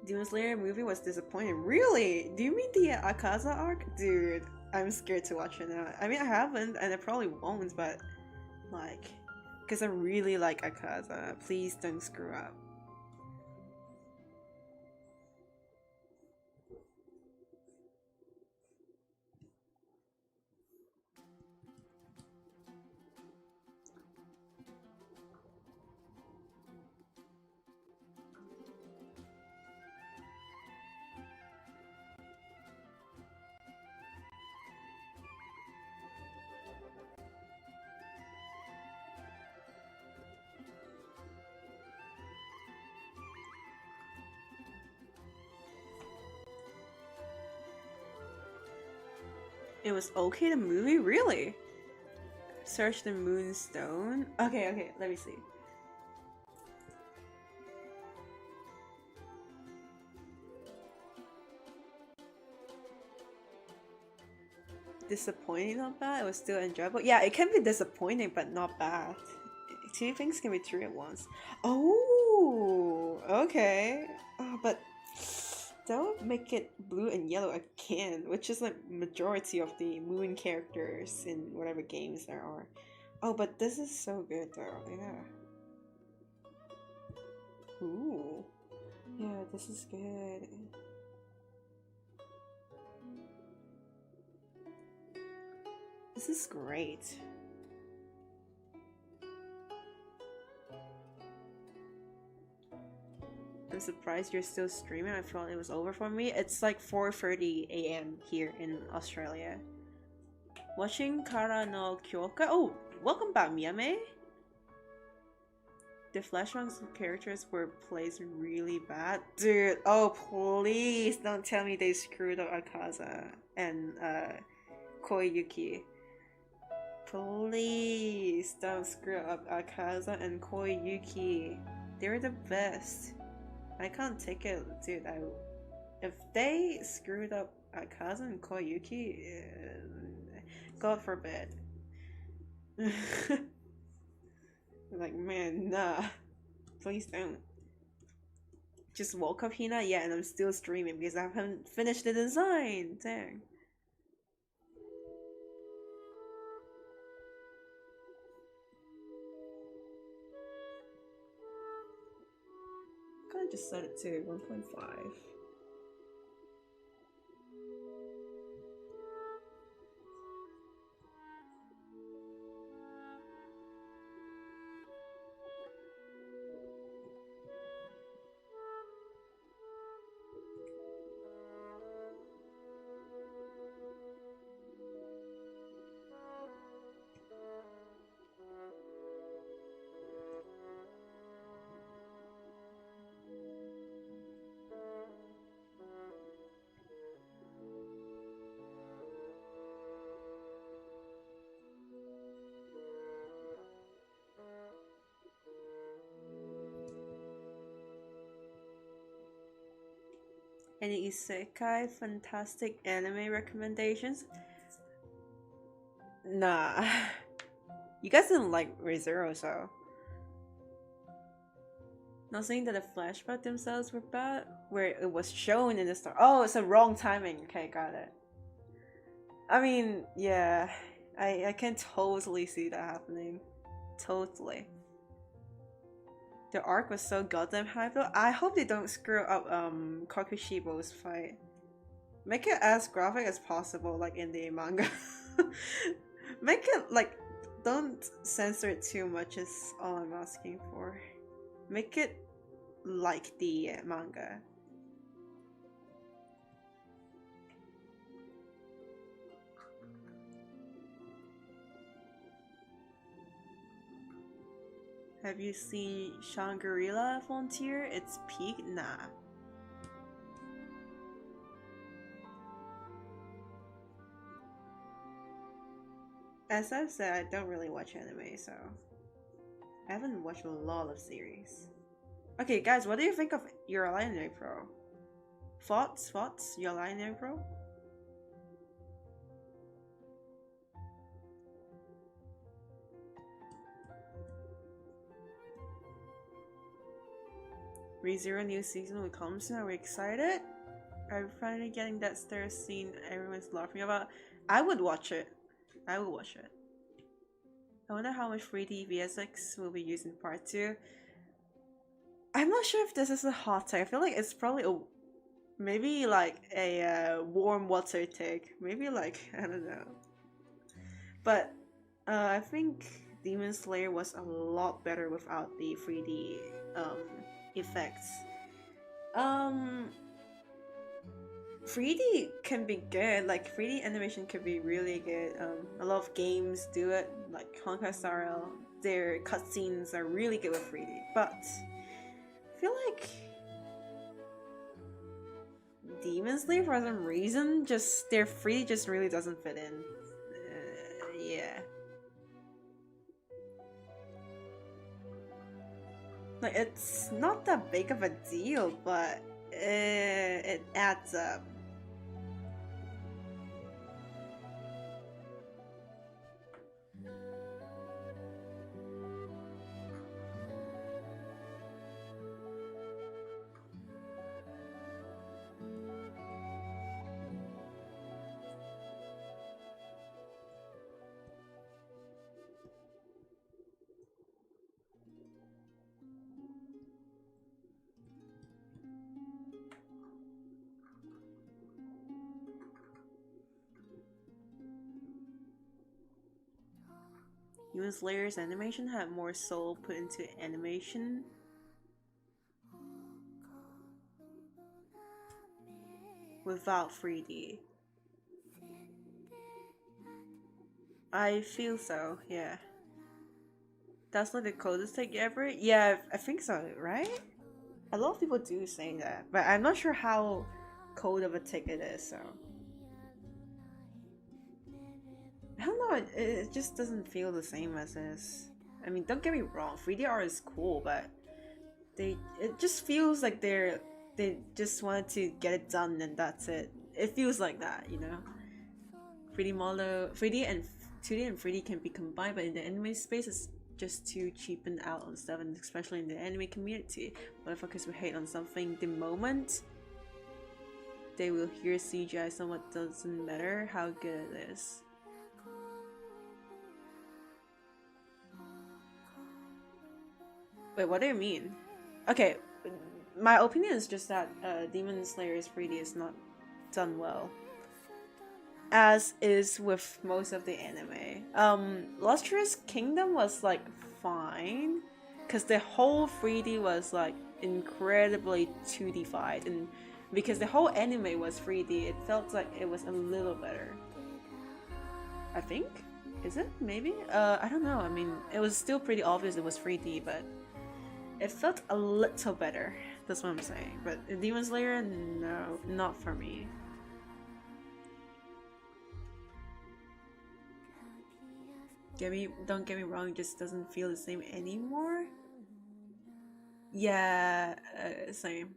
S1: Demon Slayer movie was disappointing. Really? Do you mean the Akaza arc? Dude, I'm scared to watch it now. I mean, I haven't, and I probably won't, but like, because I really like Akaza. Please don't screw up. It was okay, the movie? Really? Search the Moonstone? Okay, let me see. Disappointing, not bad? It was still enjoyable? Yeah, it can be disappointing, but not bad. Two things can be true at once. Oh, okay. But that would make it blue and yellow again, which is like majority of the moon characters in whatever games there are. Oh, but this is so good though, yeah. Ooh. Yeah, this is good. This is great. I'm surprised you're still streaming. I thought it was over for me. It's like 4:30 a.m. here in Australia. Watching Kara no Kyoka. Oh, welcome back, Miyame. The Flashbang's characters were placed really bad. Dude, oh please don't tell me they screwed up Akaza and Koiyuki. Please don't screw up Akaza and Koiyuki. They're the best. I can't take it, dude. If they screwed up Akaza and Koyuki, God forbid. Like, man, nah. Please don't. Just woke up, Hina? Yeah, and I'm still streaming because I haven't finished the design. Dang. just set it to 1.5. Any isekai fantastic anime recommendations? Nah. You guys didn't like ReZero, so. Not saying that the flashback themselves were bad, where it was shown in the start. Oh, it's a wrong timing. Okay, got it. I mean, yeah. I can totally see that happening. Totally. The arc was so goddamn hype though. I hope they don't screw up Kakushibo's fight. Make it as graphic as possible, like in the manga. Make it like, don't censor it too much is all I'm asking for. Make it like the manga. Have you seen Shangri-La Frontier? It's peak? Nah. As I've said, I don't really watch anime, so I haven't watched a lot of series. Okay, guys, what do you think of Your Lie in April? Thoughts? Your Lie in April? ReZero new season will come soon. Are we excited? Are we finally getting that stair scene everyone's laughing about? I would watch it. I will watch it. I wonder how much 3D VSX will be used in part 2. I'm not sure if this is a hot take. I feel like it's probably a maybe like a warm water take. Maybe like, I don't know. But I think Demon Slayer was a lot better without the 3D effects. 3D can be good, like 3D animation can be really good. A lot of games do it, like Honkai Star Rail. Their cutscenes are really good with 3D, but I feel like Demon Slayer for some reason, just their 3D just really doesn't fit in. Yeah. Like, it's not that big of a deal, but it adds up. Demon Slayer's animation had more soul put into animation. Without 3D. I feel so, yeah. That's like the coldest take ever? Yeah, I think so, right? A lot of people do say that, but I'm not sure how cold of a take it is, so. I don't know, it just doesn't feel the same as this. I mean, don't get me wrong, 3D art is cool, but it just feels like they just wanted to get it done and that's it. It feels like that, you know? 3D model, 3D and 2D and 3D can be combined, but in the anime space, it's just too cheapened out on stuff, and especially in the anime community. Motherfuckers will hate on something the moment they will hear CGI, somewhat doesn't matter how good it is. Wait, what do you mean? Okay, my opinion is just that Demon Slayer's 3D is not done well, as is with most of the anime. Lustrous Kingdom was like fine, because the whole 3D was like incredibly 2D-fied, and because the whole anime was 3D, it felt like it was a little better. I think? Is it? Maybe? I don't know. I mean, it was still pretty obvious it was 3D, but it felt a little better. That's what I'm saying. But Demon Slayer, no, not for me. Don't get me wrong, it just doesn't feel the same anymore. Yeah, same.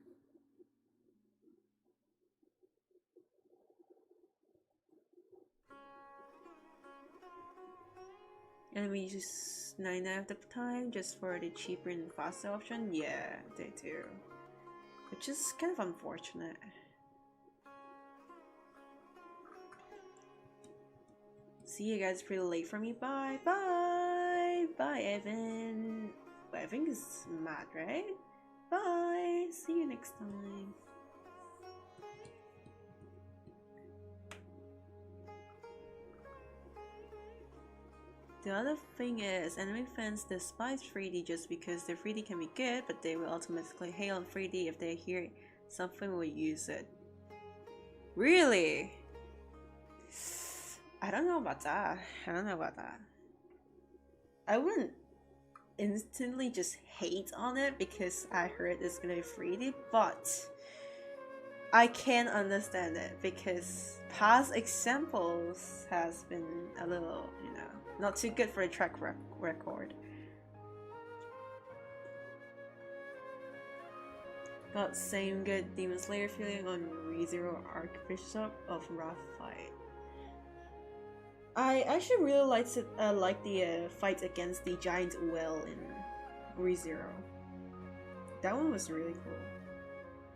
S1: And we use 9 at the time just for the cheaper and faster option. Yeah, they do. Which is kind of unfortunate. See you guys pretty late for me. Bye. Bye. Bye, Evan. Well, I think it's Matt, right? Bye. See you next time. The other thing is, anime fans despise 3D just because the 3D can be good, but they will automatically hate on 3D if they hear something will use it. Really? I don't know about that. I wouldn't instantly just hate on it because I heard it's gonna be 3D, but I can understand it because past examples has been a little, not too good for a track record. Got same good Demon Slayer feeling on ReZero Archbishop of Wrath fight. I actually really liked the fight against the giant whale in ReZero. That one was really cool.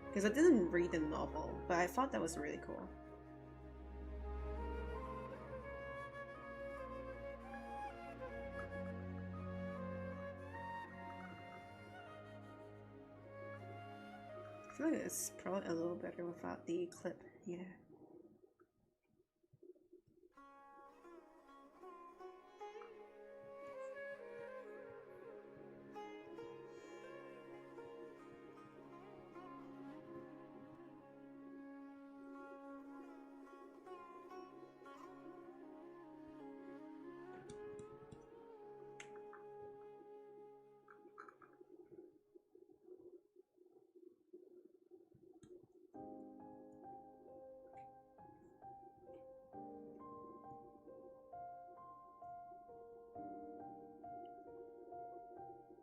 S1: Because I didn't read the novel, but I thought that was really cool. I feel like it's probably a little better without the clip, yeah.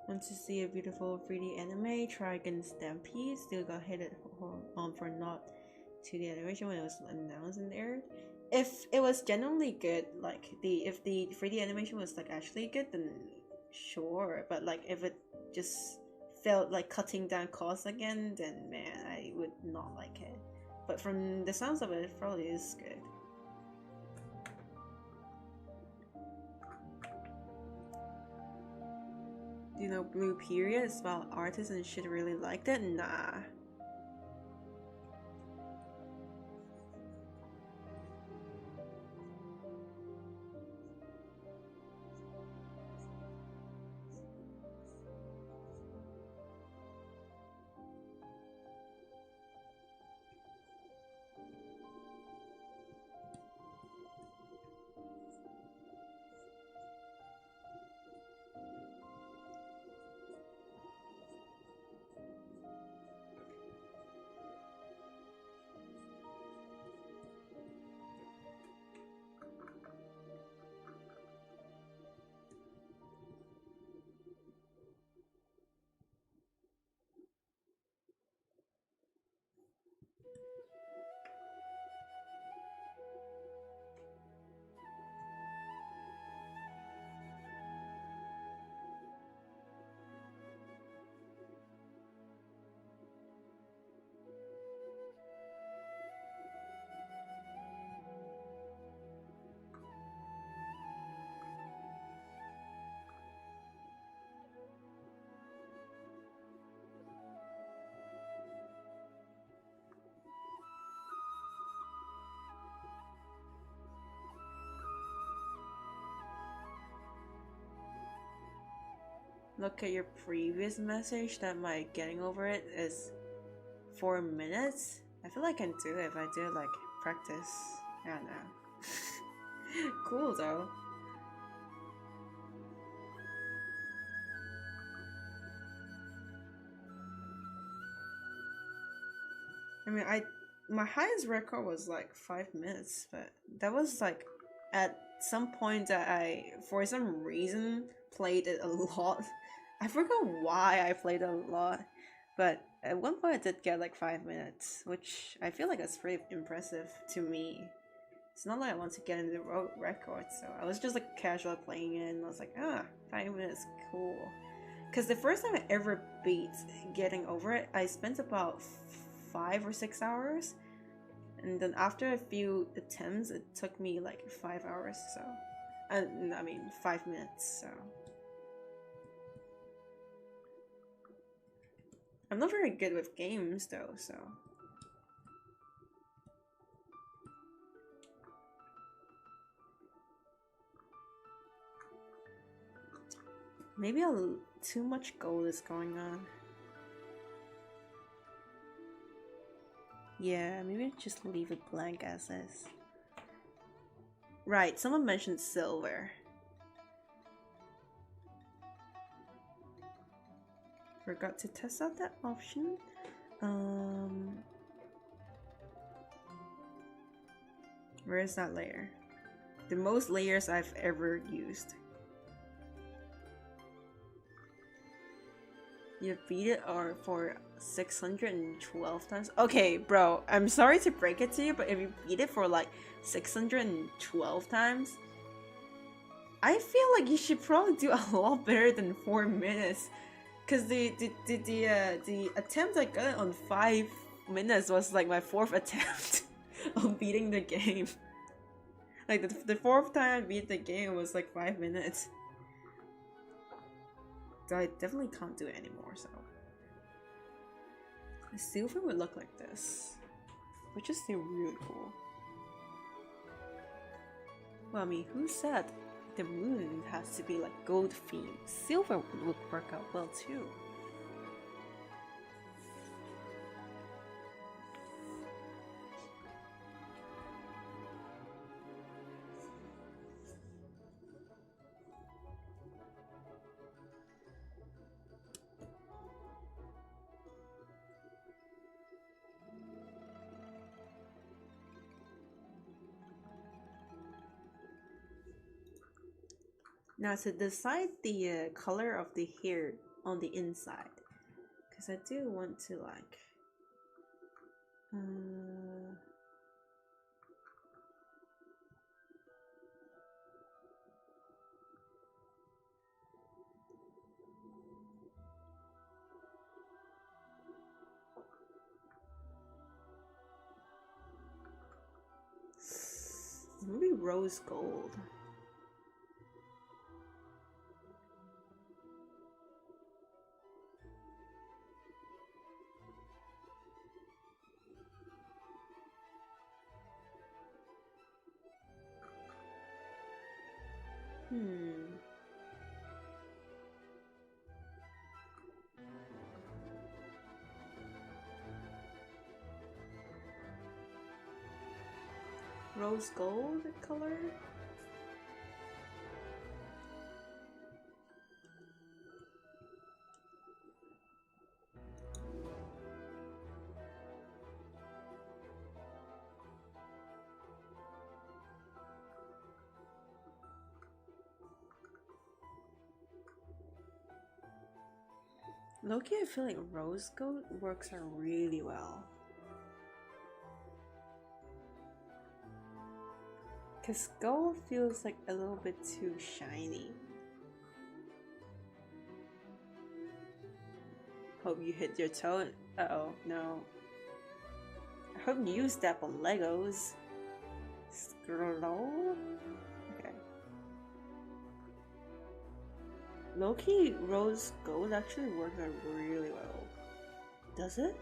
S1: Want to see a beautiful 3D anime? Try against Stampede. Still got hated on for not 2D animation when it was announced and aired. If it was genuinely good, like if the 3D animation was like actually good, then sure. But like if it just felt like cutting down costs again, then man, I would not like it. But from the sounds of it, it probably is good. You know, Blue Period is about artists and shit really liked it? Nah. look at your previous message that my getting over it is 4 minutes. I feel like I can do it if I do like practice. I don't know. Cool though. I mean, my highest record was like 5 minutes, but that was like at some point that I, for some reason, played it a lot. I forgot why I played it a lot, but at one point I did get like 5 minutes, which I feel like that's pretty impressive to me. It's not like I want to get into the record, so I was just like casually playing it, and I was like, 5 minutes, cool. Because the first time I ever beat getting over it, I spent about 5 or 6 hours, and then after a few attempts it took me like 5 hours, so I mean 5 minutes. So I'm not very good with games though, so maybe too much gold is going on. Yeah, maybe just leave it blank as is. Right, someone mentioned silver. Forgot to test out that option. Where is that layer? The most layers I've ever used. You beat it or for 612 times? Okay, bro, I'm sorry to break it to you, but if you beat it for like 612 times, I feel like you should probably do a lot better than 4 minutes. Cause the attempt I got on 5 minutes was like my 4th attempt on beating the game. Like the 4th time I beat the game was like 5 minutes. So I definitely can't do it anymore, so. The silver would look like this, which is still really cool. Well, I mean, who said the moon has to be like gold themed? Silver would work out well too. Now to decide the color of the hair on the inside, because I do want to like maybe rose gold. Rose gold color? Loki, I feel like rose gold works out really well. Cause gold feels like a little bit too shiny. Hope you hit your toe. Uh-oh, no. I hope you step on Legos. Scroll? Okay. Loki rose gold actually works out really well. Does it?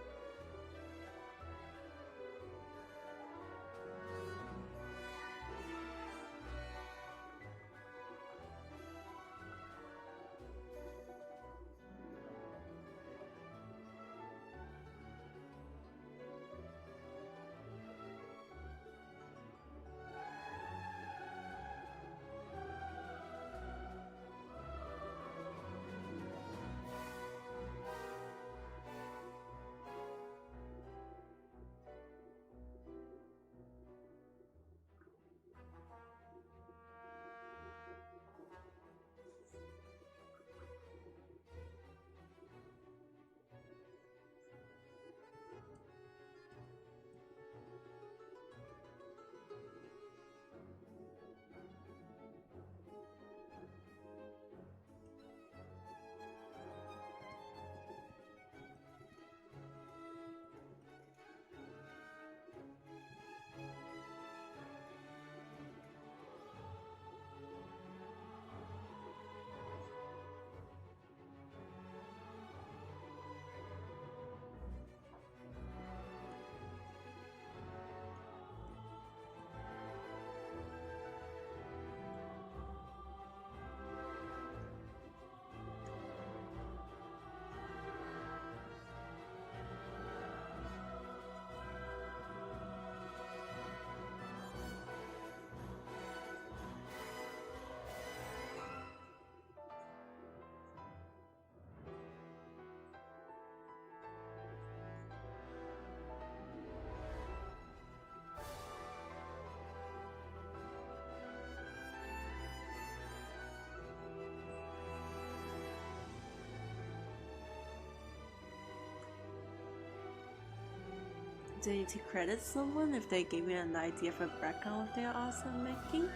S1: Do I need to credit someone if they gave me an idea for background of their awesome making?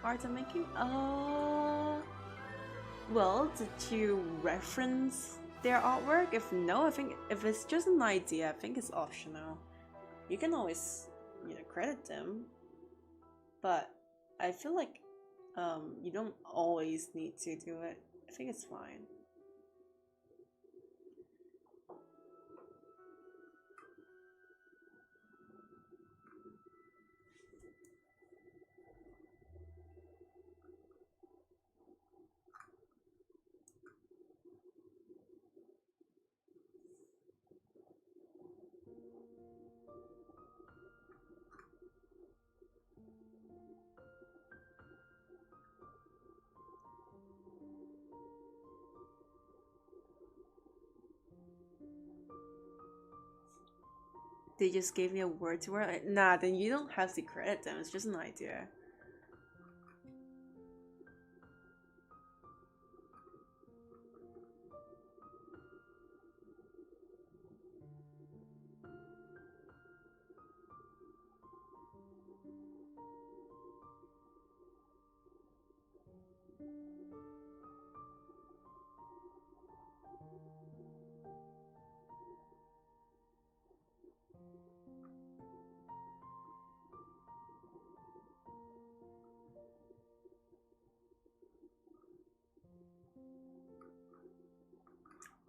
S1: Art I'm making? Well, did you reference their artwork? If no, I think if it's just an idea, I think it's optional. You can always, credit them, but I feel like you don't always need to do it. I think it's fine. They just gave me a word to word. Nah, then you don't have to credit them. It's just an idea.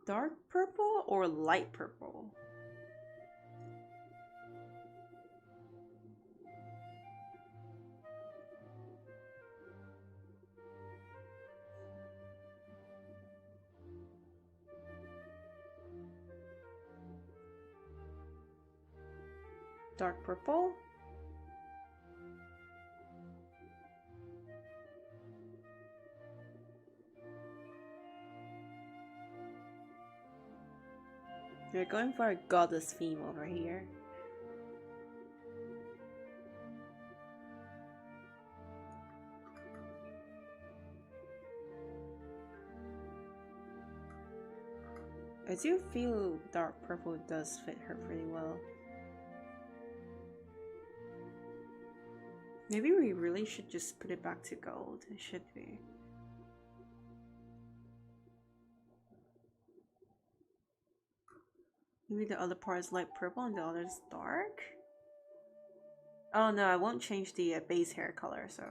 S1: Dark purple or light purple? Dark purple? We're going for a goddess theme over here. I do feel dark purple does fit her pretty well. Maybe we really should just put it back to gold. It should be. Maybe the other part is light purple and the other is dark? Oh no, I won't change the base hair color, so...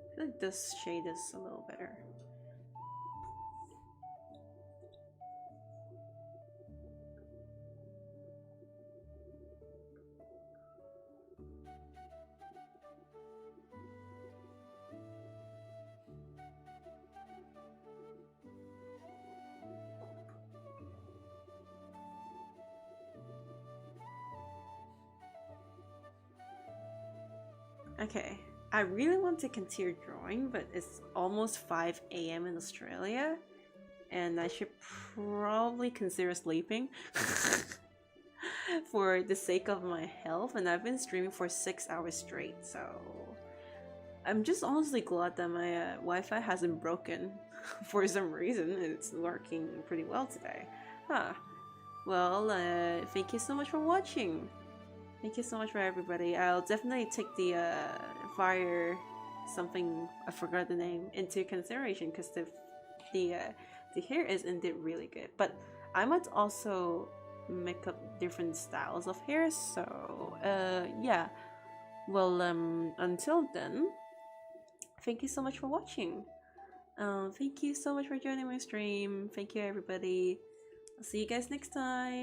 S1: I feel like this shade is a little better. Okay, I really want to continue drawing, but it's almost 5 AM in Australia, and I should probably consider sleeping for the sake of my health, and I've been streaming for 6 hours straight, so I'm just honestly glad that my Wi-Fi hasn't broken for some reason. It's working pretty well today. Huh. Well, thank you so much for watching. Thank you so much for everybody. I'll definitely take the fire something, I forgot the name, into consideration because the hair is indeed really good. But I might also make up different styles of hair. So yeah. Well, until then, thank you so much for watching. Thank you so much for joining my stream. Thank you everybody. I'll see you guys next time.